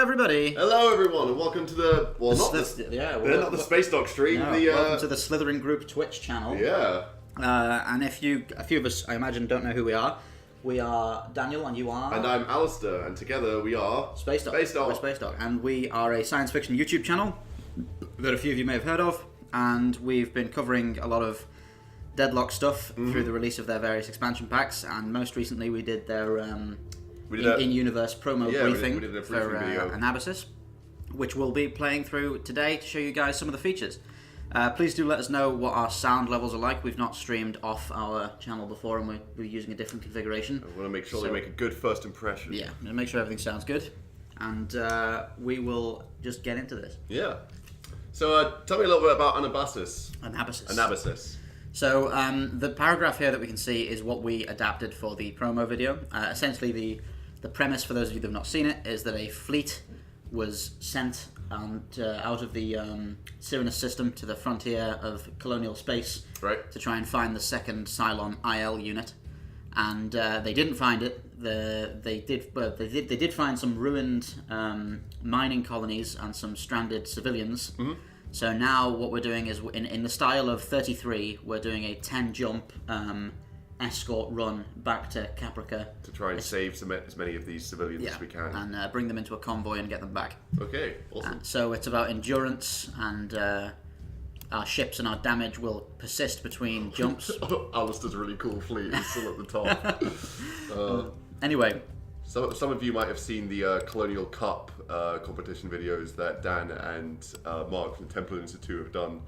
everybody. Hello, everyone, and welcome to the not the Spacedock stream. No, welcome to the Slytherin Group Twitch channel. Yeah. And a few of us, I imagine, don't know who we are. We are Daniel, and you are. And I'm Alistair, and together we are Spacedock. Spacedock. We're Spacedock, and we are a science fiction YouTube channel that a few of you may have heard of. And we've been covering a lot of Deadlock stuff through the release of their various expansion packs, and most recently we did their in-universe promo briefing for Anabasis, which we'll be playing through today to show you guys some of the features. Please do let us know what our sound levels are like. We've not streamed off our channel before, and we're using a different configuration. I want to make sure they make a good first impression. Yeah, make sure everything sounds good, and we will just get into this. Yeah. So tell me a little bit about Anabasis. Anabasis. So the paragraph here that we can see is what we adapted for the promo video. Essentially, the premise, for those of you that have not seen it, is that a fleet was sent out of the Cyrenus system to the frontier of colonial space to try and find the second Cylon IL unit, and they didn't find it. They did find some ruined mining colonies and some stranded civilians. Mm-hmm. So now what we're doing is, in the style of 33, we're doing a 10-jump escort run back to Caprica. To try and save as many of these civilians as we can. And bring them into a convoy and get them back. Okay, awesome. So it's about endurance, and our ships and our damage will persist between jumps. Alistair's really cool fleet is still at the top. Anyway. Some of you might have seen the Colonial Cup competition videos that Dan and Mark from the Temple Institute have done.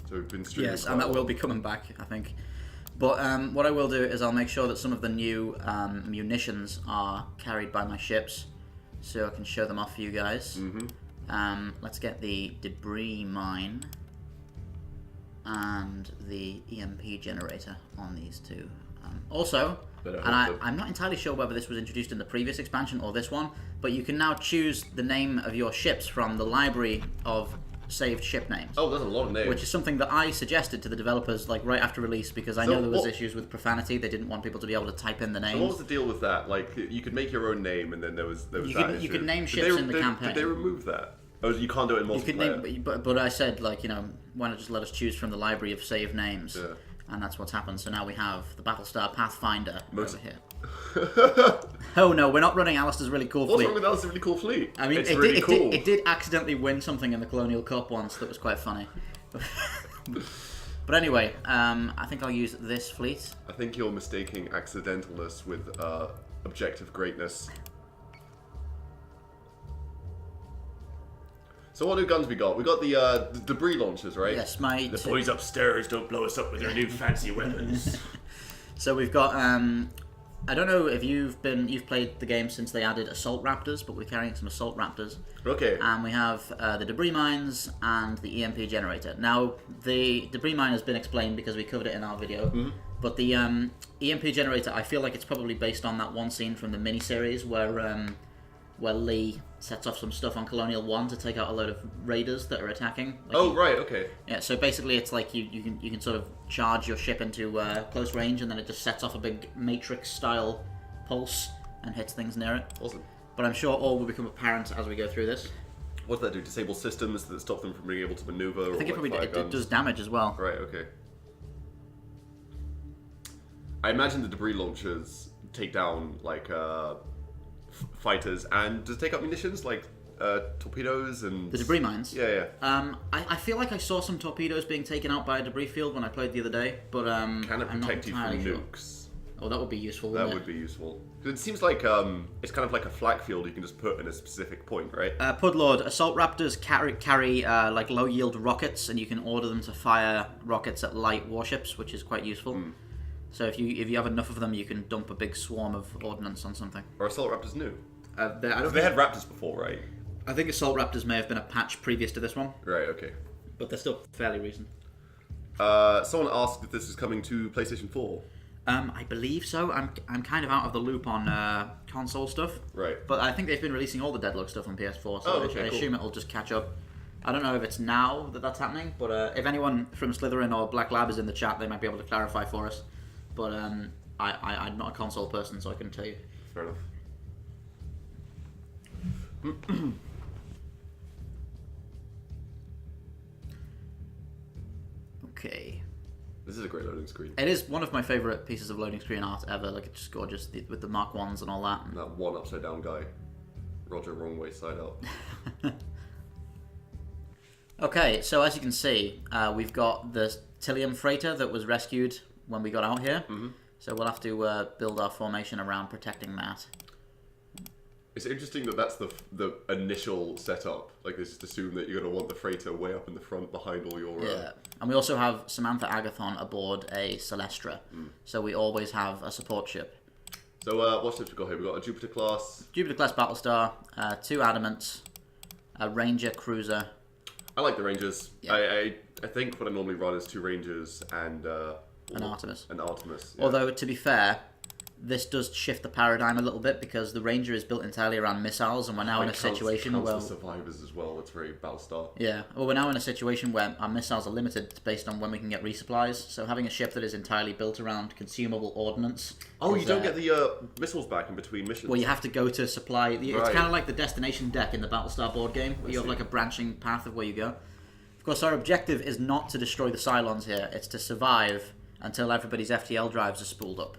So we've been streaming. Yes, and that will be coming back, I think. But what I will do is I'll make sure that some of the new munitions are carried by my ships, so I can show them off for you guys. Mm-hmm. Let's get the debris mine and the EMP generator on these two. Also, I'm not entirely sure whether this was introduced in the previous expansion or this one, but you can now choose the name of your ships from the library of saved ship names. Oh, there's a lot of names. Which is something that I suggested to the developers right after release, because I know there was issues with profanity. They didn't want people to be able to type in the names. So what was the deal with that? Like, you could make your own name, and then there was that issue. You could name ships in the campaign. Did they remove that? Oh, you can't do it in multiplayer. But I said, why not just let us choose from the library of saved names? Yeah. And that's what's happened. So now we have the Battlestar Pathfinder over here. Oh no, we're not running Alistair's really cool fleet. What's wrong with Alistair's really cool fleet? I mean, it's really cool. It did accidentally win something in the Colonial Cup once that was quite funny. But anyway, I think I'll use this fleet. I think you're mistaking accidentalness with objective greatness. So what new guns we got? We got the debris launchers, right? Yes, the boys upstairs don't blow us up with their new fancy weapons. So we've got I don't know if you've played the game since they added assault raptors, but we're carrying some assault raptors. Okay. And we have the debris mines and the EMP generator. Now the debris mine has been explained because we covered it in our video, but the EMP generator, I feel like it's probably based on that one scene from the miniseries where Lee sets off some stuff on Colonial 1 to take out a load of raiders that are attacking. Right, okay. Yeah, so basically it's like you can sort of charge your ship into close range, and then it just sets off a big Matrix-style pulse and hits things near it. Awesome. But I'm sure all will become apparent as we go through this. What does that do? Disable systems that stop them from being able to maneuver? I think it does damage as well. Right, okay. I imagine the debris launchers take down, fighters, and does it take up munitions like torpedoes and the debris mines? Yeah. I feel like I saw some torpedoes being taken out by a debris field when I played the other day, but can it protect you from nukes? Oh, that would be useful. That would be useful. It seems like it's kind of like a flak field you can just put in a specific point, right? Pudlord, assault raptors carry low yield rockets, and you can order them to fire rockets at light warships, which is quite useful. So if you have enough of them, you can dump a big swarm of ordnance on something. Are assault raptors new? They had raptors before, right? I think assault raptors may have been a patch previous to this one. Right, okay. But they're still fairly recent. Someone asked if this is coming to PlayStation 4. I believe so. I'm kind of out of the loop on console stuff. Right. But I think they've been releasing all the Deadlock stuff on PS4, so I assume it'll just catch up. I don't know if it's now that's happening, but if anyone from Slytherin or Black Lab is in the chat, they might be able to clarify for us. But I'm not a console person, so I couldn't tell you. Fair enough. Okay. This is a great loading screen. It is one of my favourite pieces of loading screen art ever. Like, it's just gorgeous with the Mark 1s and all that. And that one upside down guy. Roger, wrong way, side up. Okay, so as you can see, we've got the Tillium freighter that was rescued when we got out here. Mm-hmm. So we'll have to build our formation around protecting that. It's interesting that that's the initial setup. Like, they just assume that you're going to want the freighter way up in the front behind all your... Yeah, and we also have Samantha Agathon aboard a Celestra. So we always have a support ship. So what ships we got here? We've got a Jupiter class. Jupiter class Battlestar, 2 Adamants, a Ranger cruiser. I like the Rangers. Yeah. I think what I normally run is 2 Rangers and... An Artemis. An Artemis, yeah. Although, to be fair, this does shift the paradigm a little bit because the Ranger is built entirely around missiles, and we're now in a situation where... the survivors as well. That's very Battlestar. Yeah, well, we're now in a situation where our missiles are limited based on when we can get resupplies, so having a ship that is entirely built around consumable ordnance... Oh, you don't get the missiles back in between missions? Well, you have to go to supply... It's Right. kind of like the destination deck in the Battlestar board game, where you have like a branching path of where you go. Of course, our objective is not to destroy the Cylons here, it's to survive until everybody's FTL drives are spooled up.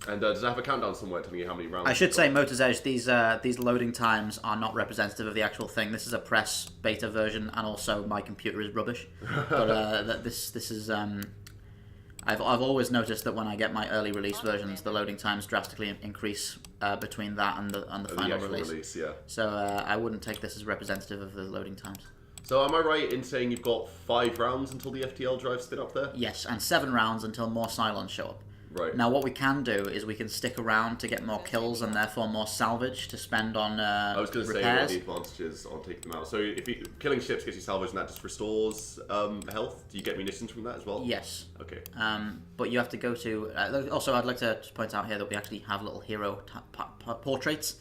And does it have a countdown somewhere telling you how many rounds? I should say, Motor's Edge, these loading times are not representative of the actual thing. This is a press beta version, and also my computer is rubbish. But this is... I've always noticed that when I get my early release versions, the loading times drastically increase between that and the final release. Yeah. So I wouldn't take this as representative of the loading times. So am I right in saying you've got 5 rounds until the FTL drives spin up there? Yes, and 7 rounds until more Cylons show up. Right. Now, what we can do is we can stick around to get more kills and therefore more salvage to spend on I was going to say what repairs. the advantages on taking them out. So if killing ships gets you salvage and that just restores health, do you get munitions from that as well? Yes. Okay. But you have to go to... also, I'd like to just point out here that we actually have little hero portraits.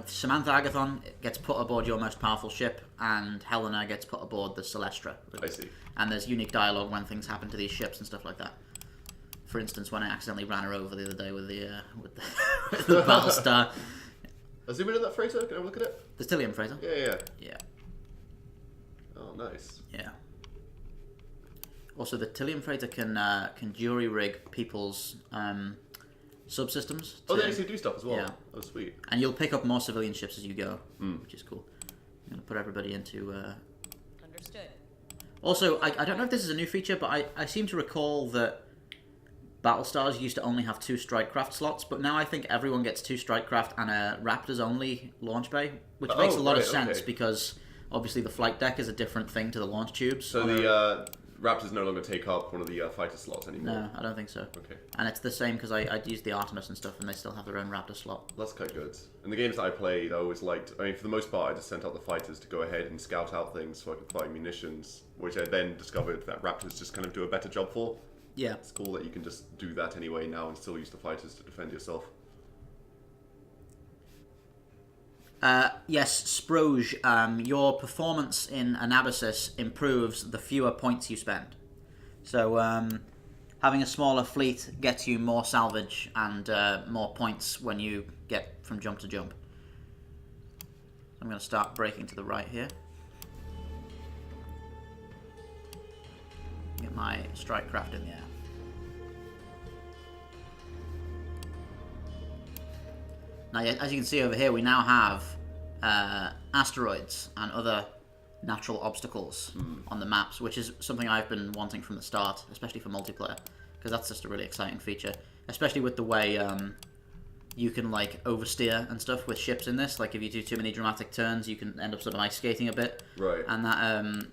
Samantha Agathon gets put aboard your most powerful ship, and Helena gets put aboard the Celestra. I see. And there's unique dialogue when things happen to these ships and stuff like that. For instance, when I accidentally ran her over the other day with the Battlestar. I'll zoom in on that freighter. Can I have a look at it? The Tillium freighter? Yeah. Yeah. Oh, nice. Yeah. Also, the Tillium freighter can jury rig people's subsystems. Oh, they actually do stuff as well. Yeah. Oh, sweet. And you'll pick up more civilian ships as you go, which is cool. I'm going to put everybody into... Understood. Also, I don't know if this is a new feature, but I seem to recall that Battlestars used to only have 2 Strikecraft slots, but now I think everyone gets 2 Strikecraft and a Raptors-only launch bay, which makes a lot of sense because obviously the flight deck is a different thing to the launch tubes. So the Raptors no longer take up one of the fighter slots anymore? No, I don't think so. Okay. And it's the same because I used the Artemis and stuff, and they still have their own Raptor slot. That's quite good. In the games that I played, I always liked... I mean, for the most part, I just sent out the fighters to go ahead and scout out things so I could find munitions, which I then discovered that Raptors just kind of do a better job for. Yeah. It's cool that you can just do that anyway now and still use the fighters to defend yourself. Yes, Sproge, your performance in Anabasis improves the fewer points you spend. So, having a smaller fleet gets you more salvage and more points when you get from jump to jump. I'm going to start braking to the right here. Get my Strikecraft in the air. Now, as you can see over here, we now have asteroids and other natural obstacles on the maps, which is something I've been wanting from the start, especially for multiplayer, because that's just a really exciting feature, especially with the way you can like oversteer and stuff with ships in this. Like if you do too many dramatic turns, you can end up sort of ice skating a bit, Right. and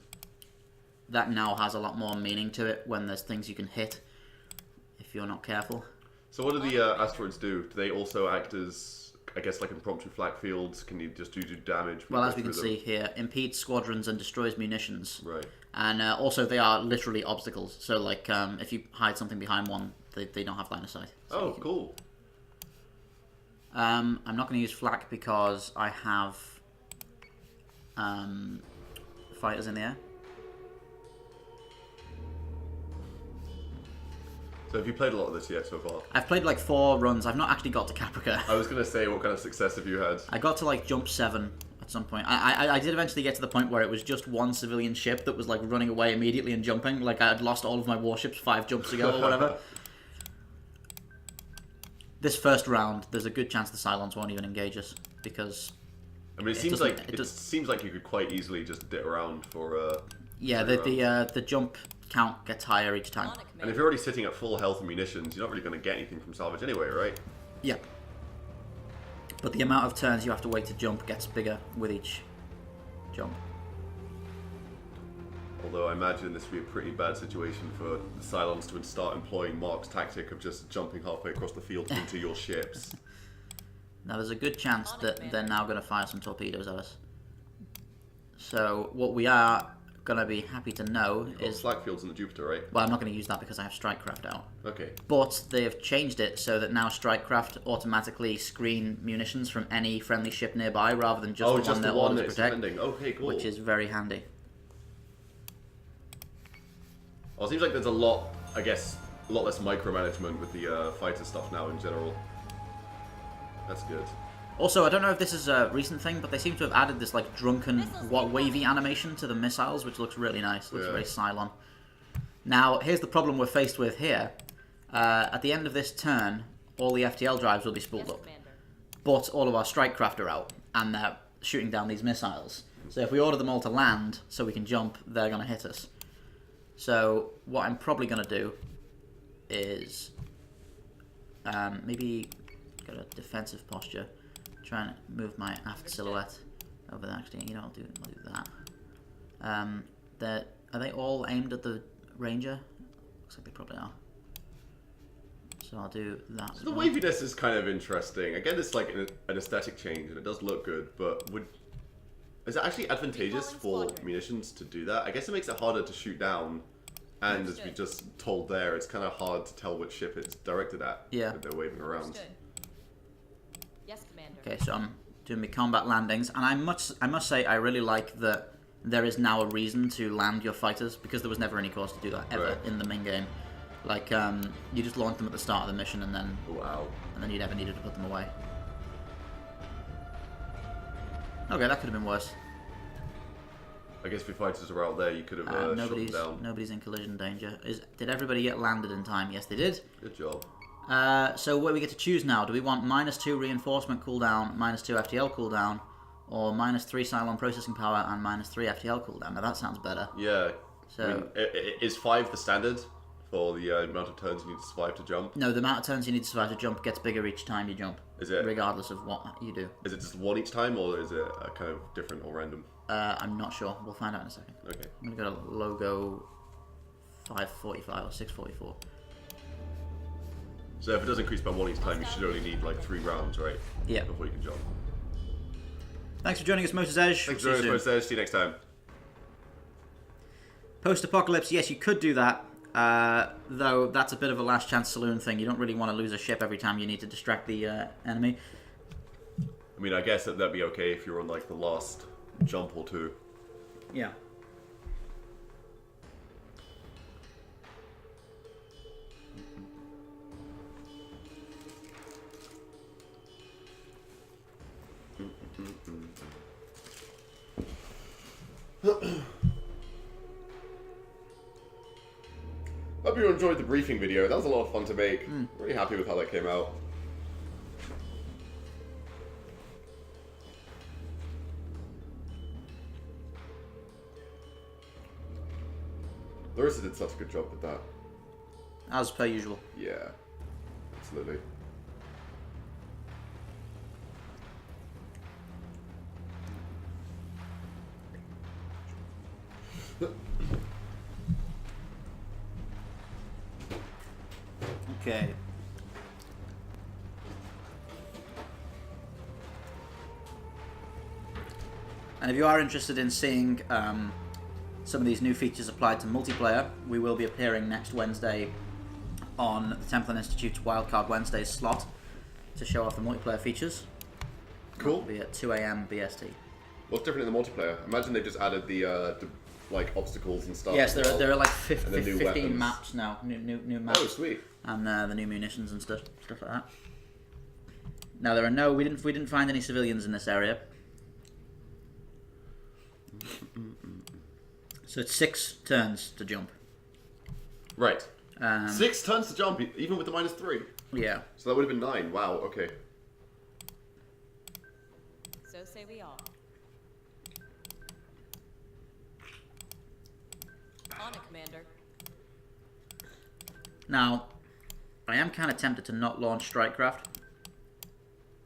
that now has a lot more meaning to it when there's things you can hit if you're not careful. So what do the asteroids do? Do they also act as, I guess, like impromptu flak fields? Can you just do damage? Well, as we can see here, impedes squadrons and destroys munitions. Right. And also they are literally obstacles. So like if you hide something behind one, they don't have line of sight. So Oh, cool. I'm not going to use flak because I have fighters in the air. So have you played a lot of this yet so far? I've played like 4 runs. I've not actually got to Caprica. I was going to say, what kind of success have you had? I got to like jump 7, I at some point. I did eventually get to the point where it was just one civilian ship that was like running away immediately and jumping. Like I had lost all of my warships 5 jumps ago or whatever. This first round, there's a good chance the Cylons won't even engage us because. I mean, it seems like you could quite easily just dit around for. Yeah, the jump count gets higher each time. And if you're already sitting at full health and munitions, you're not really going to get anything from salvage anyway, right? Yeah. But the amount of turns you have to wait to jump gets bigger with each jump. Although I imagine this would be a pretty bad situation for the Cylons to start employing Mark's tactic of just jumping halfway across the field into your ships. Now there's a good chance that they're now going to fire some torpedoes at us. So what we are going to be happy to know is... flak fields in the Jupiter, right? Well, I'm not going to use that because I have Strikecraft out. Okay. But they have changed it so that now Strikecraft automatically screen munitions from any friendly ship nearby rather than just the one that orders to protect. Okay, cool. Which is very handy. Well, it seems like there's a lot less micromanagement with the fighter stuff now in general. That's good. Also, I don't know if this is a recent thing, but they seem to have added this like drunken, wavy animation to the missiles, which looks really nice. Looks very Cylon. Now, here's the problem we're faced with here. At the end of this turn, all the FTL drives will be spooled up. But all of our Strikecraft are out, and they're shooting down these missiles. So if we order them all to land, so we can jump, they're going to hit us. So what I'm probably going to do is maybe go to defensive posture, try and move my aft silhouette over there. Actually, you know, I'll do that. Are they all aimed at the Ranger? Looks like they probably are. So I'll do that. So the waviness is kind of interesting. Again, it's like an aesthetic change, and it does look good, but is it actually advantageous for munitions to do that? I guess it makes it harder to shoot down, and as we just told there, it's kind of hard to tell which ship it's directed at. Yeah. That they're waving around. Yes, Commander. Okay, so I'm doing my combat landings, and I must say I really like that there is now a reason to land your fighters, because there was never any cause to do that ever in the main game. Like, you just launch them at the start of the mission, and then you never needed to put them away. Okay, that could have been worse. I guess if your fighters are out there, you could have shot them down. Nobody's in collision danger. Did everybody get landed in time? Yes, they did. Good job. So what do we get to choose now? Do we want -2 reinforcement cooldown, -2 FTL cooldown, or -3 Cylon processing power and -3 FTL cooldown? Now that sounds better. Yeah. So I mean, is 5 the standard for the amount of turns you need to survive to jump? No, the amount of turns you need to survive to jump gets bigger each time you jump. Is it? Regardless of what you do. Is it just one each time, or is it a kind of different or random? I'm not sure. We'll find out in a second. Okay. I'm going to go to logo 545 or 644. So if it does increase by 1 each time, you should only need like 3 rounds, right? Yeah. Before you can jump. Thanks for joining us, Motor's Edge. Thanks for joining us, Motor's Edge. See you next time. Post-apocalypse, yes, you could do that. Though that's a bit of a last chance saloon thing. You don't really want to lose a ship every time you need to distract the enemy. I mean, I guess that'd be okay if you're on like the last jump or 2. Yeah. Hope you enjoyed the briefing video. That was a lot of fun to make. Really happy with how that came out. Larissa did such a good job with that. As per usual. Yeah, absolutely. Okay. And if you are interested in seeing some of these new features applied to multiplayer, we will be appearing next Wednesday on the Templin Institute's Wildcard Wednesdays slot to show off the multiplayer features. Cool. It'll be at 2 AM BST. What's different in the multiplayer? Imagine they just added the like obstacles and stuff. Yes, there are like 15 weapons. maps now, new maps. Oh, sweet. And the new munitions and stuff like that. Now there are we didn't find any civilians in this area. So it's 6 turns to jump. Right. 6 turns to jump, even with the -3. Yeah. So that would have been 9. Wow. Okay. So say we all. On it, Commander. Now, I am kind of tempted to not launch Strikecraft,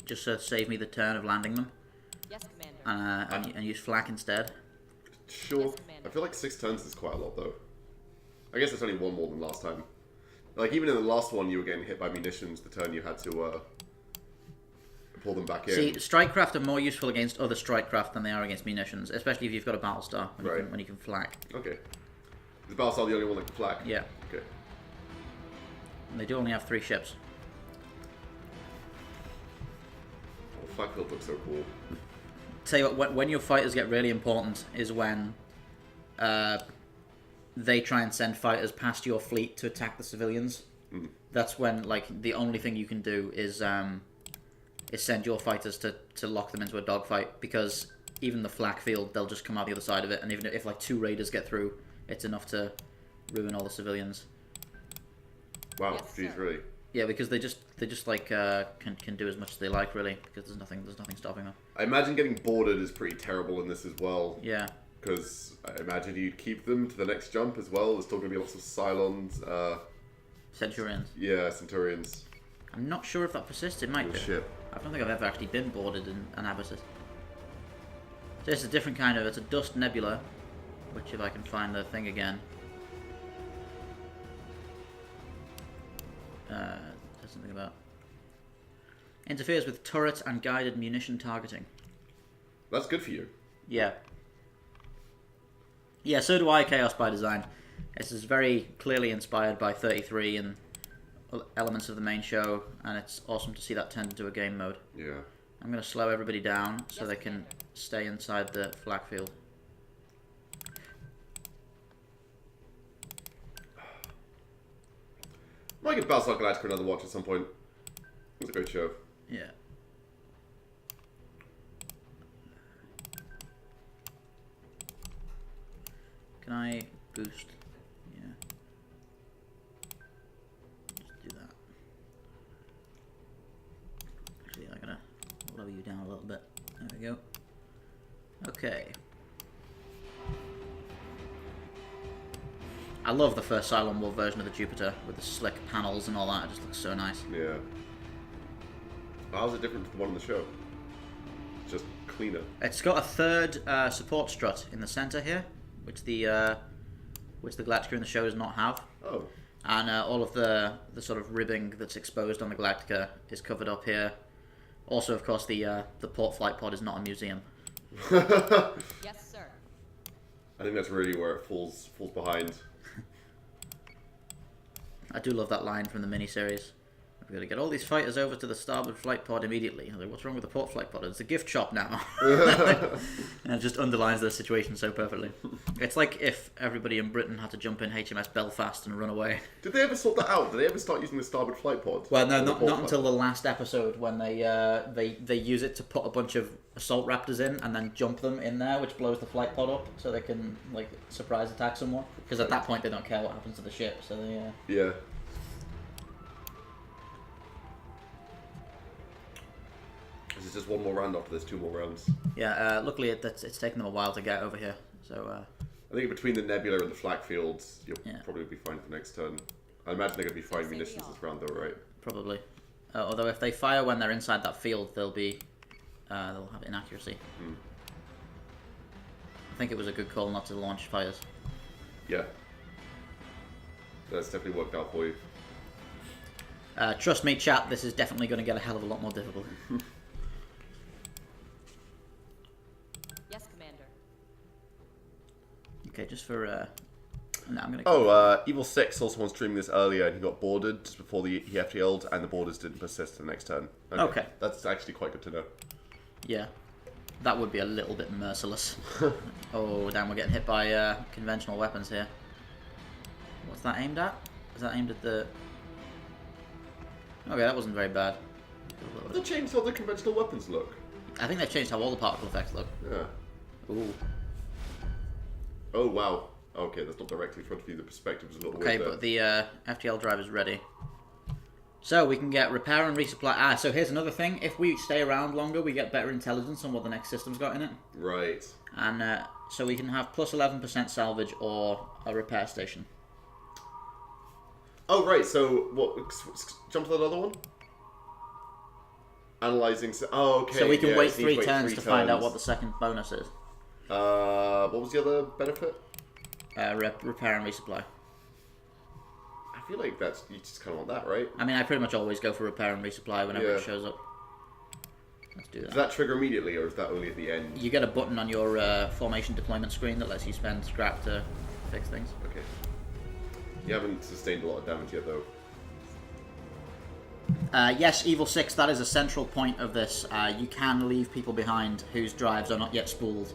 just to save me the turn of landing them, Yes, Commander. and use Flak instead. Sure. Yes, Commander. I feel like 6 turns is quite a lot, though. I guess it's only 1 more than last time. Like, even in the last one, you were getting hit by munitions the turn you had to pull them back in. See, Strikecraft are more useful against other Strikecraft than they are against munitions, especially if you've got a Battlestar, when you can Flak. Okay. Is Battlestar the only one that can flag? Yeah. Okay. And they do only have 3 ships. Oh, flag field looks so cool. Tell you what, when your fighters get really important is when they try and send fighters past your fleet to attack the civilians. That's when, like, the only thing you can do is send your fighters to lock them into a dogfight, because even the flak field, they'll just come out the other side of it, and even if like 2 raiders get through, it's enough to ruin all the civilians. Wow, Yes, geez, sir. really? Yeah, because they just like can do as much as they like, really, because there's nothing stopping them. I imagine getting boarded is pretty terrible in this as well. Yeah. Because I imagine you'd keep them to the next jump as well. There's still going to be lots of Cylons. Centurions. Yeah, Centurions. I'm not sure if that persists. It might Oh, do. shit. I don't think I've ever actually been boarded in Anabasis. So it's a different kind of, it's a dust nebula, which if I can find the thing again. There's something about. Interferes with turret and guided munition targeting. That's good for you. Yeah. Yeah, so do I, Chaos by Design. This is very clearly inspired by 33 and elements of the main show, and it's awesome to see that turned into a game mode. Yeah. I'm going to slow everybody down so Yes, they can Commander. stay inside the flak field. Might give Battlestar Galactica another watch at some point. It's a great show. Yeah. Can I boost? Yeah. Just do that. Actually, I'm gonna lower you down a little bit. There we go. Okay. I love the first Cylon War version of the Jupiter with the slick panels and all that. It just looks so nice. Yeah. How's it different from the one on the show? It's just cleaner. It's got a third support strut in the center here, which the Galactica in the show does not have. Oh. And all of the sort of ribbing that's exposed on the Galactica is covered up here. Also, of course, the port flight pod is not a museum. Yes, sir. I think that's really where it falls behind. I do love that line from the miniseries. We've got to get all these fighters over to the starboard flight pod immediately. I'm like, what's wrong with the port flight pod? It's a gift shop now. And it just underlines the situation so perfectly. It's like if everybody in Britain had to jump in HMS Belfast and run away. Did they ever sort that out? Did they ever start using the starboard flight pod? Well, no, Or the not port not flight until pod? the last episode when they use it to put a bunch of assault raptors in and then jump them in there, which blows the flight pod up so they can like surprise attack someone. Because at that point they don't care what happens to the ship, so they. Yeah. This is just one more round after there's 2 more rounds. Yeah, luckily it's taken them a while to get over here, so. I think between the nebula and the flak fields, you'll Yeah. probably be fine for the next turn. I imagine they're going to be firing Say we munitions are. this round though, right? Probably. Although if they fire when they're inside that field, they'll have inaccuracy. I think it was a good call not to launch fires. Yeah. That's definitely worked out for you. Trust me, chat. This is definitely going to get a hell of a lot more difficult. Yes, Commander. Okay, just for. No, I'm gonna. Oh, Evil 6 also was streaming this earlier and he got boarded just before he FTL'd and the borders didn't persist the next turn. Okay. That's actually quite good to know. Yeah, that would be a little bit merciless. Oh, damn, we're getting hit by conventional weapons here. What's that aimed at? Is that aimed at the... Okay, that wasn't very bad. Have they changed how the conventional weapons look? I think they've changed how all the particle effects look. Yeah. Ooh. Oh wow. Okay, that's not directly in front of you. The perspective is a little Okay, weird but the FTL drive is ready. So we can get repair and resupply. Ah, so here's another thing. If we stay around longer, we get better intelligence on what the next system's got in it. Right. And so we can have plus 11% salvage or a repair station. Oh, right. So what? Jump to that other one. Analyzing. Oh, okay. So we can yeah, wait so you need 3 turns three to find out what the second bonus is. What was the other benefit? Repair and resupply. I feel like that's you just kind of want that, right? I mean, I pretty much always go for repair and resupply whenever it shows up. Let's do that. Does that trigger immediately, or is that only at the end? You get a button on your formation deployment screen that lets you spend scrap to fix things. Okay. You haven't sustained a lot of damage yet, though. Yes, Evil 6, that is a central point of this. You can leave people behind whose drives are not yet spooled.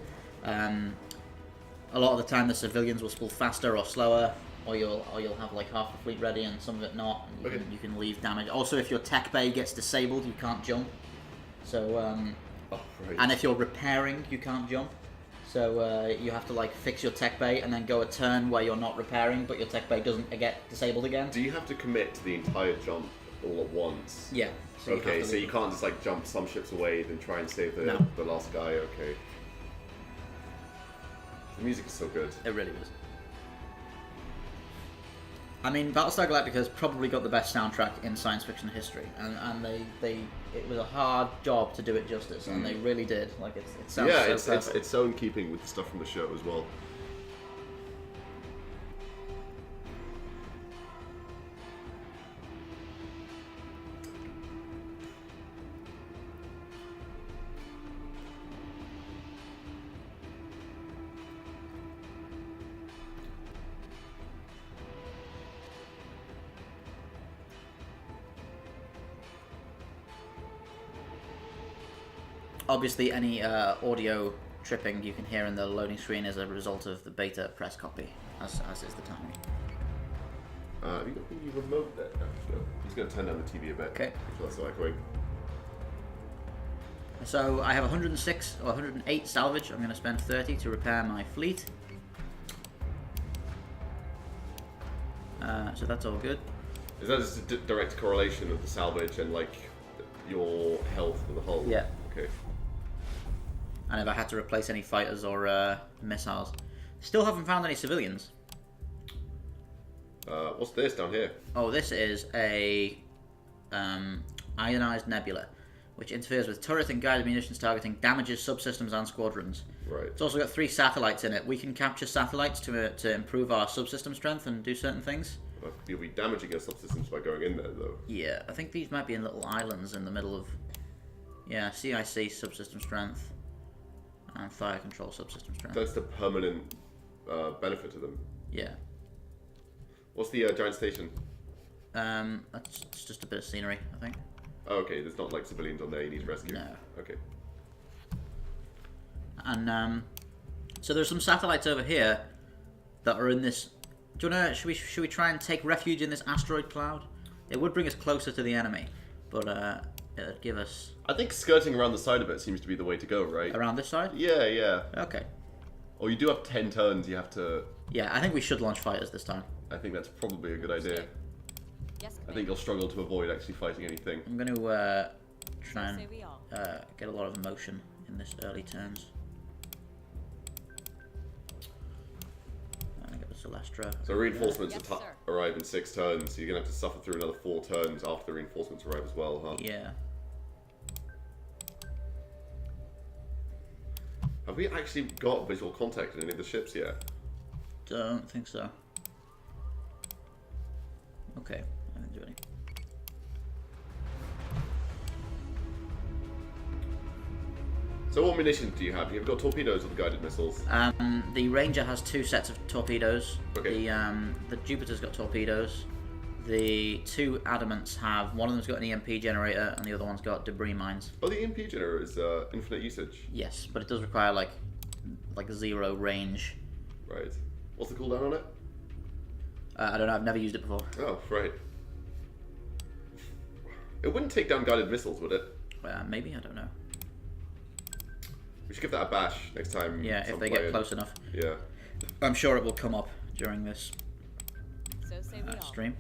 A lot of the time the civilians will spool faster or slower, or you'll have like half the fleet ready and some of it not. And you can leave damage. Also, if your tech bay gets disabled, you can't jump. So, right. and if you're repairing, you can't jump. So you have to like fix your tech bay and then go a turn where you're not repairing, but your tech bay doesn't get disabled again. Do you have to commit to the entire jump all at once? Yeah. So Okay, so you can't just like jump some ships away then try and save the last guy. Okay. The music is so good. It really is. I mean, Battlestar Galactica has probably got the best soundtrack in science fiction history, and it was a hard job to do it justice, and they really did. Like it sounds so perfect. It's so in keeping with the stuff from the show as well. Obviously, any audio tripping you can hear in the loading screen is a result of the beta press copy, as is the timing. Have you got the remote there? No. He's going to turn down the TV a bit. Okay. That's so echoing. So I have 106 or 108 salvage. I'm going to spend 30 to repair my fleet. So that's all good. Is that just a direct correlation of the salvage and like your health in the hull? Yeah. Okay. And if I had to replace any fighters or missiles. Still haven't found any civilians. What's this down here? Oh, this is a ionized nebula, which interferes with turret and guided munitions targeting, damages subsystems and squadrons. Right. It's also got 3 satellites in it. We can capture satellites to improve our subsystem strength and do certain things. You'll be damaging your subsystems by going in there, though. Yeah, I think these might be in little islands in the middle of... Yeah, CIC subsystem strength and fire control subsystem strength. That's the permanent benefit to them. Yeah. What's the giant station? It's just a bit of scenery, I think. Oh, okay, there's not like civilians on there you need to rescue. No. Okay. And so there's some satellites over here that are in this. Do you wanna? Should we try and take refuge in this asteroid cloud? It would bring us closer to the enemy, but it'd give us. I think skirting around the side of it seems to be the way to go, right? Around this side? Yeah, yeah. Okay. Or you do have 10 turns. You have to. Yeah, I think we should launch fighters this time. I think that's probably a good idea. Yes, I think you'll struggle to avoid actually fighting anything. I'm going to try and Say we all. get a lot of emotion in this early turns. I get the Celestra. So reinforcements Yes, sir. arrive in 6 turns, so you're going to have to suffer through another 4 turns after the reinforcements arrive as well, huh? Yeah. Have we actually got visual contact in any of the ships yet? Don't think so. Okay, I didn't do any. So what munitions do you have? You've got torpedoes or the guided missiles? The Ranger has 2 sets of torpedoes. Okay. The Jupiter's got torpedoes. The 2 Adamants have, one of them's got an EMP generator and the other one's got debris mines. Oh, the EMP generator is infinite usage. Yes, but it does require like 0 range. Right. What's the cooldown on it? I don't know, I've never used it before. Oh, right. It wouldn't take down guided missiles, would it? Maybe, I don't know. We should give that a bash next time. Yeah, if some they play get in. close enough. Yeah. I'm sure it will come up during this So say we all. stream.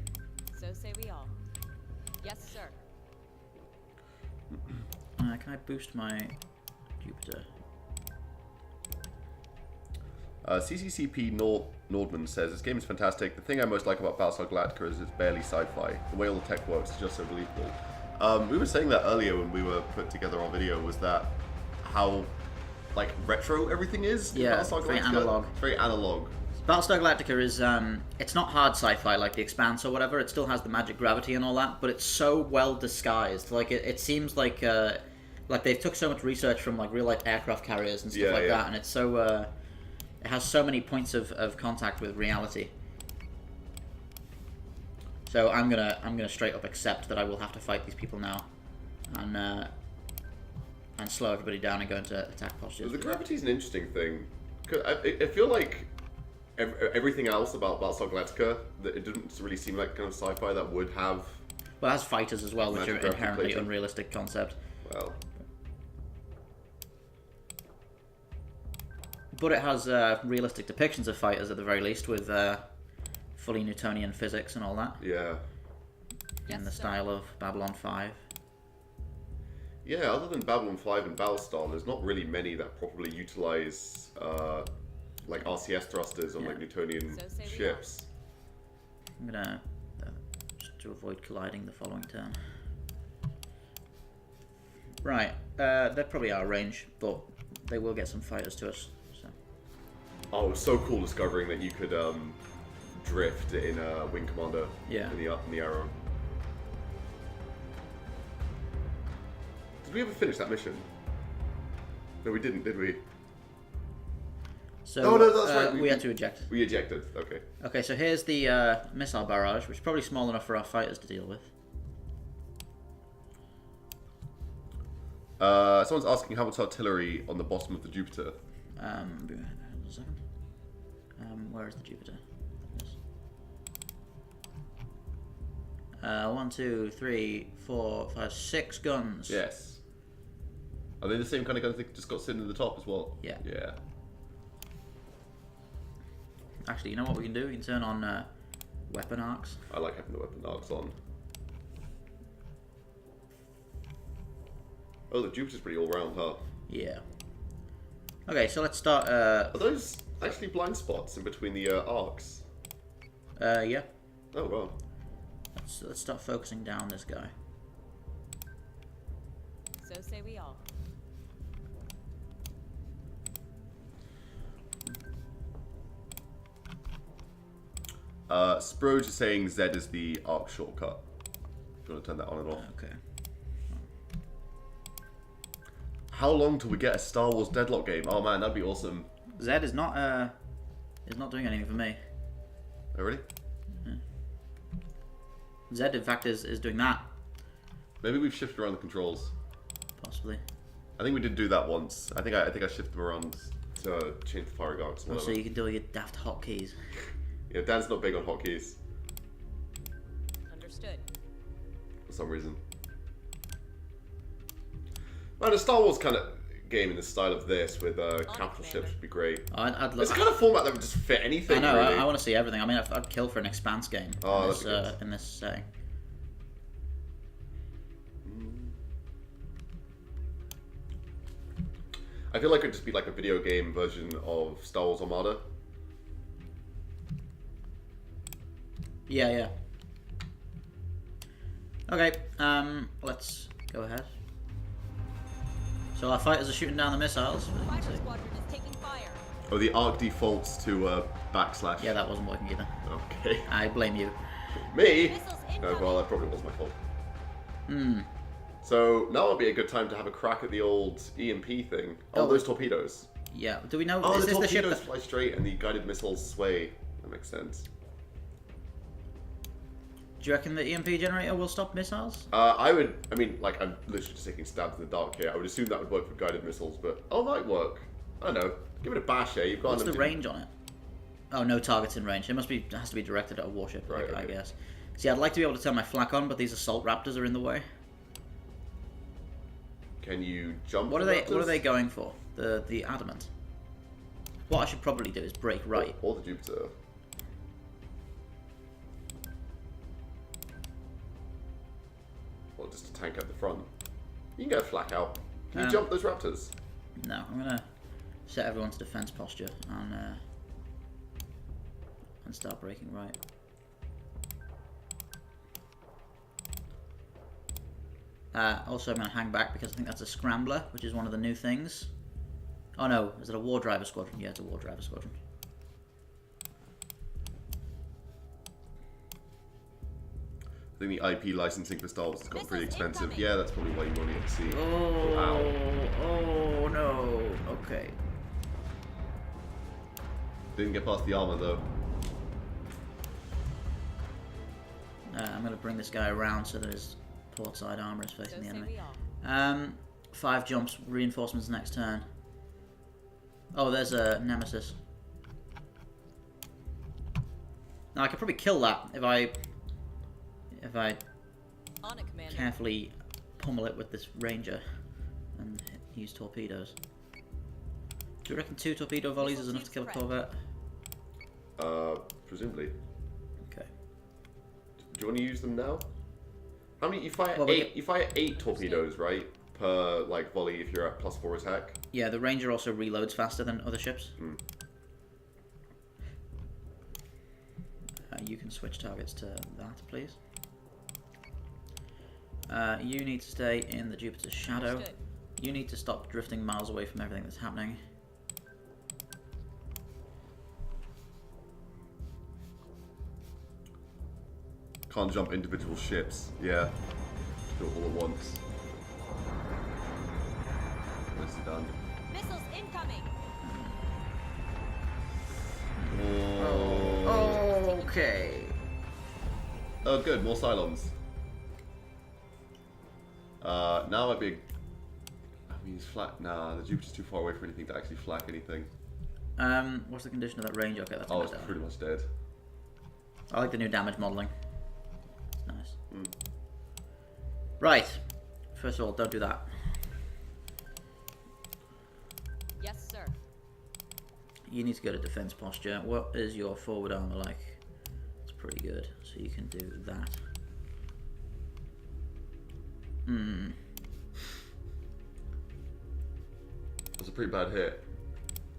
So say we all. Yes, sir. Can I boost my Jupiter? CCCP Nordman says, this game is fantastic. The thing I most like about Battlestar Galactica is it's barely sci-fi. The way all the tech works is just so believable. We were saying that earlier when we were putting together our video, was that how like retro everything is in Yeah, Battlestar Galactica. very analog. It's very analog. Battlestar Galactica is, it's not hard sci-fi like The Expanse or whatever. It still has the magic gravity and all that, but it's so well disguised. Like, it seems like they've took so much research from, like, real-life aircraft carriers and stuff like that, and it's so, it has so many points of contact with reality. So I'm gonna straight up accept that I will have to fight these people now, and slow everybody down and go into attack postures. The gravity is an interesting thing. 'Cause I feel like everything else about Battlestar Galactica, that it didn't really seem like kind of sci-fi that would have. Well, it has fighters as well, which are Magic gravity inherently plating. unrealistic concept. Well, But it has realistic depictions of fighters at the very least, with fully Newtonian physics and all that, yeah. in the Yes, sir. style of Babylon 5. Yeah, other than Babylon 5 and Battlestar, there's not really many that properly utilize like RCS thrusters on like Newtonian So say we ships. I'm gonna just to avoid colliding the following turn. Right, they're probably out of range, but they will get some fighters to us. So Oh, it was so cool discovering that you could drift in Wing Commander Yeah. in the Arrow. Did we ever finish that mission? No, we didn't, did we? So Oh, no, that's right, we had to eject. We ejected, okay. Okay, so here's the missile barrage, which is probably small enough for our fighters to deal with. Someone's asking how much artillery on the bottom of the Jupiter. Hold on a second. Where is the Jupiter? There it is. 1, 2, 3, 4, 5, 6 guns. Yes. Are they the same kind of guns that just got sitting at the top as well? Yeah. Yeah. Actually, you know what we can do? We can turn on weapon arcs. I like having the weapon arcs on. Oh, the Jupiter's pretty all round, huh? Yeah. Okay, so let's start. Are those actually blind spots in between the arcs? Yeah. Oh, wow. Let's start focusing down this guy. So say we all. Sproge is saying Z is the arc shortcut. Do you want to turn that on and off? Okay. How long till we get a Star Wars Deadlock game? Oh man, that'd be awesome. Z is not doing anything for me. Oh, really? Z, in fact, is doing that, Maybe we've shifted around the controls. possibly. I think we did do that once. I think I shifted them around to change the firing arcs. Oh, so you can do all your daft hotkeys. Yeah, Dan's not big on hotkeys Understood. for some reason. Man, a Star Wars kind of game in the style of this with capital ships would be great. I'd It's love. a kind of format that would just fit anything. I know. Really. I want to see everything. I mean, I'd kill for an Expanse game Oh, in, that'd be in this setting. I feel like it'd just be like a video game version of Star Wars Armada. Yeah, yeah. Okay, let's go ahead. So our fighters are shooting down the missiles. As you can Fighter see. squadron is taking fire. Oh, the arc defaults to /. Yeah, that wasn't working either. Okay. I blame you. Me? Missiles Oh, incoming. well, that probably was my fault. Hmm. So now would be a good time to have a crack at the old EMP thing. Oh, Oh, those torpedoes. Yeah. Do we know? Oh, is the this the ship torpedoes that? fly straight and the guided missiles sway. That makes sense. Do you reckon the EMP generator will stop missiles? I mean, like, I'm literally just taking stabs in the dark here. I would assume that would work for guided missiles, but... Oh, it might work. I don't know. Give it a bash, You've got What's the unlimited- range on it? Oh, no targets in range. It has to be directed at a warship, Right, I okay. guess. See, I'd like to be able to turn my flak on, but these assault raptors are in the way. Can you jump What are the they? What are raptors? they going for? The adamant. What I should probably do is break right. Or the Jupiter. Or just a tank at the front. You can go flak out. Can you jump those raptors? No, I'm gonna set everyone to defense posture and start breaking right. Also, I'm gonna hang back because I think that's a scrambler, which is one of the new things. Oh no, is it a war driver squadron? Yeah, it's a war driver squadron. I think the IP licensing for Star Wars has gotten pretty expensive. Yeah, that's probably why you only get to see. Oh no. Okay. Didn't get past the armor though. I'm gonna bring this guy around so that his port side armor is facing the So say enemy. we all. 5 jumps, reinforcements next turn. Oh, there's a Nemesis. Now I could probably kill that if I On it, Commander. carefully pummel it with this Ranger and use torpedoes. Do you reckon 2 torpedo volleys is enough to kill a corvette? Presumably. Okay. Do you want to use them now? How many? You fire Well, 8. You fire 8 torpedoes, right? Per like volley if you're at +4 attack. Yeah, the Ranger also reloads faster than other ships. You can switch targets to that, please. You need to stay in the Jupiter's shadow. Understood. You need to stop drifting miles away from everything that's happening. Can't jump individual ships. Yeah. Do it all at once. Nicely done. Missiles incoming. Okay. Oh, good. More Cylons. Now I'd be. I mean, he's flat. Nah, the Jupiter's too far away for anything to actually flak anything. What's the condition of that Ranger? Okay, that's Oh, gonna it's die. pretty much dead. I like the new damage modeling. It's nice. Right. First of all, don't do that. Yes, sir. You need to go to defense posture. What is your forward armor like? It's pretty good, so you can do that. That's a pretty bad hit.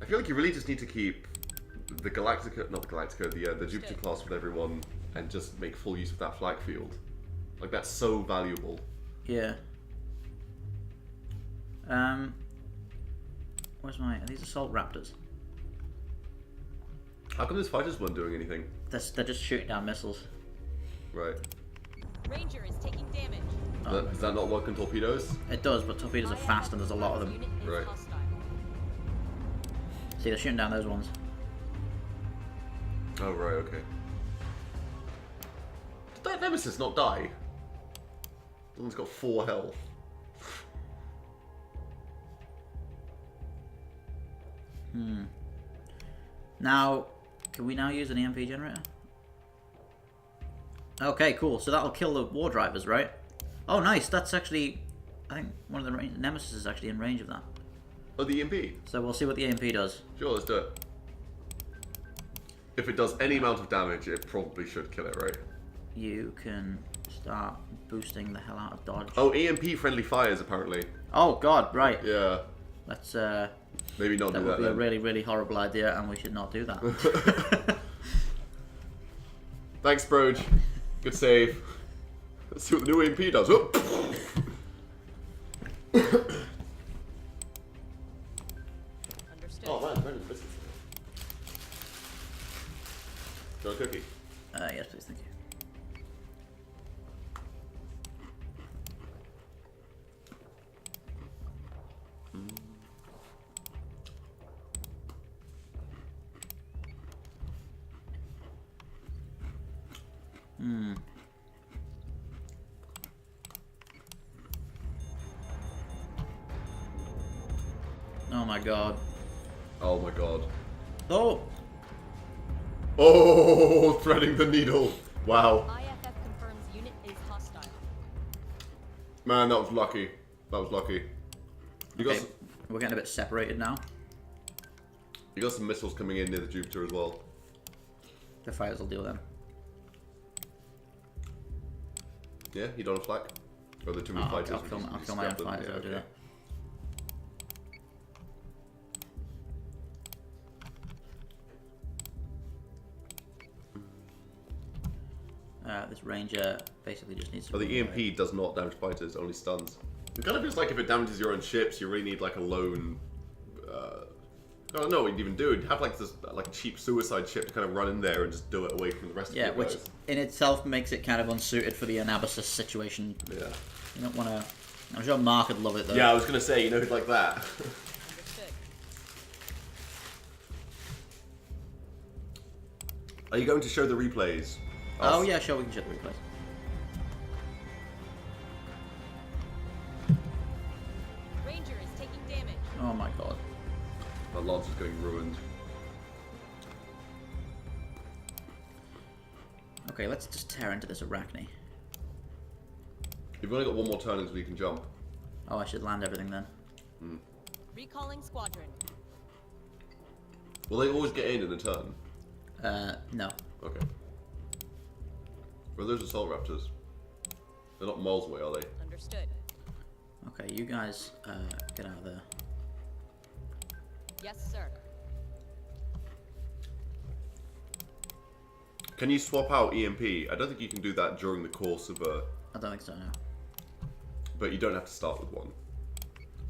I feel like you really just need to keep the Galactica, not the Galactica, the Jupiter class with everyone, and just make full use of that flag field. Like that's so valuable. Yeah. Where's my? Are these assault raptors? How come those fighters weren't doing anything? They're just shooting down missiles. Right. Ranger is taking damage. Does that not work on torpedoes? It does, but torpedoes are fast and there's a lot of them. Unit is Right. hostile. See, they're shooting down those ones. Oh, right, okay. Did that Nemesis not die? The one's got 4 health. Now, can we now use an EMP generator? Okay, cool. So that'll kill the war drivers, right? Oh, nice. That's actually... I think one of the Nemesis is actually in range of that. Oh, the EMP? So we'll see what the EMP does. Sure, let's do it. If it does any amount of damage, it probably should kill it, right? You can start boosting the hell out of dodge. Oh, EMP friendly fires, apparently. Oh, God, right. Yeah. Let's... Maybe not that do would that be a then. really, really horrible idea, and we should not do that. Thanks, Broge. Good save. Let's see what the new EMP does. Oh. Understood. Oh man, Brendan's biscuits. Do you want a cookie? Yes, please, thank you. Oh my god. Oh my god. Oh! Oh, threading the needle. Wow. IFF confirms unit is hostile. Man, that was lucky. That was lucky. You got Okay, we're getting a bit separated now. You got some missiles coming in near the Jupiter as well. The fighters will deal with them. Yeah, you don't have flak? Or the too many fighters? I'll kill my own fighters, I'll do that. This ranger basically just needs to... Oh, the EMP does not damage fighters, only stuns. It kind of feels like if it damages your own ships, you really need like a lone... I don't know what you'd even do. You'd have like this like cheap suicide ship to kind of run in there and just do it away from the rest of the guys. Yeah, which in itself makes it kind of unsuited for the Anabasis situation. Yeah. You don't want to... I'm sure Mark would love it though. Yeah, I was going to say, you know, like that. Understood. Are you going to show the replays? Oh yeah, sure, we can show the replays. Ranger is taking damage. Oh my god. My lance is going ruined. Okay, let's just tear into this Arachne. You've only got one more turn until you can jump. Oh, I should land everything then. Recalling squadron. Will they always get in a turn? No. Okay. Well, those assault raptors. They're not miles away, are they? Understood. Okay, you guys, get out of there. Yes, sir. Can you swap out EMP? I don't think you can do that during the course of a... I don't think so, no. But you don't have to start with one.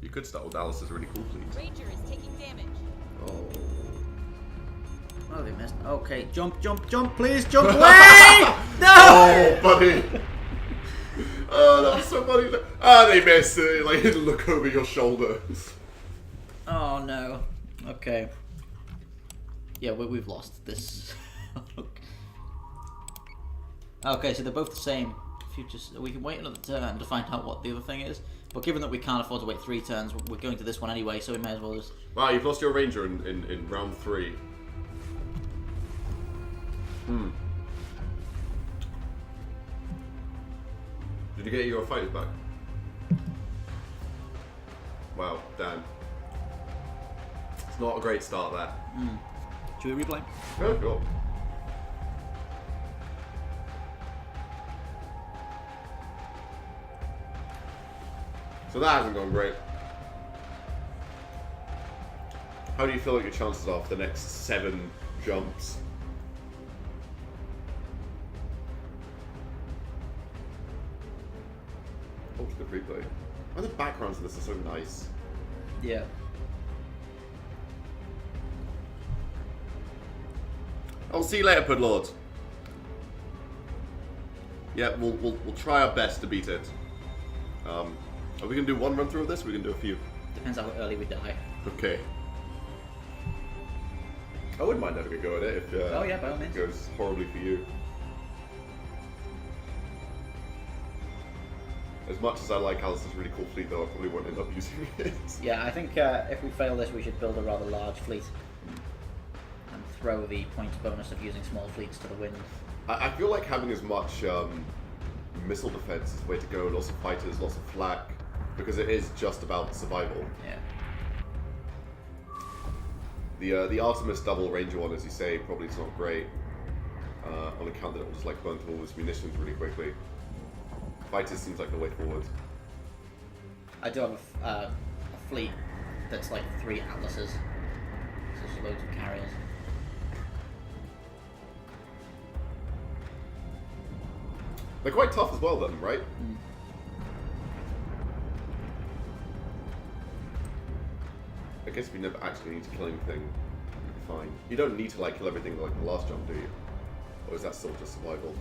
You could start with Alice's really cool fleet. Ranger is taking damage. Oh. Oh, they missed. Okay, jump, please, jump away! No! Oh, buddy! Oh, that was so funny. Ah, they missed. They like look over your shoulder. Oh no. Okay. Yeah, we've lost this. Okay, so they're both the same. Futures. We can wait another turn to find out what the other thing is. But given that we can't afford to wait 3 turns, we're going to this one anyway, so we may as well just... Wow, you've lost your ranger in round 3. Did you get your fighters back? Wow, damn. It's not a great start there. Should we replay? Oh, cool. So that hasn't gone great. How do you feel like your chances are for the next 7 jumps? Oh, it's a good replay. And the backgrounds of this are so nice. Yeah. I'll see you later, Pudlord. Yeah, we'll try our best to beat it. Are we gonna do one run through of this? Or are we gonna do a few? Depends how early we die. Okay. I wouldn't mind having a go at it if Oh yeah, by all means. it goes horribly for you. As much as I like Alice's really cool fleet, though, I probably won't end up using it. Yeah, I think if we fail this, we should build a rather large fleet and throw the points bonus of using small fleets to the wind. I feel like having as much missile defense is the way to go. Lots of fighters, lots of flak, because it is just about survival. Yeah. The Artemis double ranger one, as you say, probably is not great. On account that it will just like burn through all its munitions really quickly. Fighters seems like the way forward. I do have a fleet that's like 3 atlases, so there's loads of carriers. They're quite tough as well, then, right? I guess if you never actually need to kill anything, you'll be fine. You don't need to like kill everything like the last jump, do you? Or is that still just survival?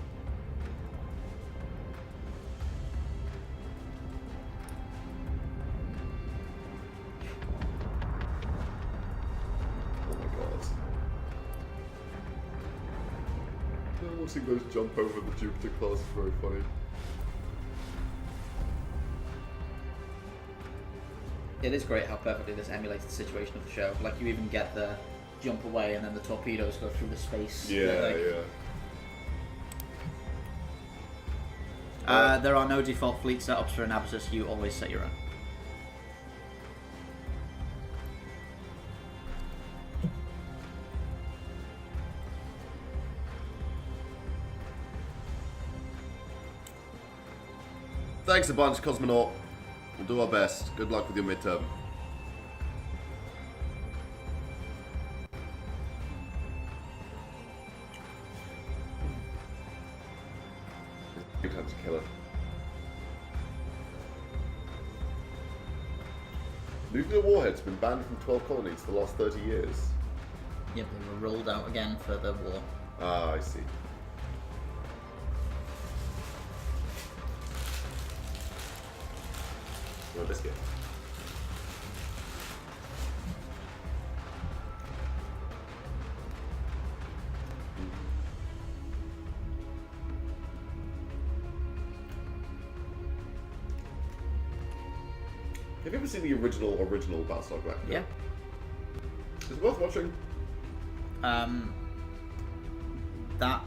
Oh my god. Watching those jump over the Jupiter class is very funny. It is great how perfectly this emulates the situation of the show. Like, you even get the jump away and then the torpedoes go through the space. Yeah, yeah. There are no default fleet setups for Anabasis. You always set your own. Thanks a bunch, Cosmonaut. We'll do our best. Good luck with your midterm. Big time's a killer. Nuclear warheads have been banned from 12 colonies for the last 30 years. Yep, they were rolled out again for the war. Ah, I see. Well, let's get. Have you ever seen the original Battlestar Galactica? Yeah. Is it worth watching? That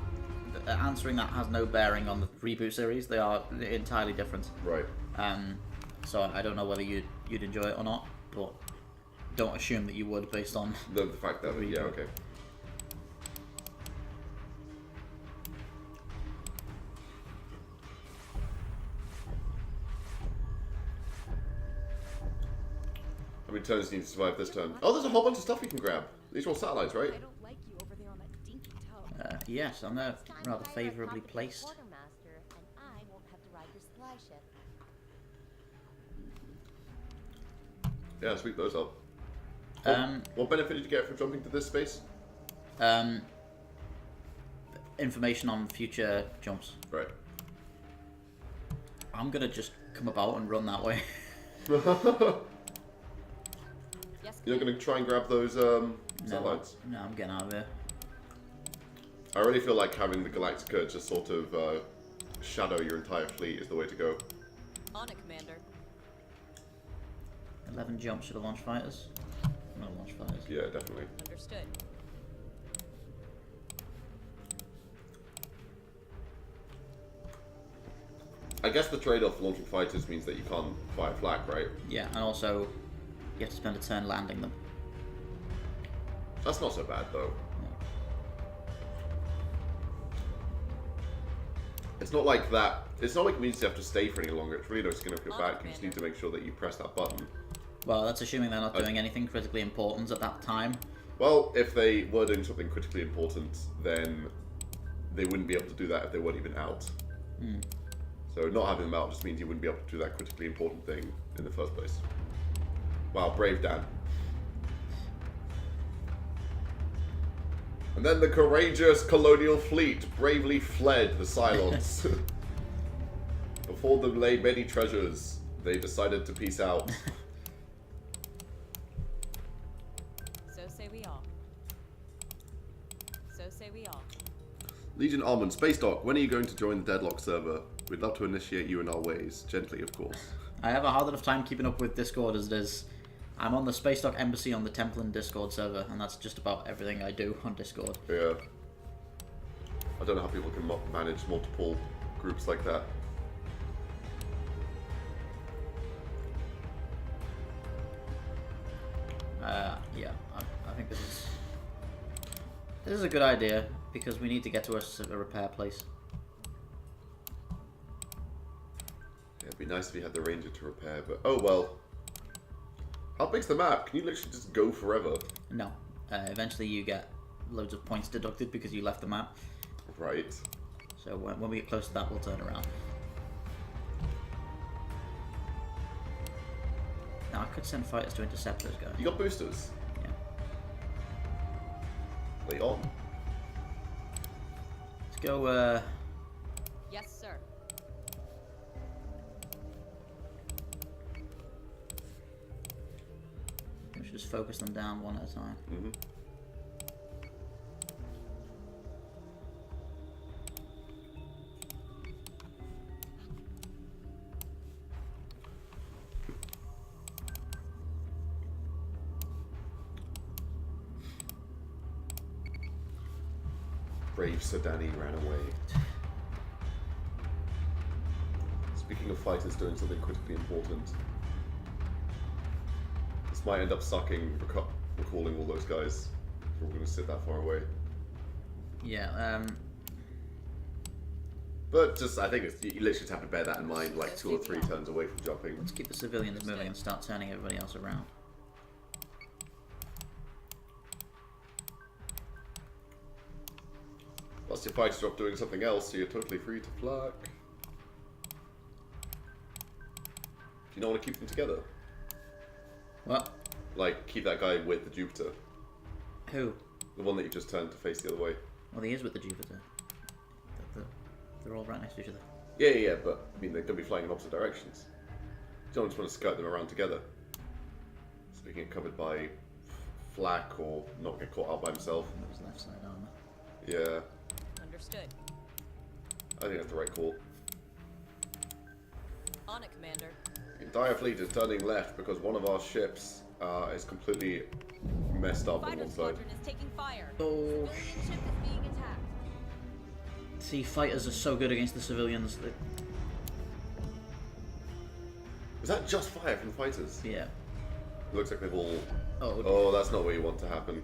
answering that has no bearing on the reboot series. They are entirely different. Right. So I don't know whether you'd enjoy it or not, but don't assume that you would based on The fact that, yeah, okay. How many turns do you need to survive this turn? Oh, there's a whole bunch of stuff you can grab. These are all satellites, right? I don't like you over there on that dinky toe. Yes, and they're rather favourably placed. Quartermaster, and I won't have to ride your supply ship. Yeah, sweep those up. What benefit did you get from jumping to this space? Information on future jumps. Right. I'm gonna just come about and run that way. Yes, You're going to try and grab those satellites? No, I'm getting out of here. I really feel like having the Galactica just sort of shadow your entire fleet is the way to go. on it, Commander. 11 jumps to the launch fighters. No launch fighters. Yeah, definitely. Understood. I guess the trade-off for launching fighters means that you can't fire flak, right? Yeah, and also you have to spend a turn landing them. That's not so bad, though. It's not like that. It's not like it means you have to stay for any longer. It's really no skin off your back. You just need to make sure that you press that button. Well, that's assuming they're not doing anything critically important at that time. Well, if they were doing something critically important, then they wouldn't be able to do that if they weren't even out. So not having them out just means you wouldn't be able to do that critically important thing in the first place. Wow, brave Dan. And then the courageous colonial fleet bravely fled the Cylons. Before them lay many treasures, they decided to peace out. So say we all. So say we all. Legion Almond, Spacedock, when are you going to join the Deadlock server? We'd love to initiate you in our ways. Gently, of course. I have a hard enough time keeping up with Discord as it is. I'm on the Spacedock Embassy on the Templin Discord server, and that's just about everything I do on Discord. Yeah. I don't know how people can manage multiple groups like that. Yeah, I think this is a good idea because we need to get to a repair place. Yeah, it'd be nice if you had the ranger to repair, but oh well. How big's the map? Can you literally just go forever? No, eventually you get loads of points deducted because you left the map. Right. So when we get close to that, we'll turn around. Now I could send fighters to intercept those guys. You got boosters? Yeah. They on. Let's go. Yes, sir. We should just focus them down one at a time. Mm-hmm. Brave Sudani ran away. Speaking of fighters doing something critically important, this might end up sucking recalling all those guys if we're going to sit that far away. Yeah. But just, I think you literally just have to bear that in mind, like 2 or 3 turns away from jumping. Let's keep the civilians moving and start turning everybody else around. Plus your fighters are off doing something else, so you're totally free to flak. Do you not want to keep them together? What? Like, keep that guy with the Jupiter. Who? The one that you just turned to face the other way. Well, he is with the Jupiter. They're all right next to each other. Yeah, but, I mean, they're going to be flying in opposite directions. You don't just want to skirt them around together. So they can get covered by flak or not get caught out by himself. That was left side armor. Yeah, Understood. I think that's the right call. On it, Commander. The entire fleet is turning left because one of our ships is completely messed up on Fighter one side. squadron is taking fire. Oh. Civilian ship is being attacked. See, fighters are so good against the civilians. Is that just fire from the fighters? Yeah. It looks like they've all... Oh. Oh, that's not what you want to happen.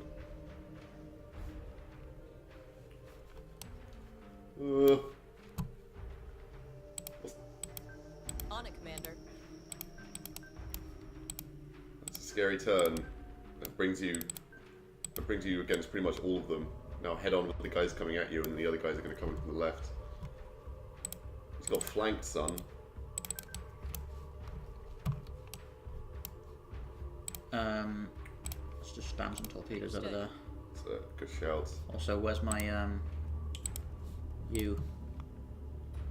On it, Commander. That's a scary turn. That brings you against pretty much all of them. Now head on with the guys coming at you, and the other guys are going to come in from the left. He's got flanked, son. Let's just spam some torpedoes over there. It's a good shout. Also, where's my you?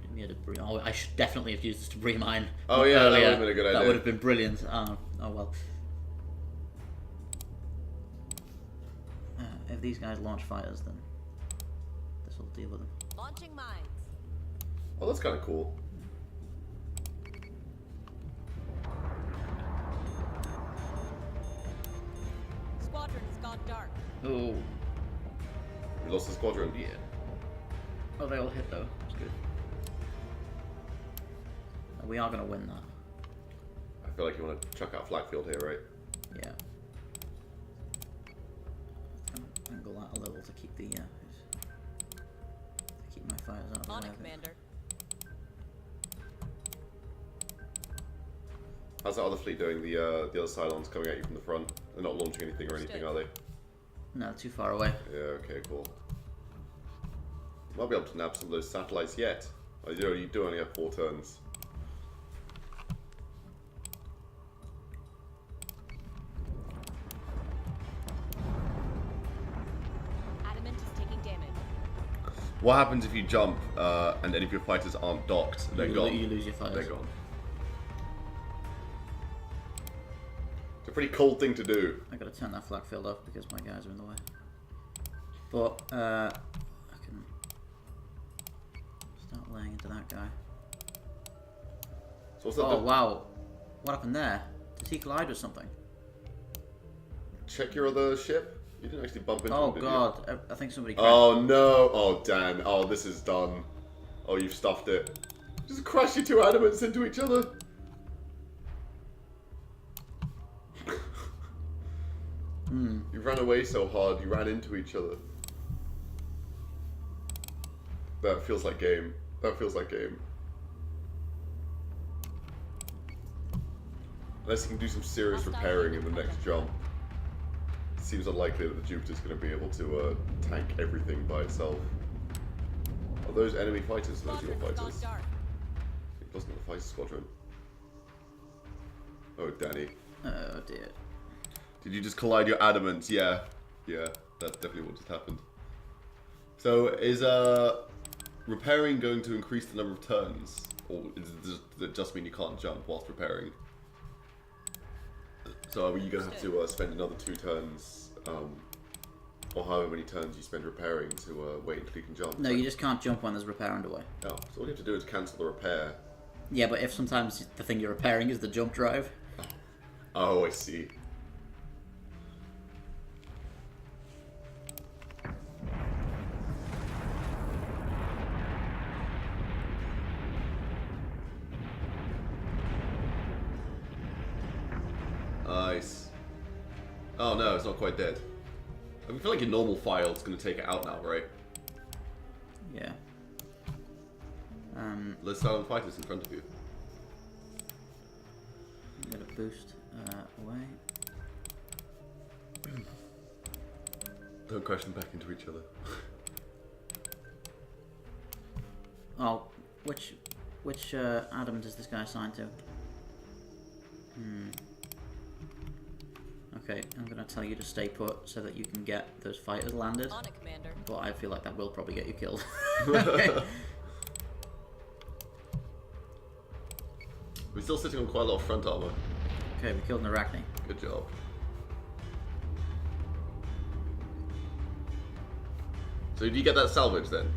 Give me a debris. Oh, I should definitely have used this debris mine. Oh yeah, earlier. that would have been a good idea. That would have been brilliant. Oh well. If these guys launch fighters, then this will deal with them. Launching mines. Oh, that's kind of cool. Squadron has gone dark. Oh. We lost the squadron. Yeah. Oh, they all hit though. That's good. We are going to win that. I feel like you want to chuck out Flagfield here, right? Yeah. Angle that a little to keep the to keep my fires out of the way. On it, Commander. How's that other fleet doing? The other Cylons coming at you from the front. They're not launching anything or anything, are they? No, too far away. Yeah. Okay. Cool. Might be able to nab some of those satellites yet. Oh, you do only have 4 turns. Adamant is taking damage. What happens if you jump and any of your fighters aren't docked? They're gone. You lose your fires. They're gone. It's a pretty cold thing to do. I gotta turn that flak field off because my guys are in the way. But I can start laying into that guy. So what's that? Oh wow, what happened there? Did he collide with something? Check your other ship. You didn't actually bump into Oh him, did god, I think somebody. Oh no! Oh Dan! Oh, this is done. Oh, you've stuffed it. Just crash your 2 adamants into each other. You ran away so hard, you ran into each other. That feels like game. That feels like game. Unless you can do some serious repairing in the next jump. Seems unlikely that the Jupiter's going to be able to tank everything by itself. Are those enemy fighters? Those your Squadron has gone fighters? dark. It wasn't a fighter squadron. Oh, Danny. Oh dear. Did you just collide your adamants? Yeah. Yeah, that's definitely what just happened. So, is repairing going to increase the number of turns? Or does it just mean you can't jump whilst repairing? So are you going to have to spend another 2 turns, or however many turns you spend repairing to wait until you can jump? No, you just can't jump when there's repair underway. Oh, so all you have to do is cancel the repair. Yeah, but if sometimes the thing you're repairing is the jump drive. Oh, I see. Nice. Oh no, it's not quite dead. I feel like your normal file is going to take it out now, right? Yeah. Let's start on fighters in front of you. Get a boost away. Don't crash them back into each other. Oh, which Adam does this guy assign to? Okay, I'm gonna tell you to stay put so that you can get those fighters landed. On it, Commander. But I feel like that will probably get you killed. We're still sitting on quite a lot of front armor. Okay, we killed an Arachne. Good job. So did you get that salvage then?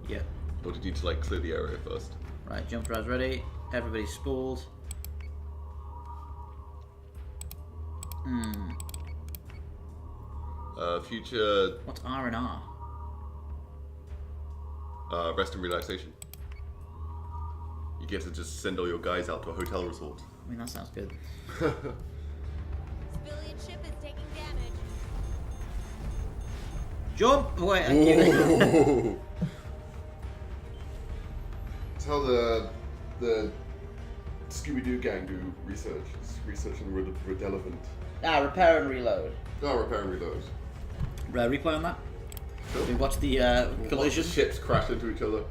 Yeah. Or did you need to like clear the area first? Right, jump drive's ready. Everybody's spooled. Future What's R and R? rest and relaxation. You get to just send all your guys out to a hotel resort. I mean, that sounds good. Civilian ship is taking damage. Jump away! Thank you. Ooh. That's how the Scooby-Doo gang do research. It's research and relevant. Repair and reload. Oh, repair and reload. Replay on that? Sure. We watch the collision. Watch the ships crash into each other.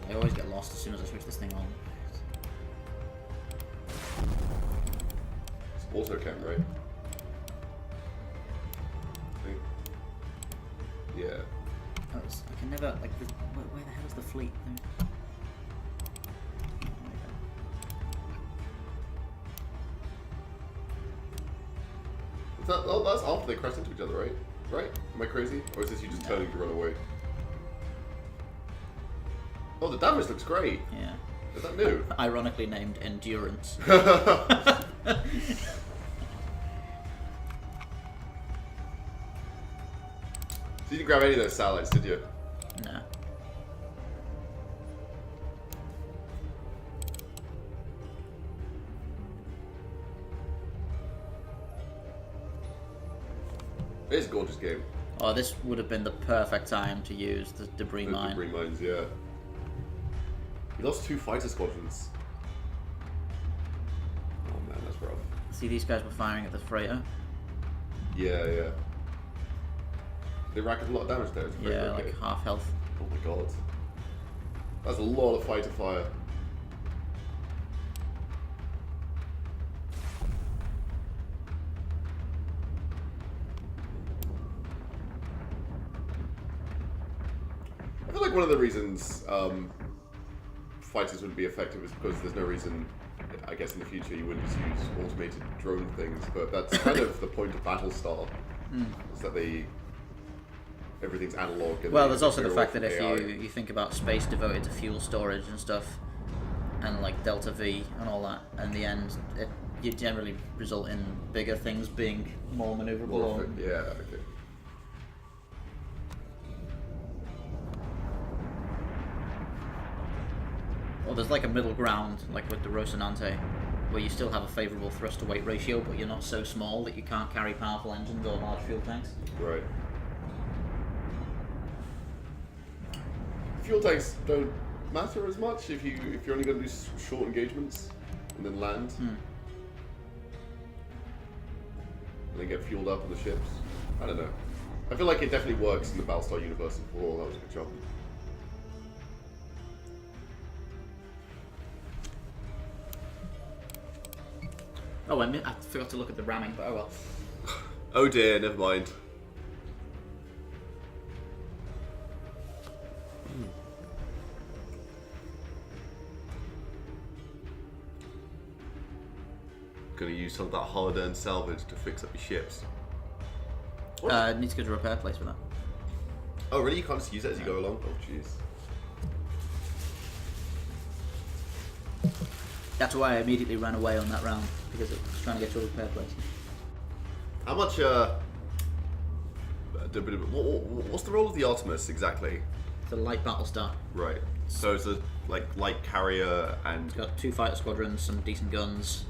I always get lost as soon as I switch this thing on. It's auto cam, right? I think. Yeah. I can never, like, where the hell is the fleet? That's after they crash into each other, right? Right? Am I crazy? Or is this you just turning to run away? Oh, the damage looks great. Yeah. Is that new? Ironically named Endurance. So you didn't grab any of those satellites, did you? No. It is a gorgeous game. Oh, this would have been the perfect time to use the debris The mine. debris mines, yeah. We lost 2 fighter squadrons. Oh man, that's rough. See, these guys were firing at the freighter. Yeah. They racked a lot of damage there. It's very, Yeah, very like good. half health. Oh my god. That's a lot of fighter fire. I feel like one of the reasons fighters wouldn't be effective is because there's no reason, I guess in the future, you wouldn't just use automated drone things, but that's kind of the point of Battlestar, is that everything's analog. And Well, there's also the they're fact all that if AI. you think about space devoted to fuel storage and stuff, and like Delta V and all that, in the end, you generally result in bigger things being more maneuverable. More effective, yeah, okay. Or there's like a middle ground, like with the Rocinante, where you still have a favourable thrust to weight ratio, but you're not so small that you can't carry powerful engines or large fuel tanks. Right. Fuel tanks don't matter as much if you're only going to do short engagements and then land. And then get fueled up on the ships. I don't know. I feel like it definitely works in the Battlestar universe overall. That was a good job. Oh, I forgot to look at the ramming, but oh well. Oh dear, never mind. Gonna use some of that hard-earned salvage to fix up your ships. Need to go to a repair place for that. Oh really? You can't just use it as you go along? Oh jeez. That's why I immediately ran away on that round, because it was trying to get to a repair place. How much, what's the role of the Artemis exactly? It's a light battle star. Right. So it's a, like, light carrier and... It's got 2 fighter squadrons, some decent guns.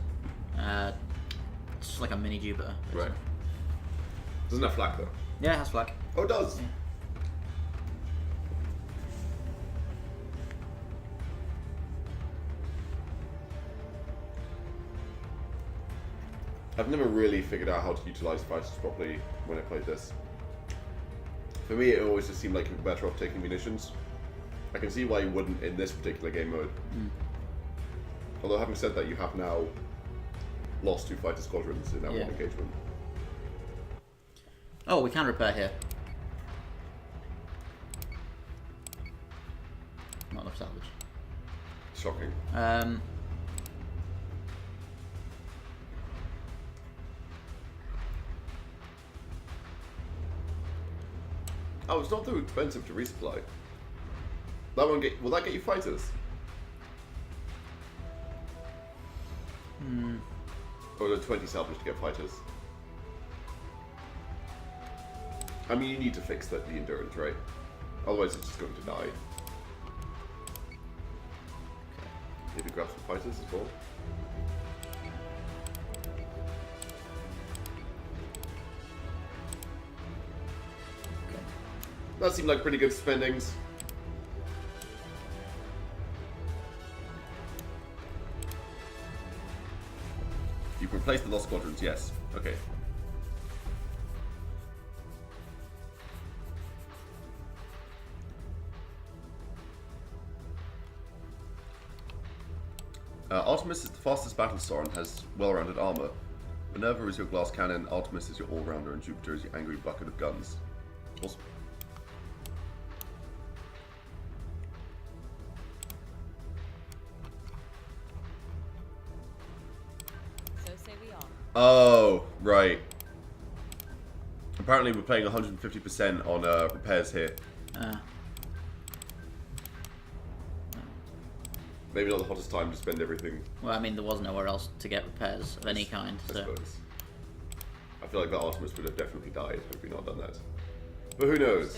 It's just like a mini Jupiter. Right. Doesn't have flak though. Yeah, it has flak. Oh, it does. I've never really figured out how to utilize fighters properly when I played this. For me, it always just seemed like you're better off taking munitions. I can see why you wouldn't in this particular game mode. Although, having said that, you have now lost 2 fighter squadrons in that one engagement. Oh, we can repair here. Not enough salvage. Shocking. Oh, it's not too expensive to resupply. That one will that get you fighters? Or is it 20 salvage to get fighters? I mean, you need to fix the endurance, right? Otherwise, it's just going to die. Maybe grab some fighters as well. That seemed like pretty good spendings. You can replace the lost squadrons, yes. Okay. Artemis is the fastest Battlestar and has well-rounded armor. Minerva is your glass cannon, Artemis is your all-rounder, and Jupiter is your angry bucket of guns. Awesome. So say we are. Oh, right. Apparently we're playing 150% on repairs here. Maybe not the hottest time to spend everything. Well, I mean, there was nowhere else to get repairs of any kind, I so... suppose. I feel like that Artemis would have definitely died had we not done that. But who knows?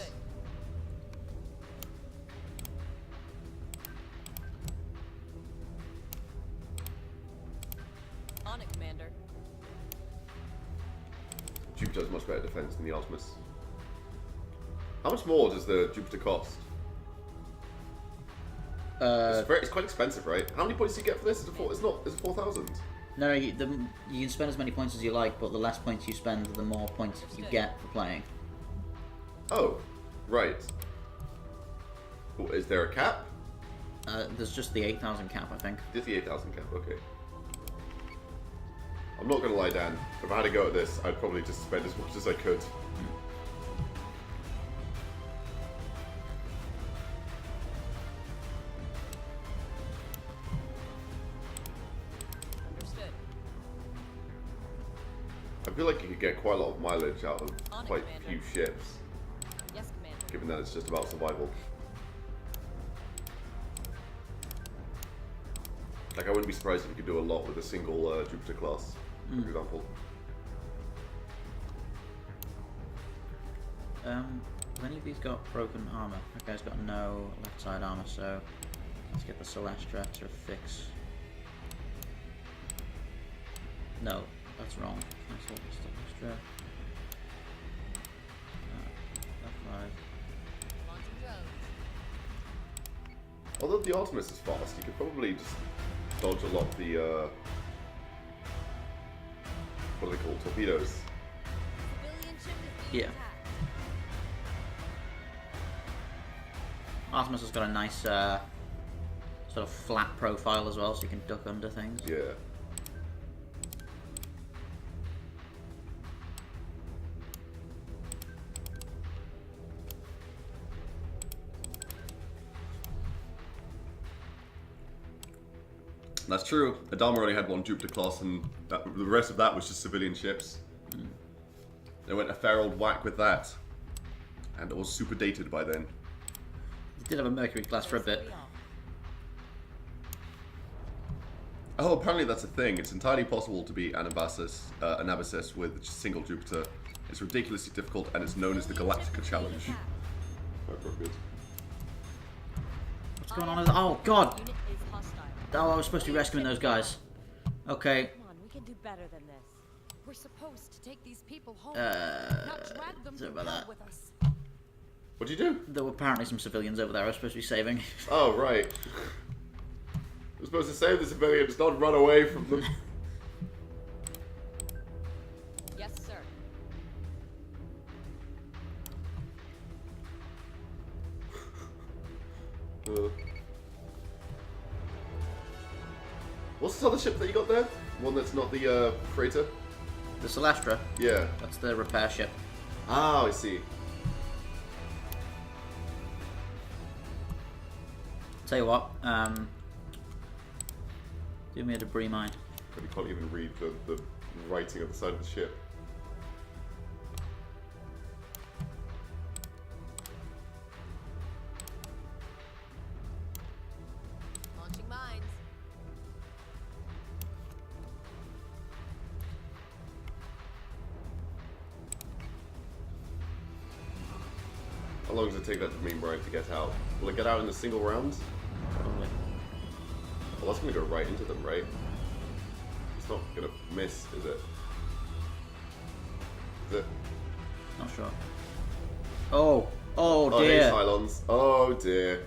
On it, Commander. Jupiter has much better defense than the Artemis. How much more does the Jupiter cost? It's quite expensive, right? How many points do you get for this? Is it 4,000? No, you can spend as many points as you like, but the less points you spend, the more points you get for playing. Oh, right. Is there a cap? There's just the 8,000 cap, I think. Just the 8,000 cap, okay. I'm not gonna lie, Dan. If I had to go at this, I'd probably just spend as much as I could. Understood. I feel like you could get quite a lot of mileage out of On it, quite Commander. few ships, Yes, Commander. given that it's just about survival. Like, I wouldn't be surprised if you could do a lot with a single Jupiter class, for example. Have any of these got broken armor? That guy's got no left side armor, so let's get the Celestra to fix. No, that's wrong. That's what the Celestra. F5. Launching drones. Although the Artemis is fast, you could probably just dodge a lot of the, what are they called? Torpedoes. Civilian ship is being Yeah. attacked. Artemis has got a nice sort of flat profile as well, so you can duck under things. Yeah. That's true. Adama only had one Jupiter class, and the rest of that was just civilian ships. They went a fair old whack with that, and it was super dated by then. It did have a Mercury class for a bit. Oh, apparently that's a thing. It's entirely possible to beat Anabasis with just a single Jupiter. It's ridiculously difficult, and it's known as the Galactica Challenge. Appropriate. What's going on? Oh God! Unit is hostile. Oh, I was supposed to be rescuing those guys. Okay. Come on, we can do better than this. We're supposed to take these people home, not drag them sorry to about hell that. with us. What'd you do? There were apparently some civilians over there I was supposed to be saving. Oh, right. We're supposed to save the civilians, not run away from them. Yes, sir. What's this other ship that you got there? One that's not the freighter? The Celestra, Yeah. that's the repair ship. Ah, I see. Tell you what, do me a debris mine. But you can't even read the writing on the side of the ship. Launching mines. How long does it take that main ride to get out? Will it get out in a single round? Probably. Well, that's going to go right into them, right? It's not going to miss, is it? Is it? Not sure. Oh Oh, hey, dear. Cylons. Oh, dear.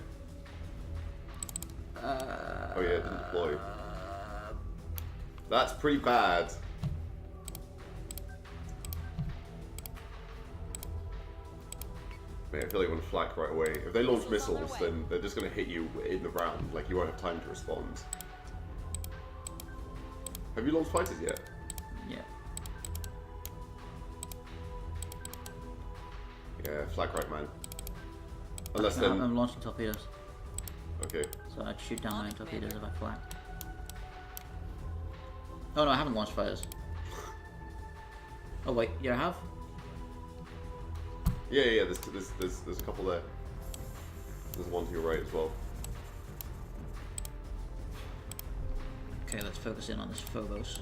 Oh, yeah, it didn't deploy. That's pretty bad. Man, I feel like I'm gonna flak right away. If they launch missiles, then they're just gonna hit you in the round. Like, you won't have time to respond. Have you launched fighters yet? Yeah. Yeah, flak right, man. Unless then... I'm launching torpedoes, Okay. so I'd shoot down my torpedoes if I fly. Oh no, I haven't launched fighters. Oh wait, yeah I have? Yeah, there's a couple there. There's one to your right as well. Okay, let's focus in on this Phobos.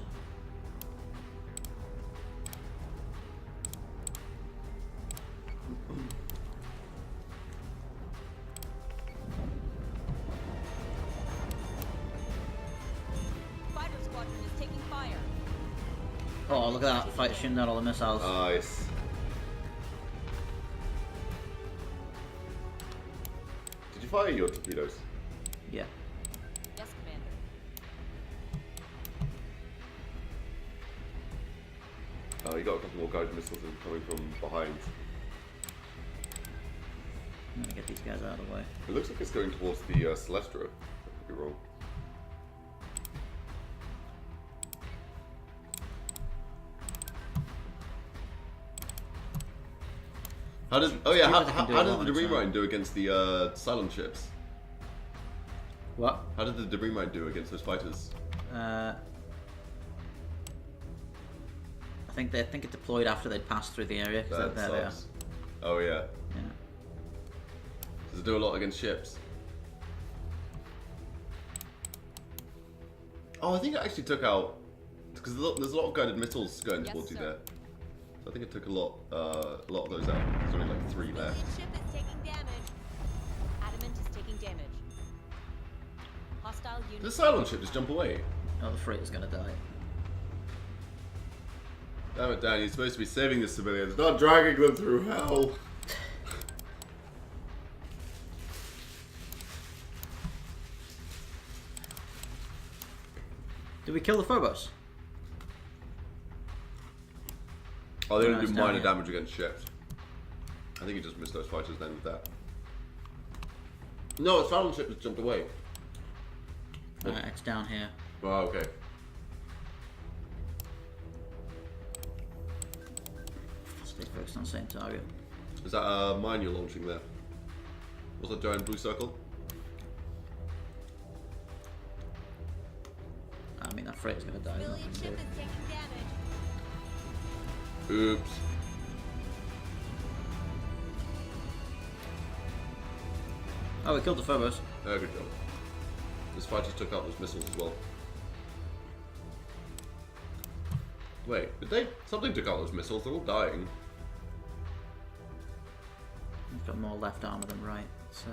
Fighter squadron is taking fire. Oh, look at that, fighter shooting down all the missiles. Nice. Did you fire your torpedoes? Yeah. Yes, Commander. Oh, you got a couple more guided missiles coming from behind. I'm gonna get these guys out of the way. It looks like it's going towards the Celestra. I could be wrong. How did? Oh yeah. How did the debris mine do against the silent ships? What? How did the debris mine do against those fighters? I think it deployed after they'd passed through the area. So That there they are. sucks. Oh yeah. Yeah. Does it do a lot against ships? Oh, I think it actually took out because there's a lot of guided missiles going Yes, towards you sir. there. So I think it took a lot of those out. There's only like 3 left. Civilian ship is taking damage. Adamant is taking damage. Hostile unit. Did the silent ship just jump away? Oh, the freighter's gonna die. Damn it, Dan! You're supposed to be saving the civilians, not dragging them through hell. Did we kill the Phobos? Oh, they No, don't do it's down minor here. damage against ships. I think he just missed those fighters then with that. No, the silent ship just jumped away. Alright, it's down here. Oh, okay. Stay focused on the same target. Is that a mine you're launching there? What's that giant blue circle? I mean, that freighter's gonna die. There's Civilian nothing to ship do. is taking damage. Oops. Oh, we killed the Phobos. Oh, good job. This fighters took out those missiles as well. Wait, did they? Something took out those missiles. They're all dying. We've got more left armor than right. It's,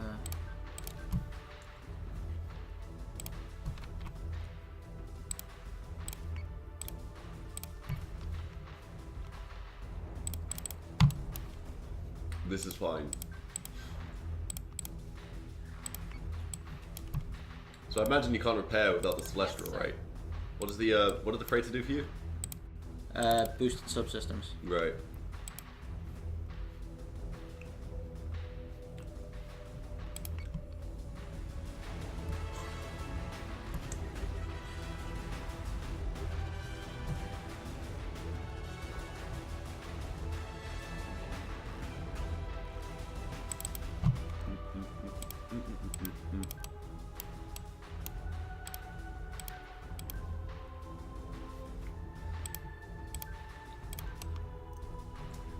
This is fine. So I imagine you can't repair without the Celestial, right? What does the what did the freighter do for you? Boosted subsystems. Right.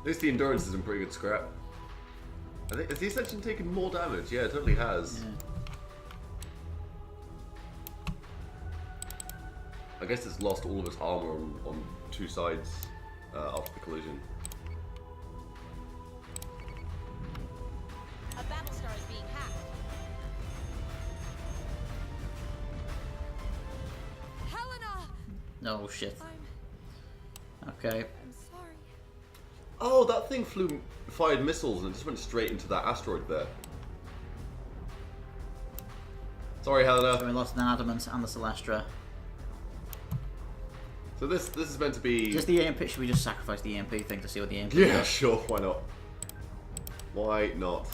At least the endurance is in pretty good scrap. I think, has the Ascension taken more damage? Yeah, it totally has. Yeah. I guess it's lost all of its armor on two sides after the collision. A Battlestar is being hacked. Helena! No shit. Okay. I'm sorry. Oh, that thing fired missiles and it just went straight into that asteroid there. Sorry, Helena. So we lost an Adamant and the Celestra. So this is meant to be... Just the EMP. Should we just sacrifice the EMP thing to see what the EMP Yeah, does? sure, why not? Why not?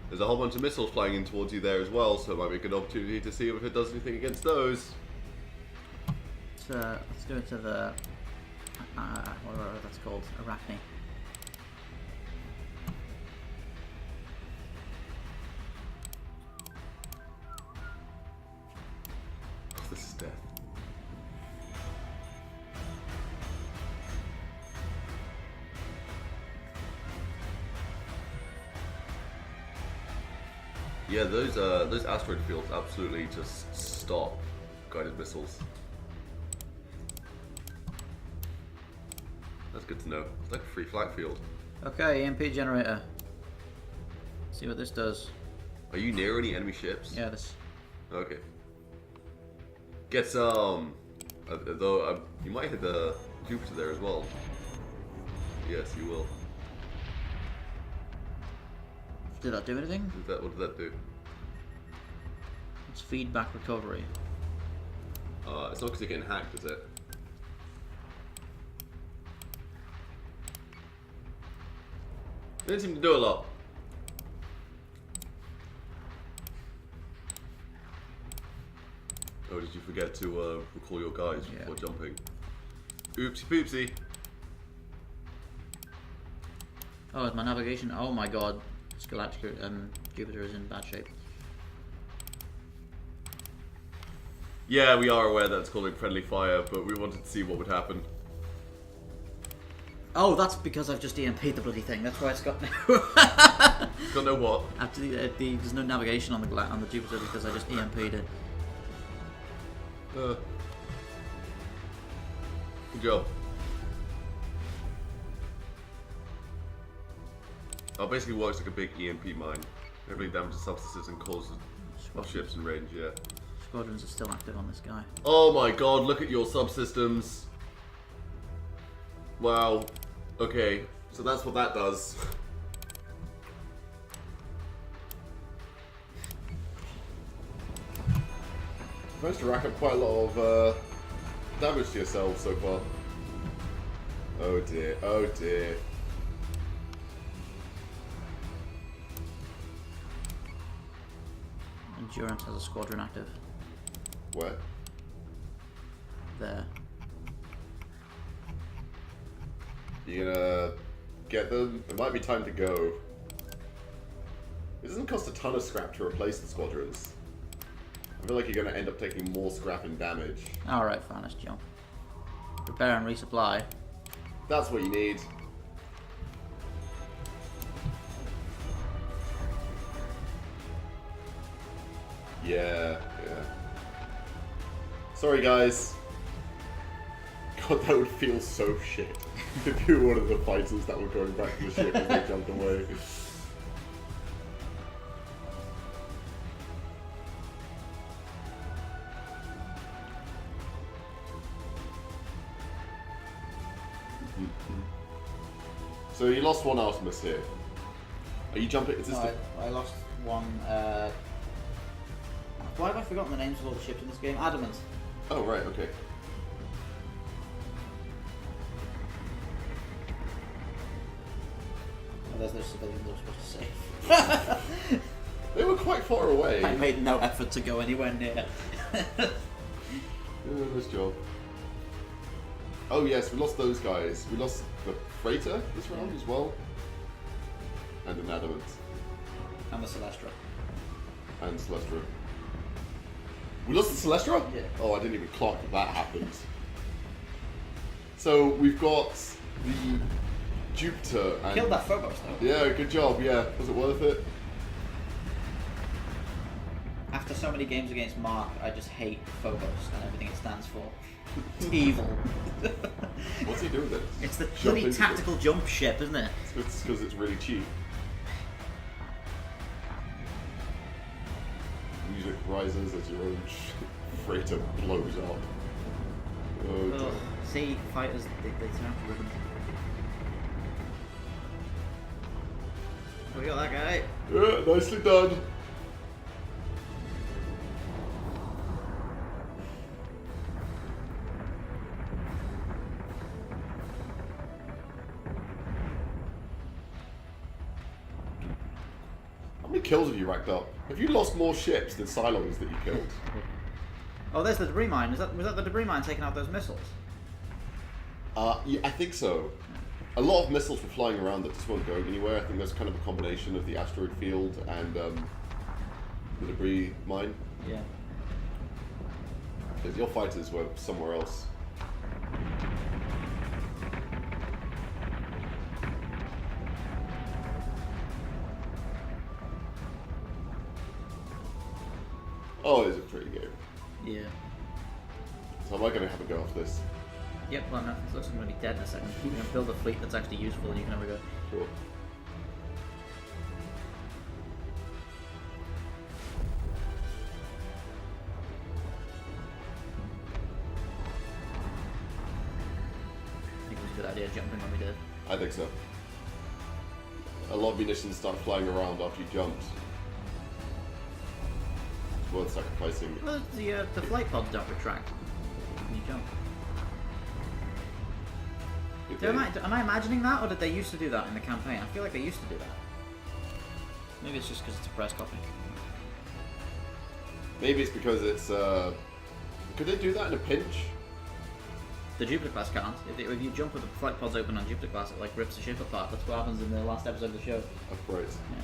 There's a whole bunch of missiles flying in towards you there as well, so it might be a good opportunity to see if it does anything against those. Let's go to the... whatever that's called. Arachne. Oh, this is death. Yeah, those asteroid fields absolutely just stop guided missiles. That's good to know. It's like a free flight field. Okay, EMP generator. See what this does. Are you near any enemy ships? Yeah, this. Okay. Get some. Though you might hit the Jupiter there as well. Yes, you will. Did that do anything? What did that do? It's feedback recovery. It's not because you're getting hacked, is it? It didn't seem to do a lot. Oh, did you forget to recall your guys before jumping? Oopsie poopsie. Oh, is my navigation? Oh my god. Galactica, Jupiter is in bad shape. Yeah, we are aware that it's calling friendly fire, but we wanted to see what would happen. Oh, that's because I've just EMP'd the bloody thing. That's why it's got no. It's got no what? After there's no navigation on the Jupiter because I just EMP'd it. Good job. Oh, basically works like a big EMP mine. Heavily damages substances and causes ships in range, yeah. Squadrons are still active on this guy. Oh my god, look at your subsystems. Wow. Okay, so that's what that does. You've managed to rack up quite a lot of damage to yourselves so far. Oh dear, oh dear. Endurance has a squadron active. Where? There. You gonna get them? It might be time to go. It doesn't cost a ton of scrap to replace the squadrons. I feel like you're gonna end up taking more scrap and damage. Alright, fine, let's jump. Repair and resupply. That's what you need. Yeah. Sorry guys. God, that would feel so shit if you were one of the fighters that were going back to the ship as they jumped away. So you lost one Artemis here. Are you jumping? Is this No, I lost one Why have I forgotten the names of all the ships in this game? Adamant. Oh, right, okay. Oh, there's no civilians I was supposed to save. They were quite far away. I made no effort to go anywhere near. Nice job. Oh yes, we lost those guys. We lost the freighter this round as well. And an adamant. And the Celestra. And Celestra. We lost the Celestra? Yeah. Oh, I didn't even clock that happened. So we've got the Jupiter and... Killed that Phobos though. Yeah, good job, yeah. Was it worth it? After so many games against Mark, I just hate Phobos and everything it stands for. Evil. What's he doing then? It's the Jump bloody into tactical jump ship, isn't it? It's because it's really cheap. Music rises as your own freighter blows up. Oh, Ugh. See, fighters, they turn out to rhythm. We got that guy. yeah, nicely done. How many kills have you racked up? Have you lost more ships than Cylons that you killed? Oh, there's the debris mine. Was that the debris mine taking out those missiles? Yeah, I think so. A lot of missiles were flying around that just weren't going anywhere. I think that's kind of a combination of the asteroid field and the debris mine. Yeah. Because your fighters were somewhere else. Oh, it's a pretty game. Yeah. So am I going to have a go off this? Yep, well, no, it looks like I'm going to be dead in a second. You're going to build a fleet that's actually useful and you can have a go. Sure. I think it was a good idea jumping when we did. I think so. A lot of munitions start flying around after you jumped. It's worth sacrificing. Well, the flight pods don't retract when you jump. Am I imagining that, or did they used to do that in the campaign? I feel like they used to do that. Maybe it's just because it's a press copy. Maybe it's because it's. Could they do that in a pinch? The Jupiter class can't. If you jump with the flight pods open on Jupiter class, it like rips the ship apart. That's what happens in the last episode of the show. Oh, right. Yeah.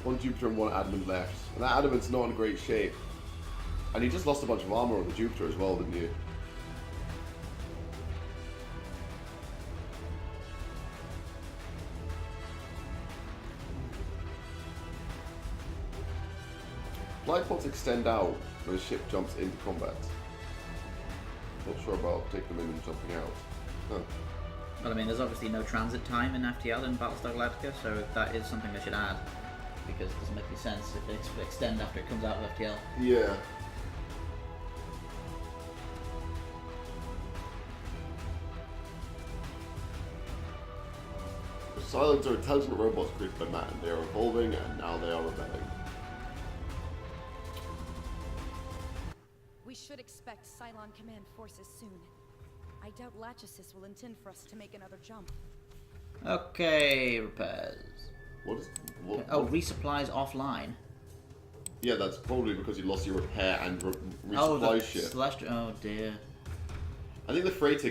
One Jupiter and one Adamant left. And that Adamant's not in great shape. And you just lost a bunch of armor on the Jupiter as well, didn't you? Flight pods extend out when a ship jumps into combat. Not sure about taking them in and jumping out. Huh. Well, I mean, there's obviously no transit time in FTL in Battlestar Galactica, so that is something they should add. Because it doesn't make any sense if they extend after it comes out of FTL. Yeah. The Cylons are intelligent robots created by man. They are evolving and now they are rebelling. We should expect Cylon command forces soon. I doubt Latchasis will intend for us to make another jump. Okay, repairs. What is... What, Oh, what? resupplies offline. Yeah, that's probably because you lost your repair and resupply Oh, the ship. Celestial. Oh dear. I think the freighter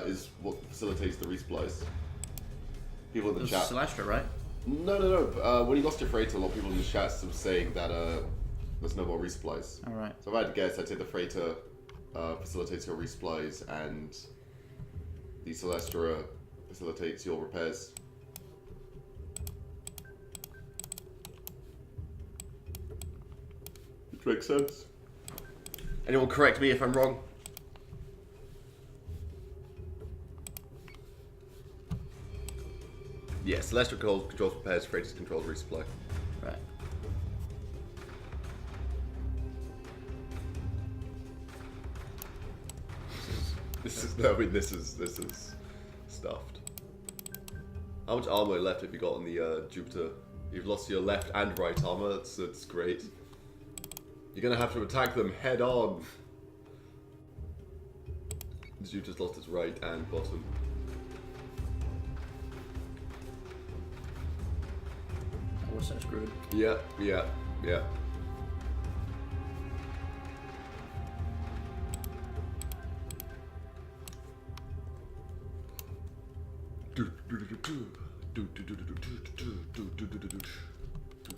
is what facilitates the resupplies. People in It the was chat. Celestra, right? No. When you lost your freighter, a lot of people in the chat were saying that there's no more resupplies. Alright. So if I had to guess, I'd say the freighter facilitates your resupplies and the Celestra facilitates your repairs. Which makes sense. Anyone correct me if I'm wrong? Yeah, Celestra controls repairs, Freighter controls resupply. Right. This is stuffed. How much armor left have you got on the Jupiter? You've lost your left and right armor. That's great. You're gonna have to attack them head on. The Jupiter's lost its right and bottom. I was so screwed. Yeah.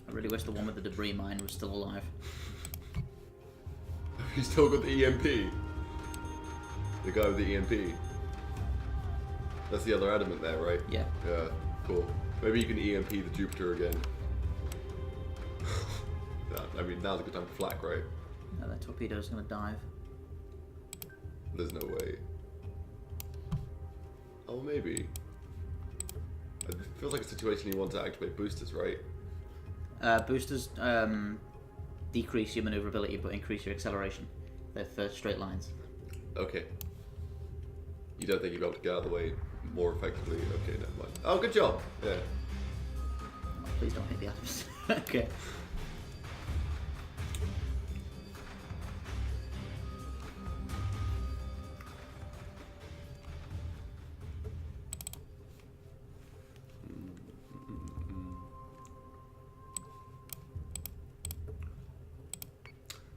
I really wish the one with the debris mine was still alive. You still got the EMP. The guy with the EMP. That's the other adamant there, right? Yeah. Yeah, cool. Maybe you can EMP the Jupiter again. I mean, now's a good time to flak, right? No, that torpedo's gonna dive. There's no way. Oh, maybe. It feels like a situation you want to activate boosters, right? Boosters decrease your maneuverability but increase your acceleration. They're for straight lines. Okay. You don't think you'll be able to get out of the way more effectively? Okay, never mind. Oh, good job! Yeah. Oh, please don't hit the atoms. Okay.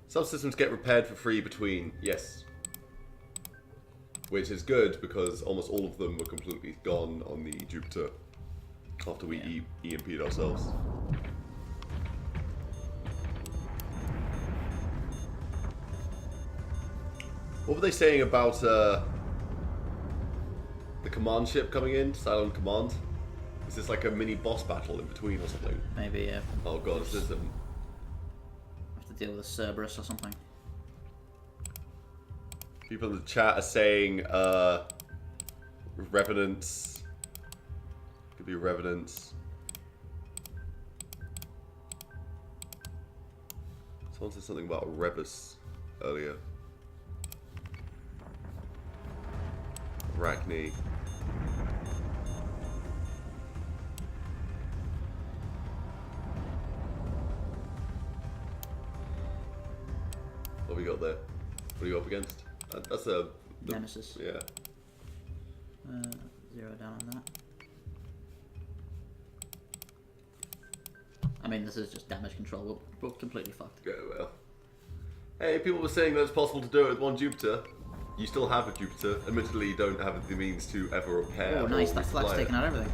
Subsystems get repaired for free between, yes. Which is good because almost all of them were completely gone on the Jupiter after we EMP'd ourselves. What were they saying about the command ship coming in, Cylon Command? Is this like a mini boss battle in between or something? Maybe, yeah. Oh god, is this a... Have to deal with a Cerberus or something. People in the chat are saying Revenants. Could be Revenants. Someone said something about Rebus earlier. Arachne. What have we got there? What are you up against? That's a... Nemesis. Yeah. 0 down on that. I mean, this is just damage control. We're completely fucked. Go well. Hey, people were saying that it's possible to do it with one Jupiter. You still have a Jupiter. Admittedly, you don't have the means to ever repair. Oh, nice. or That flak's refly it. taken out everything.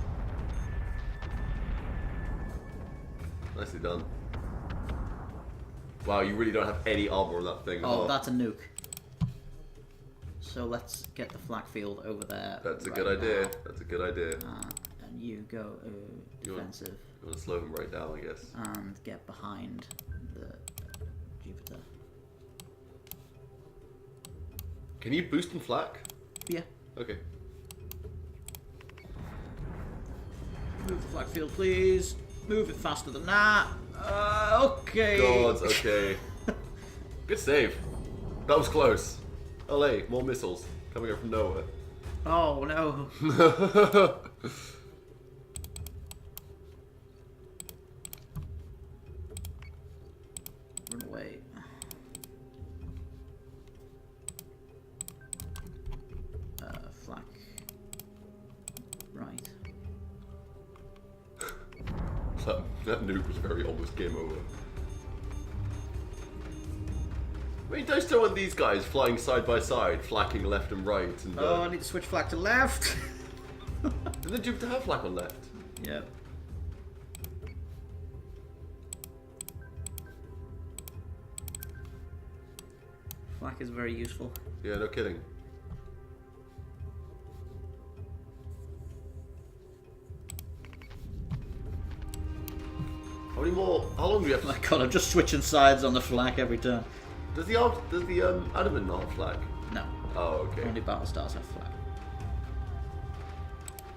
Nicely done. Wow, you really don't have any armor on that thing. Oh, that's a nuke. So let's get the flak field over there. That's a right good idea. now. That's a good idea. And you go defensive. You want to slow him right down, I guess. And get behind the Jupiter. Can you boost and flak? Yeah. Okay. Move the flak field, please. Move it faster than that. Okay. God, okay. Good save. That was close. LA, more missiles coming up from nowhere. Oh no. Run away. Flak. Right. That nuke was very almost game over. I mean, don't still want these guys flying side by side, flacking left and right, and Oh, I need to switch flak to left. did the Jupiter have flak on left? Yeah. Flak is very useful. Yeah, no kidding. How many more? How long do we have? Oh my god, I'm just switching sides on the flak every turn. Does the adamant not have flag? No. Oh, okay. Only Battlestars have flak.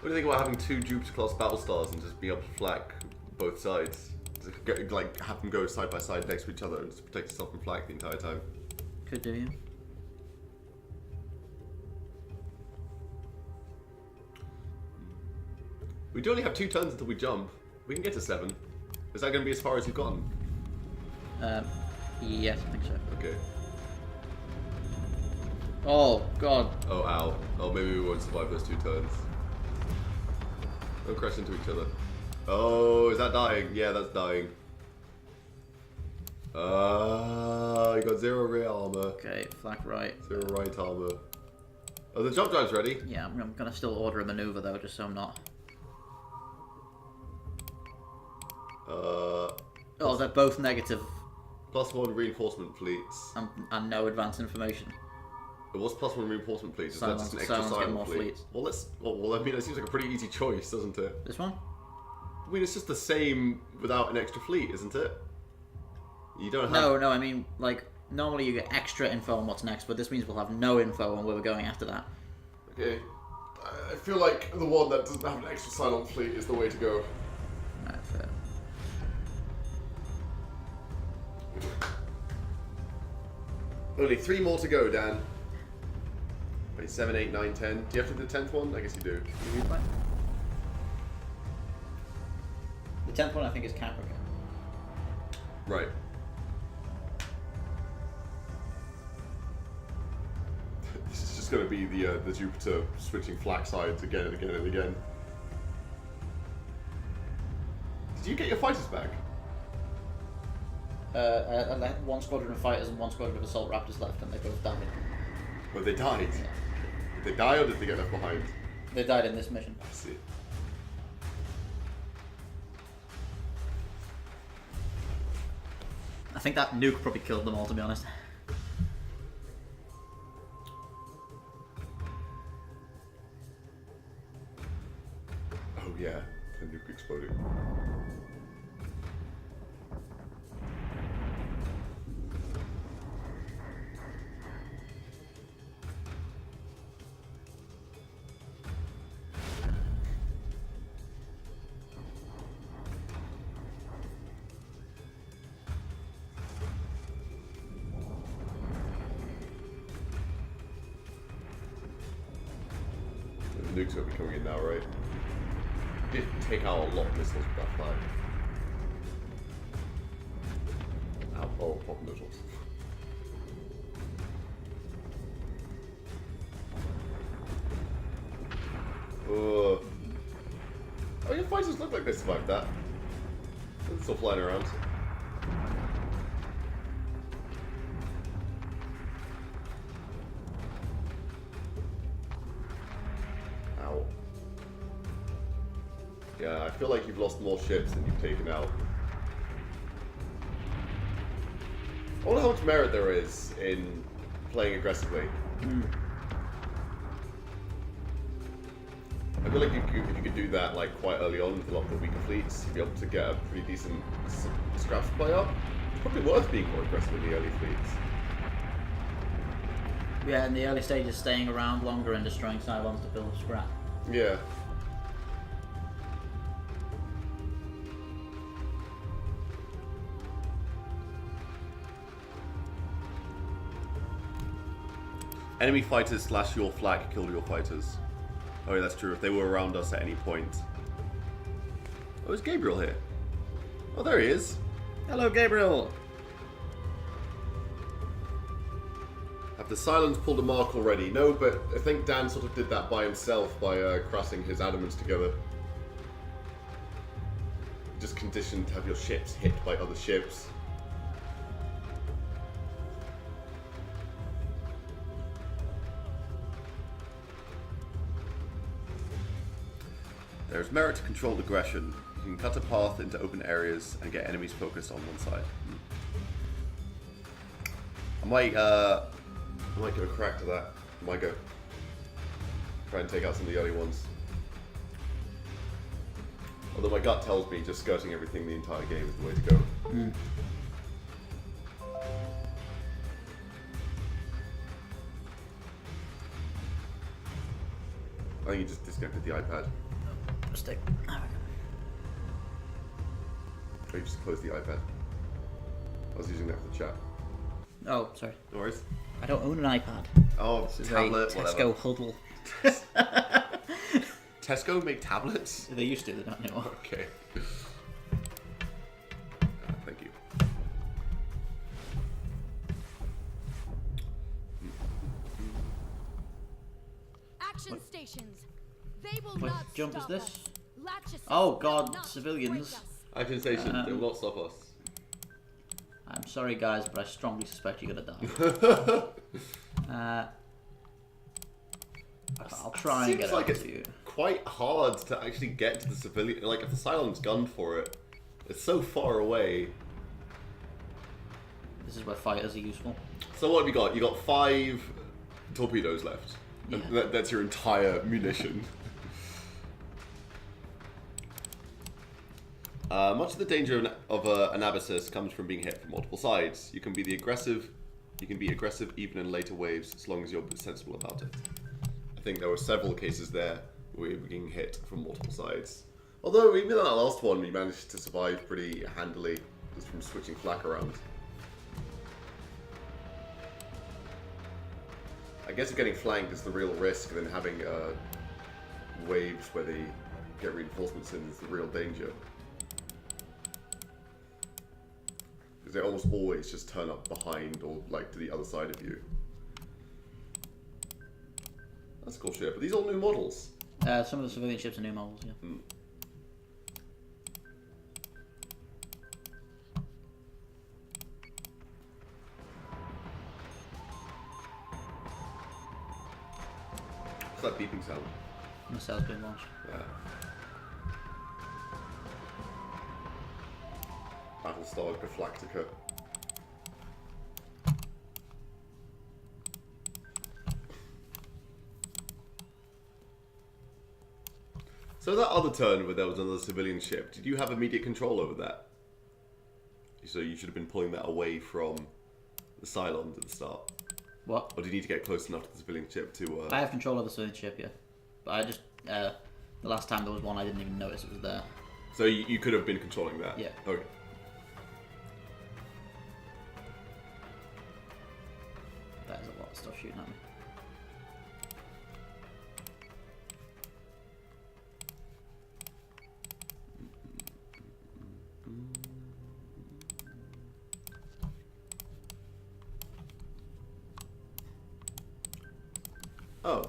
What do you think about having two Jupiter-class Battlestars and just being able to flak both sides? Like, have them go side by side next to each other and just protect yourself from flak the entire time? Could do, yeah. We do only have 2 turns until we jump. We can get to 7. Is that going to be as far as you've gotten? Yes, I think so. Okay. Oh, God. Oh, ow. Oh, maybe we won't survive those 2 turns. Don't crash into each other. Oh, is that dying? Yeah, that's dying. You got 0 rear armor. Okay, flak right. 0 right armor. Oh, the jump drive's ready. Yeah, I'm gonna still order a maneuver though, just so I'm not. Oh, they're both negative. +1 reinforcement fleets. And no advanced information. It was +1 reinforcement fleets. Is that Silence, just an extra silence, get silent more fleet? fleets. Well, let's. Well, I mean, it seems like a pretty easy choice, doesn't it? This one? I mean, it's just the same without an extra fleet, isn't it? You don't have. No, I mean, like, normally you get extra info on what's next, but this means we'll have no info on where we're going after that. Okay. I feel like the one that doesn't have an extra silent fleet is the way to go. Right, fair. Only 3 more to go, Dan. Wait, 7, 8, 9, 10. Do you have to do the 10th one? I guess you do. The 10th one I think is Caprica. Right. This is just going to be the Jupiter switching flak sides again and again and again. Did you get your fighters back? I had 1 squadron of fighters and 1 squadron of assault raptors left, and they both died. Well, they died. Yeah. Did they die or did they get left behind? They died in this mission. I see. I think that nuke probably killed them all, to be honest. Oh yeah, the nuke exploding. The nukes will be coming in now, right? Did take out a lot of missiles with that flag. Ow, oh, pop missiles. Oh, your fighters look like they survived that. They're still flying around. Ow. Yeah, I feel like you've lost more ships than you've taken out. I wonder how much merit there is in playing aggressively. I feel like if you could do that like quite early on with a lot of the weaker fleets, you'd be able to get a pretty decent scrap supply up. It's probably worth being more aggressive in the early fleets. Yeah, in the early stages, staying around longer and destroying Cylons to build scrap. Yeah. Enemy fighters slash your flak kill your fighters. Oh yeah, that's true. If they were around us at any point. Oh, is Gabriel here? Oh, there he is. Hello, Gabriel! Have the Cylons pulled a mark already? No, but I think Dan sort of did that by himself by crossing his adamants together. Just conditioned to have your ships hit by other ships. There is merit to controlled aggression. You can cut a path into open areas and get enemies focused on one side. I might give a crack to that. I might go try and take out some of the early ones. Although my gut tells me just skirting everything the entire game is the way to go. I think you just disconnected the iPad. Mistake. Or you just closed the iPad. I was using that for the chat. Oh, sorry. No worries. I don't own an iPad. Oh, This is tablet, a whatever. Tesco huddle. Tesco make tablets? They used to, they don't anymore. Okay. Thank you. Action stations. They will What not jump is stop this? us. Latches Oh will god, not civilians. break us. Action station, they will not stop us. I'm sorry guys, but I strongly suspect you're gonna die. I'll try and get like it it's to you. quite hard to actually get to the civilian. Like, if the Cylon's gunned for it, it's so far away. This is where fighters are useful. So what have you got? You got 5 torpedoes left. Yeah. And that's your entire munition. Much of the danger of Anabasis comes from being hit from multiple sides. You can be aggressive even in later waves, as long as you're sensible about it. I think there were several cases there where we were getting hit from multiple sides. Although even in that last one, we managed to survive pretty handily just from switching flak around. I guess if getting flanked is the real risk, and then having waves where they get reinforcements in is the real danger. Because they almost always just turn up behind or like to the other side of you. That's a cool ship. But these are all new models. Some of the civilian ships are new models, yeah. Mm. What's that beeping sound? Missiles being launched. Yeah. Battlestar Galactica. So that other turn where there was another civilian ship, did you have immediate control over that? So you should have been pulling that away from the Cylons at the start. What? Or did you need to get close enough to the civilian ship to... I have control of the civilian ship, yeah. But I just, the last time there was one, I didn't even notice it was there. So you could have been controlling that? Yeah. Okay. That is a lot of stuff shooting at me. Oh.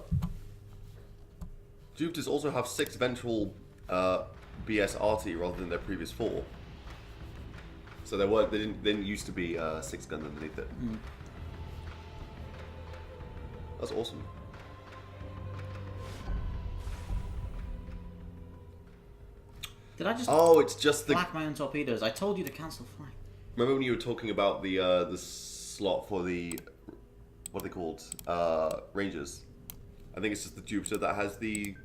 Jupiters also have 6 ventral BSRT rather than their previous 4. So they didn't used to be 6 guns underneath it. Mm. That's awesome. Did I just Oh, it's just the... black my own torpedoes? I told you to cancel flight. Remember when you were talking about the slot for the... What are they called? Rangers. I think it's just the Jupiter that has the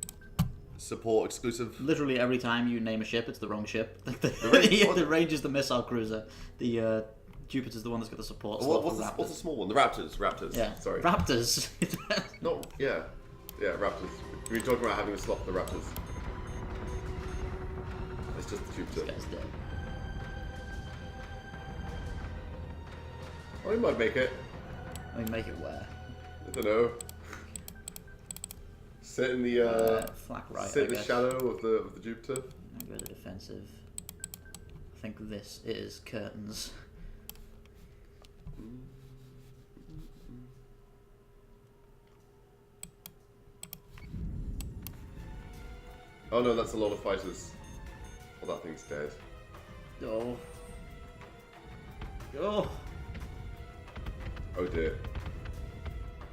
support exclusive. Literally every time you name a ship, it's the wrong ship. The Range is the missile cruiser. The Jupiter's the one that's got the support slot for Raptors. What's the small one? The Raptors. Raptors. Yeah. Sorry. Raptors. No. Yeah. Yeah. Raptors. We were talking about having a slot for the Raptors. It's just the Jupiter. This guy's dead. Oh, we might make it. I mean, make it where? I don't know. Sit in the flak right. sit I in the guess. shadow of the Jupiter. I'll go to defensive. I think this is curtains. Oh no, that's a lot of fighters. Oh, that thing's dead. Oh. Oh. Oh dear.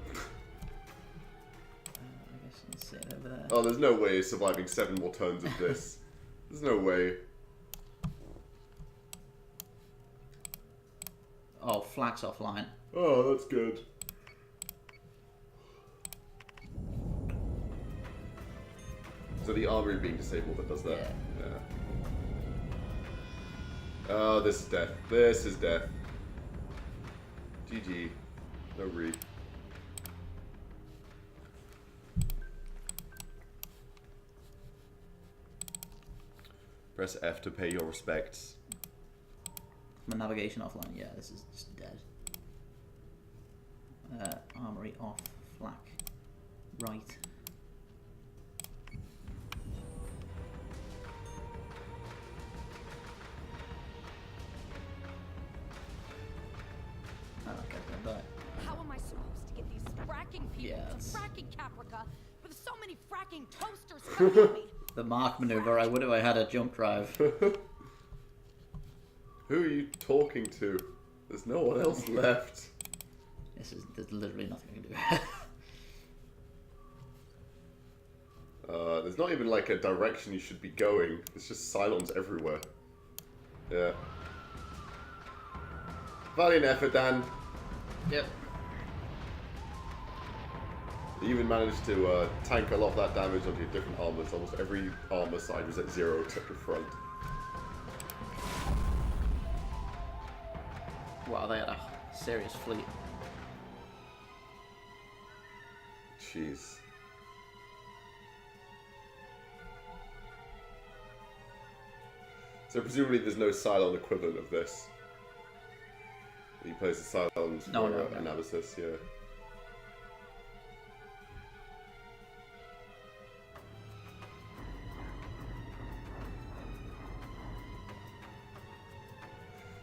I guess let's sit over there. Oh, there's no way he's surviving 7 more turns of this. There's no way. Oh, flak's offline. Oh, that's good. So the armory being disabled that does that. Yeah. Oh, this is death. This is death. GG. No read. Press F to pay your respects. My navigation offline. Yeah, this is just dead. Armory off. Flak. Right. fracking people Yes. to fracking Caprica with so many fracking toasters coming at me. The Mark maneuver. I would have had a jump drive. Who are you talking to? There's no one else left. There's literally nothing we can do. There's not even like a direction you should be going. It's just Cylons everywhere. Yeah. Valiant effort, Dan. Yep. You even managed to tank a lot of that damage onto your different armors. Almost every armor side was at 0 except your front. Wow, they had a serious fleet. Jeez. So presumably there's no Cylon equivalent of this. He plays the Cylons for No. Anabasis, yeah.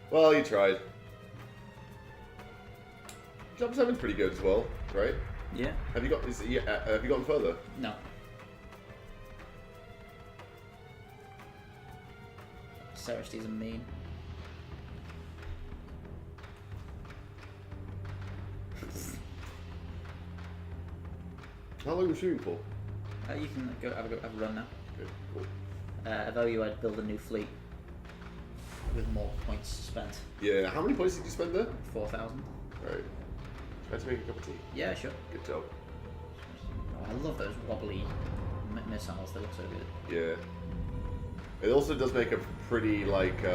Well, you tried. Jump 7's pretty good as well, right? Yeah. Have you gotten further? No. Seresti's a mean. How long are you shooting for? You can go have a run now. Okay, cool. If I were you, I'd build a new fleet with more points spent. Yeah, how many points did you spend there? 4,000. Right. Try to make a cup of tea. Yeah, sure. Good job. Oh, I love those wobbly missiles. They look so good. Yeah. It also does make a pretty, like,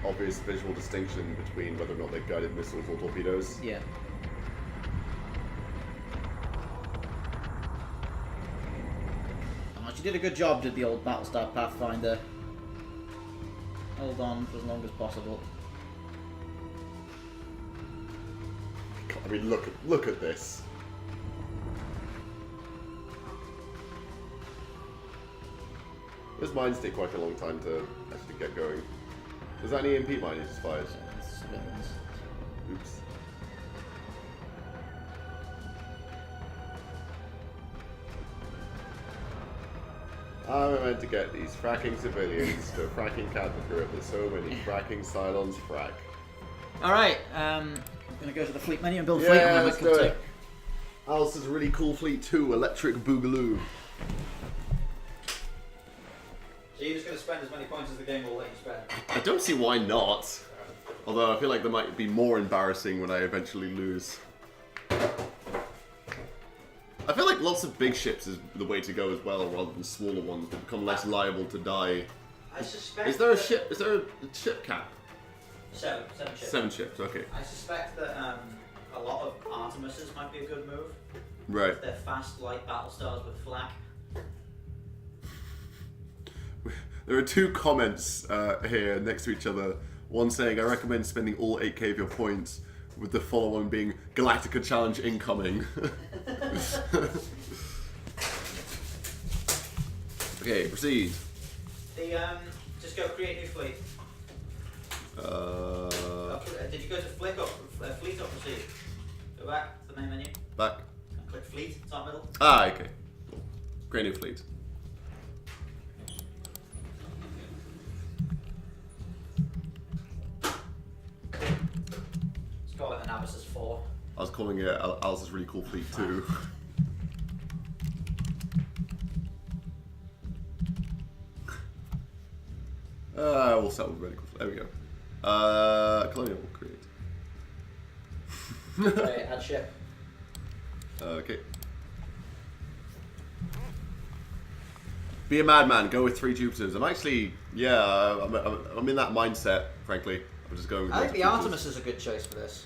obvious visual distinction between whether or not they're guided missiles or torpedoes. Yeah. Oh, she did a good job, did the old Battlestar Pathfinder. Hold on for as long as possible. I mean, look at this. Those mines take quite a long time to actually get going. Was that an EMP mine you just fired? Civilians. Oops. I'm meant to get these fracking civilians to fracking Caprica. There's so many fracking Cylons frack. Alright, I'm gonna go to the fleet menu and build a Yeah, fleet. And then let's we can do take- it. Alice is a really cool fleet too, Electric Boogaloo. So you're just going to spend as many points as the game will let you spend? I don't see why not. Although I feel like that might be more embarrassing when I eventually lose. I feel like lots of big ships is the way to go as well, rather than smaller ones that become less liable to die. I suspect. Is there a ship? Is there a ship cap? 7 ships. 7 ships. Okay. I suspect that a lot of Artemises might be a good move. Right. They're fast, light battle stars with flak. There are 2 comments here next to each other. One saying, "I recommend spending all 8k of your points," with the follow-on being "Galactica Challenge incoming." Okay, proceed. Just go create new fleet. Did you go to fleet or proceed? Go back to the main menu. Back. And click fleet, top middle. Ah, okay. Cool. Great new fleet. Let's call it Anabasis 4. I was calling it Alice's really cool fleet too. We'll settle with really cool. There we go. Colonial will create. Right, add ship. Okay. Be a madman. Go with 3 Jupiters. I'm actually, yeah, I'm in that mindset. Frankly, I'm just going with. I think the Jupiters. Artemis is a good choice for this.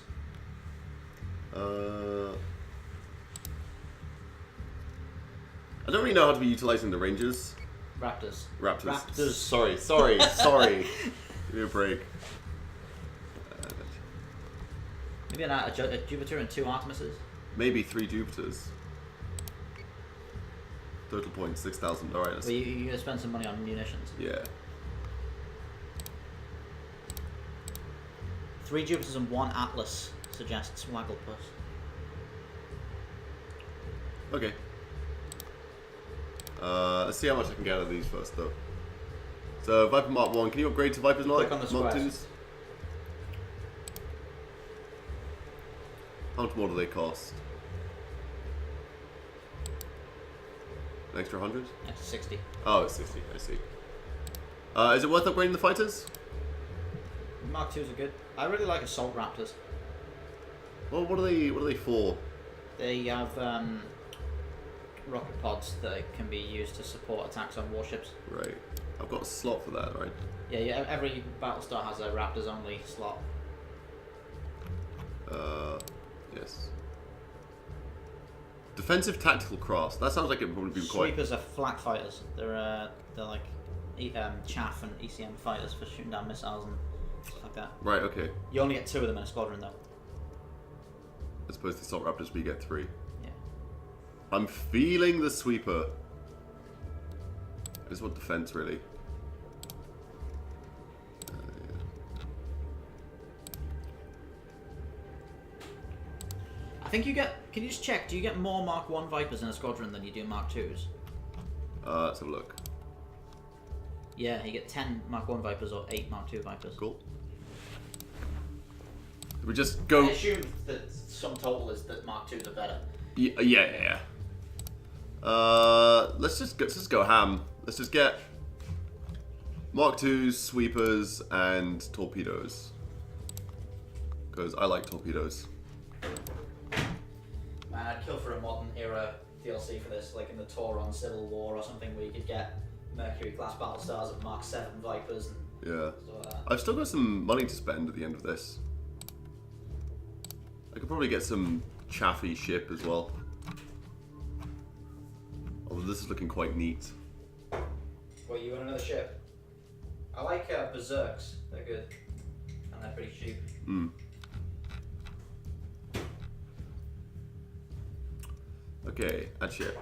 I don't really know how to be utilizing the Rangers. Raptors. Raptors. Sorry. Give me a break. Maybe a Jupiter and 2 Artemises. Maybe 3 Jupiters. Total points 6,000. All right. Well, you're gonna spend some money on munitions. Yeah. 3 Jupiters and 1 Atlas suggests Wagglepuss. Okay. Let's see how much I can get out of these first, though. So, Viper Mark 1, can you upgrade to Viper's Mark, Click on the Mark squares. 2s? How much more do they cost? An extra 100? Extra 60. Oh, it's 60, I see. Is it worth upgrading the fighters? Mark 2s are good. I really like assault raptors. Well, what are they for? They have rocket pods that can be used to support attacks on warships. Right. I've got a slot for that, right? Yeah, every Battlestar has a Raptors only slot. Yes. Defensive tactical crafts. That sounds like it would probably be quite... Sweepers are flak fighters. They're like chaff and ECM fighters for shooting down missiles and stuff like that. Right, okay. You only get 2 of them in a squadron though. As opposed to assault raptors, we get 3. Yeah. I'm feeling the sweeper. I just want defense, really. I think you get. Can you just check? Do you get more Mark 1 Vipers in a squadron than you do Mark 2s? Let's have a look. Yeah, you get 10 Mark 1 Vipers or 8 Mark 2 Vipers. Cool. We just go... I assume that sum total is that Mark 2s are better. Yeah. Let's just go ham. Let's just get Mark 2s, sweepers, and torpedoes. Because I like torpedoes. Man, I'd kill for a modern era DLC for this, like in the Tauron Civil War or something, where you could get Mercury class Battlestars at Mark 7 Vipers and Yeah. stuff like that. I've still got some money to spend at the end of this. I could probably get some chaffy ship as well. Although this is looking quite neat. Well, you want another ship? I like Berserks. They're good. And they're pretty cheap. Hmm. Okay, add ship.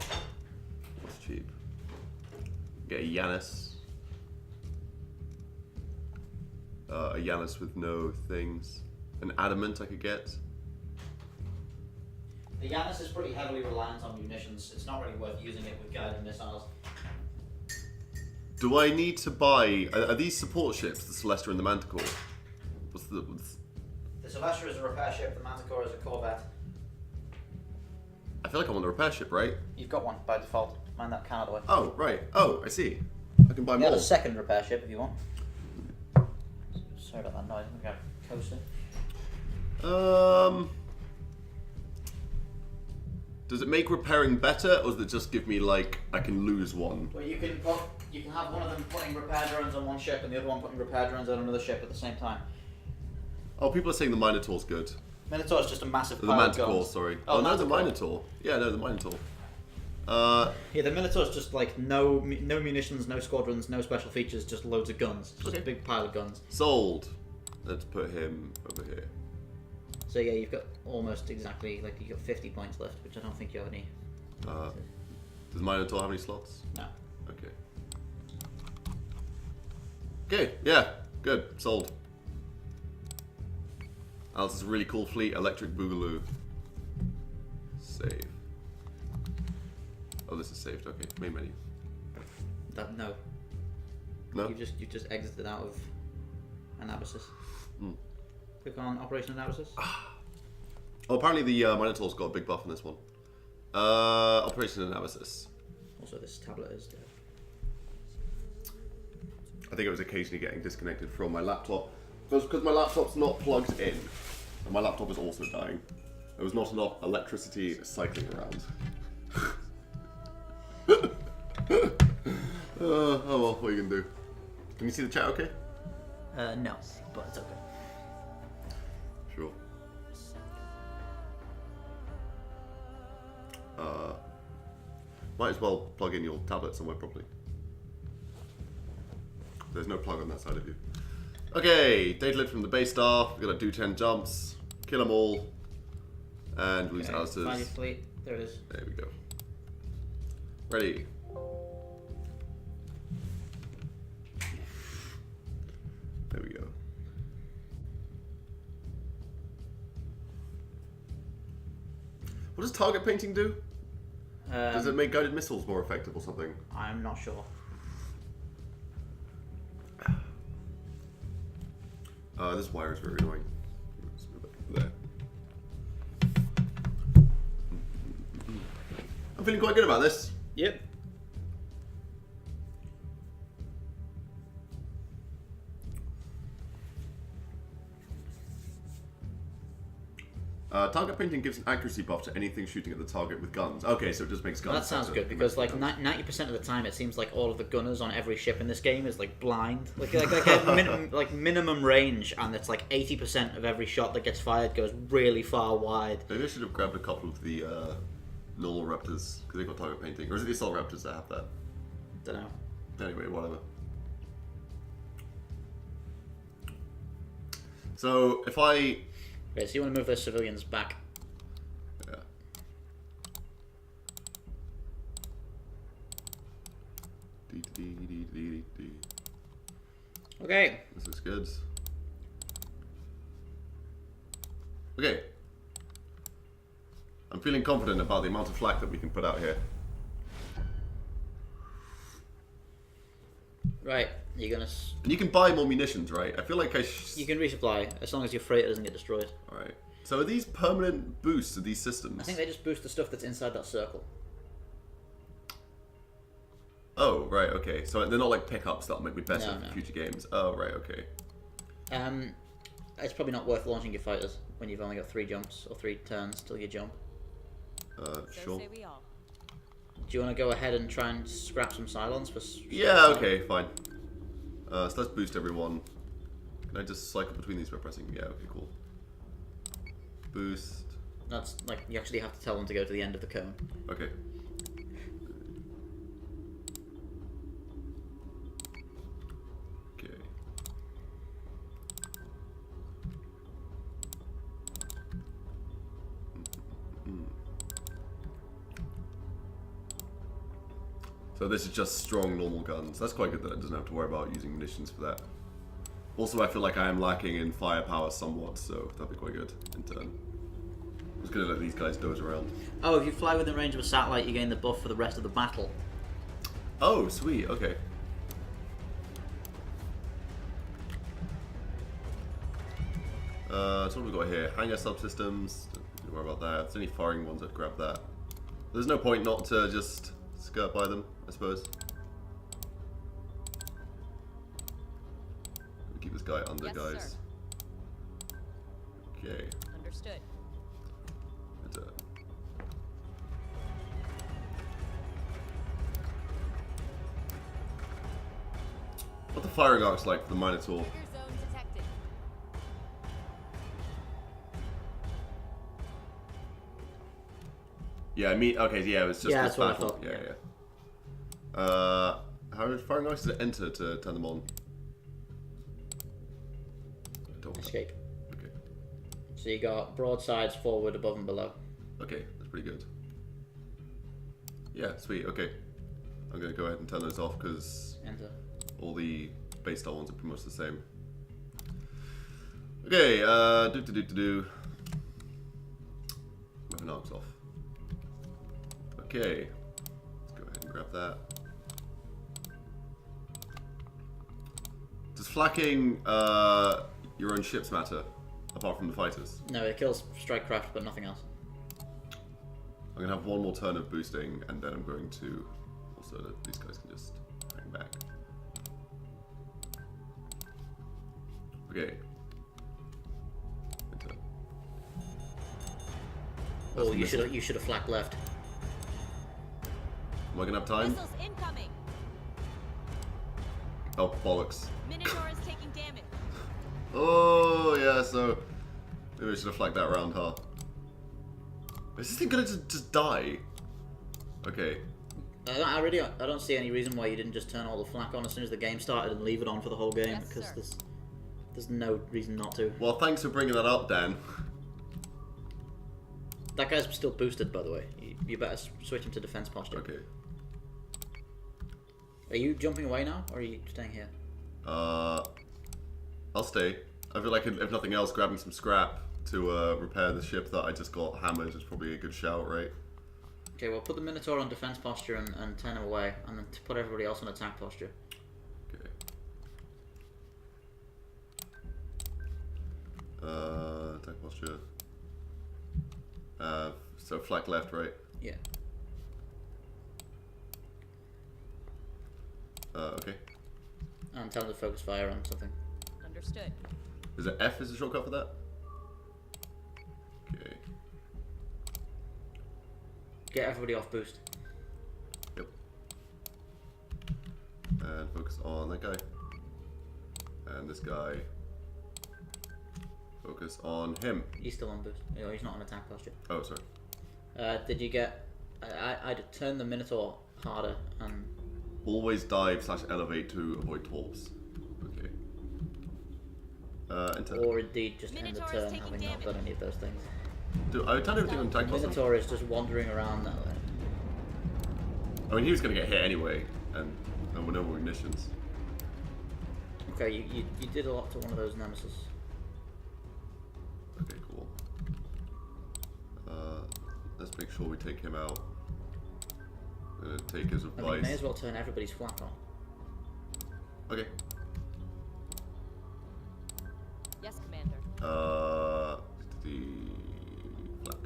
What's cheap? Get a Yanis. A Yanis with no things. An adamant I could get. The Yanis is pretty heavily reliant on munitions. It's not really worth using it with guided missiles. Do I need to buy... Are these support ships, the Celestia and the Manticore? What's The Celestia is a repair ship, the Manticore is a corvette. I feel like I'm on the repair ship, right? You've got one by default. Mind that cannot away. Oh, right. Oh, I see. I can buy You more. have a second repair ship if you want. Sorry about that noise. I'm going to coaster. Does it make repairing better, or does it just give me, like, I can lose one? Well, you can have one of them putting repair drones on one ship and the other one putting repair drones on another ship at the same time. Oh, people are saying the Minotaur's good. Minotaur is just a massive The pile of Manticore, guns. sorry. Oh, no, the Manticore. Minotaur. Yeah, no, the Minotaur. Yeah, the Minotaur is just like no munitions, no squadrons, no special features, just loads of guns. Just a big pile of guns. Sold. Let's put him over here. So yeah, you've got almost exactly, like, you've got 50 points left, which I don't think you have any. Does Minotaur have any slots? No. Okay. Okay, yeah, good. Sold. Oh, this is a really cool fleet. Electric Boogaloo. Save. Oh, this is saved. Okay, main menu. No. No? You've just exited out of Anabasis. Mm. Click on Operation Anabasis. Oh, apparently the Minotaur's got a big buff on this one. Operation Analysis. Also, this tablet is dead. I think it was occasionally getting disconnected from my laptop. Because my laptop's not plugged in. And my laptop is also dying. There was not enough electricity cycling around. Oh well, what are you gonna do? Can you see the chat okay? No, but it's okay. Sure. Might as well plug in your tablet somewhere properly. There's no plug on that side of you. Okay, data lid from the base star. We're gonna do 10 jumps, kill them all, and lose Alistair's. Find your fleet. There it is. There we go. Ready. There we go. What does target painting do? Does it make guided missiles more effective or something? I'm not sure. This wire is very annoying. Let's move it there. I'm feeling quite good about this. Yep. Target painting gives an accuracy buff to anything shooting at the target with guns. Okay, so it just makes guns. Well, that sounds better. good because like 90% of the time it seems like all of the gunners on every ship in this game is like blind, like a minimum range, and it's like 80% of every shot that gets fired goes really far wide. Maybe I should have grabbed a couple of the normal raptors because they've got target painting, or is it the assault raptors that have that? Don't know. Anyway, whatever. So if I Okay, so you want to move those civilians back. yeah. Okay. This looks good. Okay. I'm feeling confident about the amount of flak that we can put out here. Right. You're gonna. And you can buy more munitions, right? I feel like You can resupply as long as your freighter doesn't get destroyed. Alright. So are these permanent boosts to these systems? I think they just boost the stuff that's inside that circle. Oh, right, okay. So they're not like pickups that'll make me better No, for no. future games. Oh, right, okay. It's probably not worth launching your fighters when you've only got 3 jumps or 3 turns till you jump. So Sure. say we all. Do you want to go ahead and try and scrap some Cylons for? Yeah, okay, fine. So let's boost everyone. Can I just cycle between these by pressing? Yeah, okay, cool. Boost. That's like you actually have to tell them to go to the end of the cone. Okay. Okay. So this is just strong normal guns. That's quite good that it doesn't have to worry about using munitions for that. Also, I feel like I am lacking in firepower somewhat, so that'd be quite good in turn. I'm just gonna let these guys doze around. Oh, if you fly within range of a satellite, you gain the buff for the rest of the battle. Oh, sweet, okay. So what have we got here? Hangar subsystems. Don't worry about that. If there's any firing ones, I'd grab that. There's no point not to just skirt by them, I suppose. Keep this guy under, Yes, guys. sir. Okay. Understood. What the firing arc's like for the Minotaur? Trigger zone detected. Yeah, I mean, okay, yeah, it's just Yeah, this that's what I battle. thought. Yeah. How many firing arcs does it enter to turn them on? I don't know. Escape. Okay. So you got broadsides forward, above, and below. Okay, that's pretty good. Yeah, sweet. Okay, I'm gonna go ahead and turn those off because Enter. all the base style ones are pretty much the same. Okay, Weapon arcs off. Okay, let's go ahead and grab that. Does flakking your own ships matter, apart from the fighters? No, it kills strike craft, but nothing else. I'm gonna have one more turn of boosting, and then I'm going to also these guys can just hang back. Okay. Enter. That's Oh, the you missile. should have flagged left. Am I gonna have time? Missiles incoming. Oh, bollocks. Minotaur is taking damage. Oh, yeah, so maybe I should have flagged that round, huh? Is this thing gonna just die? Okay. I don't see any reason why you didn't just turn all the flak on as soon as the game started and leave it on for the whole game, Yes, because sir. there's no reason not to. Well, thanks for bringing that up, Dan. That guy's still boosted, by the way. You better switch him to defense posture. Okay. Are you jumping away now, or are you staying here? I'll stay. I feel like if nothing else, grabbing some scrap to repair the ship that I just got hammered is probably a good shout, right? Okay, well, put the Minotaur on defense posture and turn him away, and then put everybody else on attack posture. Okay. Attack posture. So flak left, right? Yeah. Okay. And tell him to focus fire on something. Understood. Is it F is the shortcut for that? Okay. Get everybody off boost. Yep. And focus on that guy. And this guy. Focus on him. He's still on boost. No, he's not on attack posture. Oh, sorry. Did you get... I'd turn the Minotaur harder and... Always dive / elevate to avoid torps. Okay. Enter. Or indeed just end the Minotaur is turn taking having not damage. done any of those things. Dude, I turned everything on attack posture. Minotaur is just wandering around that way. I mean, he was going to get hit anyway, and with no more munitions. Okay, you did a lot to one of those nemesis. Okay, cool. Let's make sure we take him out. I'm gonna take his I mean, advice. you may as well turn everybody's flak on. Okay. Yes, Commander. The flak.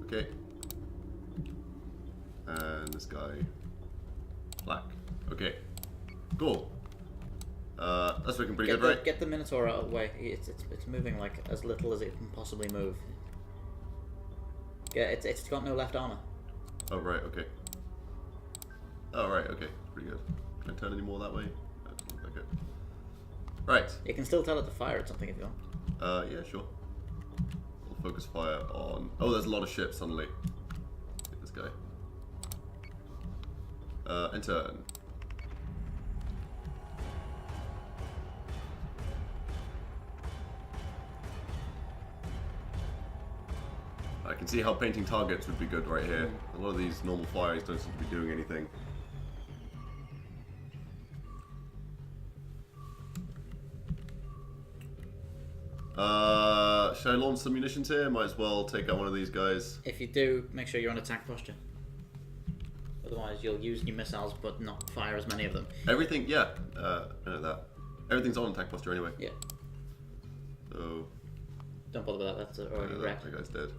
Okay. And this guy. Flak. Okay. Cool. That's looking pretty good, right? Get the Minotaur out of the way. It's moving like as little as it can possibly move. Yeah, it's got no left armor. Oh, right, okay. Oh, right, okay. Pretty good. Can I turn any more that way? No, it doesn't look like it. Right. You can still tell it to fire at something if you want. Yeah, sure. We'll focus fire on... Oh, there's a lot of ships suddenly. Get this guy. And turn. I can see how painting targets would be good right here. A lot of these normal fires don't seem to be doing anything. Should I launch some munitions here? Might as well take out one of these guys. If you do, make sure you're on attack posture. Otherwise, you'll use your missiles but not fire as many of them. Everything, yeah. I know that. Everything's on attack posture anyway. Yeah. So... Don't bother with that. That's already wrecked. That guy's dead.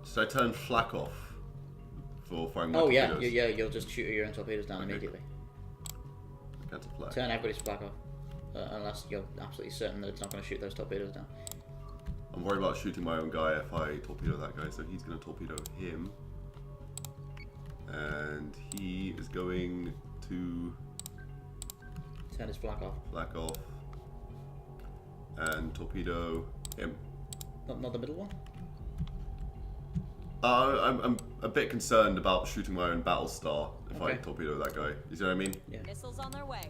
So I turn flak off for firing my torpedoes. yeah. You'll just shoot your own torpedoes down immediately. Cancel flak. Turn everybody's flak off, unless you're absolutely certain that it's not going to shoot those torpedoes down. I'm worried about shooting my own guy if I torpedo that guy, so he's going to torpedo him. And he is going to... Turn his flak off. Flak off. And torpedo him. Not the middle one? I'm a bit concerned about shooting my own Battlestar if I Okay. torpedo that guy. You see what I mean? Yeah. Missiles on their way.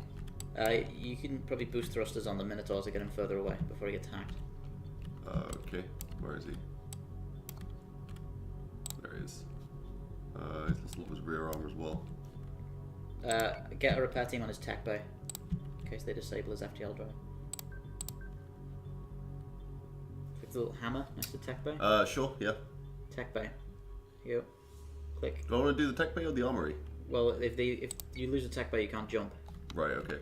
You can probably boost thrusters on the Minotaur to get him further away before he gets hacked. Okay. Where is he? There he is. Let's look at his rear armor as well. Get a repair team on his tech bay, in case they disable his FTL drive. Click the little hammer next to tech bay. Sure, yeah. Tech bay. Here you go. Click. Do I want to do the tech bay or the armory? Well, if you lose a tech bay, you can't jump. Right, okay.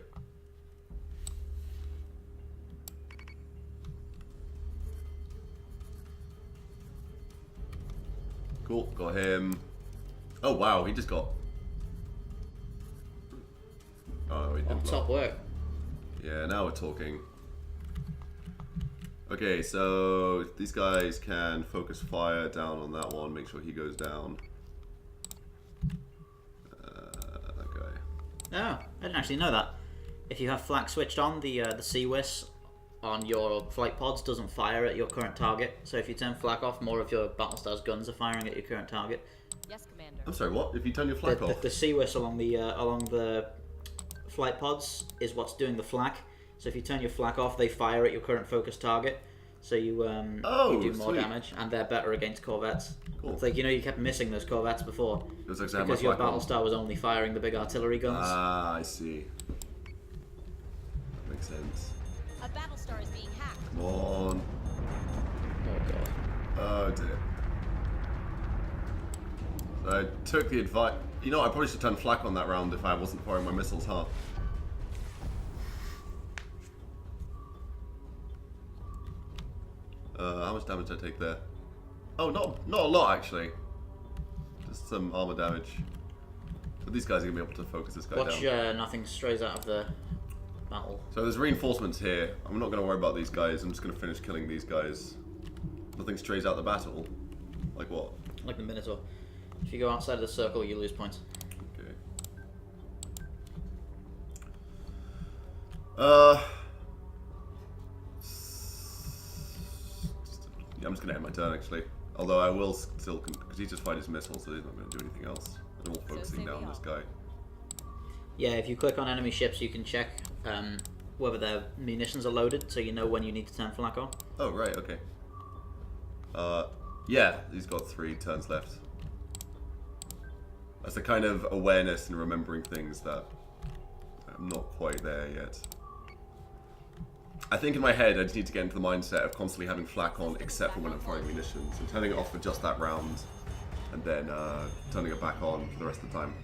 Cool, got him. Oh wow, he just got... Oh no, he didn't blow. Top work. Yeah, now we're talking. Okay, so these guys can focus fire down on that one, make sure he goes down. That guy. Oh, I didn't actually know that. If you have flak switched on, the CWIS on your flight pods doesn't fire at your current target. So if you turn flak off, more of your Battlestar's guns are firing at your current target. Yes, Commander. I'm sorry, what? If you turn your flak off? The CWIS along the flight pods is what's doing the flak. So if you turn your flak off, they fire at your current focus target. So you do more sweet. damage, and they're better against corvettes. Cool. It's like, you kept missing those corvettes before It was actually because your my flak on. Battlestar was only firing the big artillery guns. Ah, I see. That makes sense. A Battlestar is being hacked. Come on. I took the advice. You know, I probably should turn flak on that round if I wasn't firing my missiles, huh? How much damage did I take there? Oh, not a lot actually. Just some armor damage. But these guys are gonna be able to focus this guy down. Watch nothing strays out of the battle. So there's reinforcements here. I'm not gonna worry about these guys. I'm just gonna finish killing these guys. Nothing strays out the battle. Like what? Like the Minotaur. If you go outside of the circle, you lose points. Okay. Yeah, I'm just gonna end my turn actually. Although I will still, because he's just fired his missiles, so he's not gonna do anything else. I'm all focusing down this guy. Yeah, if you click on enemy ships, you can check whether their munitions are loaded, so you know when you need to turn flak on. Oh right, okay. Yeah, he's got 3 turns left. That's the kind of awareness and remembering things that I'm not quite there yet. I think in my head I just need to get into the mindset of constantly having flak on except for when I'm firing munitions and turning it off for just that round and then turning it back on for the rest of the time.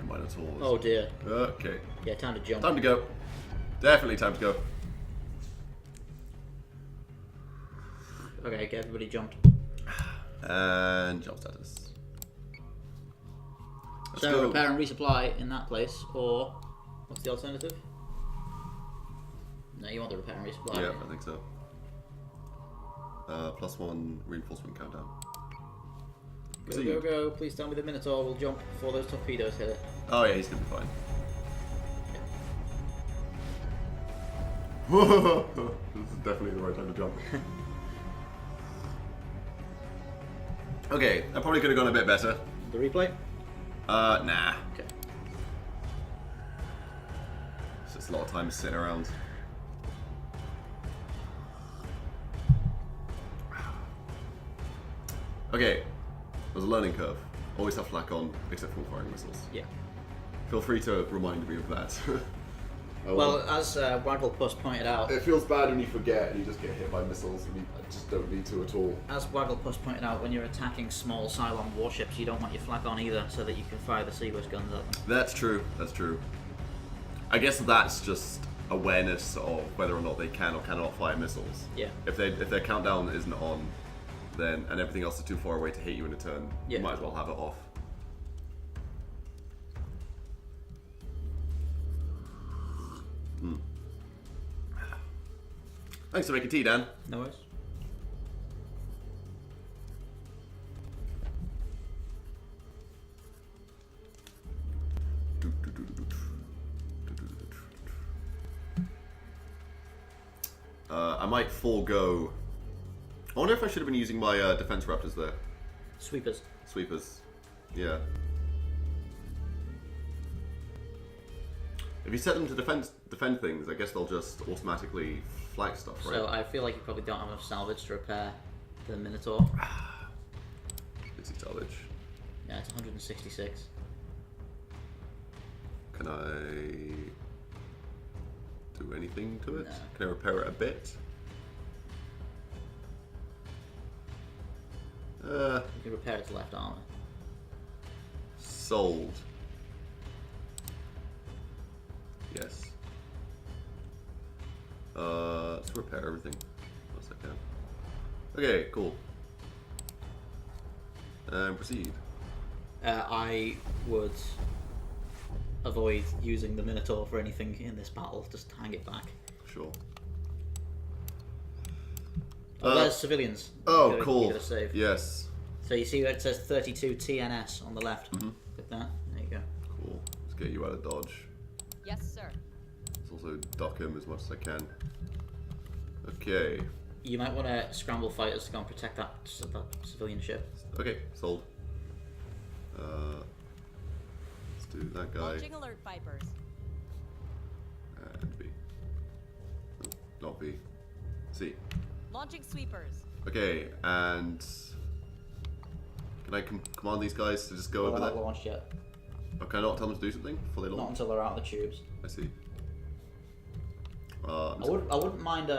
Minotaurs. Oh dear. Okay. Yeah, time to jump. Time to go. Definitely time to go. Okay, get everybody jumped. And jump status. Let's So go. repair and resupply in that place, or what's the alternative? No, you want the repair and resupply. Yeah, I think so. +1 reinforcement countdown. Go, go, go. Please tell me the Minotaur will jump before those torpedoes hit it. Oh yeah, he's gonna be fine. This is definitely the right time to jump. Okay, I probably could have gone a bit better. The replay? Nah. Okay. It's just a lot of time sitting around. Okay, there's a learning curve. Always have flak on, except for firing missiles. Yeah. Feel free to remind me of that. Well, as Waggle Puss pointed out, it feels bad when you forget and you just get hit by missiles and you just don't need to at all. as Waggle Puss pointed out, when you're attacking small Cylon warships, you don't want your flak on either, so that you can fire the Seabush guns at them. That's true, that's true. I guess that's just awareness of whether or not they can or cannot fire missiles. Yeah. If their countdown isn't on, then and everything else is too far away to hit you in a turn, Yeah. you might as well have it off. Thanks for making tea, Dan. No worries. I might forego. I wonder if I should have been using my defense raptors there. Sweepers. Sweepers. Yeah. If you set them to defend things, I guess they'll just automatically flag stuff, right? So I feel like you probably don't have enough salvage to repair the Minotaur. Busy salvage. Yeah, it's 166. Can I do anything to it? No. Can I repair it a bit? You can repair its left armor. Sold. Yes. Let's repair everything. Once I can. Okay, cool. And proceed. I would avoid using the Minotaur for anything in this battle. Just hang it back. Sure. Oh, there's civilians. Oh, You gotta- cool. you gotta save. Yes. So you see where it says 32 TNS on the left? Mm-hmm. Click that. There you go. Cool. Let's get you out of dodge. Yes, sir. Let's also duck him as much as I can. Okay. You might want to scramble fighters to go and protect that civilian ship. Okay, sold. Let's do that guy Launching alert vipers. and B. Oh, not B. C. Launching sweepers. Okay, and can I command these guys to just go Well, over they're there? not launched yet. Or can I not tell them to do something before they Not launch? until they're out of the tubes. I see. I wouldn't mind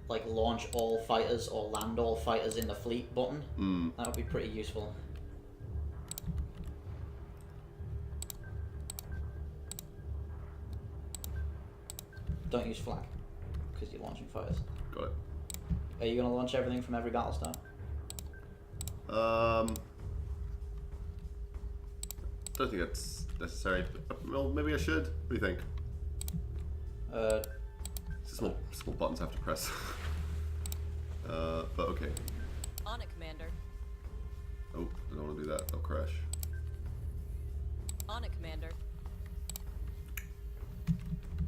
like launch all fighters or land all fighters in the fleet button. That would be pretty useful. Don't use flag, because you're launching fighters. Got it. Are you going to launch everything from every Battlestar? Don't think that's necessary. Well, maybe I should. What do you think? It's small buttons I have to press. But okay. On it, Commander. Oh, I don't want to do that. They'll crash. On it, Commander.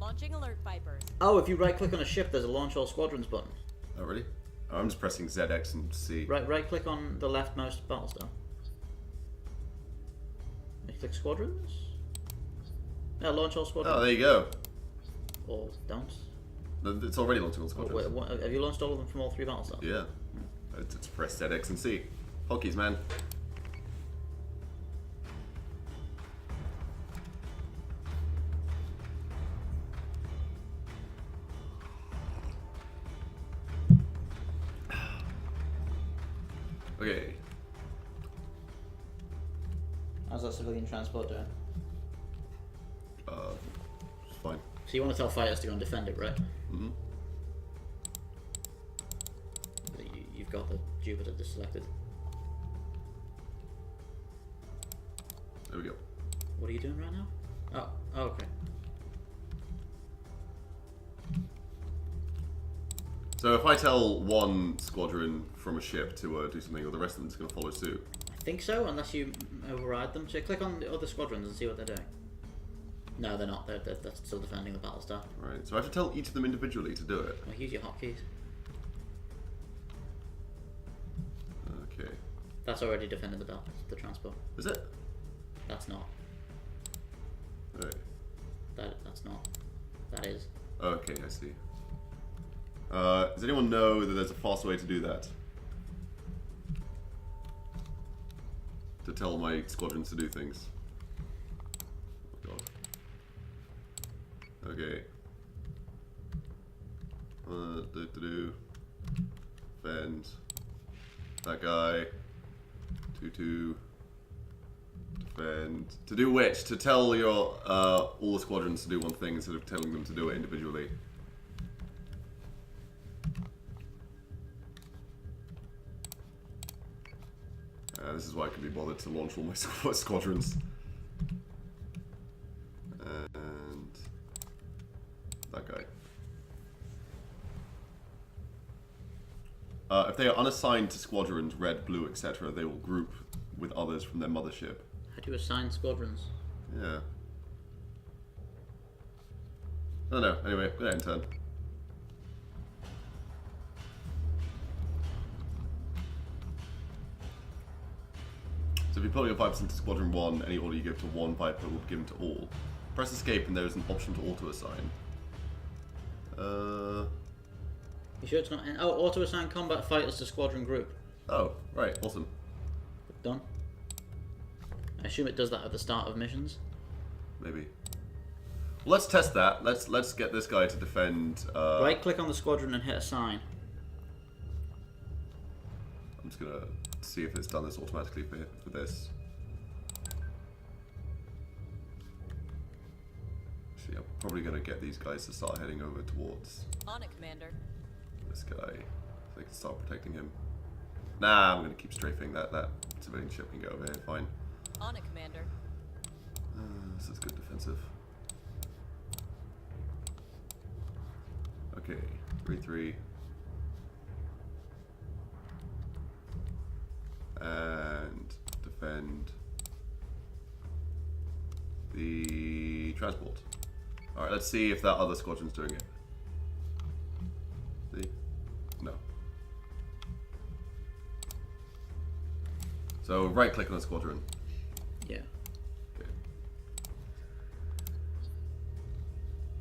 Launching alert Vipers. Oh, if you right-click on a ship, there's a launch all squadrons button. Oh, really? Oh, I'm just pressing ZX and C. Right-click on the leftmost Battlestar. You click squadrons. Yeah, launch all squadrons. Oh, there you go. Or don't. It's already launching all squadrons. Wait, have you launched all of them from all 3 Battlestars? Yeah. It's press ZX and C. Hockeys, man. Okay. How's that civilian transport doing? It's fine. So you want to tell fighters to go and defend it, right? Mm-hmm. You've got the Jupiter selected. There we go. What are you doing right now? Oh, okay. So if I tell one squadron from a ship to do something, or the rest of them is going to follow suit? I think so, unless you override them. So click on the other squadrons and see what they're doing. No, they're not. They're still defending the Battlestar. Right. So I have to tell each of them individually to do it. Well, use your hotkeys. Okay. That's already defending the transport. Is it? That's not. Right. That's not. That is. Okay, I see. Does anyone know that there's a faster way to do that? To tell my squadrons to do things. Oh god. Okay. Defend. That guy. 2-2. Defend. To do which? To tell your all the squadrons to do one thing instead of telling them to do it individually. This is why I can be bothered to launch all my squadrons. And that guy. If they are unassigned to squadrons, red, blue, etc., they will group with others from their mothership. How do you assign squadrons? Yeah. I don't know. Anyway, go ahead and turn. So if you put your Vipers into Squadron 1, any order you give to one Viper will be given to all. Press escape and there is an option to auto-assign. You sure it's not... auto-assign combat fighters to squadron group. Oh, right, awesome. Done. I assume it does that at the start of missions. Maybe. Well, let's test that. Let's get this guy to defend... Right-click on the squadron and hit assign. I'm just gonna see if it's done this automatically for this. See, I'm probably gonna get these guys to start heading over towards On it, Commander. this guy, so they can start protecting him. Nah, I'm gonna keep strafing. That civilian ship can go over here, fine. On it, Commander. This is good defensive. Okay, 3-3. And defend the transport. Alright, let's see if that other squadron's doing it. See? No. So right click on a squadron. Yeah. Okay.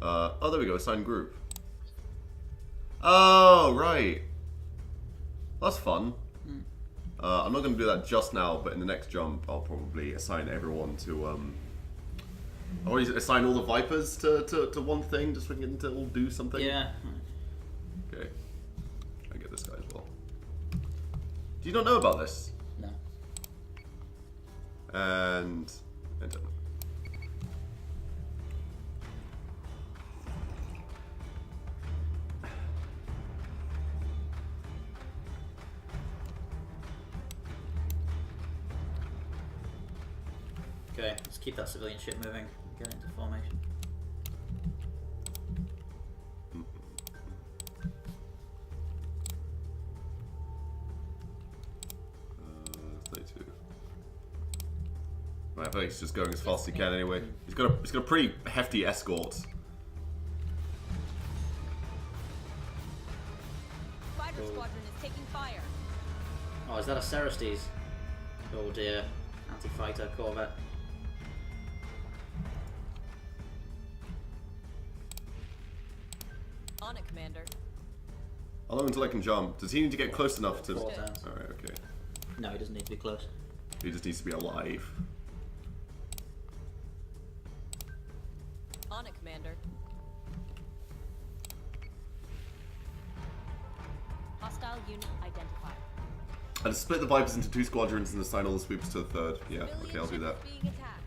Oh, there we go, assign group. Oh, right. That's fun. I'm not going to do that just now, but in the next jump, I'll probably assign everyone to, I'll always assign all the Vipers to one thing, just so we can get them to all do something. Yeah. Okay. for this guy as well. Do you not know about this? No. And enter. Okay, let's keep that civilian ship moving. Get into formation. 32. Right, I feel like he's just going as fast as he can anyway. He's got a pretty hefty escort. Fighter squadron is taking fire. Oh, is that a Cerestes? Oh dear. Anti-fighter corvette. On it, Commander. How long until I can jump? Does he need to get close enough to... 4 turns. Alright, okay. No, he doesn't need to be close. He just needs to be alive. On it, Commander. Hostile unit identified. And split the Vipers into 2 squadrons and assign all the sweeps to the 3rd. Yeah, okay, I'll do that. Being attacked.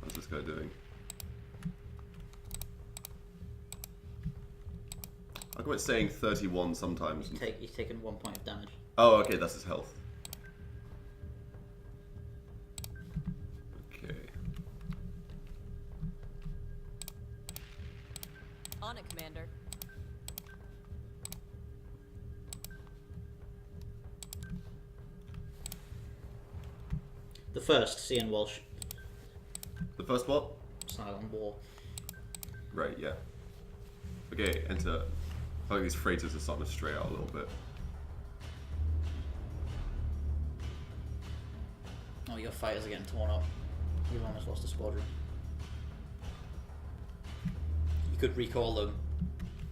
What's this guy doing? I go at saying 31 sometimes. He's taken 1 point of damage. Oh, okay, that's his health. Okay. On it, Commander. The first, Cian Walsh. The first what? Silent War. Right, yeah. Okay, enter. I think these freighters are starting to stray out a little bit. Oh, your fighters are getting torn up. You've almost lost a squadron. You could recall them.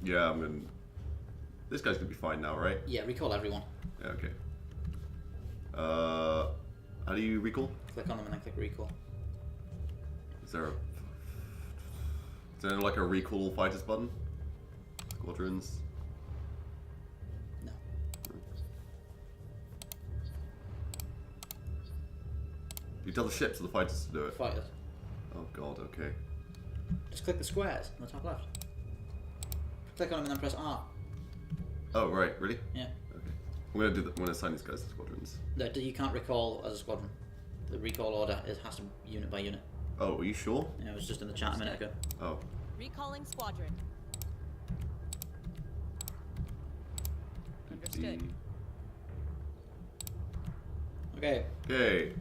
Yeah, I'm gonna... This guy's gonna be fine now, right? Yeah, recall everyone. Yeah, okay. How do you recall? Click on them and then click recall. Is there like a recall fighters button? Squadrons? No. You tell the ships or the fighters to do it? Fighters. Oh god, okay. Just click the squares on the top left. Click on them and then press R. Oh right, really? Yeah. Okay. I'm gonna assign these guys to squadrons. No, you can't recall as a squadron. The recall order has to be unit by unit. Oh, are you sure? Yeah, it was just in the chat a minute ago. Oh. Recalling squadron. 50. Understood. Okay. Okay.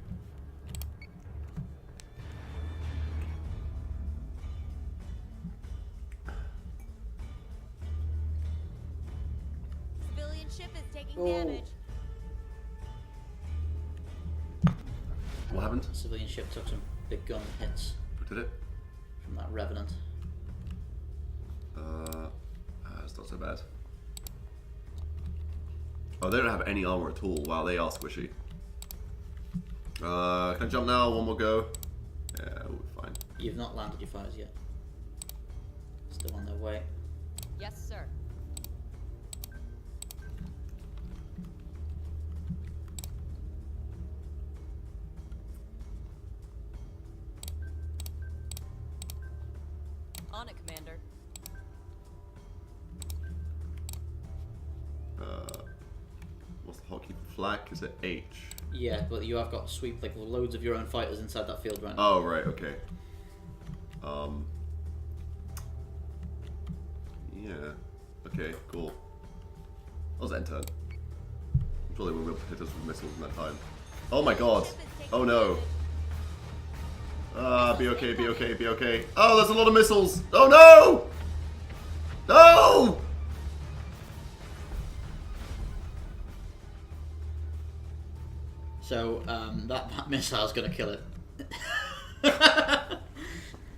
Civilian ship is taking Oh. damage. What happened? Civilian ship took some big gun hits Did it? from that Revenant. It's not so bad. Oh, they don't have any armor at all. Wow, they are squishy. Can I jump now? One more go. Yeah, we'll be fine. You've not landed your fighters yet. Still on their way. Yes, sir. On it, Commander. What's the hotkey for flak? Is it H? Yeah, but you have got sweep like loads of your own fighters inside that field right now. Oh, right, okay. Yeah. Okay, cool. That was end turn. I'm sure they won't be able to hit us with missiles in that time. Oh my god! Oh no! Be okay, be okay, be okay. Oh, there's a lot of missiles! Oh no! No! So that missile's gonna kill it.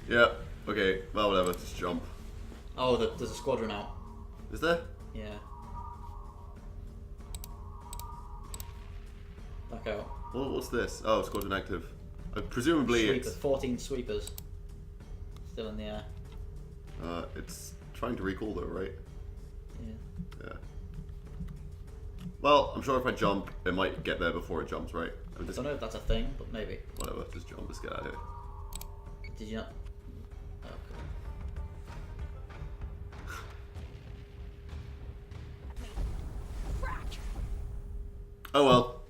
Yeah, okay, well, whatever, just jump. Oh, there's a squadron out. Is there? Yeah. Back out. What's this? Oh, squadron active. Presumably Sweepers, it's... 14 sweepers. Still in the air. It's trying to recall though, right? Yeah. Yeah. Well, I'm sure if I jump, it might get there before it jumps, right? I don't know if that's a thing, but maybe. Whatever, just jump, let's get out of here. Did you not? Oh, Oh well.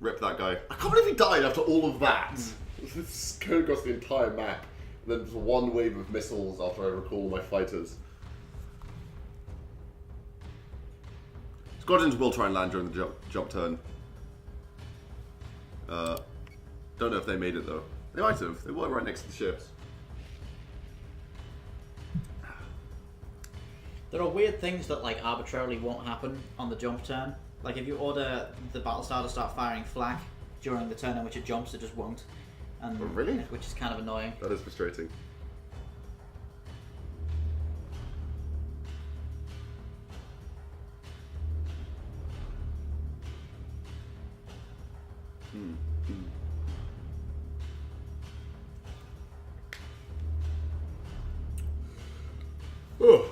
Rip that guy. I can't believe he died after all of that. It's going across the entire map. And then just one wave of missiles after I recall my fighters. Squadrons will try and land during the jump turn. Don't know if they made it though. They might have. They were right next to the ships. There are weird things that like arbitrarily won't happen on the jump turn. Like if you order the Battlestar to start firing flak during the turn in which it jumps, it just won't. And Oh, really? Which is kind of annoying. That is frustrating. Oh.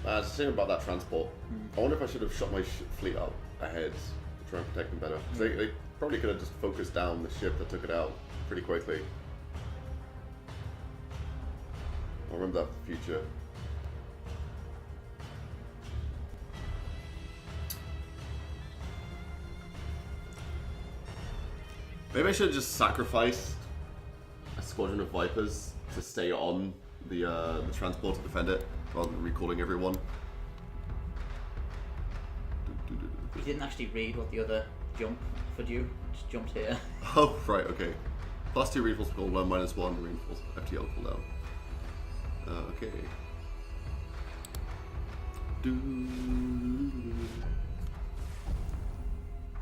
I was thinking about that transport. I wonder if I should have shot my fleet up ahead to try and protect them better. 'Cause they probably could have just focused down the ship that took it out pretty quickly. I'll remember that for the future. Maybe I should have just sacrificed a squadron of Vipers to stay on the transport to defend it, rather than recalling everyone. You didn't actually read what the other jump offered you. Just jumped here. Oh, right, okay. +2 reinforce cooldown, -1 reinforce FTL cooldown. Okay.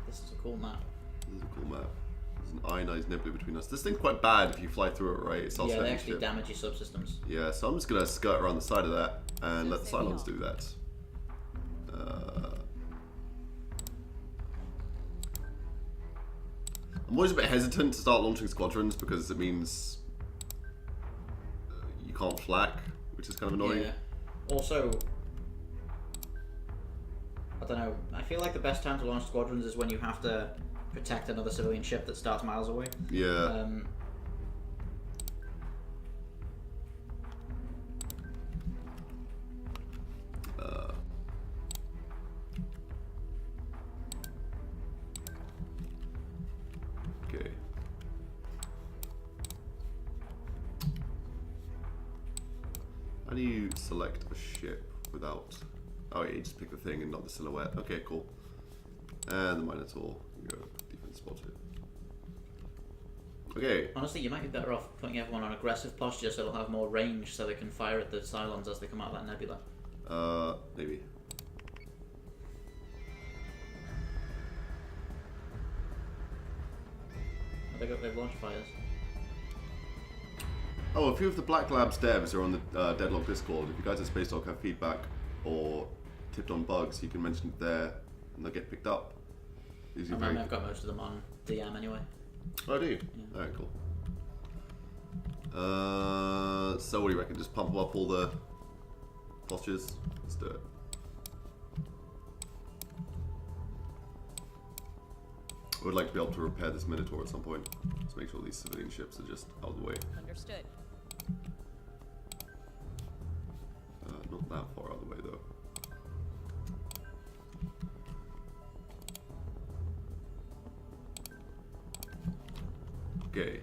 This is a cool map. This is a cool map. There's an ionized nebula between us. This thing's quite bad if you fly through it, right? It starts Yeah, they hurting actually ship. damage your subsystems. Yeah, so I'm just gonna skirt around the side of that and let the Cylons do that. I'm always a bit hesitant to start launching squadrons because it means you can't flak, which is kind of annoying. Yeah. Also, I don't know. I feel like the best time to launch squadrons is when you have to protect another civilian ship that starts miles away. Yeah. Okay. How do you select a ship without... Oh yeah, you just pick the thing and not the silhouette. Okay, cool. And the Minotaur. Go defense spotted. Okay. Honestly, you might be better off putting everyone on aggressive posture so they'll have more range so they can fire at the Cylons as they come out of that nebula. Maybe. They've launch fires. Oh, a few of the Black Labs devs are on the Deadlock Discord. If you guys at Spacedock have feedback or tipped on bugs, you can mention it there and they'll get picked up. I've got most of them on DM anyway. Oh, do you? Yeah. Alright, cool. So what do you reckon? Just pump up all the postures? Let's do it. I would like to be able to repair this Minotaur at some point. Just make sure these civilian ships are just out of the way. Understood. Not that far out of the way though. Okay.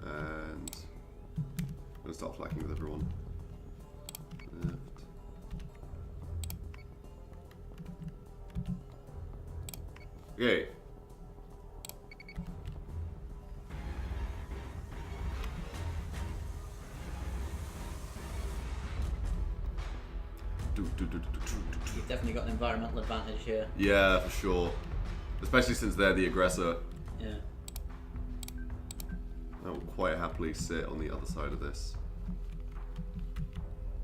And I'm gonna start flacking with everyone. Left. Okay. You've definitely got an environmental advantage here. Yeah, for sure. Especially since they're the aggressor. Yeah. I will quite happily sit on the other side of this.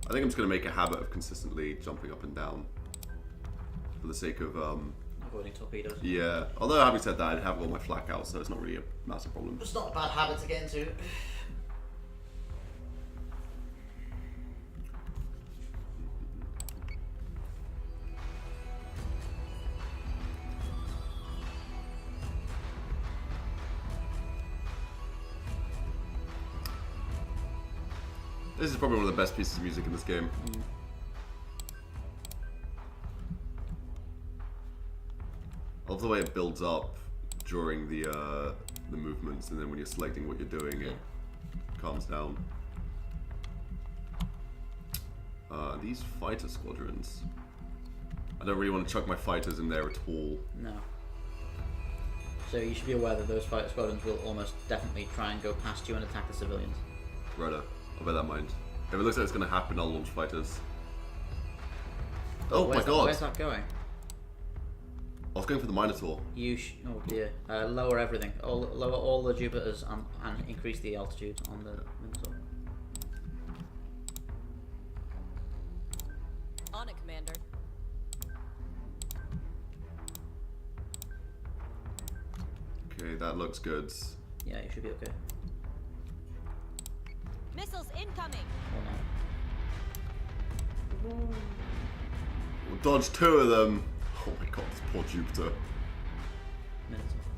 I think I'm just going to make a habit of consistently jumping up and down for the sake of avoiding torpedoes. Yeah, although having said that, I have all my flak out, so it's not really a massive problem. It's not a bad habit to get into. This is probably one of the best pieces of music in this game. I love the way it builds up during the movements, and then when you're selecting what you're doing, it calms down. These fighter squadrons. I don't really want to chuck my fighters in there at all. No. So you should be aware that those fighter squadrons will almost definitely try and go past you and attack the civilians. Righto. I'll bear that in mind. If it looks like it's going to happen, I'll launch fighters. Oh my god! Where's that going? I was going for the Minotaur. Oh dear. Lower everything. Lower all the Jupiters and increase the altitude on the Minotaur. On it, Commander. Okay, that looks good. Yeah, you should be okay. Missiles incoming. Oh no. We'll dodge 2 of them. Oh my god, this poor Jupiter.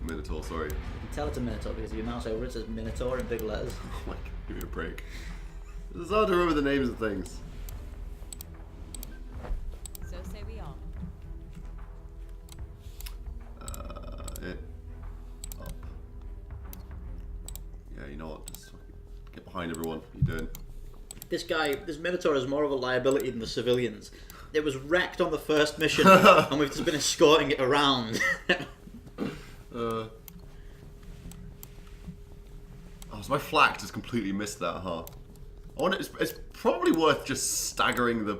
Minotaur, sorry. You can tell it's a Minotaur because if you mouse over it, it says Minotaur in big letters. Oh my god, give me a break. It's hard to remember the names of things. So say we all. It. Up. Yeah, you know what? Just get behind everyone. What are you doing? This Minotaur is more of a liability than the civilians. It was wrecked on the first mission, and we've just been escorting it around. Oh, so my flak just completely missed that, huh? I wonder, it's probably worth just staggering the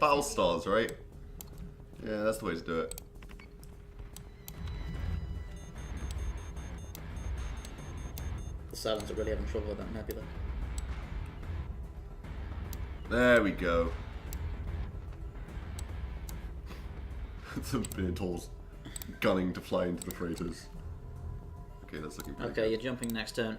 battle stars, right? Yeah, that's the way to do it. The Silents are really having trouble with that nebula. There we go. The Minotaur's gunning to fly into the freighters. Okay, that's looking pretty Okay, good. you're jumping next turn.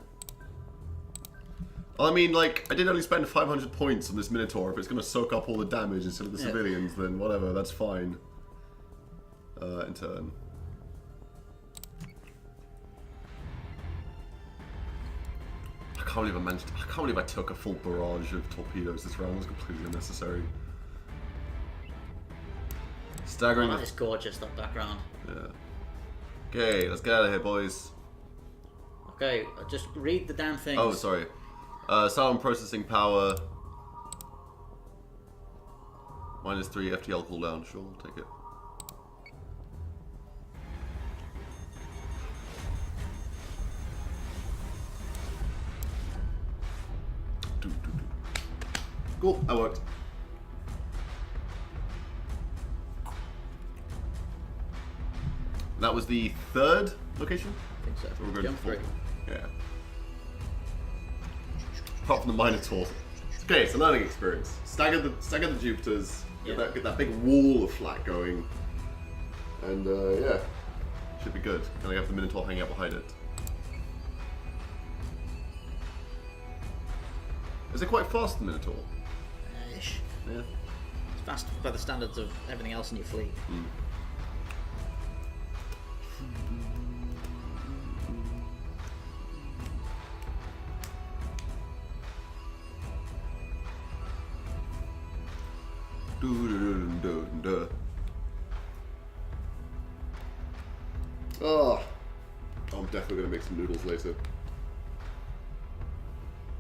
I mean, like, I did only spend 500 points on this Minotaur. If it's going to soak up all the damage instead of the civilians, then whatever, that's fine. In turn. I can't believe I took a full barrage of torpedoes this round. It was completely unnecessary. Staggering. That is gorgeous, that background. Yeah. Okay, let's get out of here, boys. Okay, just read the damn things. Oh, sorry. Sound processing power. -3 FTL cooldown. Sure, we'll take it. Cool, that worked. That was the 3rd location? I think so. So we're going Jump to 4th. through. Yeah. Apart from the Minotaur. Okay, it's a learning experience. Stagger the Jupiters, get that big wall of flak going, and yeah, should be good. And I have the Minotaur hanging out behind it. Is it quite fast, the Minotaur? Ish. Yeah. It's fast by the standards of everything else in your fleet. Oh, I'm definitely gonna make some noodles later.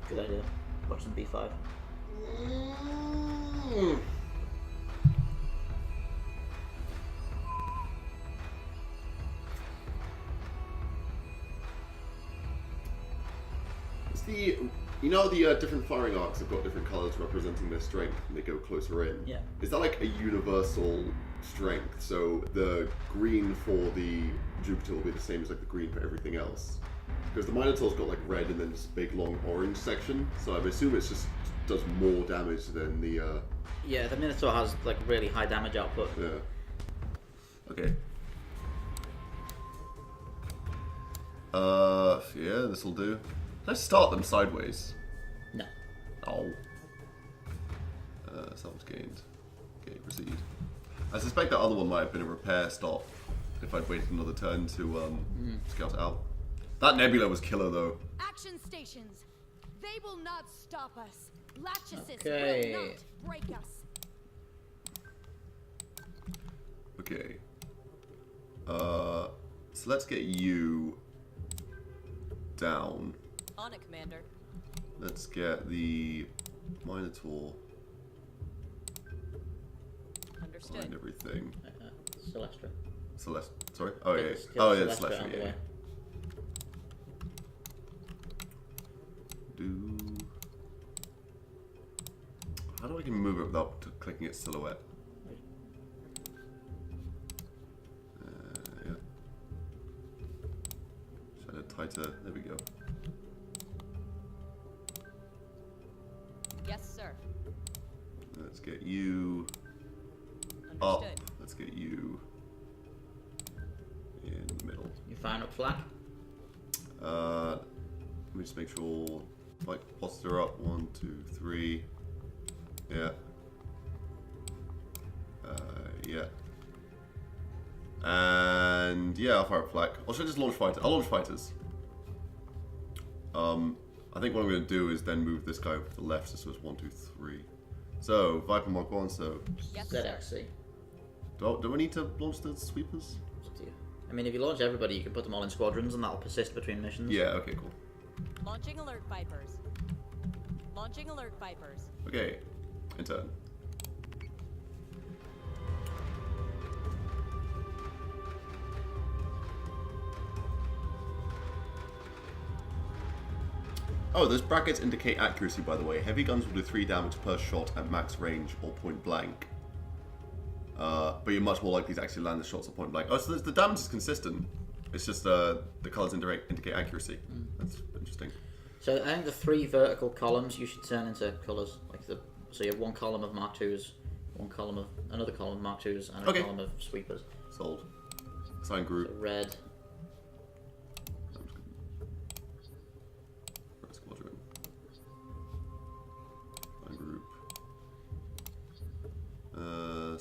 Good idea. Watch some B5. It's the, you know, the different firing arcs have got different colors representing their strength, and they go closer in. Yeah. Is that like a universal strength? So the green for the Jupiter will be the same as like the green for everything else. Because the Minotaur's got like red and then this big long orange section. So I assume it's just does more damage than the. Yeah, the Minotaur has like really high damage output. Yeah. Okay. Yeah, this'll do. Let's start them sideways. No. Oh. Salvage gained. Okay, proceed. I suspect that other one might have been a repair stop if I'd waited another turn to scout it out. That nebula was killer though. Action stations. They will not stop us. Lachesis Okay. will not break us. Okay. So let's get you down. On it, Commander. Let's get the Minotaur Understood. and everything. Celestra. Celeste. Sorry. Oh yeah. Get Oh yeah. Celestra Celestial. out of the Yeah. way. How do I can move it without clicking its silhouette? Yeah. Shadow tighter. There we go. Yes, sir. Let's get you up. Understood. Let's get you in the middle. You fine up flag? Let me just make sure. Like posture up. 1, 2, 3. Yeah. Yeah. And yeah, I'll fire up flak. Or should I just launch fighters? I'll launch fighters. I think what I'm going to do is then move this guy over to the left, so it's 1, 2, 3. So, Viper Mark 1, so... Yes, sir. ZXC. Do I need to launch the sweepers? It's up to you. I mean, if you launch everybody, you can put them all in squadrons, and that'll persist between missions. Yeah, okay, cool. Launching alert Vipers. Launching alert Vipers. Okay, in turn. Oh, those brackets indicate accuracy, by the way. Heavy guns will do 3 damage per shot at max range or point blank. But you're much more likely to actually land the shots at point blank. Oh, so the damage is consistent. It's just the colours indicate accuracy. That's interesting. So I think the 3 vertical columns you should turn into colours. So you have 1 column of Mark IIs, 1 column of another column of Mark IIs, and a column of sweepers. Sold. Assign group. So red. Squadron. Assign group.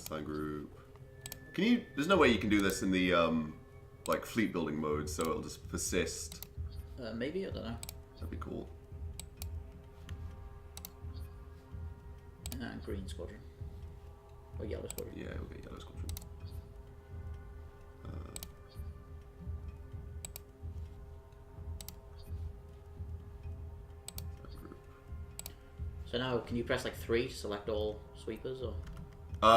Assign group. Can you? There's no way you can do this in the like fleet building mode, so it'll just persist. Maybe, I don't know. That'd be cool. Green squadron. Or yellow squadron. Yeah, we'll get yellow squadron. Group. So now, can you press like 3 to select all sweepers, or?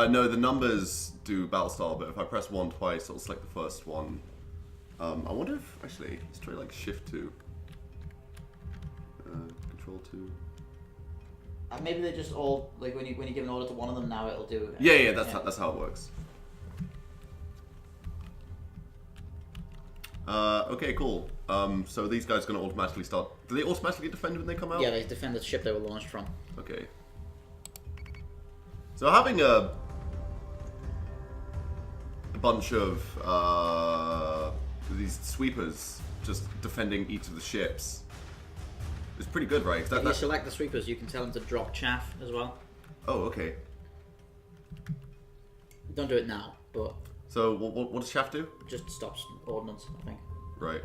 No, the numbers do Battlestar, but if I press 1 twice, it'll select the first one. I wonder if actually let's try like Shift 2. Control 2. Maybe they just all like when you give an order to one of them now it'll do. Yeah, that's how it works. Okay, cool. So these guys are going to automatically start. Do they automatically defend when they come out? Yeah, they defend the ship they were launched from. Okay. So having a bunch of these sweepers just defending each of the ships is pretty good, right? If you select the sweepers, you can tell them to drop chaff as well. Oh, okay. Don't do it now, but So what does Shaft do? just stops ordnance, I think. Right.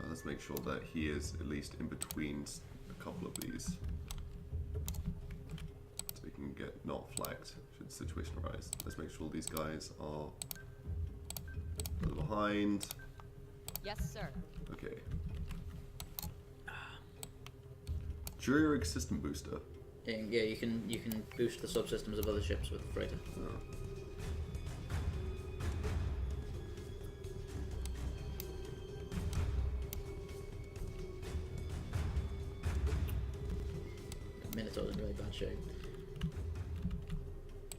Let's make sure that he is at least in between a couple of these. So he can get not flagged should the situation arise. Let's make sure these guys are a little behind. Yes, sir. Okay. Jury system booster. Yeah, you can boost the subsystems of other ships with the freighter. Oh. Minotaur's in really bad shape.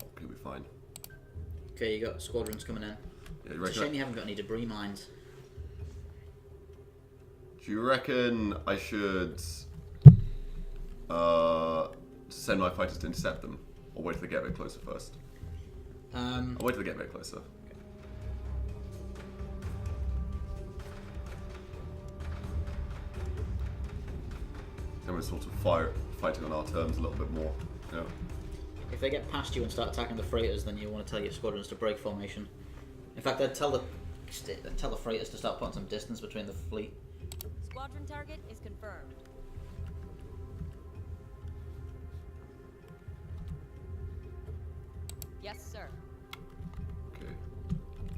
Okay, we're fine. Okay, you got squadrons coming in. Yeah, you It's a reckon shame you haven't got any debris mines. Do you reckon I should send my fighters to intercept them, or wait till they get a bit closer first? Um, I'll wait till they get a bit closer. Okay. we're sort of fighting on our terms a little bit more. You know. If they get past you and start attacking the freighters, then you want to tell your squadrons to break formation. In fact, I'd tell the freighters to start putting some distance between the fleet. Squadron target is confirmed. Yes, sir. Okay.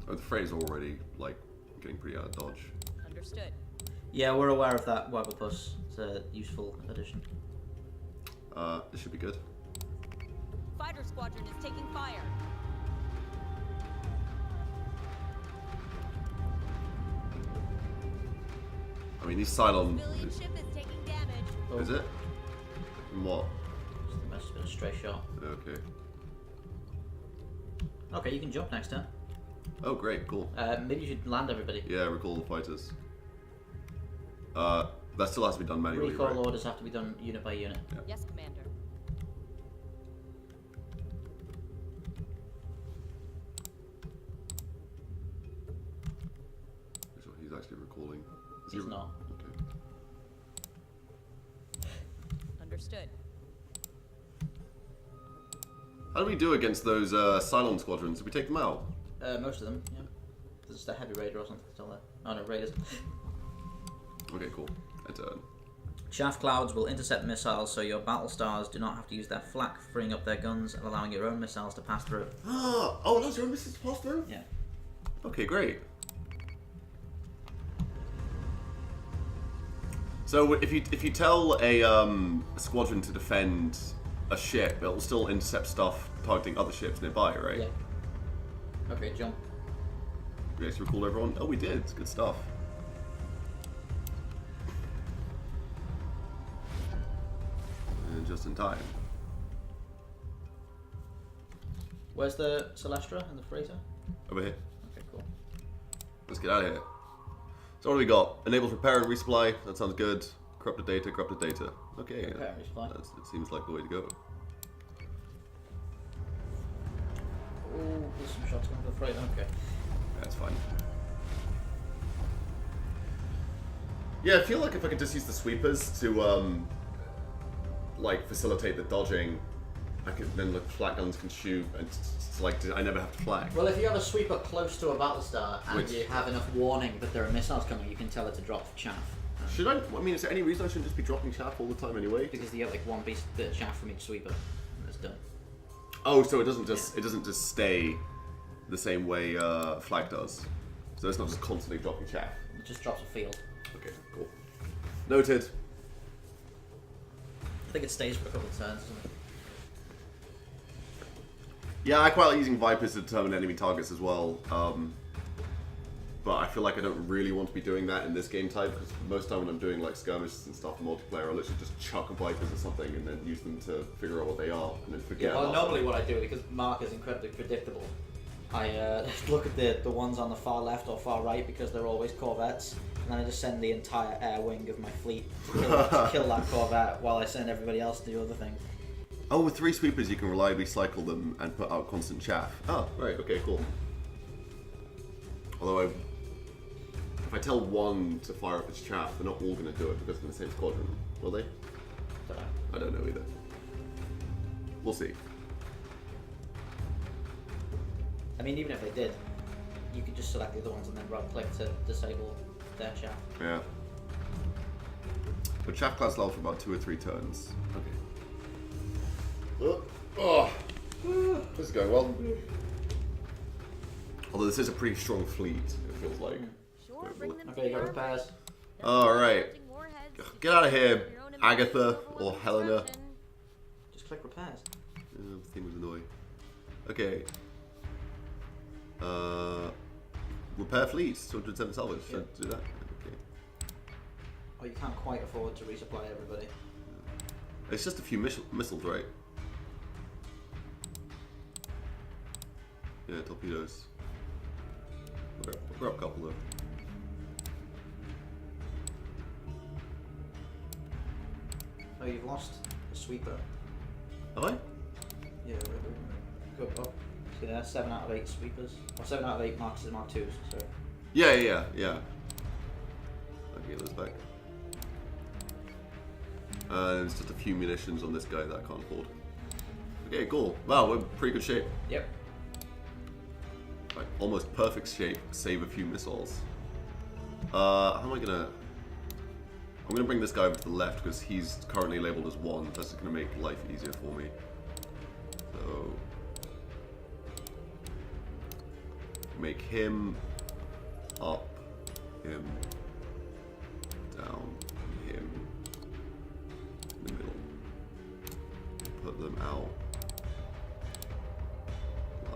Oh, the freighters are already like getting pretty out of dodge. Understood. Yeah, we're aware of that, Wagglepuss. It's a useful addition. This should be good. Fighter squadron is taking fire. I mean, these Cylon. Civilian ship is taking damage. Is it? From what? It must have been a stray shot. Okay. Okay, you can jump next turn. Oh, great, cool. Maybe you should land everybody. Yeah, recall the fighters. That still has to be done manually, Recall right? orders have to be done unit by unit. Yeah. Yes, Commander. So he's actually recalling. Is He's he... not. Okay. Understood. How do we do against those Cylon squadrons? Did we take them out? Most of them, yeah. There's just a heavy raider or something still there. Oh no, raiders. Okay, cool. A turn. Chaff clouds will intercept missiles, so your battle stars do not have to use their flak, freeing up their guns and allowing your own missiles to pass through. Oh, those your own missiles pass through? Yeah. Okay, great. So if you tell a squadron to defend a ship, it'll still intercept stuff targeting other ships nearby, right? Yeah. Okay, jump. We actually recall everyone? Oh, we did. It's good stuff. And just in time. Where's the Celestra and the freighter? Over here. Okay, cool. Let's get out of here. So what do we got? Enables repair and resupply. That sounds good. Corrupted data, corrupted data. Okay. Repair and resupply. It seems like the way to go. Oh, there's some shots coming from the freighter. Okay. That's fine. Yeah, I feel like if I could just use the sweepers to like facilitate the dodging, I could then the flak guns can shoot, and it's like I never have to flag. Well, if you have a sweeper close to a battlestar and Which- you have enough warning that there are missiles coming, you can tell it to drop chaff. Should I? I mean, is there any reason I shouldn't just be dropping chaff all the time anyway? Because you get like one bit of chaff from each sweeper, and it's done. Oh, so it doesn't just stay the same way flag does. So it's not just constantly dropping chaff. It just drops a field. Okay, cool. Noted. I think it stays for a couple of turns, doesn't it? Yeah, I quite like using Vipers to determine enemy targets as well. But I feel like I don't really want to be doing that in this game type, because most of the time when I'm doing like skirmishes and stuff in multiplayer, I'll literally just chuck a Vipers or something and then use them to figure out what they are and then forget Well, about normally them. what I do, because Mark is incredibly predictable, I look at the ones on the far left or far right because they're always corvettes, and then I just send the entire air wing of my fleet to kill that corvette while I send everybody else to do other things. Oh, with 3 sweepers you can reliably cycle them and put out constant chaff. Oh, right, okay, cool. Although if I tell one to fire up its chaff, they're not all going to do it because they're in the same squadron, will they? I don't know either. We'll see. I mean, even if they did, you could just select the other ones and then right-click to disable their chaff. Yeah. But chaff class level for about 2 or 3 turns. Okay. This is going well. Although this is a pretty strong fleet, it feels like. Sure, bring them Okay, you got repairs. Alright. Get out of here, Agatha or Helena. Just click repairs. The thing was annoying. Okay. Repair fleets, 207 salvage. Should I do that? Okay. Oh, you can't quite afford to resupply everybody. It's just a few missiles, right? Yeah, torpedoes. We'll grab a couple though. Oh, you've lost the sweeper. Have I? Yeah, go up. See there, 7 out of 8 sweepers. Or 7 out of 8 Mark 2s, sorry. Yeah. I'll get those back. And it's just a few munitions on this guy that I can't afford. Okay, cool. Wow, we're in pretty good shape. Yep. Like, almost perfect shape, save a few missiles. How am I gonna... I'm gonna bring this guy over to the left because he's currently labeled as 1. That's just gonna make life easier for me. So... make him up, him down, him in the middle. Put them out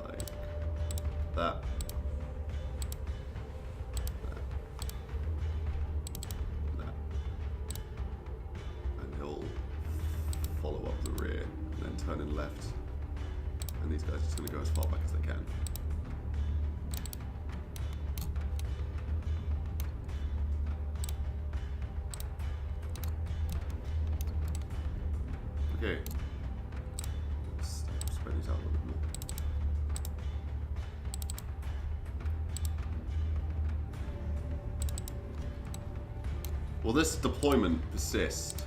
like that. That. And he'll follow up the rear and then turn in left. And these guys are just going to go as far back as they can. Okay. Let's spread these out a little bit more. Will this deployment persist?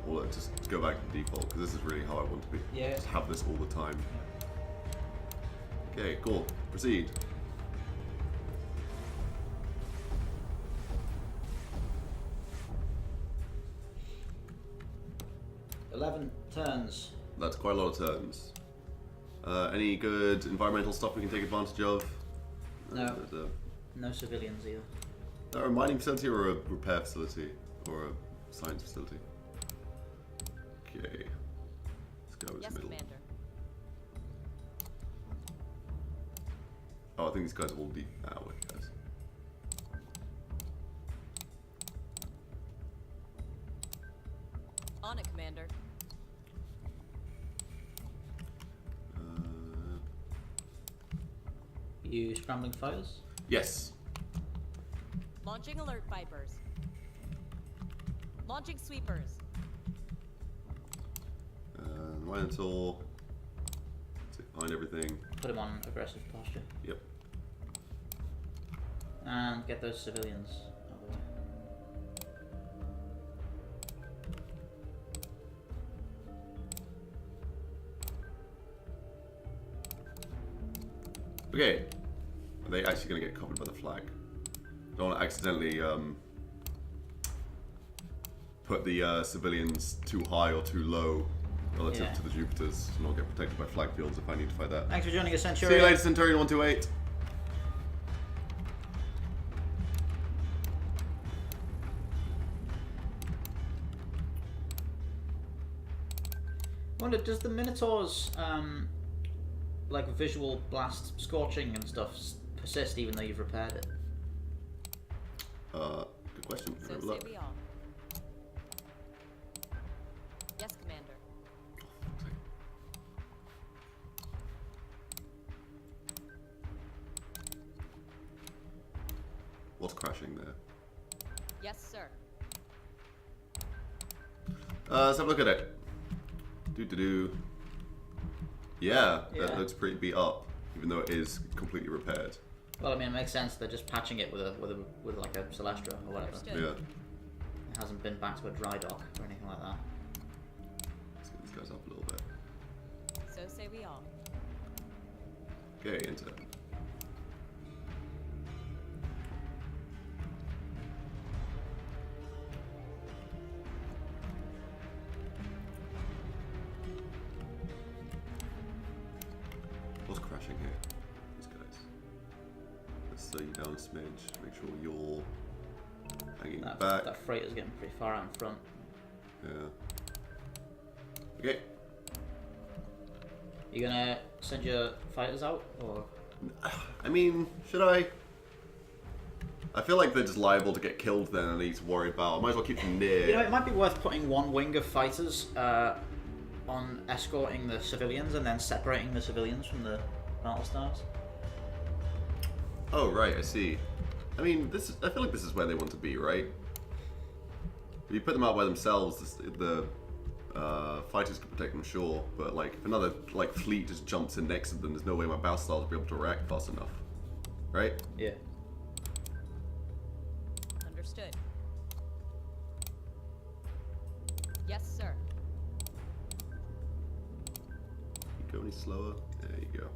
Or will it just go back to default? Because this is really how I want to be. Yeah. Just have this all the time. Okay, cool. Proceed. Turns. That's quite a lot of turns. Any good environmental stuff we can take advantage of? No. No civilians either. A mining facility or a repair facility? Or a science facility? Okay. Let's go with Yes, the middle. Commander. Oh, I think these guys will be... Ah, wait, guys. On it, Commander. You scrambling fighters? Yes. Launching alert vipers. Launching sweepers. Minotaur. Find everything. Put him on aggressive posture. Yep. And get those civilians out of the way. Okay. Are they actually going to get covered by the flag? Don't want to accidentally put the civilians too high or too low relative to the Jupiters, and I'll get protected by flag fields if I need to fight that. Thanks for joining us, See Centurion. you later, Centurion 128. I wonder, does the Minotaur's like visual blast scorching and stuff persist even though you've repaired it? Good question. So say we all. Yes, Commander. What's crashing there? Yes, sir. Let's have a look at it. Do. Yeah, that looks pretty beat up, even though it is completely repaired. Well, I mean, it makes sense. They're just patching it with like a Celestra or whatever. Understood. Yeah. It hasn't been back to a dry dock or anything like that. Let's get these guys up a little bit. So say we all. Okay, enter. What's crashing here? These guys. Let's slow you down a smidge. Make sure you're hanging back. That freighter's getting pretty far out in front. Yeah. Okay. You gonna send your fighters out, or? I mean, should I? I feel like they're just liable to get killed then and I need to worry about. I might as well keep them near. You know, it might be worth putting one wing of fighters on escorting the civilians and then separating the civilians from the Battlestars. Oh, right, I see. I mean, I feel like this is where they want to be, right? If you put them out by themselves, the fighters can protect them, sure. But like, if another fleet just jumps in next to them, there's no way my Battlestars will be able to react fast enough, right? Yeah. Understood. Yes, sir. go any slower? There you go.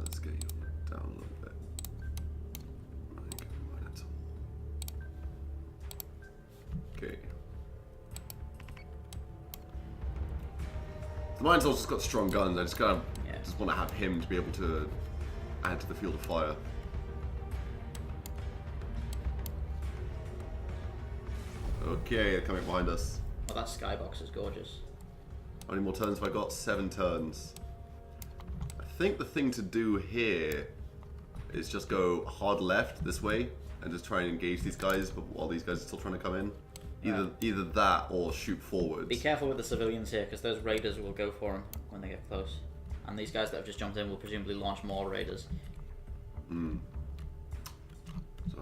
Let's get you down a little bit. Okay. The Minotaur's just got strong guns. I just kind of just want to have him to be able to add to the field of fire. Okay, they're coming behind us. Oh, that skybox is gorgeous. How many more turns have I got? 7 turns. I think the thing to do here is just go hard left this way and just try and engage these guys, but while these guys are still trying to come in. Either that or shoot forwards. Be careful with the civilians here, because those raiders will go for them when they get close. And these guys that have just jumped in will presumably launch more raiders. So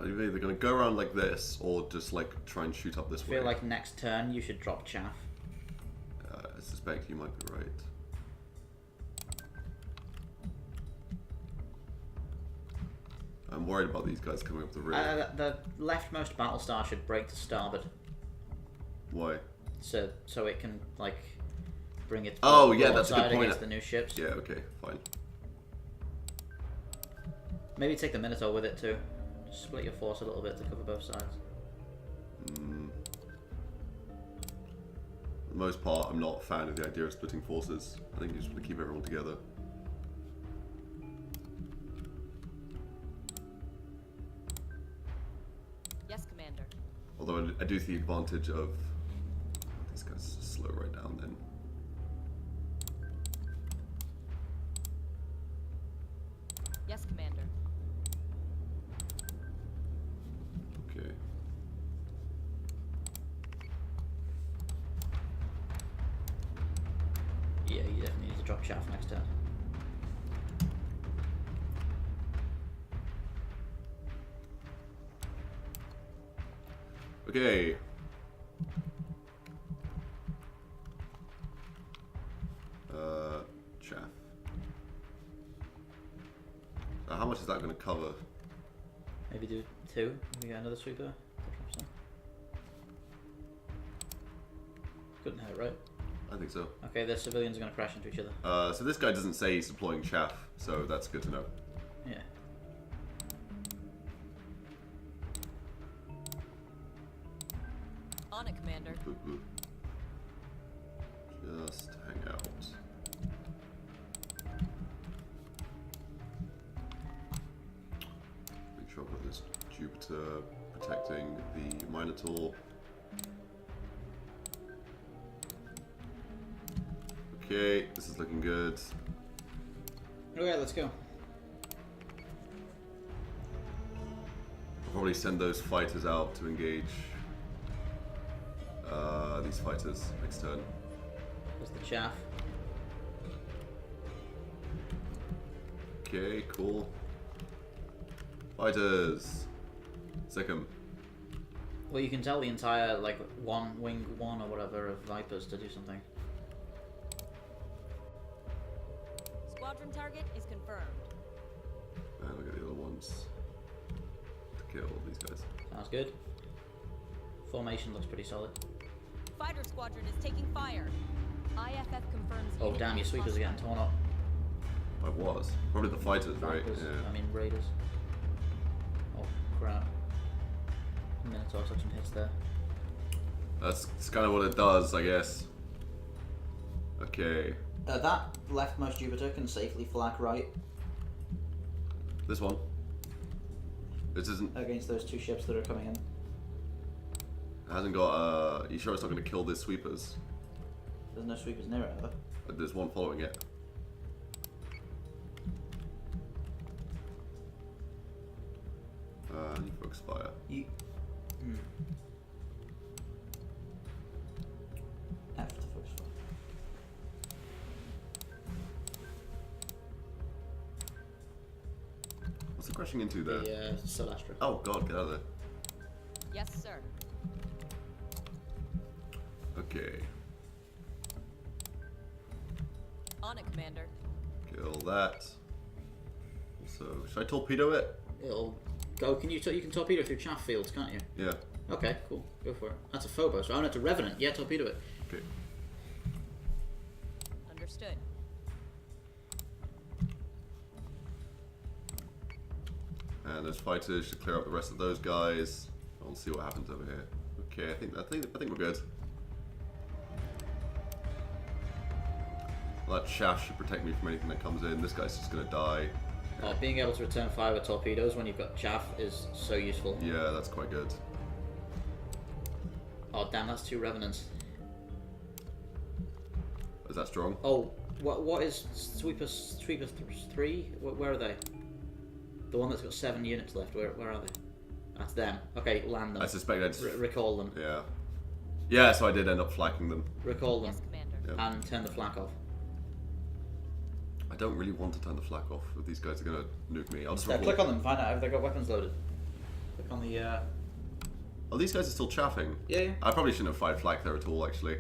either they're going to go around like this, or just like try and shoot up this way. I feel like next turn you should drop chaff. I suspect you might be right. I'm worried about these guys coming up the rear. The leftmost Battlestar should break to starboard. Why? So it can like bring it. Oh yeah, that's a good point. Against the new ships. Yeah. Okay. Fine. Maybe take the Minotaur with it too. Just split your force a little bit to cover both sides. For the most part, I'm not a fan of the idea of splitting forces. I think you just want to keep everyone together. Yes, Commander. Although I do see the advantage of these guys just slow right down then. Yes, Commander. Okay. Yeah, you definitely need to drop chaff next turn. Okay. Chaff. How much is that going to cover? Maybe do 2 if we get another sweeper. Couldn't hurt, right? I think so. Okay, the civilians are going to crash into each other. So this guy doesn't say he's deploying chaff, so that's good to know. Yeah. On it, Commander. Ooh. Just hang out. Make sure I've got this Jupiter protecting the Minotaur. Okay, this is looking good. Okay, let's go. I'll probably send those fighters out to engage these fighters next turn. There's the chaff. Okay, cool. Fighters! Sick 'em. Well, you can tell the entire, like, wing 1 or whatever of Vipers to do something. Squadron target is confirmed. And look at the other ones. To kill these guys. Sounds good. Formation looks pretty solid. Fighter squadron is taking fire. IFF confirms. Oh unit damn, your lost sweepers are getting contact. torn up. I was. Probably the fighters, right? Vipers, Yeah. I mean raiders. Oh crap. Minotaur took some hits there. That's kind of what it does, I guess. Okay. That leftmost Jupiter can safely flak right This one. This isn't. against those 2 ships that are coming in. Hasn't got. You sure it's not going to kill the sweepers? There's no sweepers near it, are there? There's one following it. You focus fire. You. F to focus fire. What's it crashing into there? The Celestra. Oh god, get out of there. Yes, sir. Okay. On it, Commander. Kill that. Also, should I torpedo it? It'll go. Can you can torpedo through chaff fields, can't you? Yeah. Okay, cool. Go for it. That's a Phobos. Oh, no, it's a Revenant. Yeah, torpedo it. Okay. Understood. And those fighters should clear up the rest of those guys. We'll see what happens over here. Okay, I think we're good. That shaft should protect me from anything that comes in. This guy's just gonna die. Being able to return fire with torpedoes when you've got chaff is so useful. Yeah, that's quite good. Oh damn, that's 2 revenants. Is that strong? Oh, what is Sweeper 3? Where are they? The one that's got 7 units left. Where are they? That's them. Okay, land them. I suspect I just... Recall them. Yeah. Yeah, so I did end up flacking them. Recall them. Yes, Commander. Yep. And turn the flak off. I don't really want to turn the flak off if these guys are going to nuke me. I'll just Click on them, find out if they've got weapons loaded. Click on the... Oh, these guys are still chaffing. Yeah. I probably shouldn't have fired flak there at all, actually.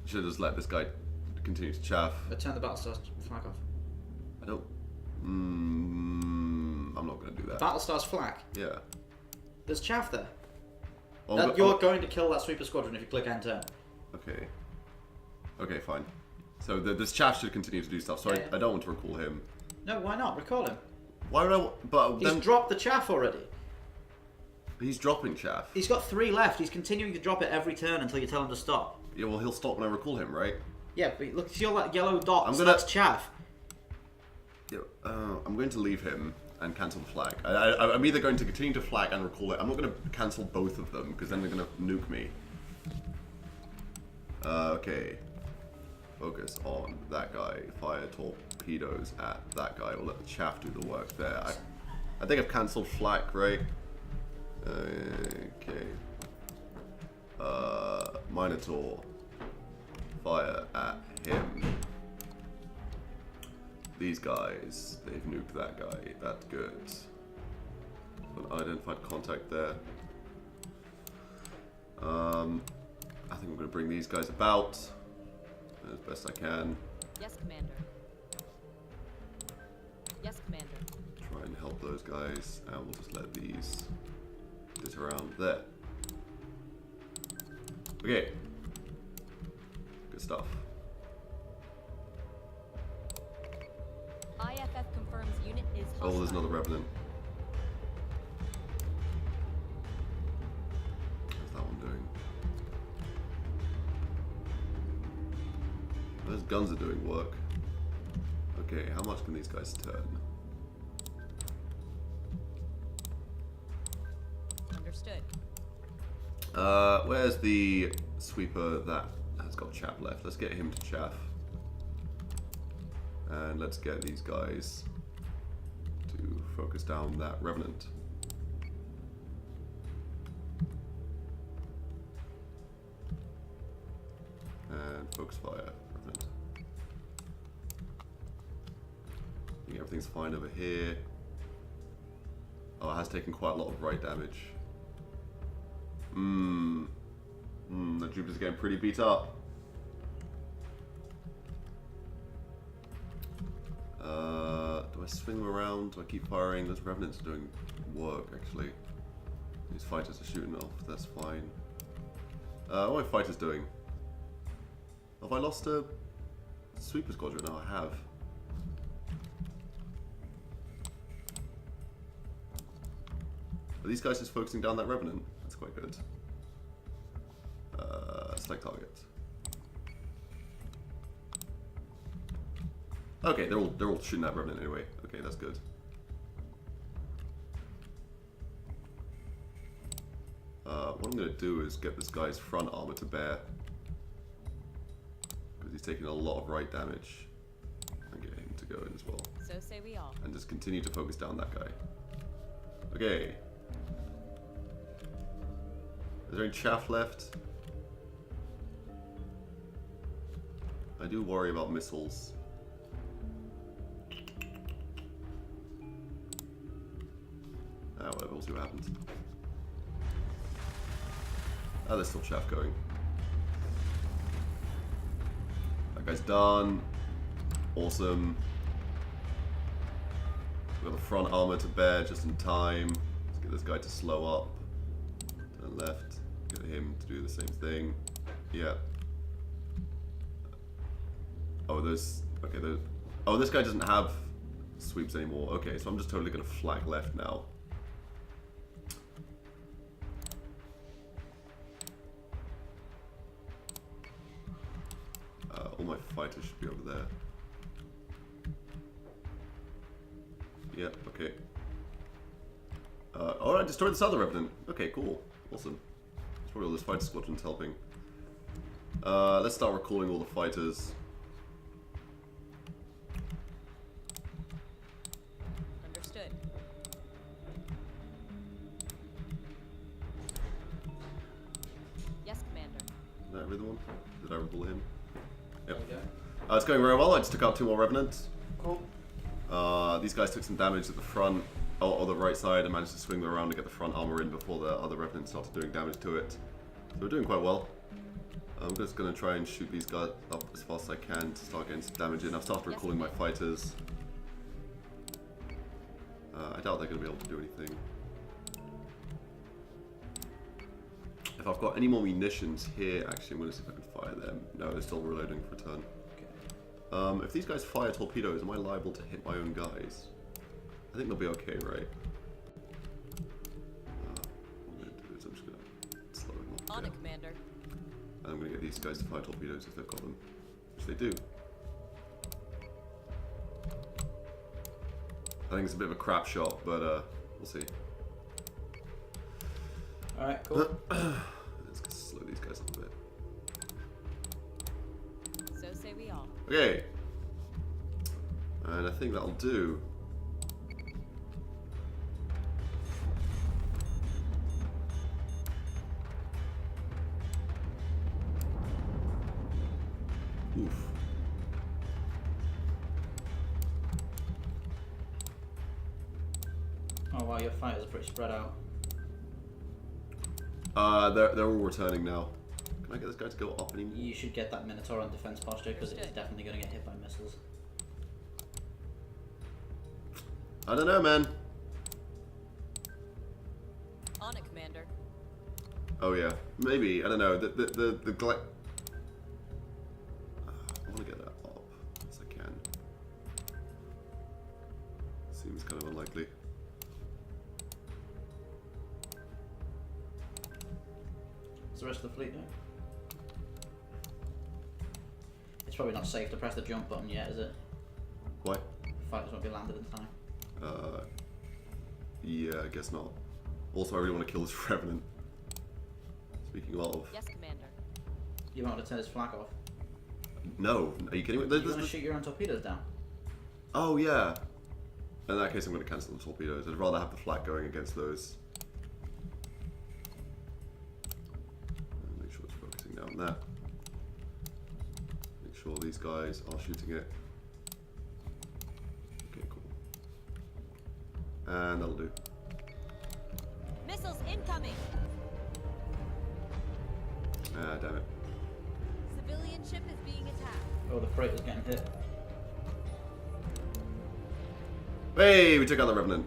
Should have just let this guy continue to chaff. Turn the Battlestar flak off. I don't... I'm not going to do that. Battlestar's flak? Yeah. There's chaff there. Oh, You're going to kill that Sweeper Squadron if you click enter. Okay. Okay, fine. So this chaff should continue to do stuff, so Yeah. I don't want to recall him. No, why not? Recall him. Why would I... But He's then... dropped the chaff already. He's dropping chaff. He's got 3 left. He's continuing to drop it every turn until you tell him to stop. Yeah, well, he'll stop when I recall him, right? Yeah, but look, see all that yellow dots? I'm gonna- That's chaff. Yeah, I'm going to leave him and cancel the flag. I'm either going to continue to flag and recall it. I'm not going to cancel both of them because then they're going to nuke me. Okay. Focus on that guy. Fire torpedoes at that guy. We'll let the chaff do the work there. I think I've cancelled flak, right? Okay. Minotaur. Fire at him. These guys, they've nuked that guy. That's good. Unidentified contact there. I think I'm going to bring these guys about as best I can. Yes, Commander. Yes, Commander. Try and help those guys, and we'll just let these sit around there. Okay. Good stuff. IFF confirms unit is hostile. Oh, there's another Revenant. How's that one doing? Those guns are doing work. Okay, how much can these guys turn? Understood. Where's the sweeper that has got chaff left? Let's get him to chaff. And let's get these guys to focus down that Revenant. And focus fire, Revenant. I think everything's fine over here. Oh, it has taken quite a lot of right damage. The Jupiter's getting pretty beat up. Do I swing them around? Do I keep firing? Those Revenants are doing work, actually. These fighters are shooting off. That's fine. What are my fighters doing? Have I lost a Sweeper Squadron? No, I have. Are these guys just focusing down that Revenant? That's quite good. Select target. Okay, they're all shooting that Revenant anyway. Okay, that's good. What I'm going to do is get this guy's front armor to bear. Because he's taking a lot of right damage. And get him to go in as well. So say we all. And just continue to focus down that guy. Okay. Is there any chaff left? I do worry about missiles. Whatever, we'll see what happens. Oh, there's still chaff going. That guy's done. Awesome. We've got the front armor to bear just in time. Let's get this guy to slow up. Turn left. Get him to do the same thing. Yeah. Oh, there's... Okay, there's... Oh, this guy doesn't have sweeps anymore. Okay, so I'm just totally going to flag left now. All my fighters should be over there. Yeah, okay. Oh, I destroyed this other Revenant. Okay, cool. Awesome. That's probably all this fighter squadron's helping. Let's start recalling all the fighters. Understood. Yes, Commander. Is that every one? Did I recall him? Yep. There we go. It's going very well. I just took out 2 more Revenants. Cool. These guys took some damage at the front, or the right side, and managed to swing them around to get the front armor in before the other Revenants started doing damage to it. So we're doing quite well. I'm just going to try and shoot these guys up as fast as I can to start getting some damage in. I've started recalling my fighters. I doubt they're going to be able to do anything. If I've got any more munitions here, actually I'm going to see if I can fire them. No, they're still reloading for a turn. If these guys fire torpedoes, am I liable to hit my own guys? I think they'll be okay, right? What I'm going to do is I'm just going to slow them up. On it, Commander. And I'm going to get these guys to fire torpedoes if they've got them. Which they do. I think it's a bit of a crap shot, but we'll see. Alright, cool. Let's slow these guys up a bit. So say we all. Okay. And I think that'll do. Oof. Oh wow, your fighters are pretty spread out. They're all returning now. Can I get this guy to go up anymore? You should get that Minotaur on defense posture because it's definitely going to get hit by missiles. I don't know, man. On it, Commander. Oh yeah, maybe. I don't know. I want to get that up as I can. Seems kind of unlikely. What's the rest of the fleet doing? It's probably not safe to press the jump button yet, is it? Why? Fighters won't be landed in time. Yeah, I guess not. Also, I really want to kill this Revenant. Speaking of... Yes, Commander. You want to turn his flag off? No, are you kidding me? You want to shoot your own torpedoes down? Oh, yeah. In that case, I'm going to cancel the torpedoes. I'd rather have the flak going against those. Make sure it's focusing down there. Make sure these guys are shooting it. Okay, cool. And that'll do. Missiles incoming! Ah, damn it. Civilian ship is being attacked. Oh, the freighter's getting hit. Hey, we took out the Revenant.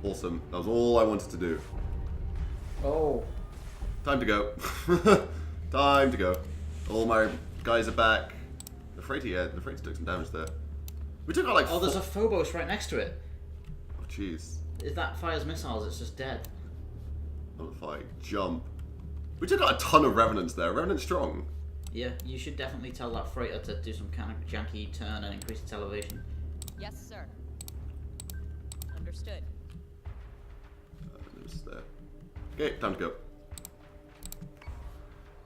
Awesome. That was all I wanted to do. Oh. Time to go. Time to go. All my guys are back. The freighter, yeah, the freighter took some damage there. We took out like Oh, there's a Phobos right next to it. Oh, jeez. If that fires missiles, it's just dead. On the fight. Jump. We took out a ton of Revenants there. Revenant strong. Yeah, you should definitely tell that freighter to do some kind of janky turn and increase its elevation. Yes, sir. Understood. There's there. Okay, time to go.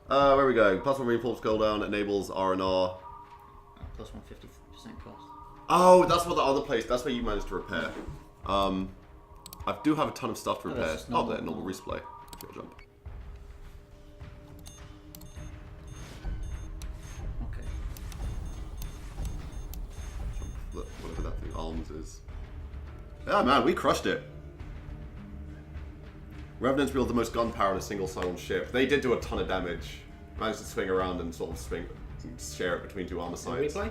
Where are we going? +1 reinforced cooldown enables R&R. Plus 150% cost. Oh, that's what the other place. That's where you managed to repair. I do have a ton of stuff to Oh, repair. that's just Oh, normal- there, normal resupply. Got jump. Okay. Whatever that thing arms is. Yeah, man, we crushed it. Revenants wield the most gunpowder in a single silent ship. They did do a ton of damage. Managed to swing around and sort of share it between 2 armor sides. Replay?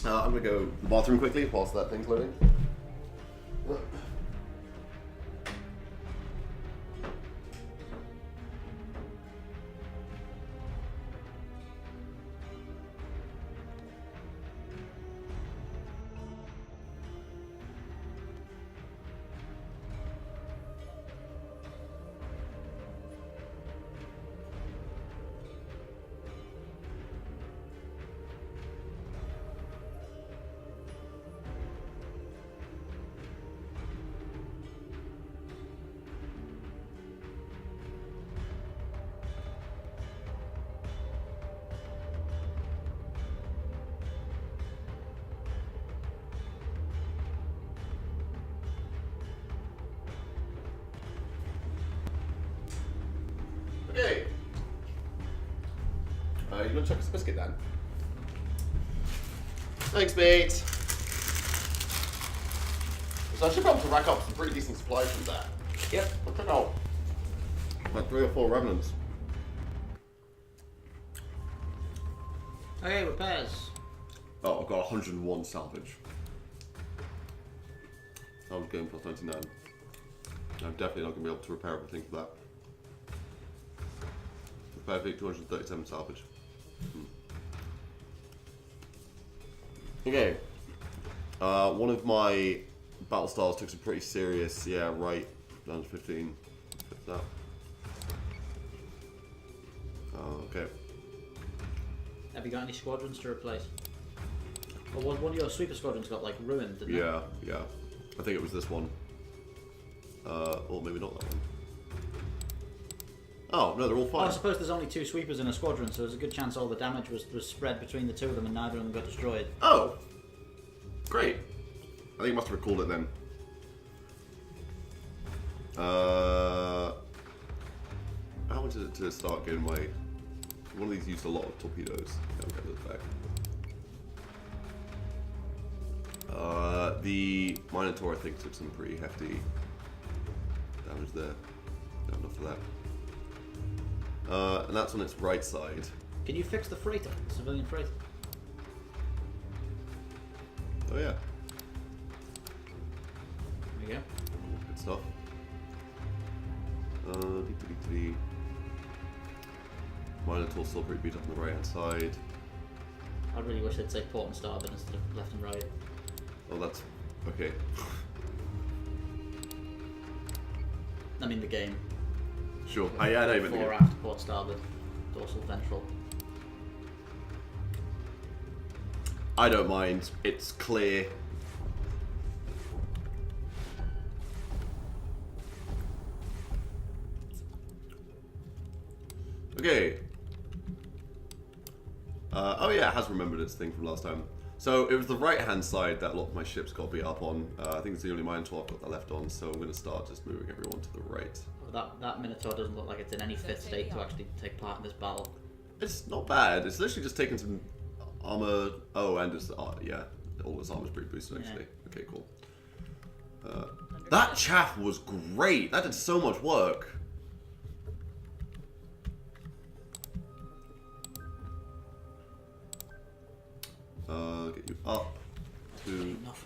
I'm gonna go to the bathroom quickly whilst that thing's loading. Okay. You want to chuck us a biscuit, Dan? Thanks, mate. So I should be able to rack up some pretty decent supplies from that. Yep. Look at all. Like 3 or 4 revenants. Okay, repairs. Oh, I've got 101 salvage. Salvage game plus 99. I'm definitely not going to be able to repair everything for that. Repair fleet 237 salvage. Okay. One of my Battlestars took some pretty serious, yeah, right, down to 15. Fix that. Okay. Have you got any squadrons to replace? Well, one of your sweeper squadrons got like ruined, didn't it? Yeah, yeah. I think it was this one. Or maybe not that one. Oh, no, they're all fine. Oh, I suppose there's only 2 sweepers in a squadron, so there's a good chance all the damage was spread between the 2 of them and neither of them got destroyed. Oh! Great. I think you must have recalled it then. How much is it to start getting my... One of these used a lot of torpedoes. Yeah, I'll get those back. The Minotaur, I think, took some pretty hefty damage there. Got enough for that. And that's on its right side. Can you fix the freighter, the civilian freighter? Oh yeah. There you go. Good stuff. Minotaur still pretty beat up on the right hand side. I really wish they'd say port and starboard instead of left and right. Oh, that's okay. I mean the game. Sure. Yeah, I know you meant the Fore, game. aft, port, starboard, dorsal, ventral. I don't mind. It's clear. Okay. Oh yeah, it has remembered its thing from last time. So it was the right-hand side that a lot of my ships got beat up on. I think it's the only Minotaur I've got that left on, so I'm going to start just moving everyone to the right. Well, that Minotaur doesn't look like it's in any fit state to actually take part in this battle. It's not bad. It's literally just taking some armor. Oh, and it's yeah, all its armor's pretty boosted actually. Yeah. Okay, cool. That chaff was great. That did so much work. Get you up to. Enough.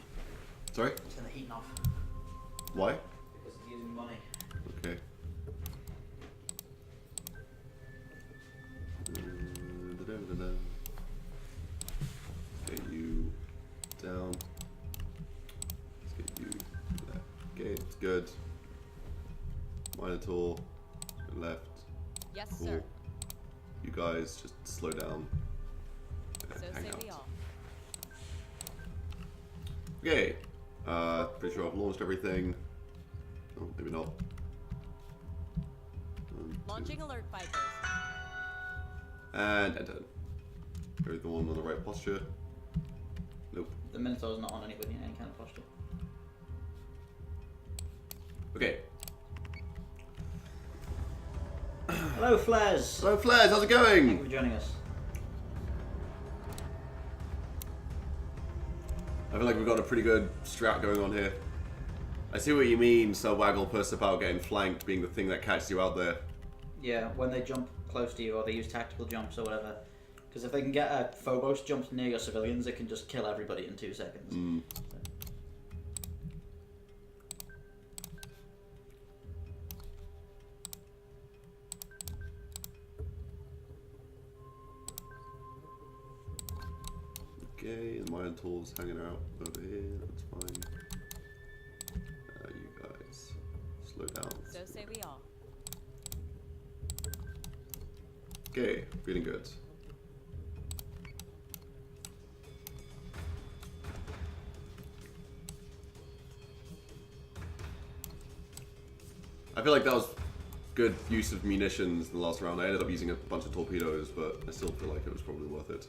Sorry. It's gonna heat enough. Why? Because it's using money. Okay. Get you down. Let's get you there. Okay, it's good. Minotaur, left. Yes, Cool. sir. You guys just slow down. So Hang say out. we all. Okay. Pretty sure I've launched everything. Oh, maybe not. Launching alert vipers. And enter. There's the one on the right posture. Nope. The Minotaur's not on any kind of posture. Okay. Hello, Flares! Hello, Flares. How's it Thank you going? for joining us. I feel like we've got a pretty good strat going on here. I see what you mean, Sir Waggle, Purse about getting flanked being the thing that catches you out there. Yeah, when they jump close to you or they use tactical jumps or whatever. Because if they can get a Phobos jump near your civilians, it can just kill everybody in 2 seconds. Mm. Okay, the Minotaur's hanging out over here, that's fine. You guys, slow down. So say we all. Okay, feeling good. I feel like that was good use of munitions in the last round. I ended up using a bunch of torpedoes, but I still feel like it was probably worth it.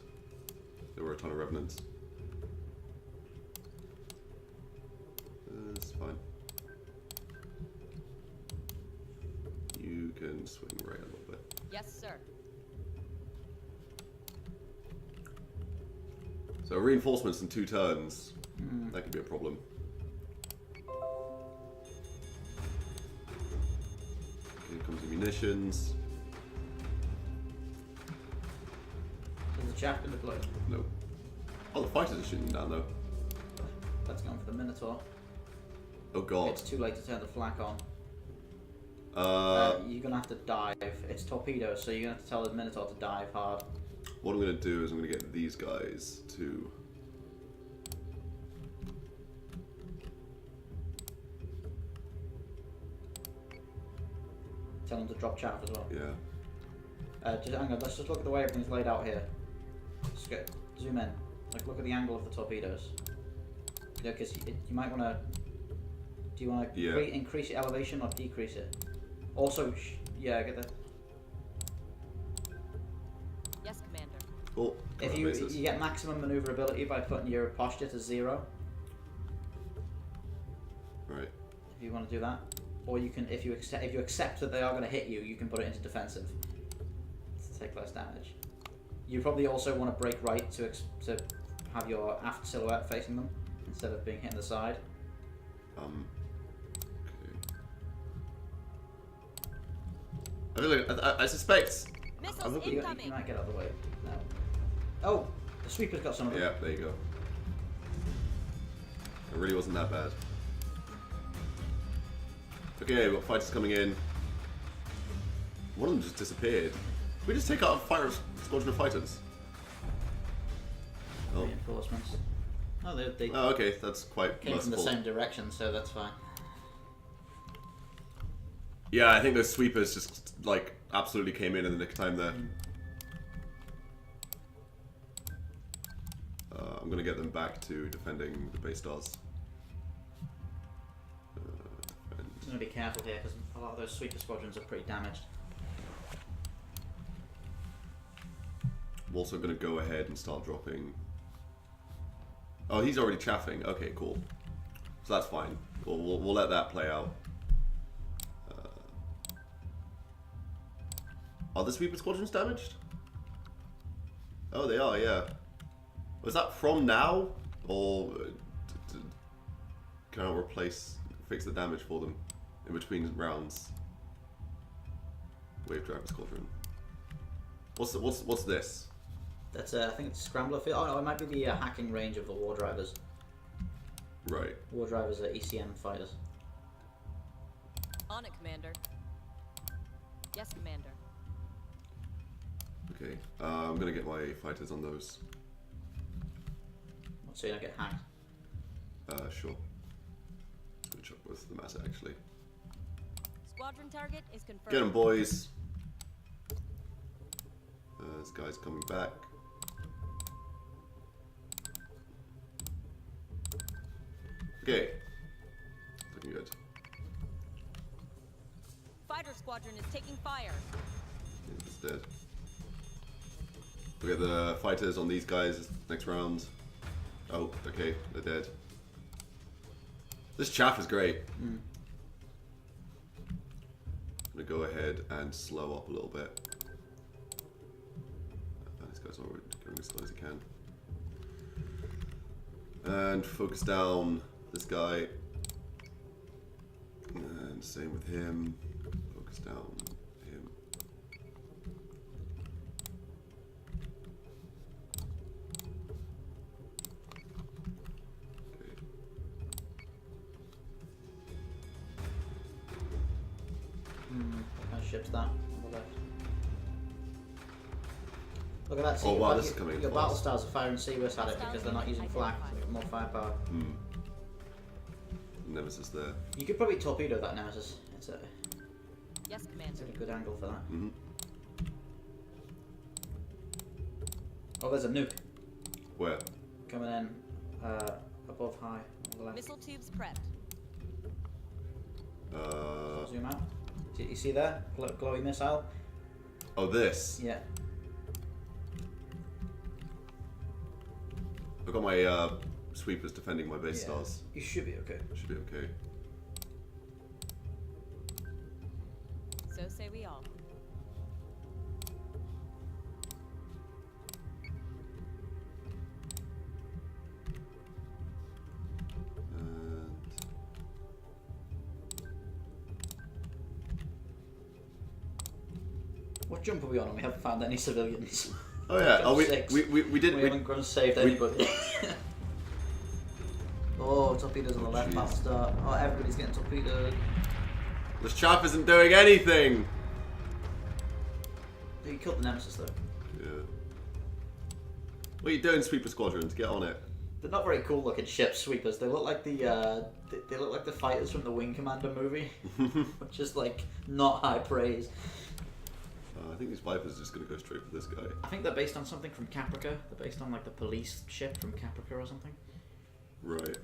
There were a ton of revenants. It's fine. You can swing right a little bit. Yes, sir. So reinforcements in 2 turns. That could be a problem. Here comes the munitions. Is the chaff gonna deploy? Nope. Oh, the fighters are shooting down though. That's going for the Minotaur. Oh god. It's too late to turn the flak on. Uh, You're gonna have to dive. It's torpedoes, so you're gonna have to tell the Minotaur to dive hard. what I'm going to do is I'm going to get these guys to... Tell them to drop chaff as well. Yeah. Just hang on, let's just look at the way everything's laid out here. Just go, zoom in. Like, look at the angle of the torpedoes. Yeah, because you might want to... Do you want to increase your elevation or decrease it? Also, yeah, get the... Yes, Commander. Oh, If you get maximum maneuverability by putting your posture to 0. Right. If you want to do that, or you can, if you accept that they are going to hit you, you can put it into defensive to take less damage. You probably also want to break right to have your aft silhouette facing them instead of being hit in the side. Okay. I feel like I suspect. Missiles You incoming. might get out of the way. No. Oh, the sweeper's got some of them. Yeah, there you go. It really wasn't that bad. Okay, we've got fighters coming in. One of them just disappeared. We just take out a squadron of fighters. Oh. Reinforcements. Oh, they Oh, okay, that's quite came from the merciful. same direction, so that's fine. Yeah, I think those sweepers just like absolutely came in the nick of time there. I'm gonna get them back to defending the base stars. I'm gonna be careful here because a lot of those sweeper squadrons are pretty damaged. I'm also gonna go ahead and start dropping. Oh, he's already chaffing. Okay, cool. So that's fine. We'll let that play out. Are the sweeper squadrons damaged? Oh, they are. Yeah. Was that from now, or can I fix the damage for them in between rounds? Wave driver squadron. What's this? That's I think it's Scrambler Field. Oh no, it might be the hacking range of the War Drivers. Right. War Drivers are ECM fighters. On it, Commander. Yes, Commander. Okay. I'm gonna get my fighters on those. So you don't get hacked. Sure. I'm gonna chuck both of them at it actually. Squadron target is confirmed. Get them, boys. This guy's coming back. Okay. Looking good. Fighter squadron is taking fire. He's dead. We get the fighters on these guys next round. Oh, okay, they're dead. This chaff is great. I'm gonna go ahead and slow up a little bit. This guy's already going as slow as he can. And focus down this guy. And same with him. Focus down him. Okay. What kind of ship's that on the left? Look at that. See, Oh, wow, your- this is coming in Your fast. Battlestars are firing Seaworths at it because they're not using flak, so they've got more firepower. Nemesis there. You could probably torpedo that Nemesis. It's Yes, Commander. a good angle for that. Mm-hmm. Oh, there's a nuke Where? coming in above high on the left. Missile tubes prepped. Zoom out. You see there? Glowy missile? Oh, this. Yeah. I've got my sweepers defending my base Yeah. stars. You should be okay. Should be okay. So say we all. What jump are we on? And we haven't found any civilians. Oh yeah. Oh, we Six. did. We haven't gone and saved anybody. Oh, torpedoes on the left, jeez. Battlestar. Oh, everybody's getting torpedoed. This chaff isn't doing anything. You killed the Nemesis though. Yeah. What are you doing, Sweeper Squadrons? Get on it. They're not very cool looking ship sweepers. They look like the they look like the fighters from the Wing Commander movie, which is like not high praise. I think these Vipers are just gonna go straight for this guy. I think they're based on something from Caprica. They're based on like the police ship from Caprica or something. Right.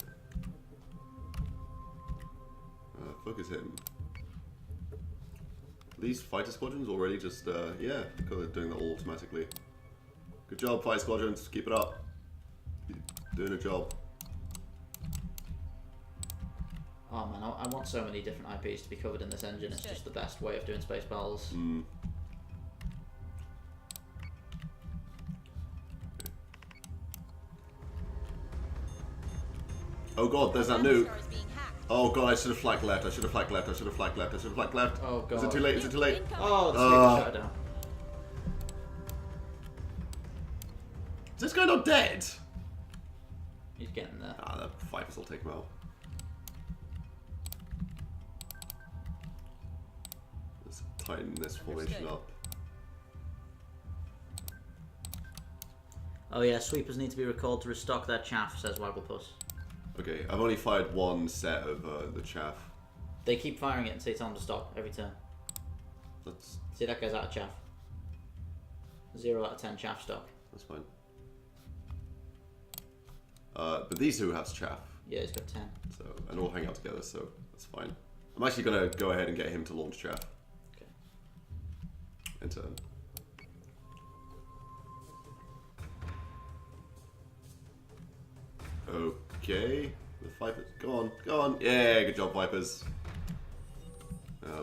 Focus him. These fighter squadrons already just yeah, because they're doing that all automatically. Good job, fighter squadrons. Keep it up. You're doing a job. Oh man, I want so many different IPs to be covered in this engine. It's just the best way of doing space battles. Mm. Oh god, there's that nuke. Oh god, I should have flagged left. I should have flagged left. I should have flagged left. I should have flagged left. Oh god. Is it too late? Is it too late? Oh, the sweeper shut it down. Is this guy not dead? He's getting there. Ah, the Vipers will take him out. Let's tighten this formation up. Oh yeah, sweepers need to be recalled to restock their chaff, says Wagglepuss. Okay, I've only fired one set of the chaff. They keep firing it until you tell them to stop every turn. That's See, that guy's out of chaff. 0 out of 10 chaff stock. fine. But these two have chaff, Yeah, he's got 10. so and all hang out together, so that's fine. I'm actually gonna go ahead and get him to launch chaff. Okay. In turn. Okay, the Vipers, go on, go on. Yeah, good job, Vipers.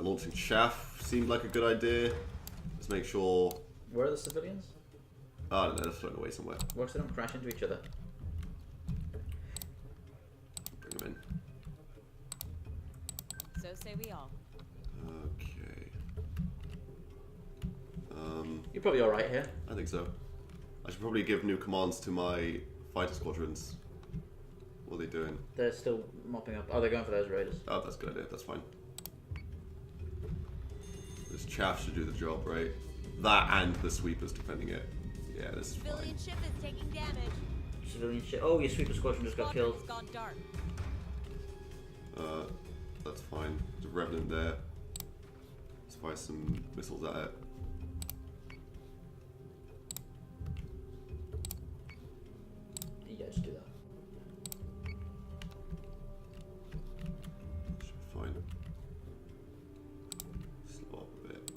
Launching chaff seemed like a good idea. Let's make sure. Where are the civilians? Oh, I don't know, they're floating away somewhere. Works they don't crash into each other. Bring them So say we all. in. Okay. You're probably alright here. I think so. I should probably give new commands to my fighter squadrons. What are they doing? They're still mopping up. Oh, they're going for those raiders. Oh, that's a good idea. That's fine. This chaff should do the job, right? That and the sweepers defending it. Yeah, this is fine. Civilian ship is taking damage. Civilian shit. Oh, your sweeper squadron just got Squadron killed. has gone dark. That's fine. There's a revenant there. Let's fire some missiles at it. Yeah, just do that. Should be fine. Slow up a bit.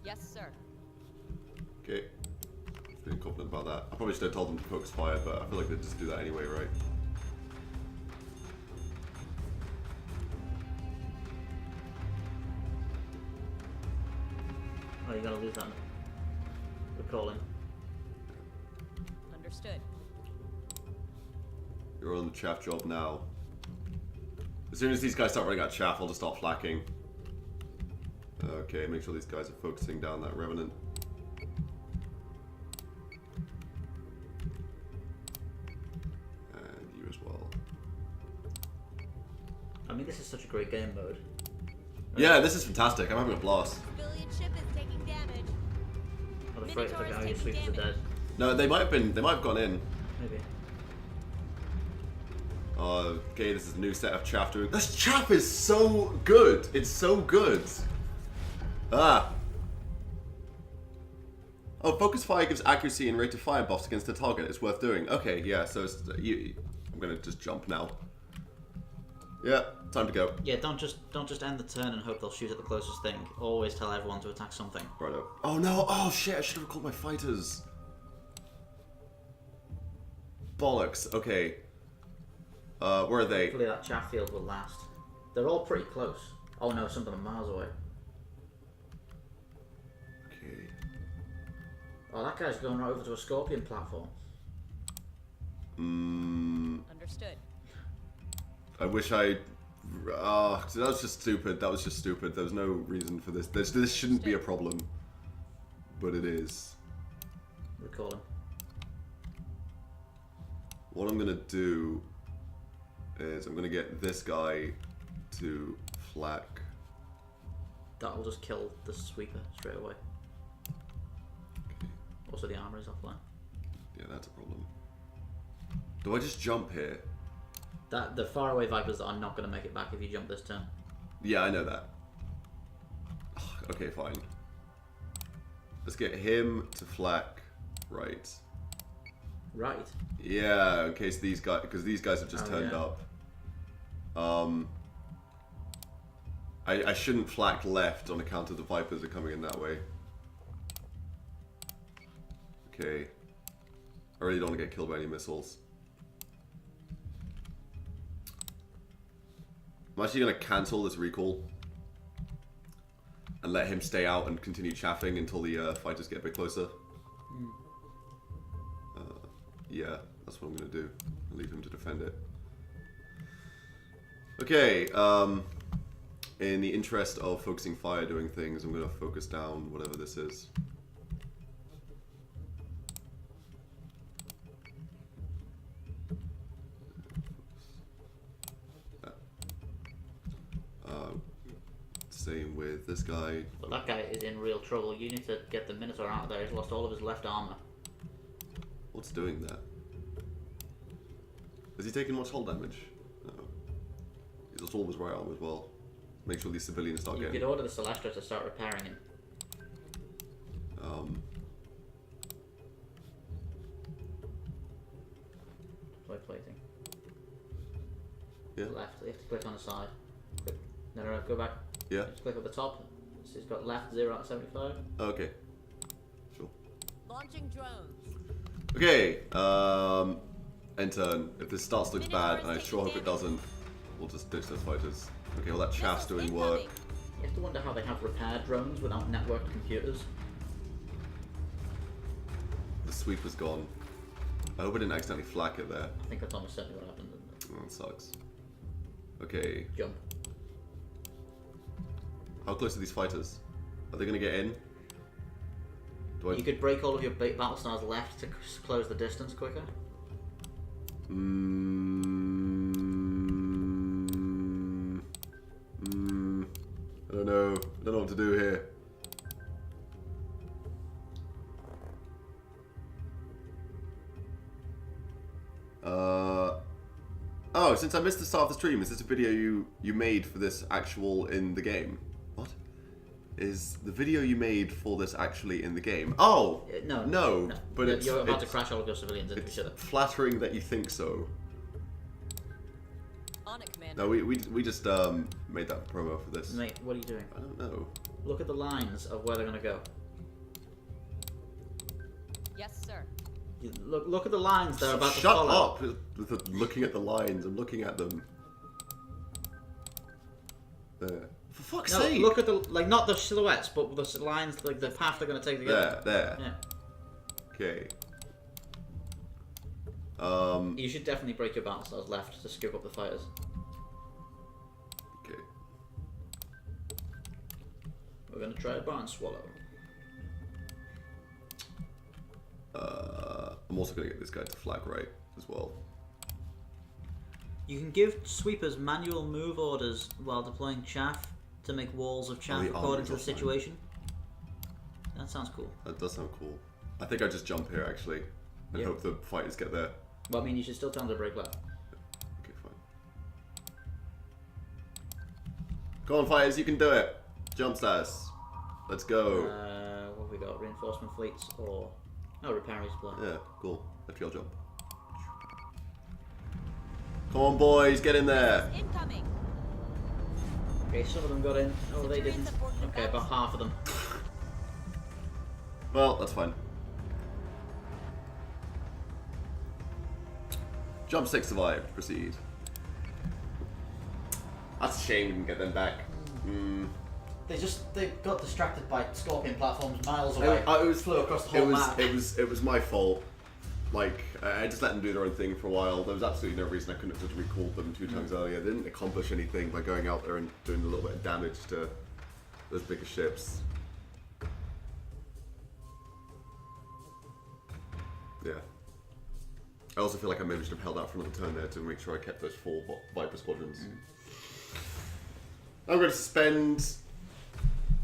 Yes, sir. Okay. Feeling confident about that. I probably should have told them to focus fire, but I feel like they'd just do that anyway, right? Oh, you're gonna lose that. Recalling. Understood. You're on the chaff job now. As soon as these guys start running out of chaff, I'll just start flacking. Okay, make sure these guys are focusing down that revenant. And you as well. I mean, this is such a great game mode. Yeah, this is fantastic. I'm having a blast. Civilian ship is taking damage. I'm afraid if Minotaurs your taking sweepers are damage. dead. No, they might have gone in. Maybe. Okay, this is a new set of chaff doing. This chaff is so good. It's so good. Ah. Oh, focus fire gives accuracy and rate of fire buffs against the target. It's worth doing. Okay, yeah. So it's, I'm gonna just jump now. Yeah, time to go. Yeah, don't just end the turn and hope they'll shoot at the closest thing. Always tell everyone to attack something. Righto. Oh no! Oh shit! I should have recalled my fighters. Bollocks. Okay. Where are they? Hopefully that chaff field will last. They're all pretty close. Oh no, some of them are miles away. Okay. Oh, that guy's going right over to a Scorpion platform. Understood. I wish I. That was just stupid. That was just stupid. There was no reason for this. This shouldn't be a problem. but it is. Recall him. What I'm gonna do is I'm gonna get this guy to flak. That will just kill the sweeper straight away. Okay. Also, the armor is offline. Yeah, that's a problem. Do I just jump here? That the faraway vipers are not going to make it back if you jump this turn. Yeah, I know that. Ugh, okay, fine. Let's get him to flak right. Right. Yeah, in case these guys, because these guys have just turned yeah. up. I shouldn't flak left on account of the vipers are coming in that way. Okay. I really don't want to get killed by any missiles. I'm actually going to cancel this recall and let him stay out and continue chaffing until the fighters get a bit closer. Yeah, that's what I'm going to do. I'll leave him to defend it. Okay, in the interest of focusing fire doing things, I'm going to focus down whatever this is. Same with this guy. But that guy is in real trouble. You need to get the Minotaur out of there. He's lost all of his left armor. What's doing that? Is he taking much hull damage? No. He's lost all of his right arm as well. Make sure these civilians start You getting... could order the Celestra to start repairing him. Deploy plating. Yeah. Left. You have to click on the side. Click. No, go back. Yeah. Just click at the top. So he's got left 0 out of 75. Okay. Sure. Launching drones. Okay. End turn. If this starts to look bad, and I sure hope it doesn't, we'll just ditch those fighters. Okay, well that chaff's doing work. You have to wonder how they have repair drones without networked computers. The sweeper's gone. I hope I didn't accidentally flak it there. I think that's almost certainly what happened. Oh, that sucks. Okay. Jump. How close are these fighters? Are they going to get in? Do I... You could break all of your Battlestars left to close the distance quicker. I don't know. I don't know what to do here. Oh, since I missed the start of the stream, is this a video you made for this actual in the game? What? Is the video you made for this actually in the game? Oh! No. But you're about to crash all of your civilians into each other. Flattering that you think so. On it, Commander. No, we just made that promo for this. Mate, what are you doing? I don't know. Look at the lines of where they're going to go. Yes, sir. Look at the lines they're about to Shut follow. up! With looking at the lines, I'm looking at them. There. For fuck's No, sake! look at the, like, not the silhouettes, but the lines, like the path they're going to take together. There. Yeah. Okay. You should definitely break your Battlestars left to scoop up the fighters. Okay. We're going to try a barn swallow. I'm also going to get this guy to flag right as well. You can give sweepers manual move orders while deploying chaff to make walls of chaff the according to the armor's offline. situation. That sounds cool. That does sound cool. I think I just jump here actually and Yeah. hope the fighters get there. Well, I mean, you should still tell them to break left. Okay, fine. Come on, fighters, you can do it. Jump stairs. Let's go. What have we got? Reinforcement fleets or... Oh, repair resupply. Yeah, cool. FTL jump. Come on, boys, get in there. Incoming. Okay, some of them got in. Oh, they didn't. Okay, about half of them. Well, that's fine. Jump 6 survived. Proceed. That's a shame we didn't get them back. They got distracted by Scorpion platforms miles away. It flew across the whole map. It was my fault. Like, I just let them do their own thing for a while. There was absolutely no reason I couldn't have just recalled them 2 times earlier. They didn't accomplish anything by going out there and doing a little bit of damage to those bigger ships. I also feel like I maybe should have held out for another turn there to make sure I kept those 4 Viper squadrons. I'm going to spend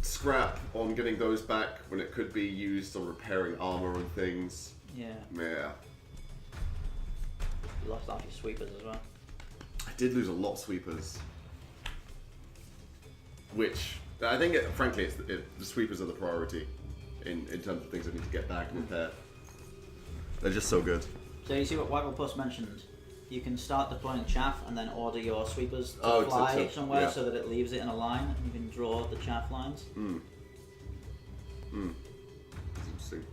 scrap on getting those back when it could be used on repairing armor and things. Yeah. Yeah. You lost half your sweepers as well. I did lose a lot of sweepers. Which, I think, frankly, the sweepers are the priority in terms of things I need to get back and repair. They're just so good. So you see what Waggle Plus mentioned? You can start deploying chaff and then order your sweepers to Oh, fly somewhere yeah. so that it leaves it in a line and you can draw the chaff lines. That's interesting.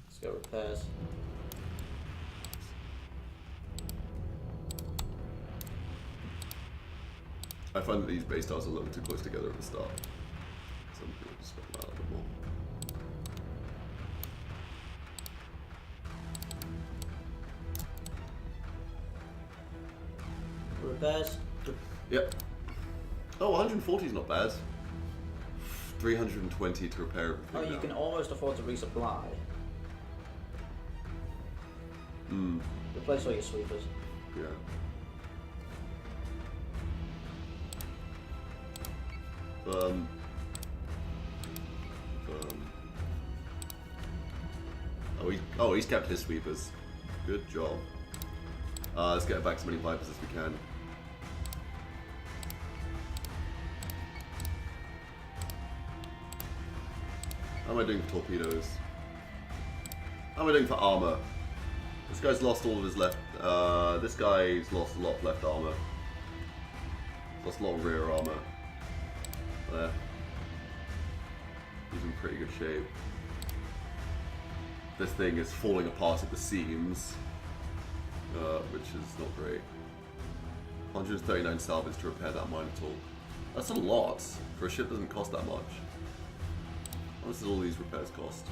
Let's go repairs. I find that these base stars are a little too close together at the start. So I'm going to spread them out a bit more. Repairs. Yep. Oh, 140 is not bad. 320 to repair everything. Oh, you now. can almost afford to resupply. Replace all your sweepers. Yeah. Oh, he's kept his sweepers. Good job. Let's get back as many Vipers as we can. How am I doing for torpedoes? How am I doing for armor? This guy's lost all of his left. This guy's lost a lot of left armor. Lost a lot of rear armor. There. He's in pretty good shape. This thing is falling apart at the seams, which is not great. 139 salvage to repair that mine at all. That's a lot for a ship that doesn't cost that much. How much does all these repairs cost?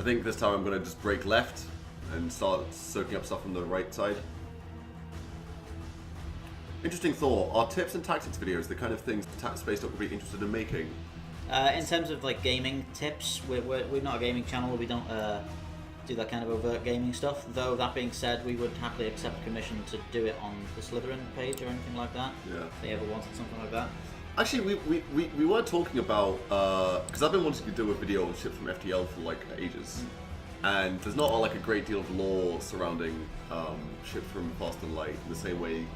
I think this time I'm going to just break left and start soaking up stuff from the right side. Interesting thought. Are tips and tactics videos the kind of things Spacedock would be interested in making? In terms of like gaming tips, we're not a gaming channel. We don't do that kind of overt gaming stuff. Though that being said, we would happily accept a commission to do it on the Slytherin page or anything like that. Yeah. If they ever wanted something like that. Actually, we were talking about, because I've been wanting to do a video on ships from FTL for like ages, and there's not like a great deal of lore surrounding ships from Fast and Light in the same way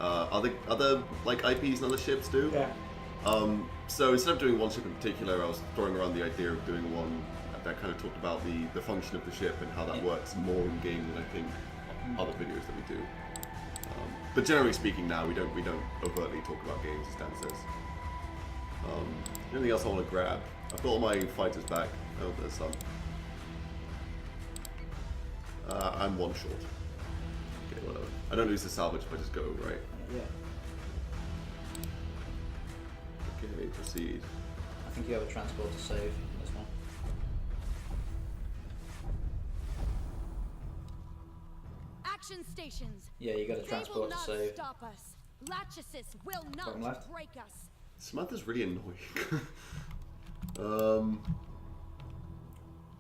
other like IPs and other ships do. Yeah. So instead of doing one ship in particular, I was throwing around the idea of doing one that kind of talked about the function of the ship and how that works more in game than I think other videos that we do. But generally speaking, now we don't overtly talk about games, as Dan says. Anything else I want to grab? I've got all my fighters back. Oh, there's some. I'm one short. Okay, whatever. I don't lose the salvage if I just go, right? Yeah. Okay, proceed. I think you have a transport to save in this one. Action stations. Yeah, you got a They will transport to not save. stop us. Lachesis will Bottom not left. break us. Samantha's really annoying.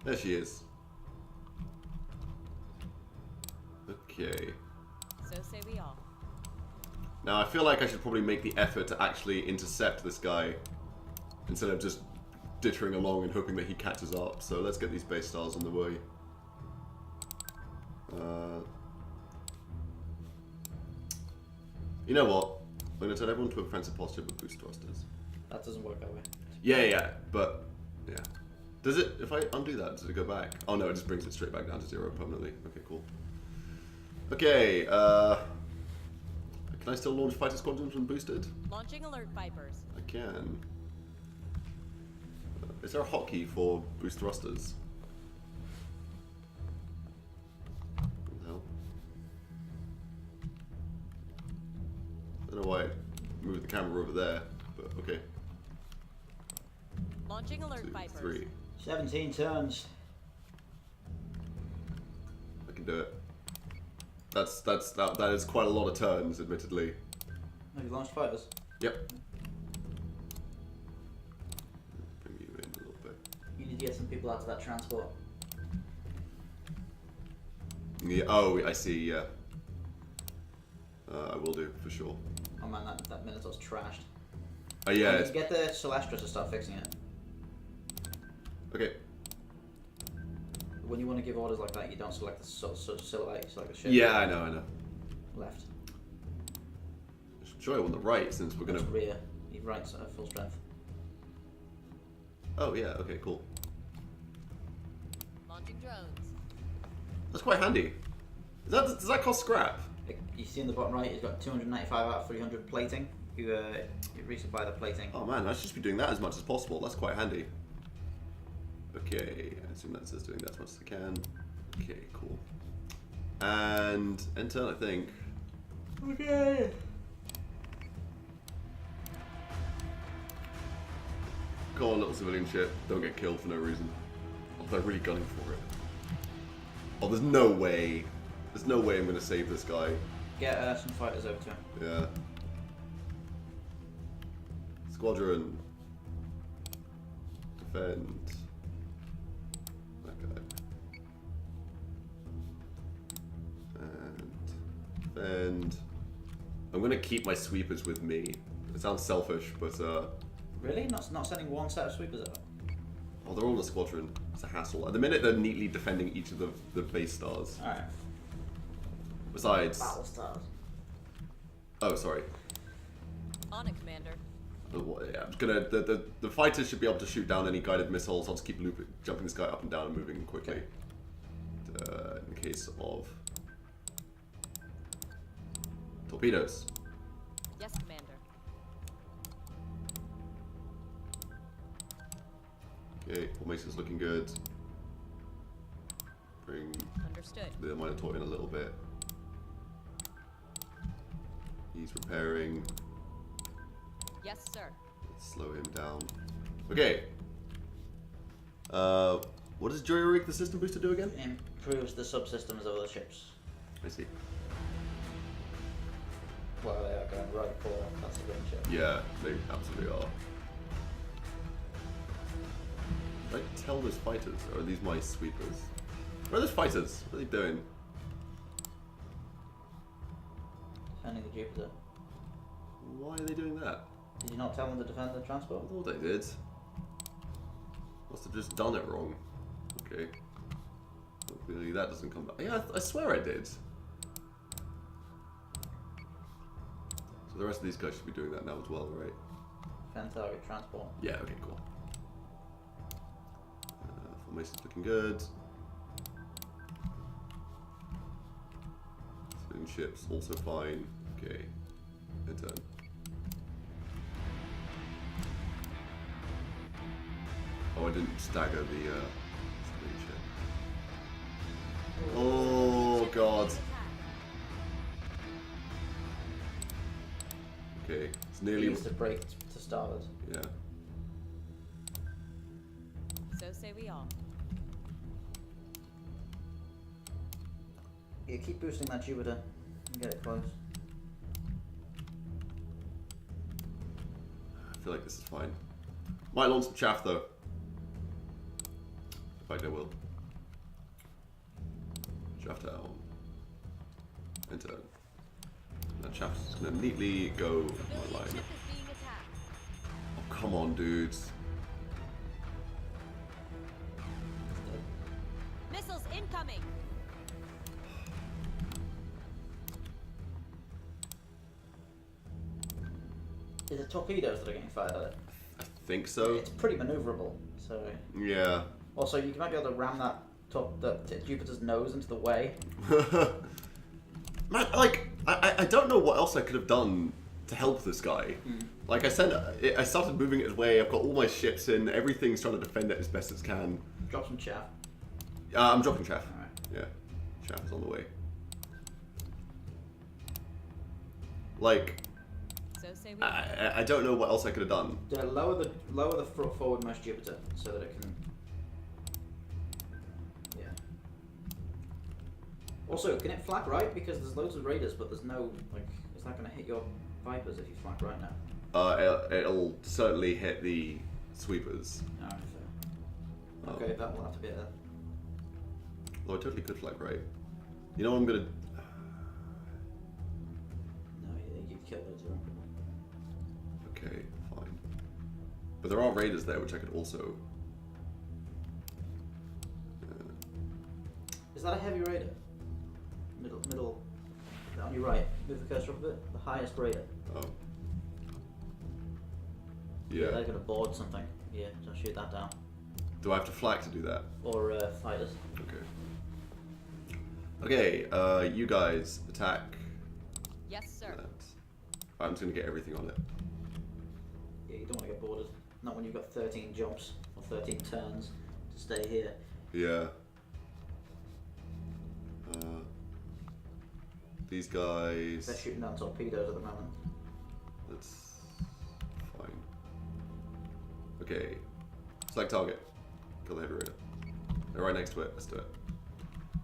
There she is. Okay. So say we all. Now I feel like I should probably make the effort to actually intercept this guy instead of just dittering along and hoping that he catches up. So let's get these base stars on the way. You know what? I'm going to turn everyone to a defensive posture with boost thrusters. That doesn't work that way. Yeah, but yeah. Does it? If I undo that, does it go back? Oh no, it just brings it straight back down to 0 permanently. Okay, cool. Okay, can I still launch fighter squadrons when boosted? Launching alert Vipers. I can. Is there a hotkey for boost thrusters? What the hell? I don't know why I moved the camera over there, but okay. Launching alert 2, Vipers. 3. 17 turns. do it. That is quite a lot of turns, admittedly. Have you launched fighters? Yep. Bring you in a little bit. You need to get some people out to that transport. Yeah. Oh, I see. Yeah. I will do for sure. Oh man, that Minotaur's trashed. Oh yeah. You get the Celestra to start fixing it. Okay. When you want to give orders like that, you don't select the silhouette, you select the ship. Yeah, I know. Left. Sure, on the right, since we're gonna. That's rear. You right, full strength. Oh yeah. Okay. Cool. Launching drones. That's quite handy. Does that cost scrap? You see in the bottom right, it's got 295 out of 300 plating. You resupply the plating. Oh man, I should just be doing that as much as possible. That's quite handy. Okay, I assume that says doing that as much as I can. Okay, cool. And enter, I think. Okay. Go on, little civilian ship. Don't get killed for no reason. Oh, they're really gunning for it. Oh, there's no way. There's no way I'm gonna save this guy. Get some fighters over to him. Yeah. Squadron. Defend. That guy. And defend. I'm gonna keep my sweepers with me. It sounds selfish, but Really? Not sending one set of sweepers out? oh, they're all in a squadron. It's a hassle. At the minute, they're neatly defending each of the base stars. Alright. Besides. Battlestars. Oh, sorry. On it, Commander. Yeah, I'm gonna. The fighters should be able to shoot down any guided missiles. I'll just keep jumping this guy up and down and moving quickly. Okay. In case of torpedoes. Yes, Commander. Okay, formation's looking good. Bring Understood. the Minotaur in a little bit. He's repairing. Yes, sir. Let's slow him down. Okay. What does jury rig the system booster do again? Improves the subsystems of the ships. I see. Well, they are going right for that's a green ship. Yeah, they absolutely are. Should I tell those fighters, or are these my sweepers? Where are those fighters? What are they doing? Defending the Jupiter. Why are they doing that? Did you not tell them to defend the transport? I thought they did. Must have just done it wrong. Okay. Hopefully that doesn't come back. Yeah, I swear I did. So the rest of these guys should be doing that now as well, right? Defend target transport. Yeah, okay, cool. Formation's looking good. Civilian ships also fine. Okay. End turn. Oh, I didn't stagger the civilian ship. Oh god. Okay, it's nearly. Use the brake to starboard. Yeah. So say we all. Yeah, keep boosting that Jupiter and get it close. I feel like this is fine. Might launch some chaff though. In fact, I will. Chaff down. Enter. That chaff's gonna neatly go with my line. Ship is being attacked. Oh, come on, dudes. Missiles incoming. Is it torpedoes that are getting fired at it? I think so. It's pretty maneuverable, so... Yeah. Also, you might be able to ram that Jupiter's nose into the way. Man, like, I don't know what else I could have done to help this guy. Like I said, I started moving it his way. I've got all my ships in. Everything's trying to defend it as best as can. Drop some chaff. I'm dropping chaff. Alright. Yeah, chaff is on the way. Like, So say we all. I don't know what else I could have done. Yeah, lower the forwardmost Jupiter so that it can. Yeah. Also, can it flak right? Because there's loads of raiders, but there's no, like, is that going to hit your Vipers if you flak right now? It'll certainly hit the sweepers. Alright, fair. Okay, that will have to be it. Oh, I totally could flag right. You know what I'm gonna... No, you'd kill loads of them. Okay, fine. But there are raiders there, which I could also... Is that a heavy raider? Middle, on your right. Move the cursor up a bit. The highest raider. Oh. Yeah. They're gonna board something. Yeah, so shoot that down. Do I have to flag to do that? Or fighters. Okay. Okay, you guys attack. Yes, sir. That. I'm just gonna get everything on it. Yeah, you don't want to get boarded. Not when you've got 13 jumps or 13 turns to stay here. Yeah. These guys... They're shooting down torpedoes at the moment. That's fine. Okay. Select target. Kill the heavy raider. They're right next to it. Let's do it.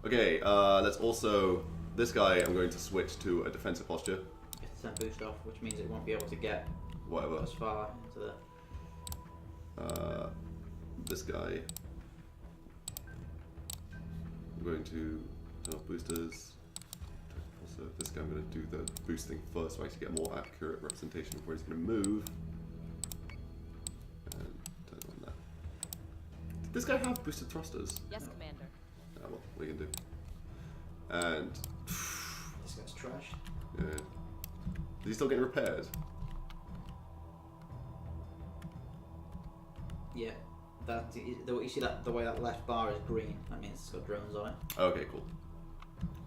Okay, let's also... This guy, I'm going to switch to a defensive posture. It's 10 boost off, which means it won't be able to get Whatever. as far into the... This guy. I'm going to turn off boosters. Also, this guy I'm going to do the boost thing first so I actually get more accurate representation of where he's going to move. And turn on that. Did this guy have boosted thrusters? Yes, Commander. Ah, well, what are you going to do? And... This guy's trash. Yeah. Is he still getting repaired? Yeah. You see that the way that left bar is green, that means it's got drones on it. Okay, cool.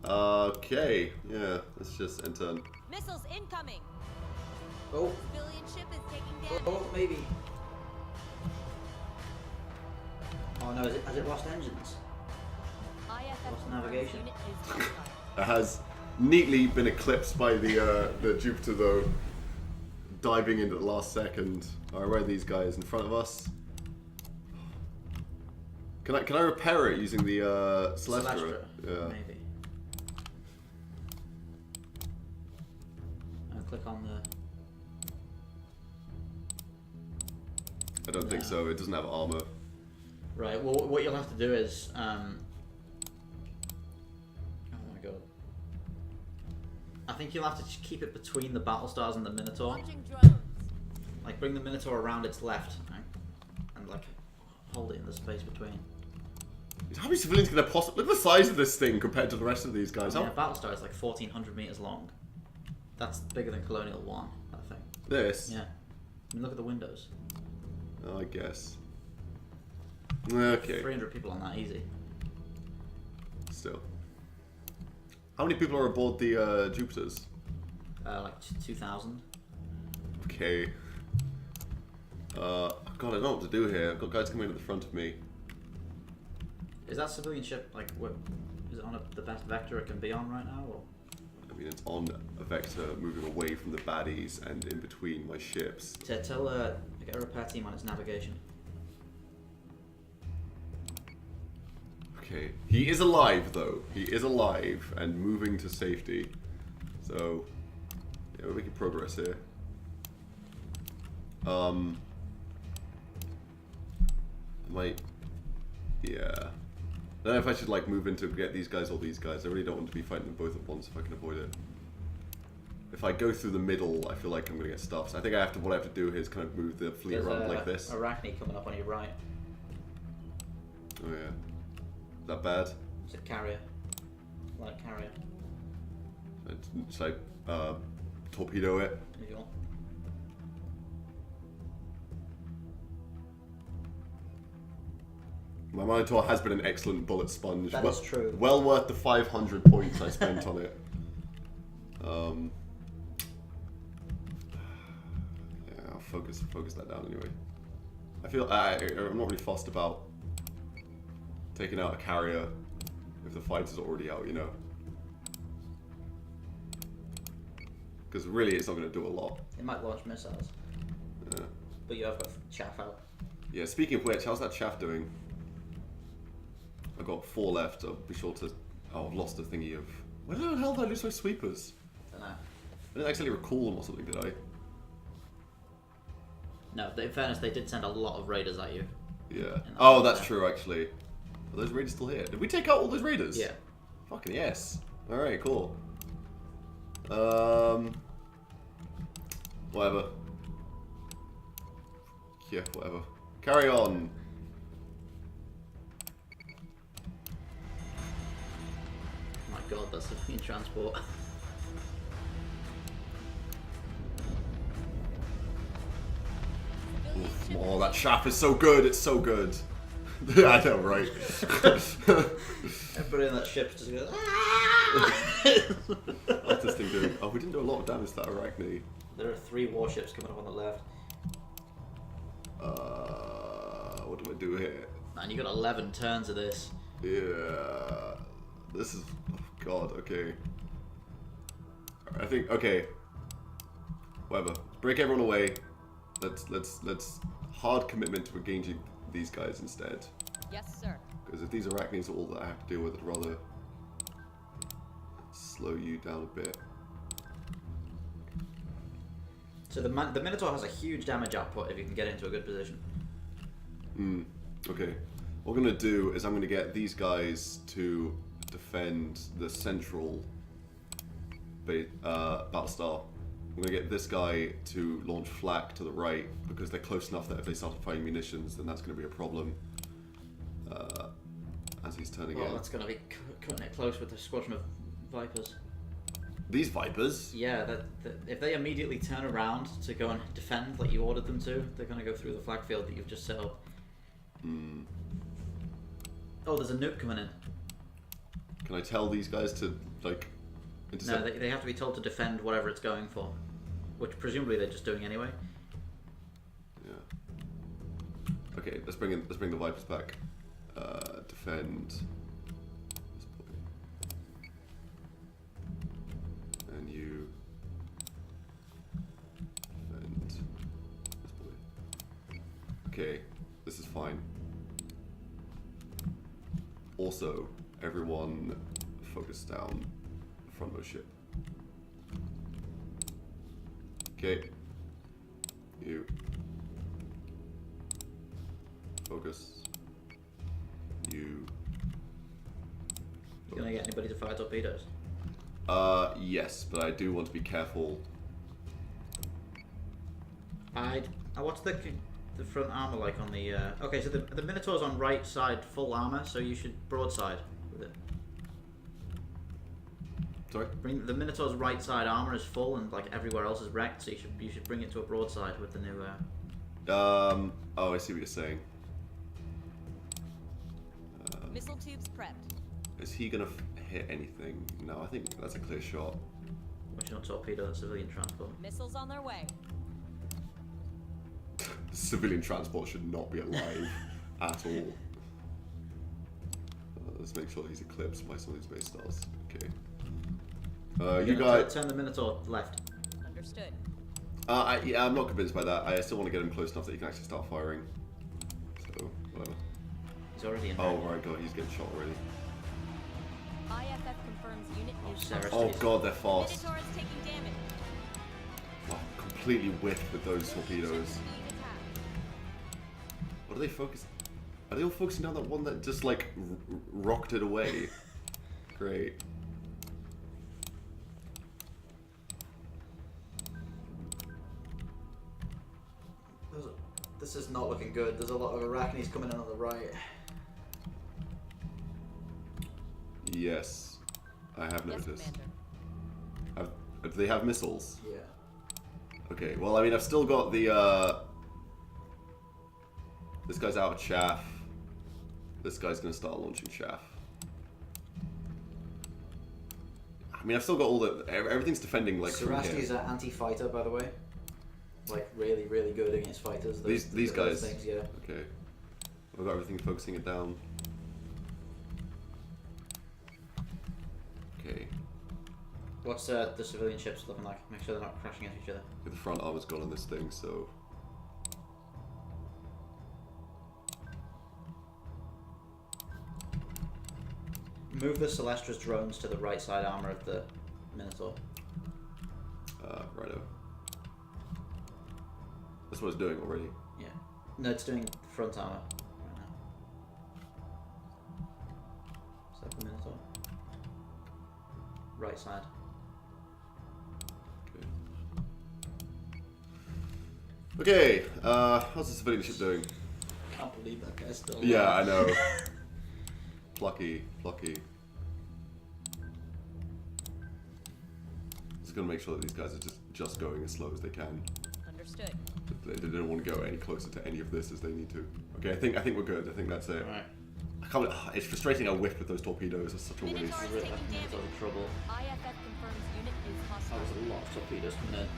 Okay, yeah, let's just enter. Missiles incoming. Oh, Civilian ship is taking damage. oh, maybe. Oh no, has it lost engines? IFF What's navigation? unit is hostile. It has neatly been eclipsed by the Jupiter though, diving in at the last second. Alright, where are these guys in front of us? Can I repair it using the Celestra? Yeah. Maybe. And click on the... I don't think so. It doesn't have armor. Right, well what you'll have to do is... oh my god. I think you'll have to just keep it between the Battlestars and the Minotaur. Launching drones. Like bring the Minotaur around its left, right? And like hold it in the space between. How many civilians can there possibly... Look at the size of this thing compared to the rest of these guys. I mean, a Battlestar is like 1,400 meters long. That's bigger than Colonial 1, that thing. This? Yeah. I mean, look at the windows. I guess. Okay. 300 people on that, easy. Still. How many people are aboard the Jupiters? Like 2,000. Okay. God, I don't know what to do here. I've got guys coming in at the front of me. Is that civilian ship, like, is it on the best vector it can be on right now, or? I mean, it's on a vector moving away from the baddies and in between my ships. Tell get a repair team on its navigation. Okay. He is alive, though. He is alive and moving to safety. So, yeah, we're making progress here. Yeah. I don't know if I should like move into get these guys or these guys. I really don't want to be fighting them both at once if I can avoid it. If I go through the middle, I feel like I'm gonna get stuffed. So I think what I have to do here is kind of move the fleet around like this. Arachne coming up on your right. Oh yeah. Is that bad? It's a carrier. Light carrier. Should I torpedo it? If you want. My Minotaur has been an excellent bullet sponge. That is true. Well worth the 500 points I spent on it. Yeah, I'll focus that down anyway. I feel I'm not really fussed about taking out a carrier if the fight is already out, you know. Because really, it's not going to do a lot. It might launch missiles. Yeah. But you have got chaff out. Yeah. Speaking of which, how's that chaff doing? I've got 4 left. I'll be sure to Oh, I've lost the thingy of... Where the hell did I lose my sweepers? Don't know. I didn't actually recall them or something, did I? No, in fairness, they did send a lot of raiders at you. Yeah. Oh, that's true, actually. Are those raiders still here? Did we take out all those raiders? Yeah. Fucking yes. Alright, cool. Whatever. Yeah, whatever. Carry on. My god, that's civilian transport. Oof, oh, that shaft is so good. It's so good. I know, right? Everybody in that ship just goes. What's this thing doing? Oh, we didn't do a lot of damage to that Arachne. There are 3 warships coming up on the left. What do I do here? Man, you got 11 turns of this. Yeah. This is... Oh, God, okay. I think... Okay. Whatever. Break everyone away. Let's hard commitment to engaging these guys instead. Yes, sir. Because if these Arachnes are all that I have to deal with, I'd rather slow you down a bit. So the Minotaur has a huge damage output if you can get into a good position. Okay. What I'm going to do is I'm going to get these guys to defend the central Battlestar. I'm going to get this guy to launch flak to the right because they're close enough that if they start firing munitions, then that's going to be a problem. As he's turning in. Well, that's going to be cutting it close with the squadron of Vipers. These Vipers? Yeah, if they immediately turn around to go and defend like you ordered them to, they're going to go through the flag field that you've just set up. Oh, there's a nuke coming in. Can I tell these guys to, like, intercept? No, they have to be told to defend whatever it's going for, which presumably they're just doing anyway. Yeah. Okay, let's bring the Vipers back. Defend. And you defend this boy. Okay, this is fine. Also, everyone focus down the frontmost ship. Okay. You focus. You gonna get anybody to fire torpedoes? Yes, but I do want to be careful. What's the front armor like on the? Okay, so the Minotaur's on right side full armor, so you should broadside with it. Sorry? The Minotaur's right side armor is full and like everywhere else is wrecked, so you should bring it to a broadside with the new. Oh, I see what you're saying. Missile tubes prepped. Is he gonna hit anything? No, I think that's a clear shot. Which not torpedo the civilian transport. Missiles on their way. The civilian transport should not be alive at all. Let's make sure he's eclipsed by some of these base stars. Okay. You guys turn the Minotaur left. Understood. yeah, I'm not convinced by that. I still want to get him close enough that he can actually start firing. So, whatever. He's already in. Oh my god, he's getting shot already. IFF confirms unit news. Sarah. Oh god, they're fast. Minotaur is taking damage. Oh, completely whiffed with those torpedoes. Being attacked. What are they focusing? Are they all focusing down that one that just like rocked it away? Great. This is not looking good. There's a lot of Arachnes coming in on the right. Yes, I have Yes, noticed. Commander. Do they have missiles? Yeah. Okay, well, I mean, I've still got the, this guy's out of chaff. This guy's gonna start launching chaff. I mean, I've still got all the, everything's defending, like, from here. Sarasti's an anti-fighter, by the way. Like, really, really good against fighters. These guys? Things, yeah. Okay. I've got everything focusing it down. Okay. What's the civilian ships looking like? Make sure they're not crashing into each other. The front armor's gone on this thing, so... Move the Celestra's drones to the right side armor of the Minotaur. Righto. That's what it's doing already. Yeah. No, it's doing front armor right now. Second Minotaur. Right side. Okay, how's the civilian ship doing? Can't believe that guy's still alive. Yeah, I know. Plucky. Just gonna make sure that these guys are just going as slow as they can. Understood. They don't want to go any closer to any of this as they need to. Okay, I think we're good. I think that's it. Right. I can't. It's frustrating I whiffed with those torpedoes. It's such a waste. Minotaur is taking That's all damage. the trouble. IFF confirms unit is That hostile. was a lot of torpedoes coming in.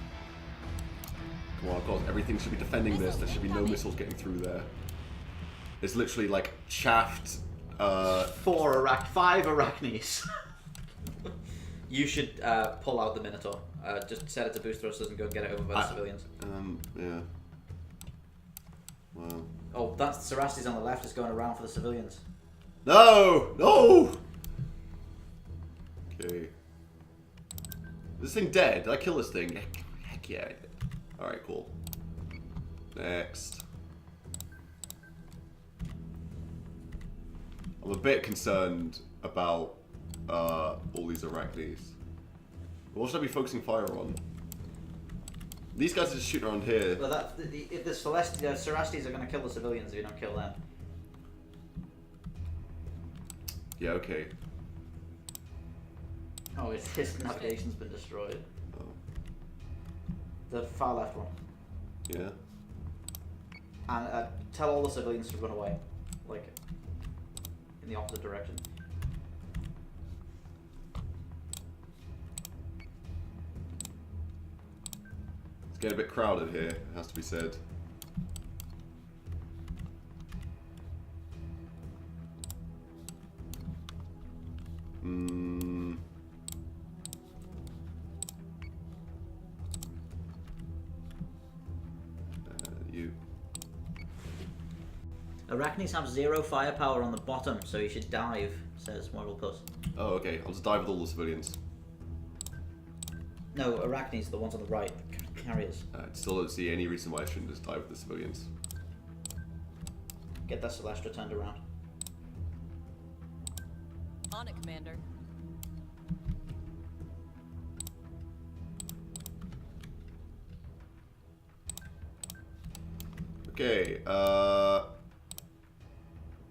Come on, of course, everything should be defending this. There should be no missiles getting through there. It's literally like chaffed. 5 Arachnes. You should pull out the Minotaur. Just set it to boost thrusters and go and get it over by the civilians. Yeah. Well. Oh, that's Cerastes on the left is going around for the civilians. No! Okay. Is this thing dead? Did I kill this thing? Heck yeah, I did. Alright, cool. Next. I'm a bit concerned about all these Arachnes. What should I be focusing fire on? These guys are just shooting around here. Well, if the Cerastes are going to kill the civilians if you don't kill them. Yeah, okay. Oh, his navigation's been destroyed. Oh. The far left one. Yeah. And tell all the civilians to run away. Like, in the opposite direction. It's getting a bit crowded here, it has to be said. You. Arachnes have 0 firepower on the bottom, so you should dive, says Moral Puss. Oh, okay. I'll just dive with all the civilians. No, Arachnes, the ones on the right, carriers. I still don't see any reason why I shouldn't just dive with the civilians. Get that Celestra turned around. On it, Commander. Okay,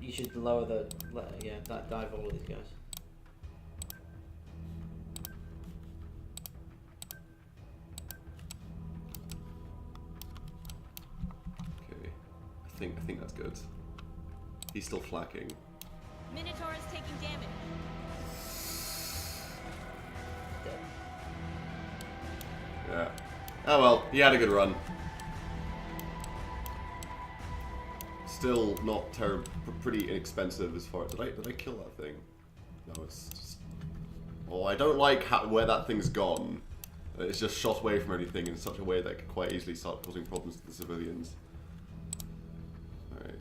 You should lower the... yeah, dive all of these guys. okay. I think that's good. He's still flacking. Minotaur is taking damage. Dead. Yeah. Oh well, he had a good run. Still not terrible, pretty inexpensive as far as... Did I kill that thing? No, it's just... Oh, I don't like where that thing's gone. It's just shot away from everything in such a way that it could quite easily start causing problems to the civilians. Alright.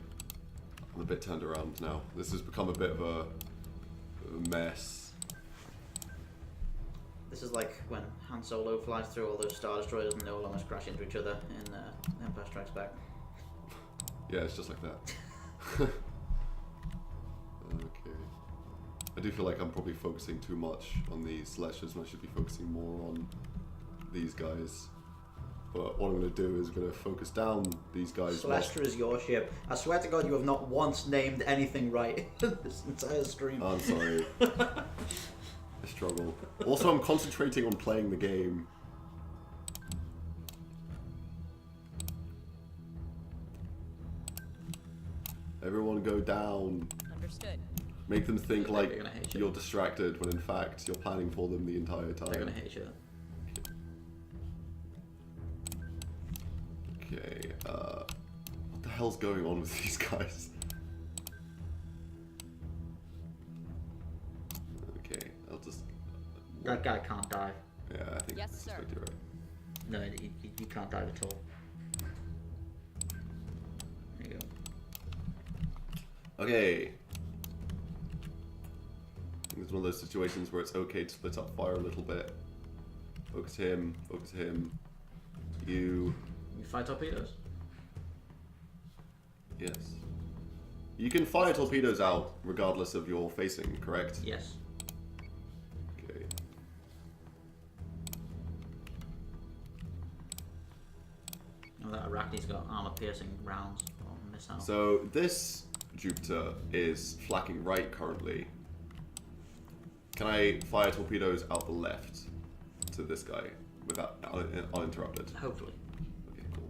I'm a bit turned around now. This has become a bit of a mess. This is like when Han Solo flies through all those Star Destroyers and they all almost crash into each other in Empire Strikes Back. Yeah, it's just like that. Okay. I do feel like I'm probably focusing too much on these Celestials when I should be focusing more on these guys. But what I'm going to do is going to focus down these guys. Celestra is your ship. I swear to God, you have not once named anything right this entire stream. I'm sorry. I struggle. Also, I'm concentrating on playing the game. Everyone go down. Understood. Make them think They're like gonna hate you. you're distracted when in fact you're planning for them the entire time. They're gonna hate you. Okay, what the hell's going on with these guys? Okay, I'll just... That guy can't dive. Yeah, I think Yes, that's sir. exactly right. No, you can't dive at all. There you go. Okay. I think it's one of those situations where it's okay to split up fire a little bit. Focus him. Focus him. You fire torpedoes? Yes. You can fire torpedoes out regardless of your facing, correct? Yes. Okay. Oh, that Arachne's got armor-piercing rounds or missiles. So this Jupiter is flacking right currently. Can I fire torpedoes out the left to this guy without uninterrupted? Hopefully. Okay, cool.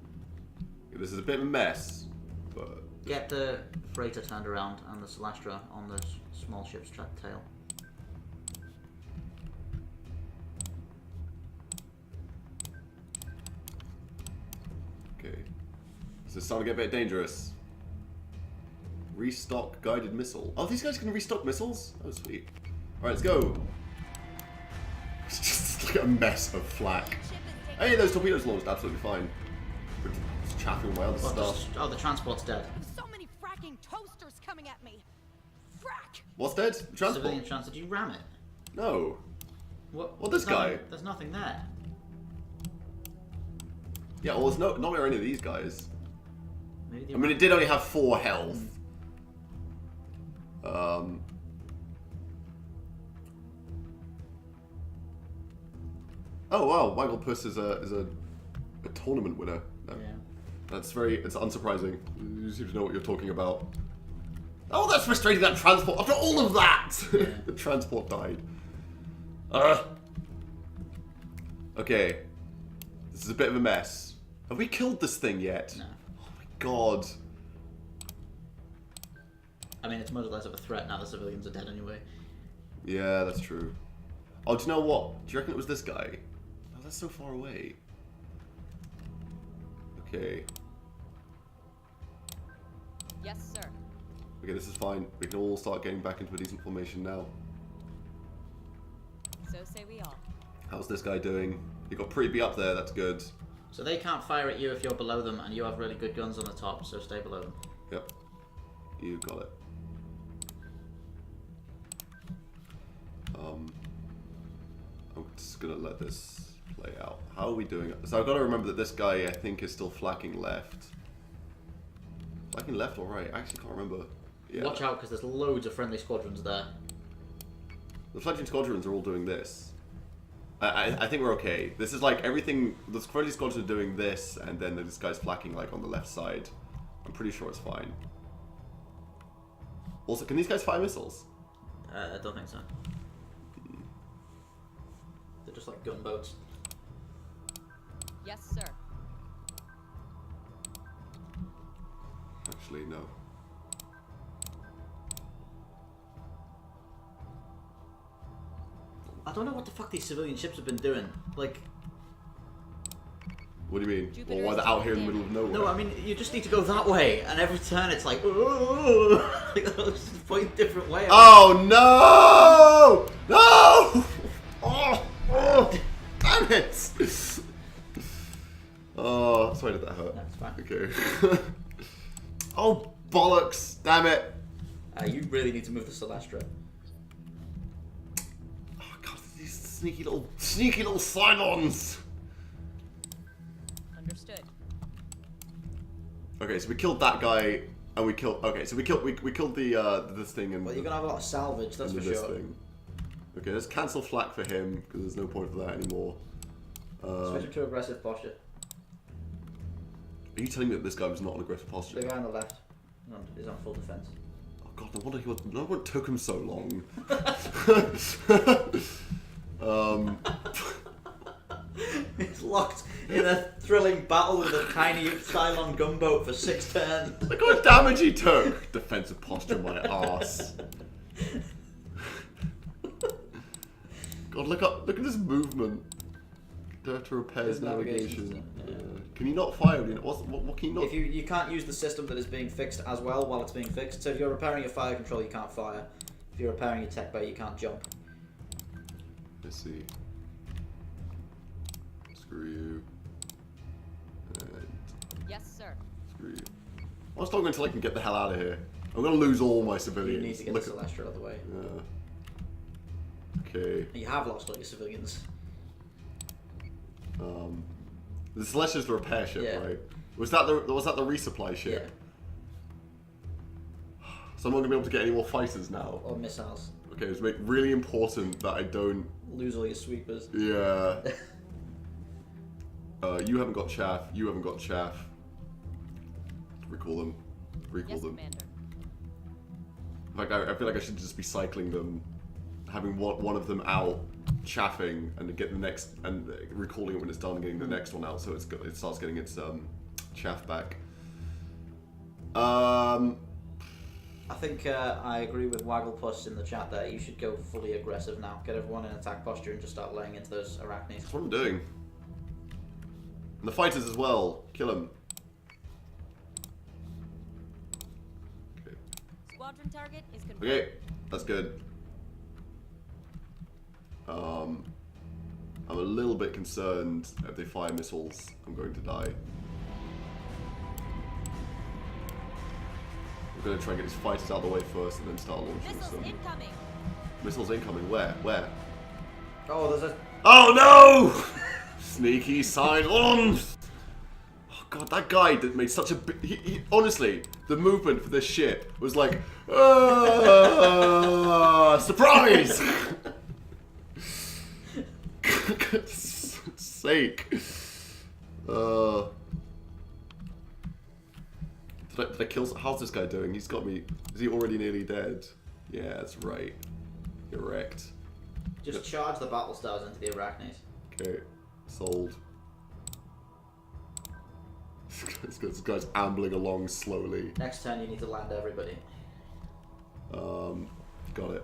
Okay, this is a bit of a mess, but Get the freighter turned around and the Celastra on the small ship's tail. okay. This is starting to get a bit dangerous. Restock guided missile. Oh, these guys can restock missiles? Oh, sweet. Alright, let's go. It's just like a mess of flak. Hey, those torpedoes launched absolutely fine. We're just chaffing away on the stuff. The transport's dead. So many fracking toasters coming at me. Frack! What's dead? The transport? Civilian trans, did you ram it? No. What? Well, this guy. There's nothing there. Yeah, well, there's not near any of these guys. Maybe I mean, it did only have 4 health. Oh wow, Michael Puss is a tournament winner. No. Yeah. It's unsurprising. You seem to know what you're talking about. Oh, that's frustrating, that transport. After all of that! Yeah. The transport died. Okay. This is a bit of a mess. Have we killed this thing yet? No. Oh my god. I mean, it's much less of a threat now the civilians are dead anyway. Yeah, that's true. Oh, do you know what? Do you reckon it was this guy? Oh, that's so far away. Okay. Yes, sir. Okay, this is fine. We can all start getting back into a decent formation now. So say we all. How's this guy doing? He got pretty beat up there, that's good. So they can't fire at you if you're below them, and you have really good guns on the top, so stay below them. Yep. You got it. I'm just gonna let this play out. How are we doing? So I've got to remember that this guy, I think, is still flacking left. Flacking left or right? I actually can't remember. Yeah. Watch out, because there's loads of friendly squadrons there. The fledgling squadrons are all doing this. I think we're okay. This is like everything. The friendly squadrons are doing this, and then this guy's flacking like on the left side. I'm pretty sure it's fine. Also, can these guys fire missiles? I don't think so. They're just like gunboats. Yes, sir. Actually, no. I don't know what the fuck these civilian ships have been doing. Like, What do you mean? Jupiter Or why is they're out here in the taking middle of nowhere? no, I mean, you just need to go that way, and every turn it's like, ooh, like, just point a different way. Oh no! No! Oh, damn it! Oh, sorry, did that hurt? That's fine. Okay. Oh bollocks! Damn it! You really need to move the Celastra. Oh god, these sneaky little Cylons! Understood. Okay, so we killed that guy, and we killed. Okay, so we killed the this thing and Well, you're gonna have a lot of salvage, that's for this sure. thing. Okay, let's cancel flak for him because there's no point for that anymore. Switch it to aggressive posture. Are you telling me that this guy was not on aggressive posture? The guy on the left is on full defense. Oh god, no wonder it took him so long. He's locked in a thrilling battle with a tiny Cylon gunboat for 6 turns. Look how much damage he took! Defensive posture, my ass. God, look at this movement. To repair his His navigation navigation. system, yeah. Can you not fire? What can you not? If you can't use the system that is being fixed as well while it's being fixed. So if you're repairing your fire control, you can't fire. If you're repairing your tech bay, you can't jump. Let's see. Screw you. And Yes, sir. screw you. I'm just talking until I can get the hell out of here. I'm gonna lose all my You civilians. need to get Look the at- Celestia out of the way. Yeah. Okay. You have lost all your civilians. The Celestia's the repair ship, Yeah. right? Was that the resupply ship? Yeah. So I'm not gonna be able to get any more fighters now. Or missiles. Okay, it's really important that I don't. Lose all your sweepers. Yeah. You haven't got chaff. You haven't got chaff. Recall them. Recall Yes, them. Commander. Like I feel like I should just be cycling them, having one of them out, chaffing, and get the next, and recalling it when it's done, and getting the next one out, so it starts getting its chaff back. I think I agree with Wagglepuss in the chat there. You should go fully aggressive now. Get everyone in attack posture and just start laying into those arachnes. That's what I'm doing. And the fighters as well. Kill them. Okay. Squadron target is confirmed. Okay, that's good. I'm a little bit concerned if they fire missiles, I'm going to die. We're going to try and get these fighters out of the way first and then start launching Missiles some. incoming. Missiles incoming, where? Where? Oh, there's a... Oh no! Sneaky silence! Oh god, that guy that made such a big... He, honestly, the movement for this ship was like... surprise! God's sake. Did I kill... How's this guy doing? He's got me... Is he already nearly dead? Yeah, that's right. You're wrecked. Just charge the battle stars into the arachnes. Okay, sold. This guy's ambling along slowly. Next turn you need to land everybody. Got it.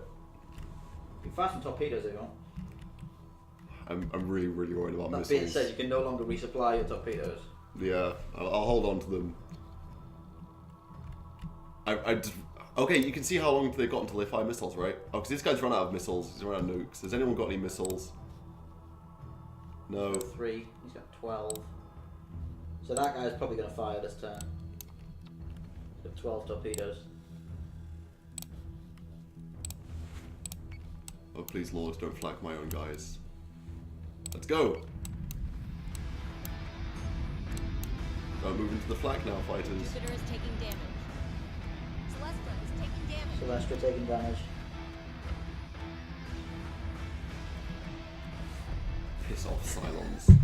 You can fire some torpedoes if you want. I'm really worried about That missiles. being said, you can no longer resupply your torpedoes. Yeah, I'll hold on to them. Okay, you can see how long they've got until they fire missiles, right? Oh, because this guy's run out of missiles. He's run out of nukes. Has anyone got any missiles? No. 3. He's got 12. So that guy's probably going to fire this turn. He's got 12 torpedoes. Oh, please, Lord, don't flak my own guys. Let's go! Move into the flak now, fighters. Jupiter is taking damage. Celestia is taking damage. Celestia taking damage. Piss off, Cylons.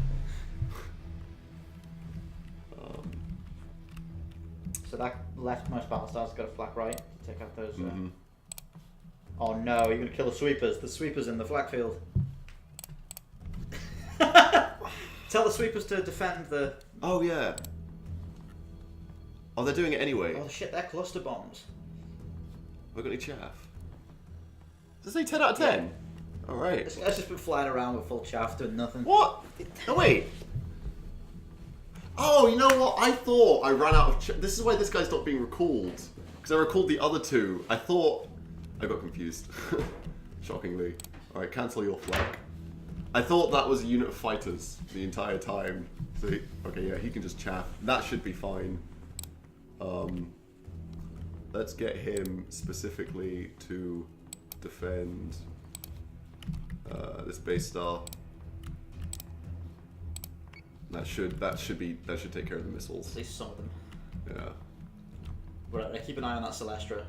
So that leftmost battlestar's got a flak right to take out those. Mm-hmm. Oh no, you're gonna kill the sweepers. The sweepers in the flak field. Tell the sweepers to defend the. Oh, yeah. Oh, they're doing it anyway. Oh shit, they're cluster bombs. Have I got any chaff? Does it say 10 out of 10? Yeah. Alright. This guy's just been flying around with full chaff doing nothing. What? No, wait. Oh, you know what? I thought I ran out of this is why this guy's not being recalled. Because I recalled the other two. I thought... I got confused. Shockingly. Alright, cancel your flak. I thought that was a unit of fighters the entire time. So, okay, yeah, he can just chaff. That should be fine. Let's get him specifically to defend this base star. That should take care of the missiles. At least some of them. Yeah. Right, keep an eye on that Celestra.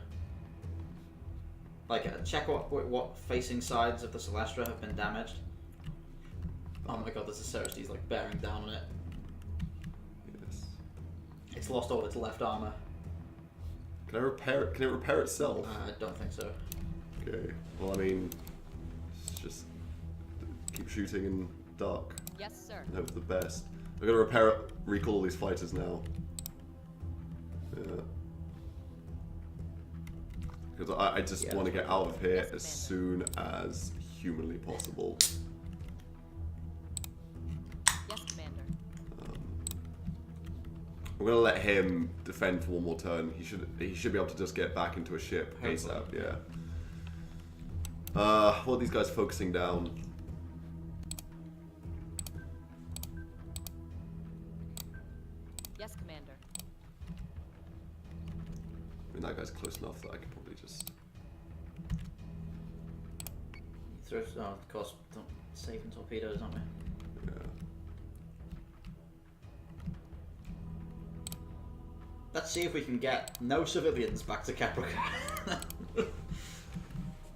Like, check what facing sides of the Celestra have been damaged. Oh my god, there's a Cerestes like bearing down on it. Yes. It's lost all its left armor. Can I repair it? Can it repair itself? I don't think so. Okay. Well, I mean, just keep shooting in dark Yes, sir. and hope for the best. I've got to repair it. Recall all these fighters now. Yeah. Because I just want to get out of here Yes, as soon as humanly possible. Yes, Commander. I'm gonna let him defend for one more turn. He should be able to just get back into a ship ASAP. Yeah. What are these guys focusing down? Yes, Commander. I mean, that guy's close enough that I could probably just... of course, saving torpedoes, aren't we? Yeah. Let's see if we can get no civilians back to Capricorn.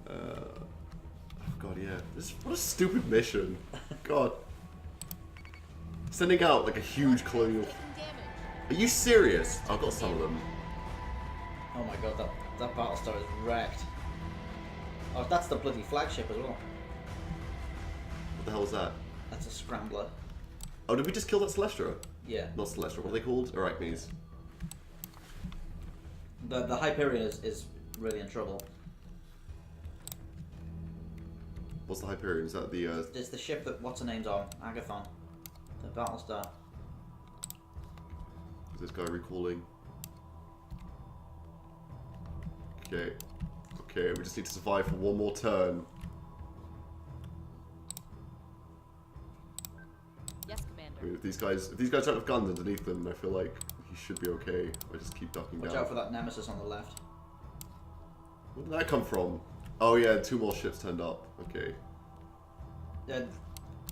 Oh god, yeah. What a stupid mission. God. Sending out like a huge colonial. Are you serious? I've got some of them. Oh my god, that Battlestar is wrecked. Oh, that's the bloody flagship as well. What the hell was that? That's a scrambler. Oh, did we just kill that Celestra? Yeah. Not Celestra, what are they called? Arachnes. The Hyperion is really in trouble. What's the Hyperion? Is that the It's the ship that what's her name's on? Agathon. The Battlestar. is this guy recalling? Okay. Okay, we just need to survive for one more turn. Yes, I mean, Commander. if these guys don't have guns underneath them, I feel like he should be okay. I just keep ducking Watch down. out for that Nemesis on the left. Where did that come from? Oh yeah, 2 more ships turned up. Okay. Yeah,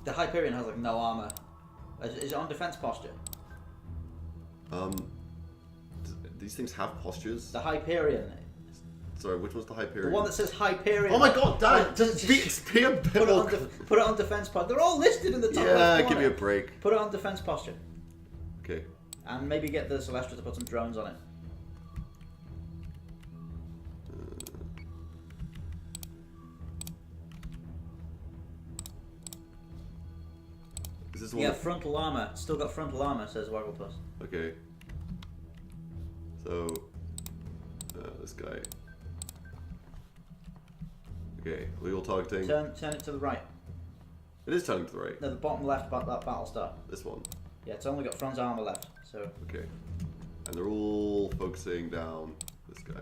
the Hyperion has like no armor. Is it on defense posture? These things have postures. The Hyperion. Sorry, which one's the Hyperion? The one that says Hyperion. Oh my god, Dad! Does it Just be a bit put more. it on defense posture. They're all listed in the top Yeah, left give me corner. a break. Put it on defense posture. Okay. And maybe get the Celestra to put some drones on it. Is this the one? Yeah, frontal armor. Still got frontal armor, says Wagglepuss. Okay. So, this guy. Okay, we all targeting. Turn it to the right. It is turning to the right. No, the bottom left about that Battlestar. This one. Yeah, it's only got front armor left, so... Okay. And they're all focusing down this guy.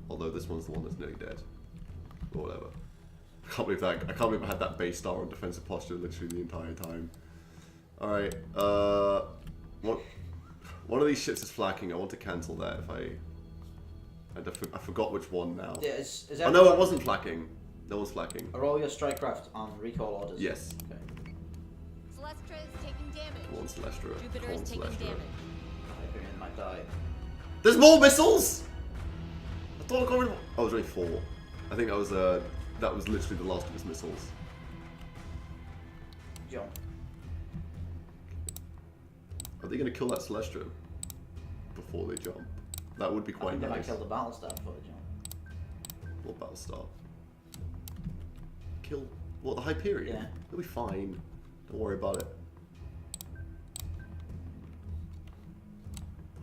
Although this one's the one that's nearly dead. Or whatever. I can't believe I had that base star on defensive posture literally the entire time. Alright, one of these ships is flacking. I want to cancel that if I forgot which one now. Yeah, is Oh no, it wasn't flacking. No one's flacking. Are all your strike craft on recall orders? Yes. Okay. Celestra is taking damage. Come on, Celestra. Jupiter Come on, is taking Celestra. damage. Hyperion might die. There's more missiles! I thought I got rid of... Oh, there's only 4. I think that was literally the last of his missiles. Jump. Are they going to kill that Celestra before they jump? That would be I quite think they might nice. kill the Battlestar before they jump. Or Battlestar. Kill... What, the Hyperion? Yeah. It'll be fine. Don't worry about it.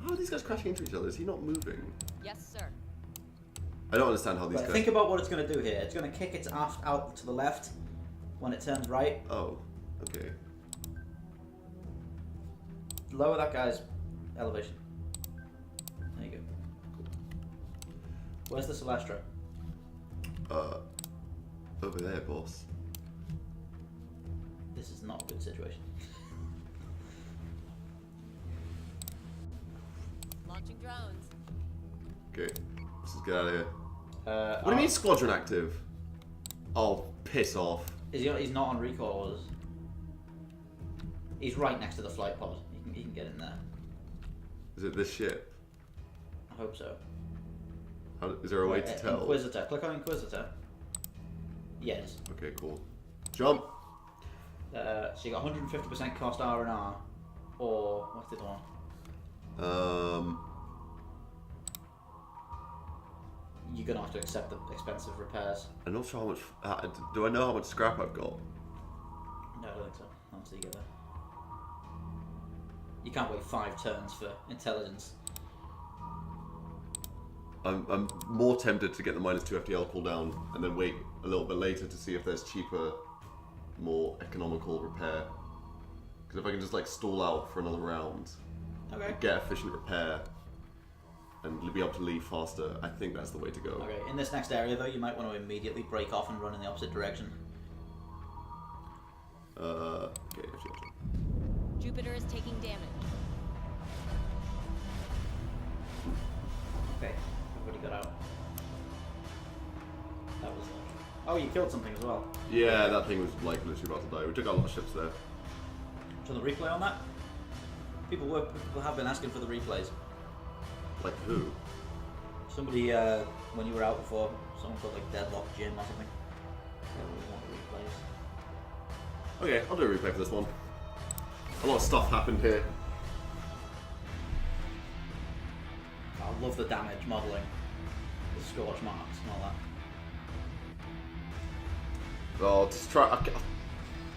How are these guys crashing into each other? Is he not moving? Yes, sir. I don't understand how these Right, guys... think about what it's going to do here. It's going to kick its aft out to the left when it turns right. Oh, okay. Lower that guy's elevation. There you go. Where's the Celestra? Over there, boss. This is not a good situation. Launching drones. Okay, let's just get out of here. What What do you mean squadron active? Oh, piss off. He's not on recall orders. He's right next to the flight pod. He can get in there. Is it this ship? I hope so. Is there a way to Right, tell? Inquisitor. Click on Inquisitor. Yes. Okay, cool. Jump! So you got 150% cost R&R, or what's the other one? You're gonna have to accept the expensive repairs. I'm not sure how much... do I know how much scrap I've got? No, I don't think so. Not until you get there. You can't wait 5 turns for intelligence. I'm more tempted to get the -2 FTL cooldown and then wait a little bit later to see if there's cheaper, more economical repair. Because if I can just like stall out for another round, Okay. get efficient repair, and be able to leave faster, I think that's the way to go. Okay, in this next area though, you might want to immediately break off and run in the opposite direction. Okay, FTL. Jupiter is taking damage. Okay, everybody got out. That was Oh, you killed something as well. Yeah, that thing was like literally about to die. We took out a lot of ships there. So the replay on that? People have been asking for the replays. Like who? Somebody, when you were out before, someone called like Deadlock Gym or something. So we want the replays. Okay, I'll do a replay for this one. A lot of stuff happened here. I love the damage modelling, the scorch marks and all that. I'll just try.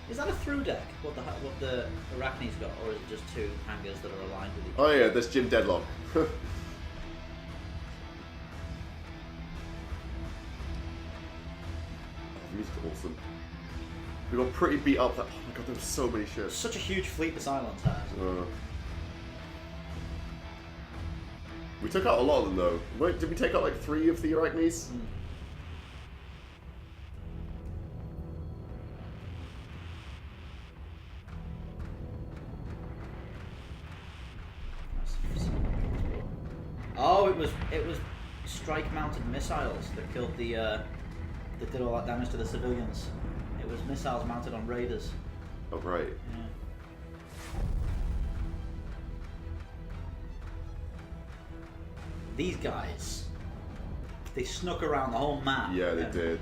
Is that a through deck? What the Arachne's got, or is it just two hangars that are aligned with each Oh other? yeah, there's Jim Deadlock. Music awesome. We got pretty beat up. That, oh my god, there were so many ships. Such a huge fleet the Cylons has. We took out a lot of them though. Wait, did we take out like 3 of the Arachnes? Oh, it was strike-mounted missiles that killed the that did all that damage to the civilians. It was missiles mounted on raiders. Oh right. Yeah. These guys, they snuck around the whole map. Yeah, they did.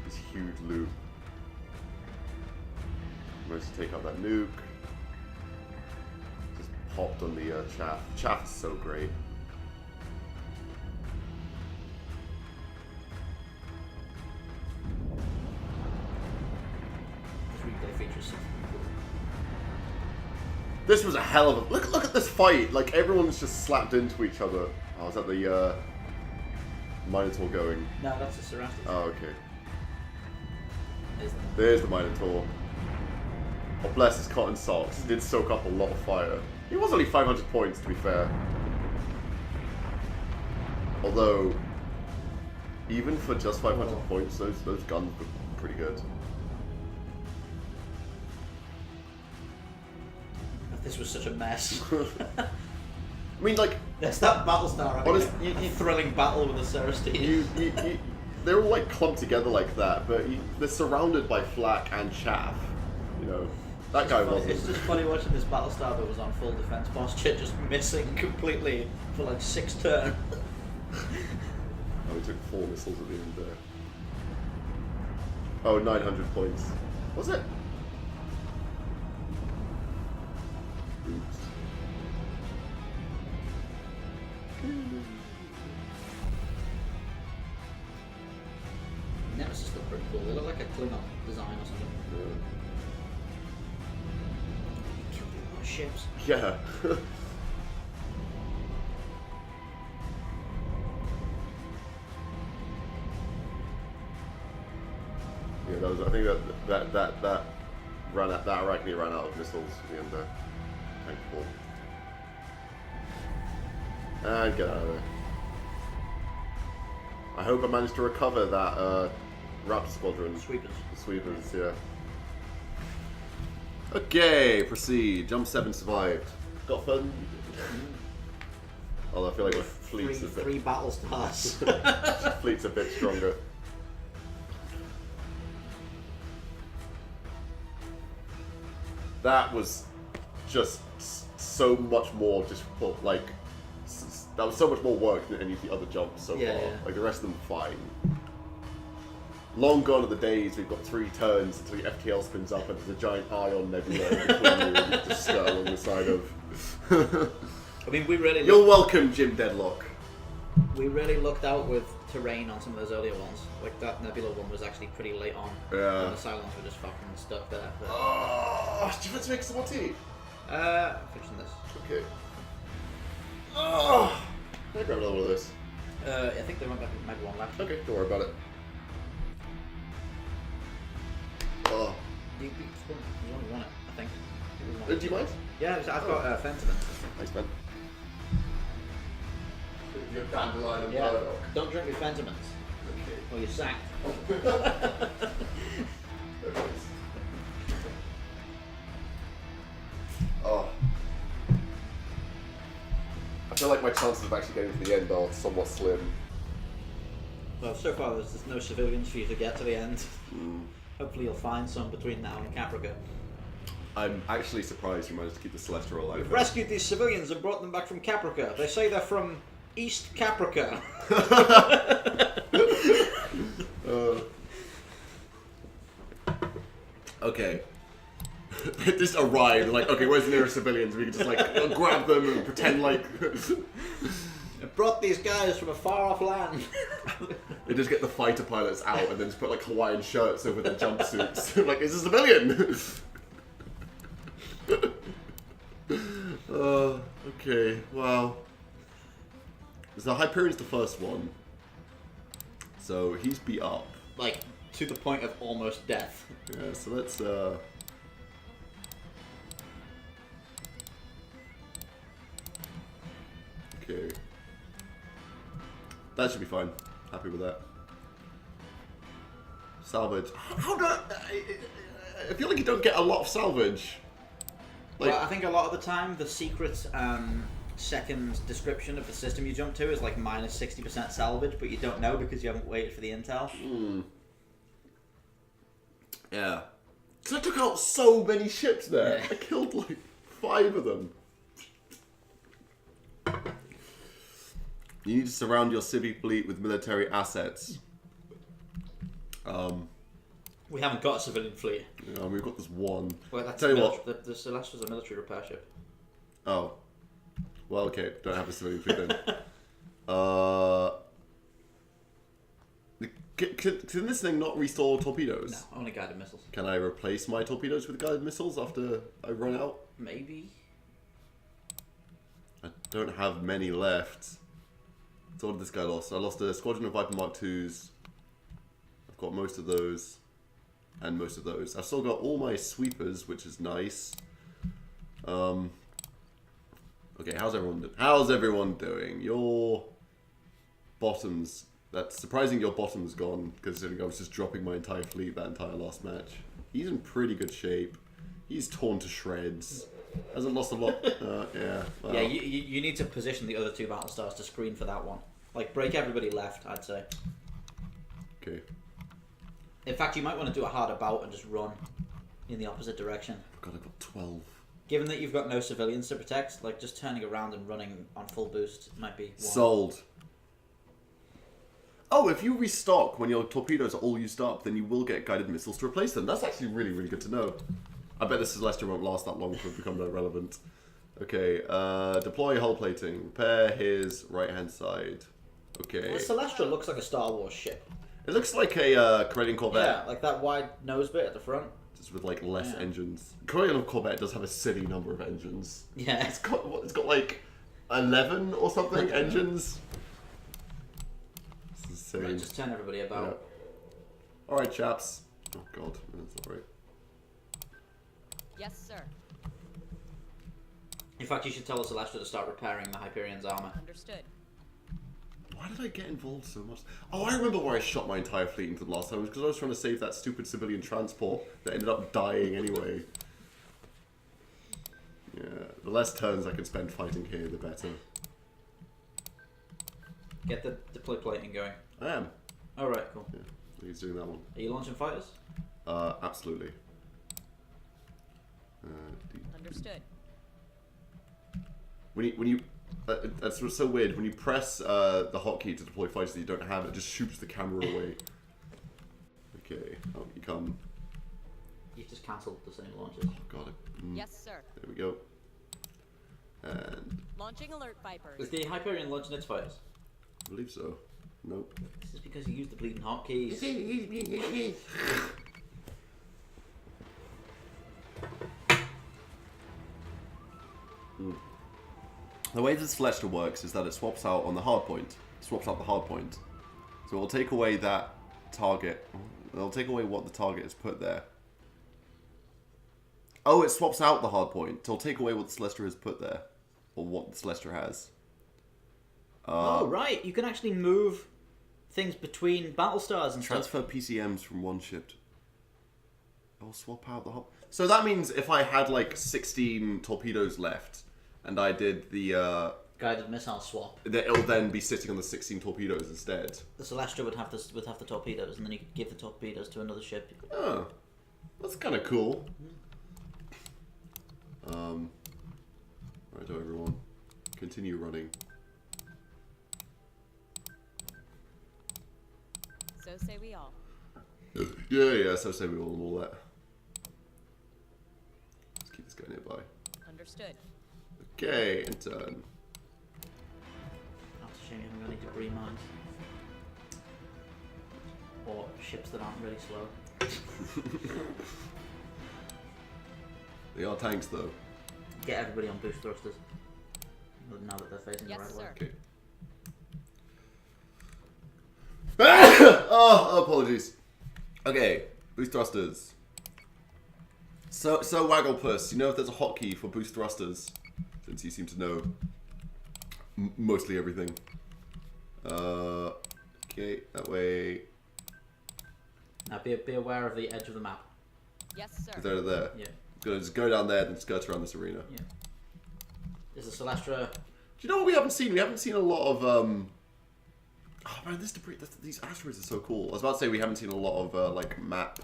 This huge loop. Managed to take out that nuke. Just popped on the chaff. Chaff is so great. This was a hell of a look at this fight. Like everyone's just slapped into each other. Oh, is that the Minotaur going? No, that's the Cerastus. Oh, okay. Is that? There's the Minotaur. Oh, bless his cotton socks. He did soak up a lot of fire. He was only 500 points, to be fair. Although, even for just 500 points, those guns were pretty good. This was such a mess. I mean, like, There's that Battlestar. Honest, thrilling battle with the Cerastes. they're all like clumped together like that, but they're surrounded by flak and chaff. You know, that guy wasn't. It's just funny watching this Battlestar that was on full defense posture, just missing completely for like 6 turns. Oh, we took 4 missiles at the end there. Oh, 900 points. Was it? Oops. Nemesis look pretty cool. They look like a Klingon design or something. Killed a lot of ships. Yeah. Yeah, that was. I think that ran out. That Arachne ran out of missiles at the end there. Thankful. And get out of there. I hope I managed to recover that Raptor Squadron. Sweepers. The sweepers, yeah. Okay, proceed. Jump 7 survived. Got fun. Although I feel like the fleet's a bit. 3 battle stars. Fleet's a bit stronger. That was just so much more difficult, like, that was so much more work than any of the other jumps so far. Yeah. Like, the rest of them fine. Long gone are the days we've got 3 turns until the FTL spins up and there's a giant ion nebula in between you and you just skirt along the side of. I mean, we really You're welcome, Jim Deadlock. we really looked out with terrain on some of those earlier ones. Like that Nebula one was actually pretty late on. Yeah. And the Cylons were just fucking stuck there. But, Oh, do you want to make some more tea? fixing this. Okay. Oh, can I grab another one of this? I think there might be one left. Okay, don't worry about it. Oh. You only want it, I think. Do you mind? Yeah, I've got Fentiment. Thanks, man. Your dandelion and Yeah, burdock. don't drink your Fentiments, Okay. or you're sacked. Oh. I feel like my chances of actually getting to the end are somewhat slim. Well, so far there's no civilians for you to get to the end. Hopefully you'll find some between now and Caprica. I'm actually surprised you managed to keep the Celestia alive. We've rescued these civilians and brought them back from Caprica. They say they're from East Caprica. Okay. They just arrived, like, okay, where's the nearest civilians? We can just, like, grab them and pretend like... I brought these guys from a far-off land. They just get the fighter pilots out and then just put, like, Hawaiian shirts over their jumpsuits. Like, it's a civilian! Okay, well... So Hyperion's the first one. So he's beat up. Like, to the point of almost death. Yeah, so let's, Okay. That should be fine. Happy with that. Salvage. How do I feel like you don't get a lot of salvage. Like, Well, I think a lot of the time, the secret second description of the system you jump to is like minus 60% salvage, but you don't know because you haven't waited for the intel. Yeah. Because I took out so many ships there. Yeah. I killed like 5 of them. You need to surround your civvy fleet with military assets. We haven't got a civilian fleet. Yeah, we've got this one. Well, that's Tell you what. The Celestia's a military repair ship. Oh. Well, okay. Don't have a civilian fleet then. Can this thing not restore torpedoes? No, only guided missiles. Can I replace my torpedoes with guided missiles after I run out? Maybe. I don't have many left. So what did this guy lost? I lost a squadron of Viper Mark IIs. I've got most of those. And most of those. I've still got all my sweepers, which is nice. Okay, how's everyone doing? Your bottoms. That's surprising your bottom's gone, considering I was just dropping my entire fleet that entire last match. He's in pretty good shape. He's torn to shreds. Hasn't lost a lot. Yeah. Well. Yeah, you need to position the other 2 Battlestars to screen for that one. Like, break everybody left, I'd say. Okay. In fact, you might want to do a hard about and just run in the opposite direction. God, I've got 12. Given that you've got no civilians to protect, like, just turning around and running on full boost might be one. Sold. Oh, if you restock when your torpedoes are all used up, then you will get guided missiles to replace them. That's actually really, really good to know. I bet the Celestia won't last that long for it to become irrelevant. Okay, deploy hull plating. Repair his right-hand side. Okay. Well, Celestia looks like a Star Wars ship. It looks like a Corellian Corvette. Yeah, like that wide nose bit at the front. Just with like less engines. Corellian Corvette does have a silly number of engines. Yeah. It's got like 11 or something engines. It's insane. Right, just turn everybody about. Yeah. Alright, chaps. Oh god, that's alright. Yes, sir. In fact, you should tell the Celestia to start repairing the Hyperion's armor. Understood. Why did I get involved so much? Oh, I remember why I shot my entire fleet into the last time. It was because I was trying to save that stupid civilian transport that ended up dying anyway. Yeah, the less turns I can spend fighting here, the better. Get the deploy plating going. I am. Alright, cool. Yeah, so he's doing that one. Are you launching fighters? Absolutely. Understood. When you that's so weird. When you press the hotkey to deploy fighters that you don't have, it just shoots the camera away. Okay, oh, you come. You've just cancelled the same launches. Oh god. Yes, sir. There we go. And Launching alert Vipers. Is the Hyperion launching its fighters? I believe so. Nope. This is because you used the bleeding hotkeys. The way this Celestia works is that it swaps out on the hard point. It swaps out the hard point. So it'll take away that target. It'll take away what the target has put there. Oh, it swaps out the hard point. So it'll take away what the Celestia has put there. Or what the Celestia has. Oh, right. You can actually move things between Battlestars and stuff. Transfer PCMs from one ship. I'll swap out the hard... So that means if I had like 16 torpedoes left, and I did the guided missile swap. It'll then be sitting on the 16 torpedoes instead. The Celestia would have the torpedoes, and then you could give the torpedoes to another ship. Oh, that's kind of cool. Right, everyone, continue running. So say we all. Yeah, so say we all and all that. Let's keep this guy nearby. Understood. Okay, and turn. That's a shame you haven't got any debris mines. Or ships that aren't really slow. They are tanks, though. Get everybody on boost thrusters. Now that they're facing Yes, the right sir. way. Okay. Oh, apologies. Okay, boost thrusters. So Wagglepuss, you know if there's a hotkey for boost thrusters, since you seem to know mostly everything. Okay, that way. Now be aware of the edge of the map. Yes, sir. Is that there? Yeah. Gonna just go down there and skirt around this arena. Yeah. Is the Celestra? Do you know what we haven't seen? We haven't seen a lot of Oh man, this debris, these asteroids are so cool. I was about to say we haven't seen a lot of like map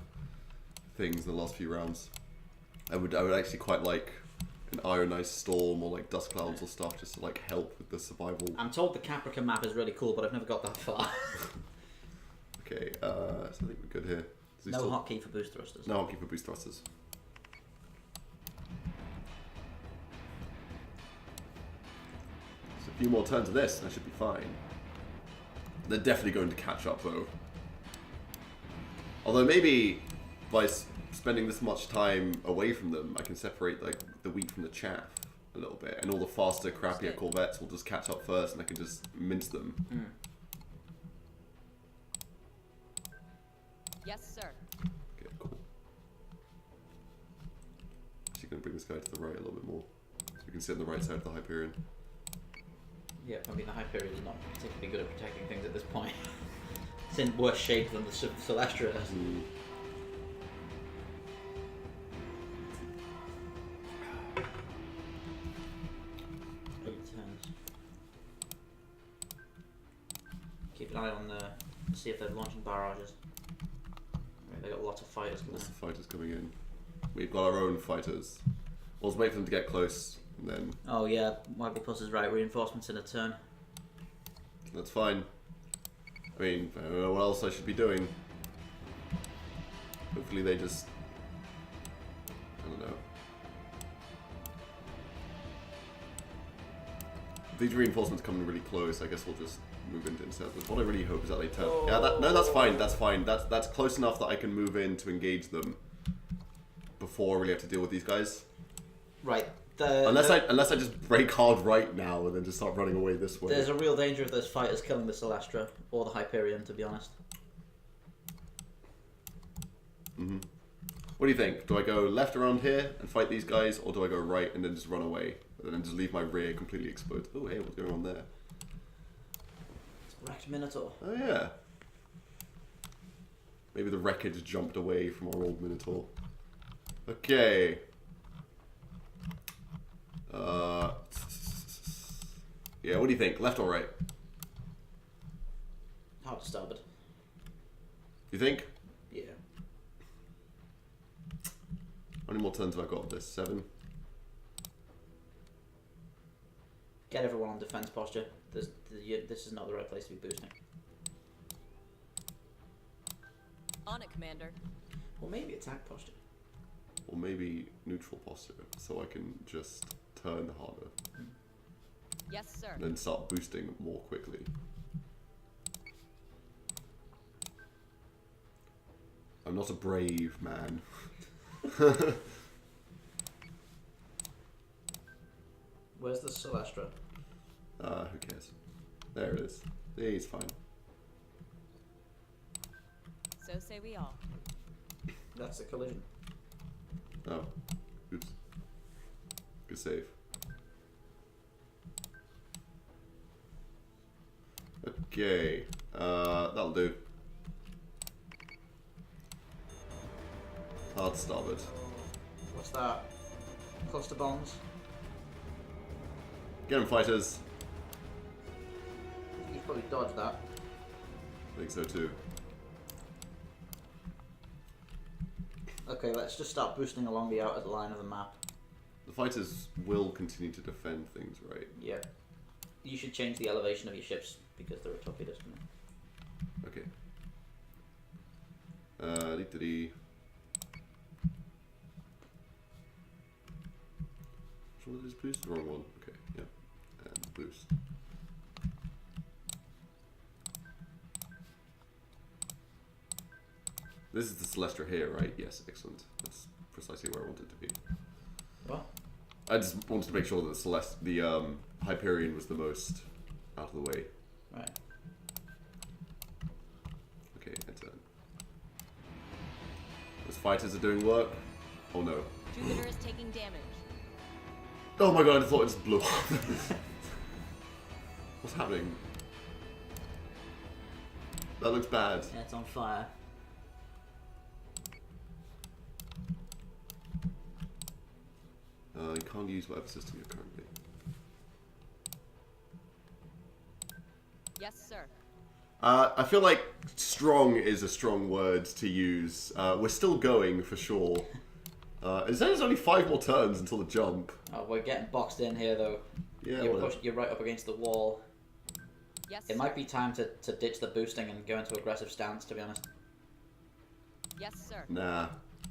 things in the last few rounds. I would actually quite like an Iron Ice Storm or like dust clouds or stuff just to like help with the survival. I'm told the Caprica map is really cool, but I've never got that far. Okay, so I think we're good here. No hotkey for boost thrusters. No hotkey for boost thrusters. So a few more turns of this and I should be fine. They're definitely going to catch up though. Although maybe by spending this much time away from them, I can separate like the wheat from the chaff a little bit, and all the faster, crappier corvettes will just catch up first, and I can just mince them. Mm. Yes, sir. Okay, cool. Actually, going to bring this guy to the right a little bit more, so we can sit on the right side of the Hyperion. Yeah, I mean the Hyperion is not particularly good at protecting things at this point. It's in worse shape than the Celestra is. Mm. 8 turns. Keep an eye on see if they're launching barrages. Right, they got lots of fighters coming Lots in. of fighters coming in. We've got our own fighters. We'll just wait for them to get close, and then Oh yeah, Wagglepuss is right. Reinforcements in a turn. that's fine. I mean, I don't know what else I should be doing. Hopefully they just... I don't know. If these reinforcements come in really close, I guess we'll just move into intercept. What I really hope is that they turn... Yeah, no, that's fine, that's fine. That's close enough that I can move in to engage them before I really have to deal with these guys. Right. Unless I just break hard right now and then just start running away this way. There's a real danger of those fighters killing the Celestra or the Hyperion, to be honest. Mm-hmm. What do you think? Do I go left around here and fight these guys, or do I go right and then just run away? And then just leave my rear completely exposed? Oh, hey, what's going on there? It's a wrecked Minotaur. Oh, yeah. Maybe the wreckage jumped away from our old Minotaur. Okay. Yeah, what do you think? Left or right? Hard to starboard. You think? Yeah. How many more turns have I got of this? 7? Get everyone on defense posture. This is not the right place to be boosting. On it, Commander. Or maybe attack posture. Or maybe neutral posture, so I can just turn harder. Yes, sir. And then start boosting more quickly. I'm not a brave man. Where's the Celestra? Who cares? There it is. Yeah, he's fine. So say we all. That's the collision. Oh. Oops. Good save. Okay. That'll do. Hard starboard. What's that? Cluster bombs. Get him, fighters. Probably dodged that. I think so too. Okay, let's just start boosting along the outer line of the map. The fighters will continue to defend things, right? Yeah. You should change the elevation of your ships because they're a torpedoes. Okay. Which one is boost? The wrong one. Okay, yeah. And boost. This is the Celestra here, right? Yes, excellent. That's precisely where I want it to be. What? I just wanted to make sure that the Hyperion was the most out of the way. Right. Okay, enter. Those fighters are doing work. Oh no. Jupiter is taking damage. Oh my god, I thought it just blew up. What's happening? That looks bad. Yeah, it's on fire. You can't use whatever system you're currently. Yes, sir. I feel like strong is a strong word to use. We're still going for sure. It says only 5 more turns until the jump. Oh, we're getting boxed in here though. Yeah, You're right up against the wall. Yes, It sir. might be time to ditch the boosting and go into aggressive stance, to be honest. Yes, sir. Nah,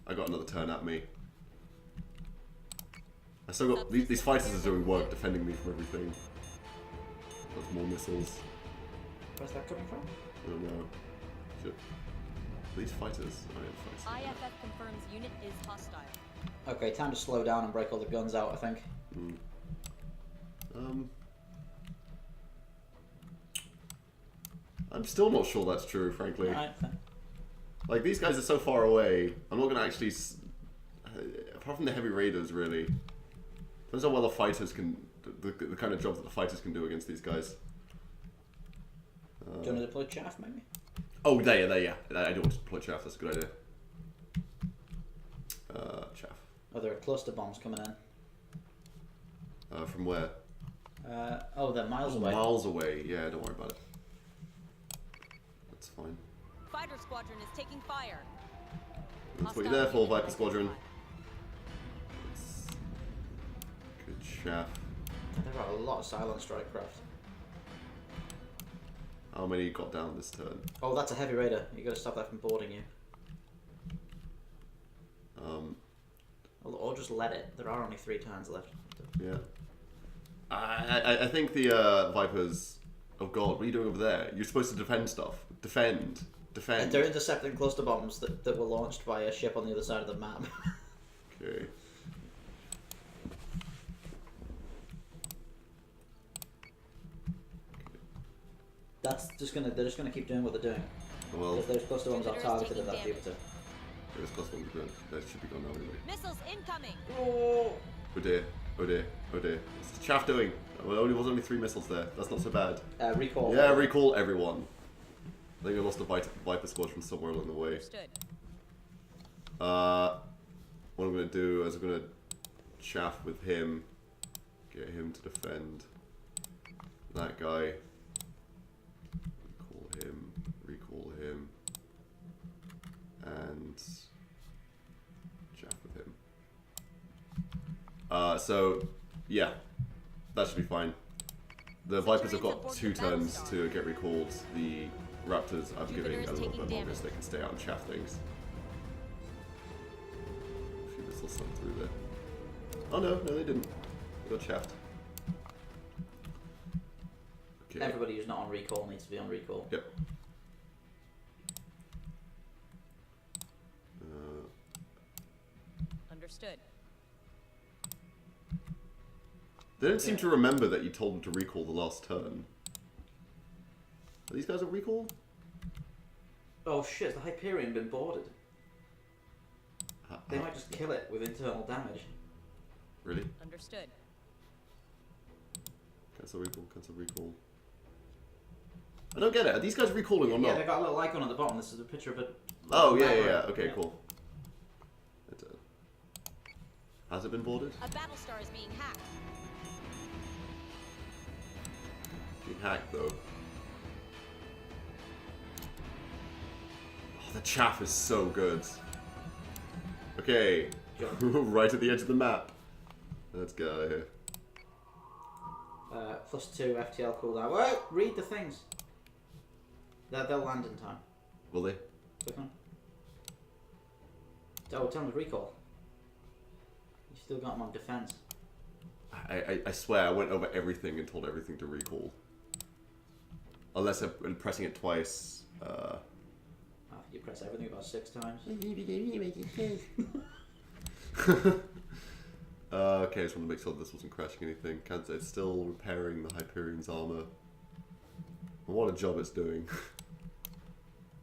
I got another turn at me. I still got these fighters are doing work defending me from everything. There's more missiles. Where's that coming from? I don't know. Shit. These fighters. IFF confirms unit is hostile. Okay, time to slow down and break all the guns out, I think. I'm still not sure that's true, frankly. Alright, fine. Like, these guys are so far away, I'm not going to actually... apart from the heavy raiders, really. Depends on what the fighters can... The kind of job that the fighters can do against these guys. Do you want to deploy chaff, maybe? Oh, there, yeah. I do want to deploy chaff, that's a good idea. Chaff. Oh, there are cluster bombs coming in. From where? Oh, they're miles away. Miles away, yeah, don't worry about it. That's fine. Fighter squadron is taking fire. That's what you're there for, Viper Squadron. That's good chaff. There are a lot of silent strike craft. How many got down this turn? Oh, that's a heavy raider. You got to stop that from boarding you. Or just let it. There are only 3 turns left. Yeah. I think the Vipers... Oh god, what are you doing over there? You're supposed to defend stuff. Defend. They're intercepting cluster bombs that were launched by a ship on the other side of the map. Okay. They're just gonna keep doing what they're doing. Well, If those cluster bombs are Jupiter is targeted at taking that Jupiter. this plus one good. That should be gone now anyway. Missiles incoming. Oh! Oh dear. What's this chaff doing? Well, there was only 3 missiles there. That's not so bad. Recall. Yeah, recall everyone. I think I lost a Viper Squadron somewhere along the way. Understood. What I'm going to do is I'm going to chaff with him. Get him to defend that guy. Recall him. And chaff with him. So, yeah. That should be fine. The Vipers have got 2 turns to get recalled. The Raptors I'm giving a little bit longer so they can stay out and chaff things. A few missiles sunk through there. Oh no, they didn't. They got chaffed. Okay. Everybody who's not on recall needs to be on recall. Yep. Understood. They don't seem to remember that you told them to recall the last turn. Are these guys on recall? Oh shit, has the Hyperion been boarded? They might just kill it with internal damage. Really? Understood. Cancel recall. I don't get it. Are these guys recalling or Yeah, not? they've got a little icon at the bottom. This is a picture of a... Oh, yeah. Okay, cool. Has it been boarded? A Battlestar is being hacked. Being hacked, though. The chaff is so good. Okay. Right at the edge of the map. Let's get out of here. +2 FTL cooldown. Well, read the things. They'll land in time. Will they? Click on. Oh, tell them to recall. You still got them on defense. I swear I went over everything and told everything to recall. Unless I'm pressing it twice. I think you press everything about 6 times. Okay, I just want to make sure this wasn't crashing anything. It's still repairing the Hyperion's armor. What a job it's doing.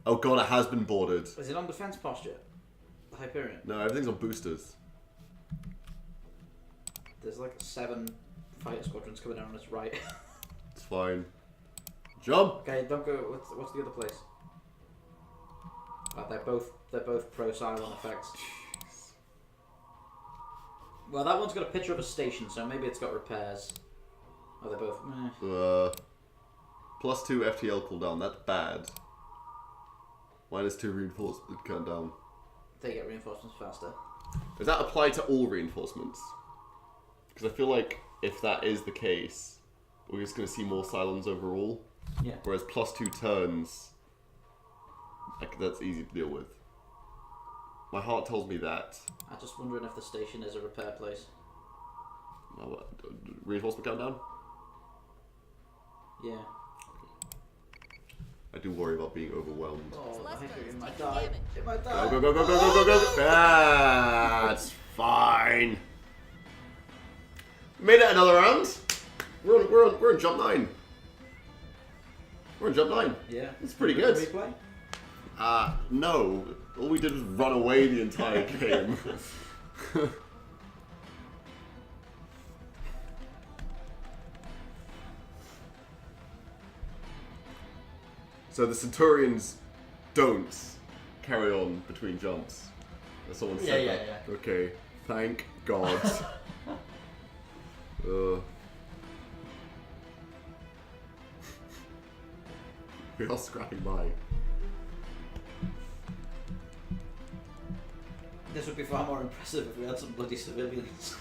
Oh god, it has been boarded. Is it on defense posture? The Hyperion? No, everything's on boosters. There's like 7 fighter squadrons coming down on its right. It's fine. Jump! Okay, don't go. What's the other place? Oh, they're both pro Cylon effects. Well, that one's got a picture of a station, so maybe it's got repairs. Oh, they're both. +2 FTL cooldown. That's bad. -2 reinforcement countdown. They get reinforcements faster. Does that apply to all reinforcements? Because I feel like if that is the case, we're just going to see more Cylons overall. Yeah. Whereas +2 turns, like, that's easy to deal with. My heart tells me that. I'm just wondering if the station is a repair place. Reinforcement countdown? Yeah. I do worry about being overwhelmed. Oh, the Celestial Hyperion is might taking die. damage. It might die. Go, go, go, go, go, go, go, go! That's fine. Made it another round. We're on jump 9. We're on jump 9. Yeah. It's pretty good. Replay? No. All we did was run away the entire game. So the Centurions don't carry on between jumps. As someone said that. Yeah. Okay. Thank God. We are scrapping by. This would be far more impressive if we had some bloody civilians.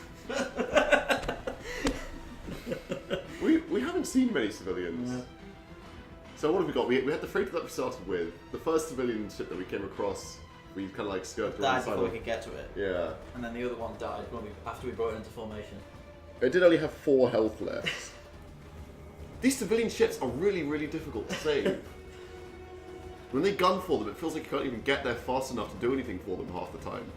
We haven't seen many civilians. Yeah. So what have we got? We had the freighter that we started with. The first civilian ship that we came across, we kind of like skirted around Died the side before of. we could get to it. Yeah. And then the other one died after we brought it into formation. It did only have 4 health left. These civilian ships are really, really difficult to save. When they gun for them, it feels like you can't even get there fast enough to do anything for them half the time.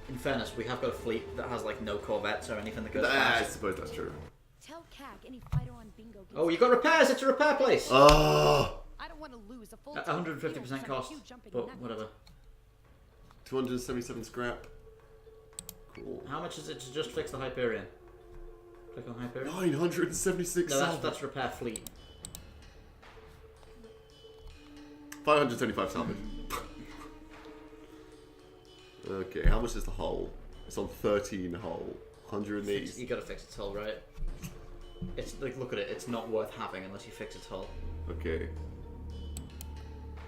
In fairness, we have got a fleet that has like no corvettes or anything that goes I fast. suppose that's true. Tell CAG any fighter on bingo gets Oh, you got repairs! It's a repair place! Oh, I don't want to lose a full At team of 150% heroes cost, on a few jumping but nuggets. whatever. 277 scrap. Cool. How much is it to just fix the Hyperion? Click on Hyperion. 976 No, salvage. that's repair fleet. 575 salvage. Okay, how much is the hull? It's on 13 hull. 180. You gotta fix its hull, right? It's like, look at it, it's not worth having unless you fix its hull. Okay.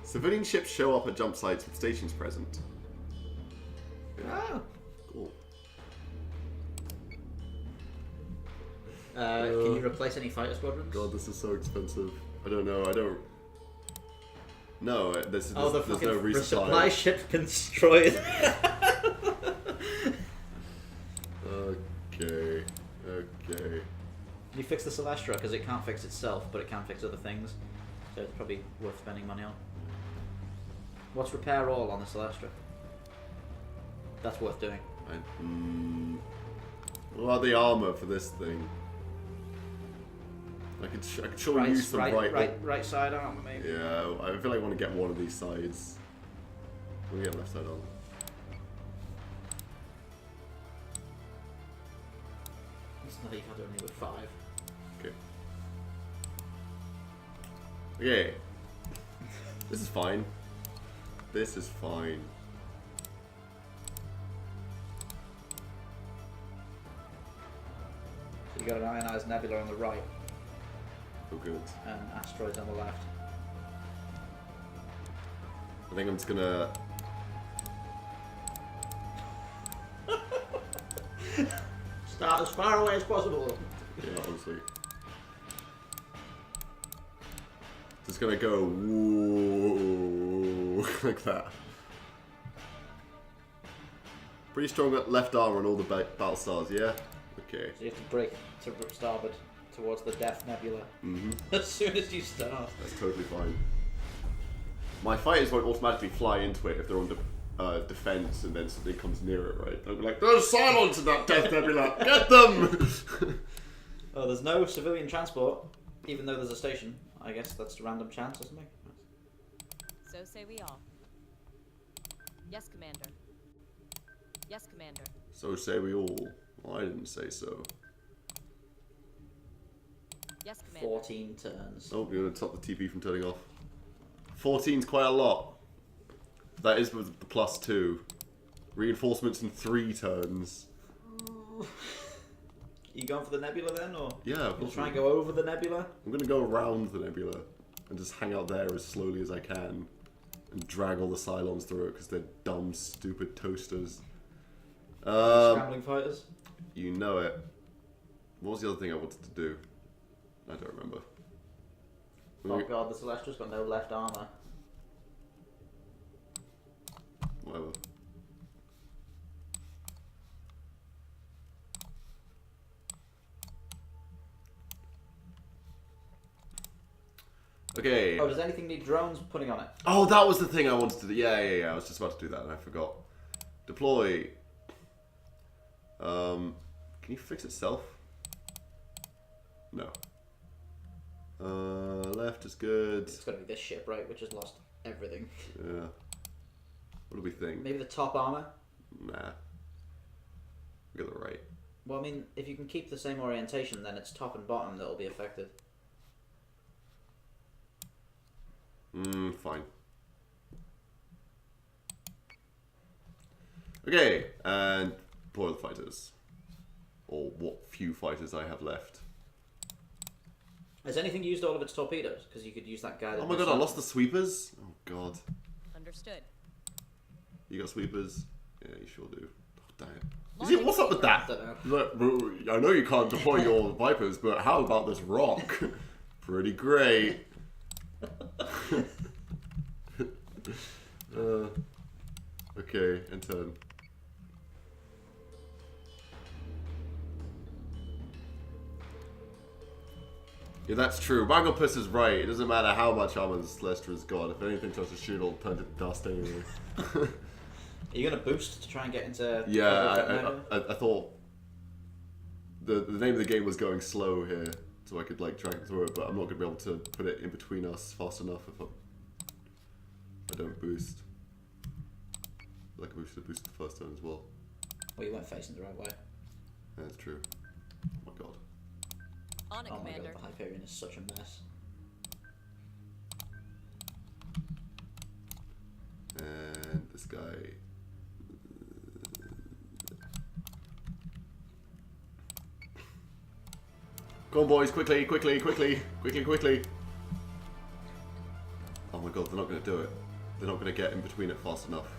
Civilian ships show up at jump sites with stations present. Oh. Cool. Can you replace any fighter squadrons? God, this is so expensive. I don't know. I don't. No, there's Oh, the there's fucking no resupply. supply ship destroyed. Okay. Okay. You fix the Celestra because it can't fix itself, but it can fix other things. So it's probably worth spending money on. What's repair all on the Celestra? That's worth doing. What about the armor for this thing? I could surely use some right side armor maybe. Yeah, I feel like I want to get one of these sides. Let me get left side on. It's not you had only with 5. Okay. Okay. This is fine. This is fine. So you got an ionized nebula on the right Oh, good. and asteroids on the left. I think I'm just gonna... Start as far away as possible. Yeah, honestly. Just gonna go whoa, like that. Pretty strong left arm on all the Battlestars, yeah? Okay. So you have to brake to starboard towards the Death Nebula. Mm-hmm. As soon as you start. That's totally fine. My fighters won't automatically fly into it if they're on defense and then something comes near it, right? They'll be like, there's silence in that Death Nebula! Get them! Oh, there's no civilian transport, even though there's a station. I guess that's a random chance or something. So say we all. Yes, Commander. Yes, Commander. So say we all. Well, I didn't say so. Yes, Commander. 14 turns. Oh, you're going to stop the TP from turning off. 14's quite a lot. That is with the +2. Reinforcements in 3 turns. You going for the nebula then, or? Yeah, You'll try and go over the nebula? I'm going to go around the nebula and just hang out there as slowly as I can and drag all the Cylons through it because they're dumb, stupid toasters. Scrambling fighters? You know it. What was the other thing I wanted to do? I don't remember. Oh god, the Celestial's got no left armor. Whatever. Okay. Oh, does anything need drones putting on it? Oh, that was the thing I wanted to do. Yeah. I was just about to do that and I forgot. Deploy. Can you fix itself? No. Left is good. It's gotta be this ship, right? Which has lost everything. Yeah. What do we think? Maybe the top armor? Nah. We got the right. Well, I mean, if you can keep the same orientation, then it's top and bottom that'll be affected. Fine. Okay, and deploy the fighters. Or what few fighters I have left. Has anything used all of its torpedoes? Because you could use that guy that... Oh my god, I lost the sweepers? Oh god. Understood. You got sweepers? Yeah, you sure do. Oh, damn. Is it, what's up with that? I don't know. Look, I know you can't deploy your Vipers, but how about this rock? Pretty great. Okay, and turn. Yeah, that's true. Magopus is right. It doesn't matter how much armor the Celestia's got. If anything tries to shoot, it'll turn to dust anyway. Are you going to boost to try and get into... Yeah, I thought the name of the game was going slow here, so I could like drag through it, but I'm not going to be able to put it in between us fast enough if I don't boost. Like we should have boosted the first turn as well. Well, you weren't facing the right way. Yeah, that's true. Oh my god. On it, Oh my Commander. god, the Hyperion is such a mess. And this guy... Go on boys, quickly! Oh my god, they're not going to do it. They're not going to get in between it fast enough.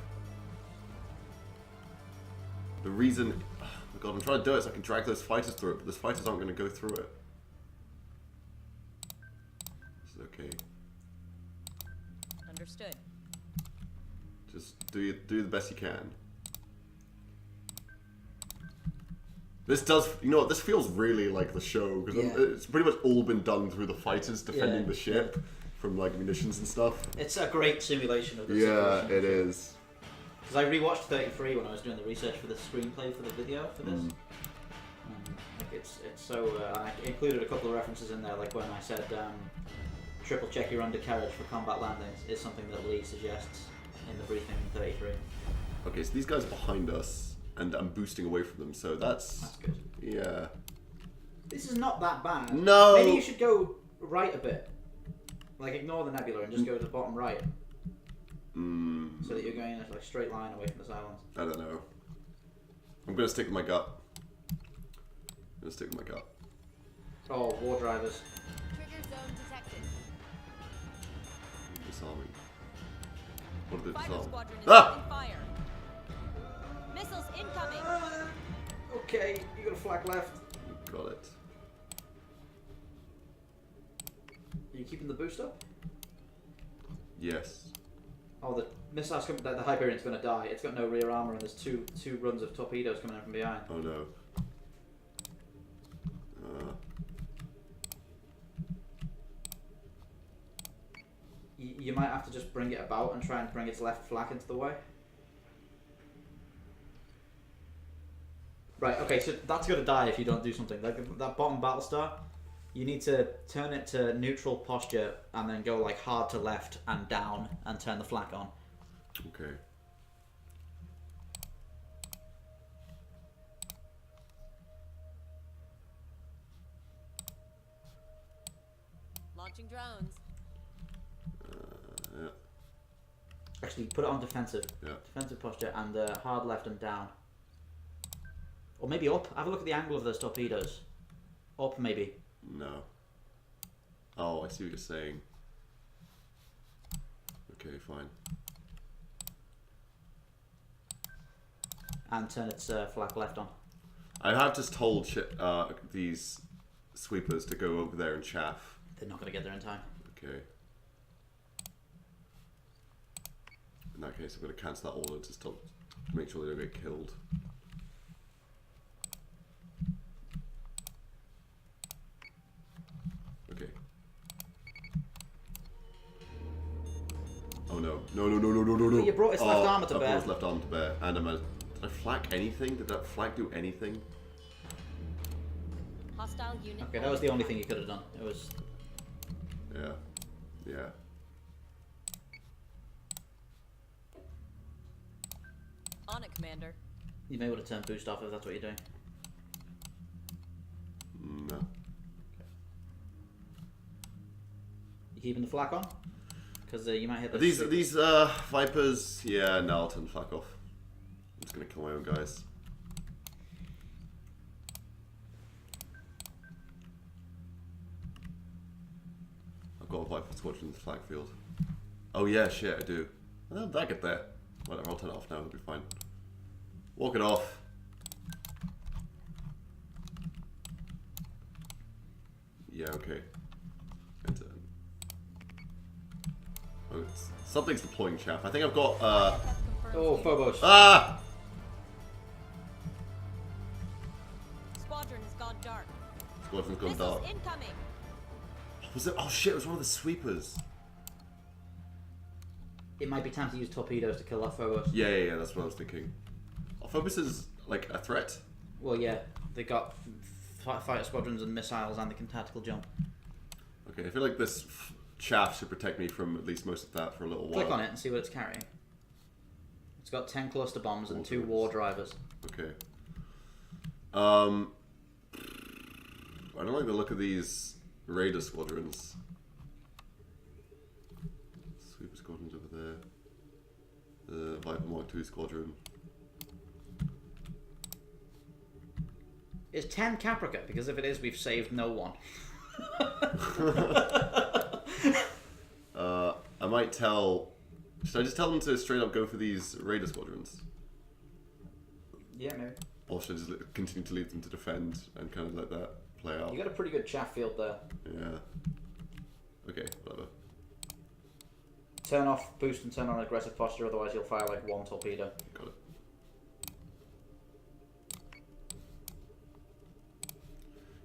The reason... Oh my god, I'm trying to do it so I can drag those fighters through it, but those fighters aren't going to go through it. This is okay. Understood. Just do the best you can. This does, you know what, this feels really like the show, because it's pretty much all been done through the fighters defending the ship from like munitions and stuff. It's a great simulation of the Yeah, situation. it is. Because I rewatched 33 when I was doing the research for the screenplay for the video for this. Like it's so, I included a couple of references in there, like when I said triple check your undercarriage for combat landings is something that Lee suggests in the briefing in 33. Okay, so these guys are behind us, and I'm boosting away from them, so that's good. Yeah. This is not that bad. No! Maybe you should go right a bit. Like ignore the nebula and just go to the bottom right. So that you're going in a like, straight line away from the Cylons. I don't know. I'm gonna stick with my gut. Oh, war drivers. Trigger zone detected. Disarming. What did they Fighter disarm? squadron is Ah! taking fire. Missiles incoming. Okay, you got a flag left. Got it. Are you keeping the boost up? Yes. Oh, the missile's coming. The Hyperion's going to die. It's got no rear armor, and there's two runs of torpedoes coming in from behind. Oh no. You might have to just bring it about and try and bring its left flank into the way. Right, okay, so that's going to die if you don't do something. Like that bottom Battlestar, you need to turn it to neutral posture and then go like hard to left and down and turn the flank on. Okay. Launching drones. Yeah. Actually, put it on defensive. Yeah. Defensive posture and hard left and down. Or maybe up. Have a look at the angle of those torpedoes. Up, maybe. No. Oh, I see what you're saying. Okay, fine. And turn its flag left on. I have just told these sweepers to go over there and chaff. They're not going to get there in time. Okay. In that case, I'm going to cancel that order to stop, to make sure they don't get killed. Okay. Oh no. No, no, no, no, no, no, no. You brought its left armor to I bear. brought its left arm to bear. And did I flak anything? Did that flak do anything? Hostile unit. Okay, that was the only thing you could have done. It was... Yeah. Yeah. On it, Commander. You may want to turn boost off if that's what you're doing. No. You keeping the flak on? Because you might hit These Vipers, yeah, no, I'll turn the flak off. I'm just gonna kill my own guys. I've got a Viper squadron in the flag field. Oh yeah, shit, I do. How did that get there? Whatever, I'll turn it off now, it'll be fine. Walk it off. Yeah, okay. Enter. Oh, something's deploying chaff. I think I've got, Oh, Phobos. Ah! Squadron has gone dark. Squadron's gone Missiles dark. incoming. Was it? Oh shit, it was one of the sweepers. It might be time to use torpedoes to kill that Phobos. Yeah, that's what I was thinking. Are Phobuses like a threat? Well, yeah. They got fighter squadrons and missiles and they can tactical jump. Okay, I feel like this chaff should protect me from at least most of that for a little while. Click on it and see what it's carrying. It's got 10 cluster bombs and 2 War war drivers. Okay. I don't like the look of these raider squadrons. Sweeper squadron's over there. The Viper Mark II squadron. Is 10 Caprica? Because if it is, we've saved no one. I might tell... Should I just tell them to straight up go for these raider squadrons? Yeah, maybe. Or should I just continue to leave them to defend and kind of let that play out? You got a pretty good chaff field there. Yeah. Okay, whatever. Turn off boost and turn on aggressive posture, otherwise you'll fire like 1 torpedo. Got it.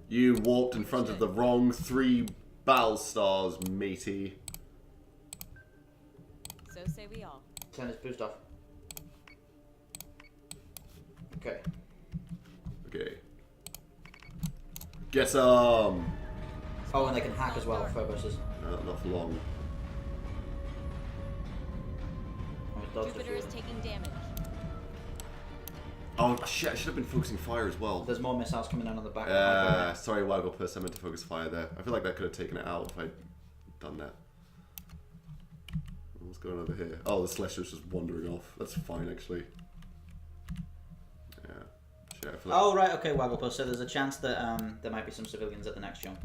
You walked in front of the wrong 3 Battlestars, matey. So say we all. Turn its boost off. Okay. Okay. Get some! Oh, and they can hack as well, Phoboses. Not for long. Jupiter is taking damage. Oh shit, I should have been focusing fire as well. There's more missiles coming down on the back. Sorry, Waggle Puss, I meant to focus fire there. I feel like that could have taken it out if I'd done that. What's going on over here? Oh, the Celestial's just wandering off. That's fine, actually. Yeah. Shit, I feel like... Oh, right, okay, Wagglepuss. So there's a chance that there might be some civilians at the next jump.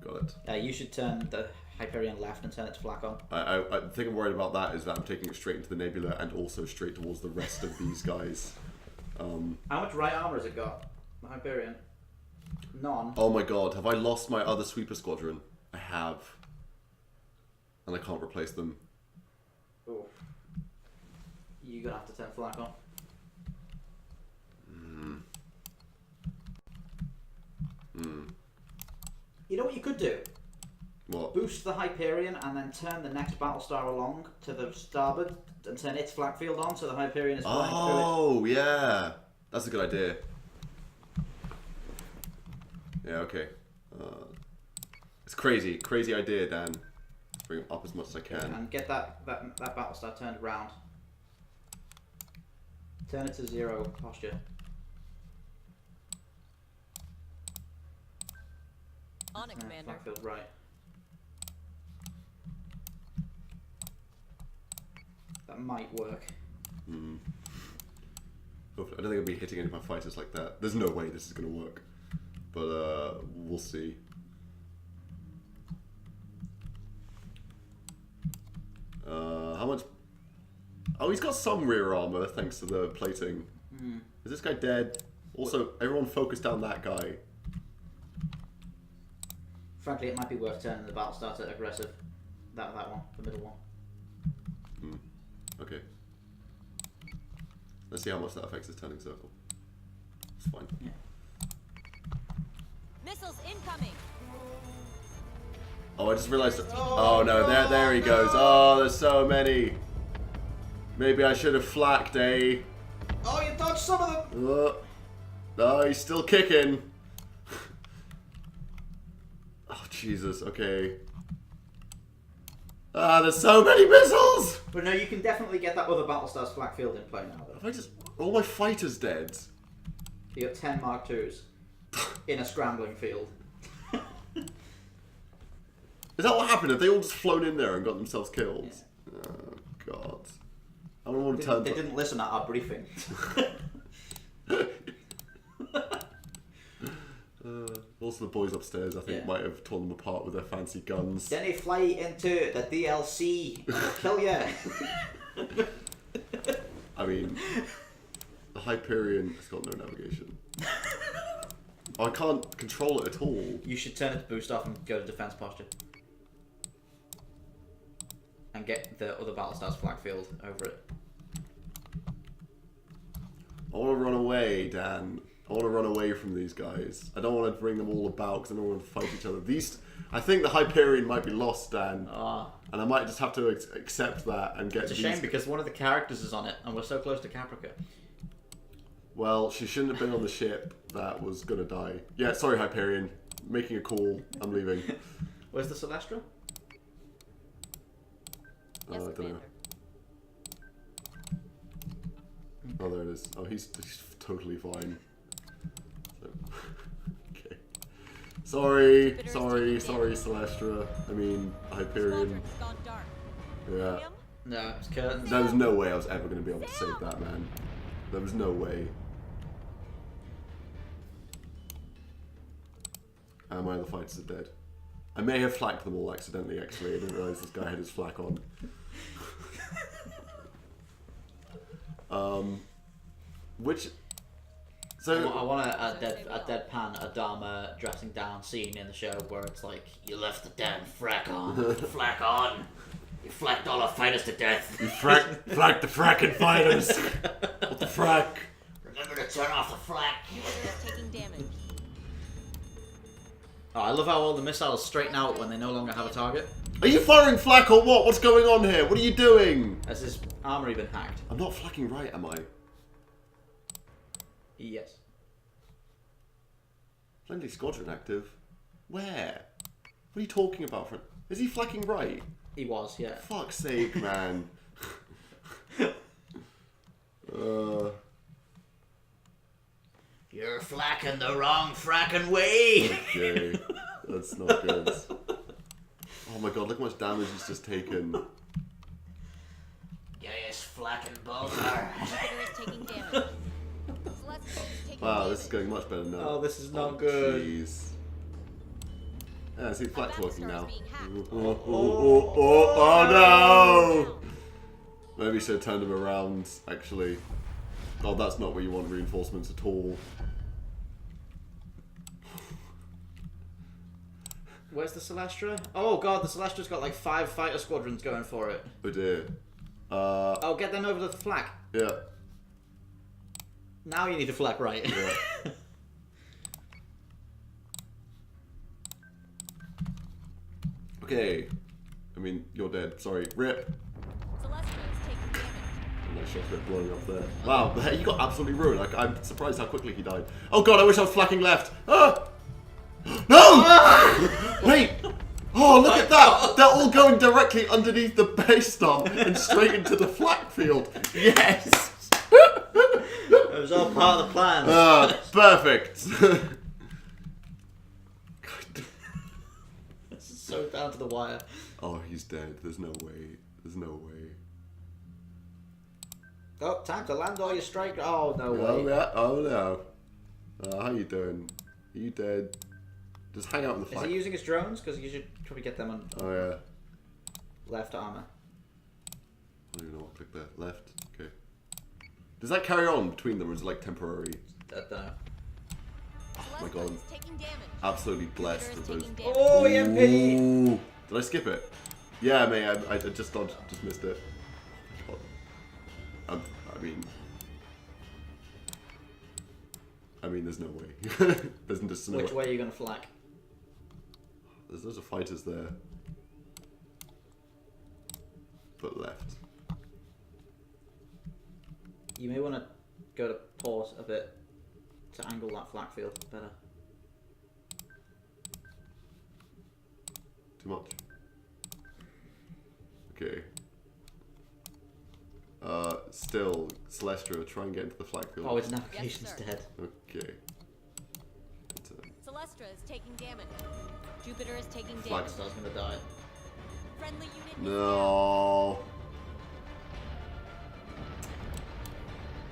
Got it. You should turn the Hyperion left and turn it to flak on. I think I'm worried about that is that I'm taking it straight into the nebula and also straight towards the rest of these guys. How much right armor has it got? The Hyperion? None. Oh my god, have I lost my other sweeper squadron? I have. And I can't replace them. Ooh. You're gonna have to turn flak on. You know what you could do? What? Boost the Hyperion and then turn the next Battlestar along to the starboard and turn its flak field on so the Hyperion is flying through it. Oh, yeah. That's a good idea. Yeah, okay. It's crazy. Crazy idea, Dan. Bring it up as much as I can. And get that Battlestar turned around. Turn it to 0 posture. On it, Commander. Flak field right. That might work. Hopefully, I don't think I'll be hitting any of my fighters like that. There's no way this is going to work. But we'll see. How much? Oh, he's got some rear armor thanks to the plating. Is this guy dead? Also, everyone focus down that guy. Frankly, it might be worth turning the Battlestar to aggressive. That one, the middle one. Okay. Let's see how much that affects his turning circle. It's fine. Yeah. Missiles incoming. Oh, I just realized. Oh no, there he goes. Oh, there's so many. Maybe I should have flacked, eh? Oh, you dodged some of them! Oh, he's still kicking. Oh, Jesus, okay. Ah, there's so many missiles! But no, you can definitely get that other Battlestar's flak field in play now, though. Have I just... All my fighters dead. You got 10 Mark IIs in a scrambling field. Is that what happened? Have they all just flown in there and got themselves killed? Yeah. Oh, God. I don't want to turn... They didn't listen at our briefing. Also, the boys upstairs, I think, might have torn them apart with their fancy guns. Then they fly into the DLC and they'll kill you. I mean, the Hyperion has got no navigation. I can't control it at all. You should turn it to boost off and go to defense posture. And get the other Battlestar's flak field over it. I want to run away, Dan. I want to run away from these guys. I don't want to bring them all about because I don't want to fight each other. I think the Hyperion might be lost, Dan. And I might just have to accept that and get. It's a shame because one of the characters is on it, and we're so close to Caprica. Well, she shouldn't have been on the ship that was gonna die. Yeah, sorry, Hyperion. Making a call. I'm leaving. Where's the Celestra? I don't know. Oh, there it is. Oh, he's totally fine. So, okay. Sorry, Celestra. I mean, Hyperion. Gone dark. Yeah. No, it's curtains. There was no way I was ever going to be able to save that, man. There was no way. And my other fighters are dead. I may have flacked them all accidentally, actually. I didn't realise this guy had his flak on. I want a deadpan Adama dressing down scene in the show where it's like, you left the damn flak on. You flacked all our fighters to death. You flacked the fracking fighters. What the frack? Remember to turn off the flak. They're taking damage. Oh, I love how all the missiles straighten out when they no longer have a target. Are you firing flak or what? What's going on here? What are you doing? Has his armory been hacked? I'm not flacking right, am I? Yes. Friendly squadron active. Where? What are you talking about? Is he flacking right? He was, yeah. Fuck's sake, man. You're flacking the wrong fracking way. Okay, that's not good. Oh my god, look how much damage he's just taken. Yes, flacking Boltar. Jupiter is taking damage. Celestial is taking Wow, damage. this is going much better now. Oh, this is not good. Jeez. Yeah, see, flat talking now. Being hacked. Oh no! Maybe you should have turned him around, actually. Oh, that's not where you want reinforcements at all. Where's the Celestra? Oh god, the Celestra's got like 5 fighter squadrons going for it. Oh dear. Oh, get them over to the flag. Yeah. Now you need to flag right. Yeah. Okay. I mean, you're dead. Sorry. Rip. Celestra is taking damage. Nice shot of it blowing up there. Wow, you got absolutely ruined. Like, I'm surprised how quickly he died. Oh god, I wish I was flacking left. Ah! No! Wait! Oh, look at that! They're all going directly underneath the base stomp and straight into the flak field. Yes! It was all part of the plan. Perfect. This is so down to the wire. Oh, he's dead. There's no way. There's no way. Oh, time to land all your strike. Oh, no Oh, way. yeah. Oh, no. How you doing? Are you dead? Just hang out in the Is flag. he using his drones? Because you should probably get them on Oh, yeah. left armor. I don't even know what click there. Left. Okay. Does that carry on between them or is it like temporary? I don't know. Oh my Celestra god. is taking damage. Absolutely blessed Jupiter with is those. taking damage. Oh, EMP! Ooh. Did I skip it? Yeah, mate, I just dodged, just missed it. I mean, there's no way. There's just no Which way are you going to flag? There's loads of fighters there. But left. You may want to go to port a bit to angle that flak field better. Too much. Okay. Still, Celestra, try and get into the flag field. Oh, its navigation's sir. dead. Okay. Celestra is taking damage. Jupiter is taking damage. Flagstar's going to die. Friendly unit. No.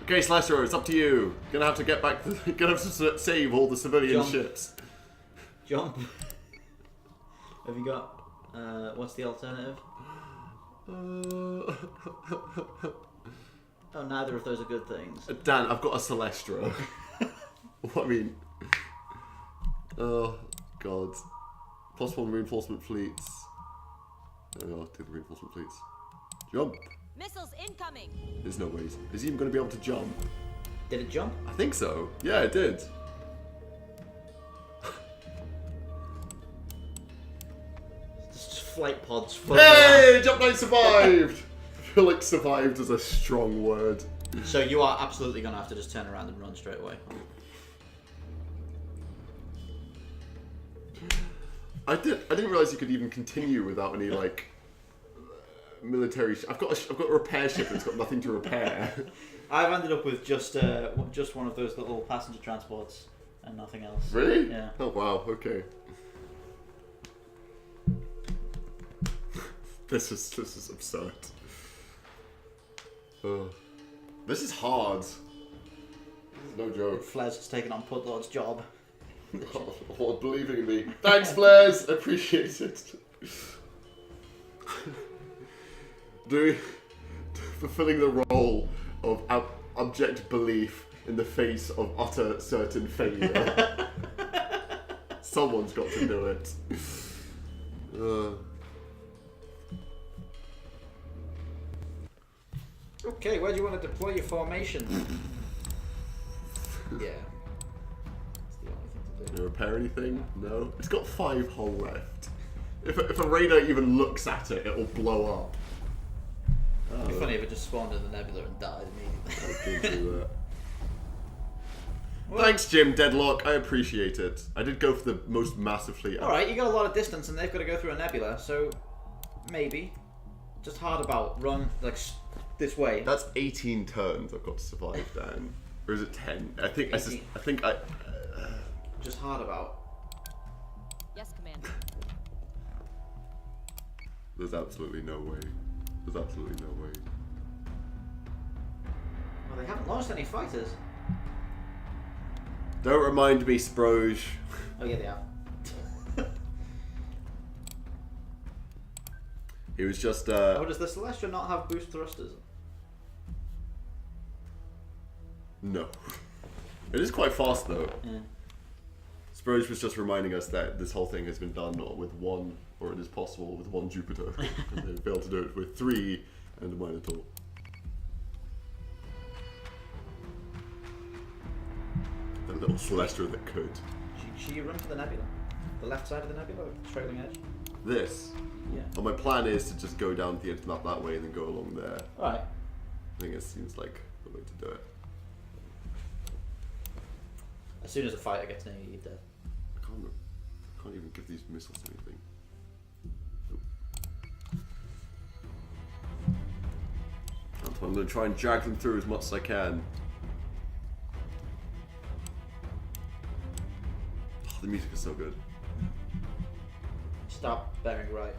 Okay, Celestra, it's up to you. Gonna have to get back. Gonna have to save all the civilian Jump. ships. Jump. Have you got... what's the alternative? Oh, neither of those are good things. Dan, I've got a Celestra. I mean, oh god. +1 reinforcement fleets. Oh, take the reinforcement fleets. Jump. Missiles incoming. There's no ways. Is he even going to be able to jump? Did it jump? I think so. Yeah, it did. Just flight pods floating around. Hey, Jump Knight survived. I feel like survived is a strong word. So you are absolutely going to have to just turn around and run straight away. I didn't realize you could even continue without any like military. I've got a repair ship and it's got nothing to repair. I've ended up with just one of those little passenger transports and nothing else. Really? Yeah. Oh wow. Okay. This is absurd. This is hard. This is no joke. Flair's just taking on Pudlord's job. For believing in me. Thanks, Blaze. Appreciate it. Fulfilling the role of abject belief in the face of utter certain failure. Someone's got to do it. Okay, where do you want to deploy your formation? Yeah. That's the only thing to do. Can you repair anything? No. It's got 5 hull left. If a radar even looks at it, it'll blow up. It'd be funny if it just spawned in the nebula and died immediately. I did do that. Thanks, Jim Deadlock. I appreciate it. I did go for the most massive fleet. Alright, you got a lot of distance and they've got to go through a nebula, so maybe. Just hard about. Run, like, this way. That's 18 turns I've got to survive, Dan. Or is it 10? I think 18. I think I. Just hard about. Yes, Commander. There's absolutely no way. There's absolutely no way. Well, they haven't launched any fighters. Don't remind me, Sproge. Oh, yeah, they have. He was just. Oh, does the Celestial not have boost thrusters? No. It is quite fast though. Yeah. Spurge was just reminding us that this whole thing has been done with one, or it is possible with one Jupiter, and they failed to do it with 3 and a Minotaur. The little Celestial that could. Should you run for the nebula? The left side of the nebula, trailing edge? This. Yeah. Well, my plan is to just go down the edge of the map that way and then go along there. Alright. I think it seems like the way to do it. As soon as a fighter gets near you, you're dead. I can't even give these missiles anything. Nope. I'm going to try and drag them through as much as I can. Oh, the music is so good. Stop bearing right.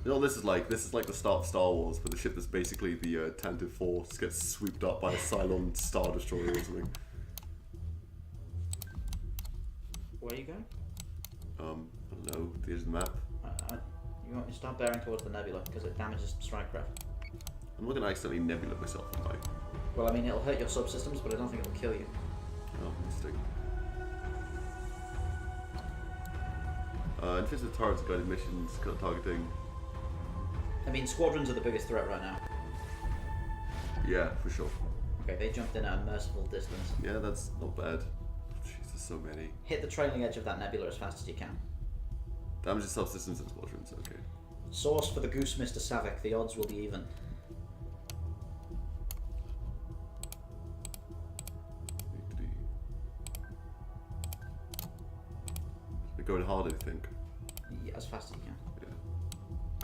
You know what this is like? This is like the start of Star Wars, but the ship that's basically the Tantive Force gets swooped up by a Cylon Star Destroyer or something. Where are you going? I don't know, the edge of the map. You want me to start bearing towards the nebula because it damages strike craft. I'm not going to accidentally nebula myself, am I? Well, I mean, it'll hurt your subsystems, but I don't think it'll kill you. Oh, interesting. Infested turrets, guided missions, cut targeting. I mean, squadrons are the biggest threat right now. Yeah, for sure. Okay, they jumped in at a merciful distance. Yeah, that's not bad. Jeez, there's so many. Hit the trailing edge of that nebula as fast as you can. Damages subsystems and squadrons, okay. Source for the goose, Mr. Savick. The odds will be even. They're going hard, I think. Yeah, as fast as you can. Yeah.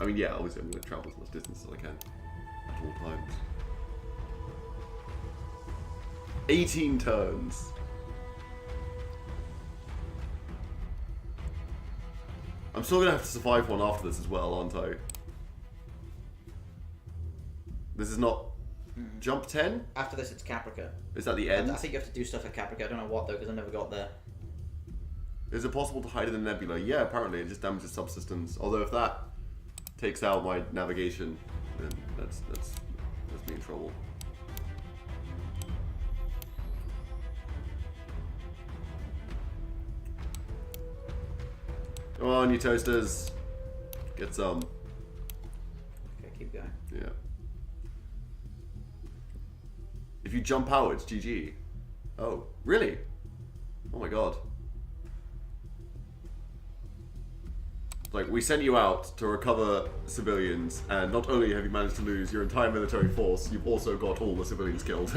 I mean, yeah, obviously I'm going to travel as much distance as I can at all times. 18 turns. I'm still going to have to survive one after this as well, aren't I? This is not... Jump 10? After this, it's Caprica. Is that the end? I think you have to do stuff at Caprica. I don't know what, though, because I never got there. Is it possible to hide in the nebula? Yeah, apparently. It just damages subsystems. Although if that takes out my navigation, then that's me in trouble. Come on, you toasters. Get some. Okay, keep going. Yeah. If you jump out, it's GG. Oh, really? Oh my god. Like, we sent you out to recover civilians, and not only have you managed to lose your entire military force, you've also got all the civilians killed.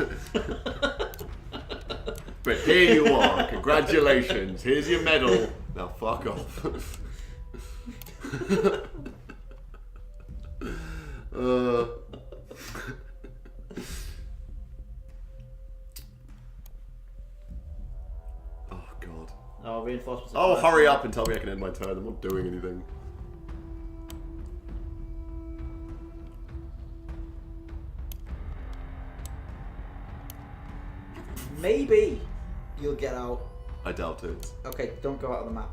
But here you are, congratulations, here's your medal. Now fuck off. Oh god. Oh, reinforcements. Oh, hurry up and tell me I can end my turn. I'm not doing anything. Maybe you'll get out. I doubt it. Okay, don't go out of the map.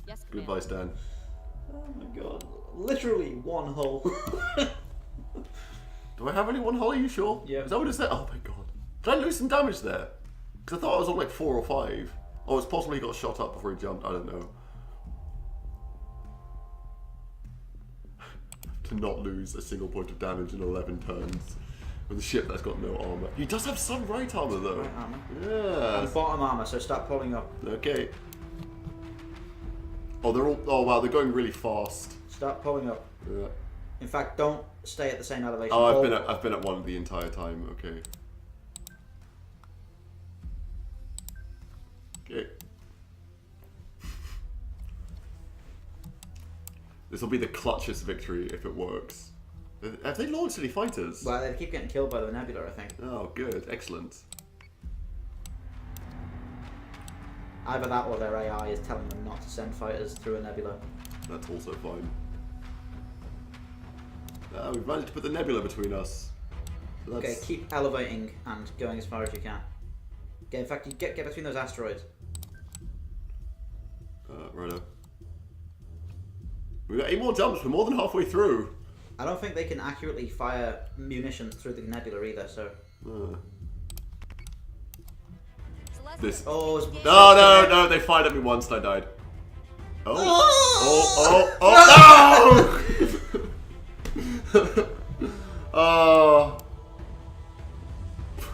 Yes, Good Commander. advice, Dan. Oh my god. Literally one hull. Do I have only one hull? Are you sure? Yeah. Is that what it said? Oh my god. Did I lose some damage there? Because I thought I was on like 4 or 5. Oh, it's possible he got shot up before he jumped. I don't know. To not lose a single point of damage in 11 turns with a ship that's got no armor. He does have some right armor though. Right armor. Yeah. And bottom armor, so start pulling up. Okay. Oh, they're all. Oh wow, they're going really fast. Start pulling up. Yeah. In fact, don't stay at the same elevation. Oh, I've Pull- been at one the entire time. Okay. Okay. This will be the clutchest victory if it works. Have they launched any fighters? Well, they keep getting killed by the nebula, I think. Oh, good. Excellent. Either that or their AI is telling them not to send fighters through a nebula. That's also fine. We've managed to put the nebula between us. So Okay, that's... keep elevating and going as far as you can. Okay, in fact, you get between those asteroids. Righto. We've got 8 more jumps. We're more than halfway through. I don't think they can accurately fire munitions through the nebula either, so... This. Oh, No, they fired at me once and I died. Oh, no! Oh.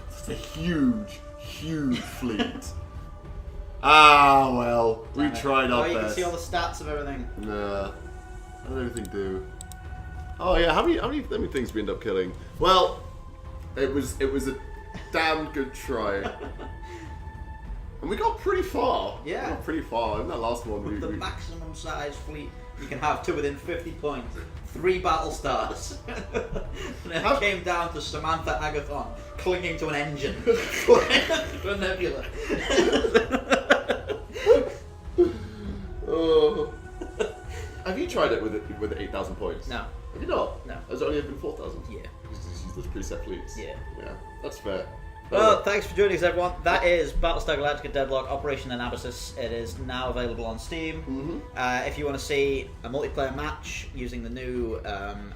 It's a huge fleet. Ah, well, we tried our best. You can see all the stats of everything. Nah, how did everything do? Oh yeah, how many things we end up killing? Well, it was a damn good try. And we got pretty far. Yeah. We got pretty far. In that last one, The maximum size fleet you can have to within 50 points. 3 battle stars. And it came down to Samantha Agathon clinging to an engine. To a nebula. Oh. Have you tried it with 8,000 points? No. Have you not? No. Has it only been 4,000? Yeah. Just use those preset fleets. Yeah. Yeah, that's fair. Well, thanks for joining us, everyone. That is Battlestar Galactica Deadlock Operation Anabasis. It is now available on Steam. If you want to see a multiplayer match using the new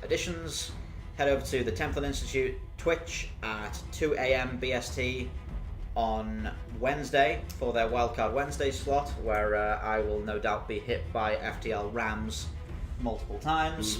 additions, head over to the Temple Institute Twitch at 2 a.m. BST on Wednesday for their Wildcard Wednesday slot, where I will no doubt be hit by FTL Rams multiple times.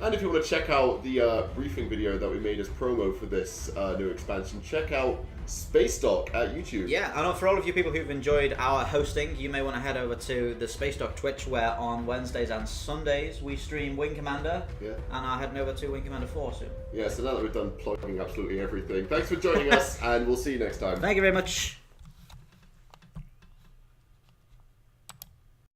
And if you want to check out the briefing video that we made as promo for this new expansion, check out Spacedock at YouTube. Yeah, I know for all of you people who've enjoyed our hosting, you may want to head over to the Spacedock Twitch, where on Wednesdays and Sundays we stream Wing Commander, and I'm heading over to Wing Commander 4 soon. Yeah, so now that we've done plugging absolutely everything, thanks for joining us, and we'll see you next time. Thank you very much.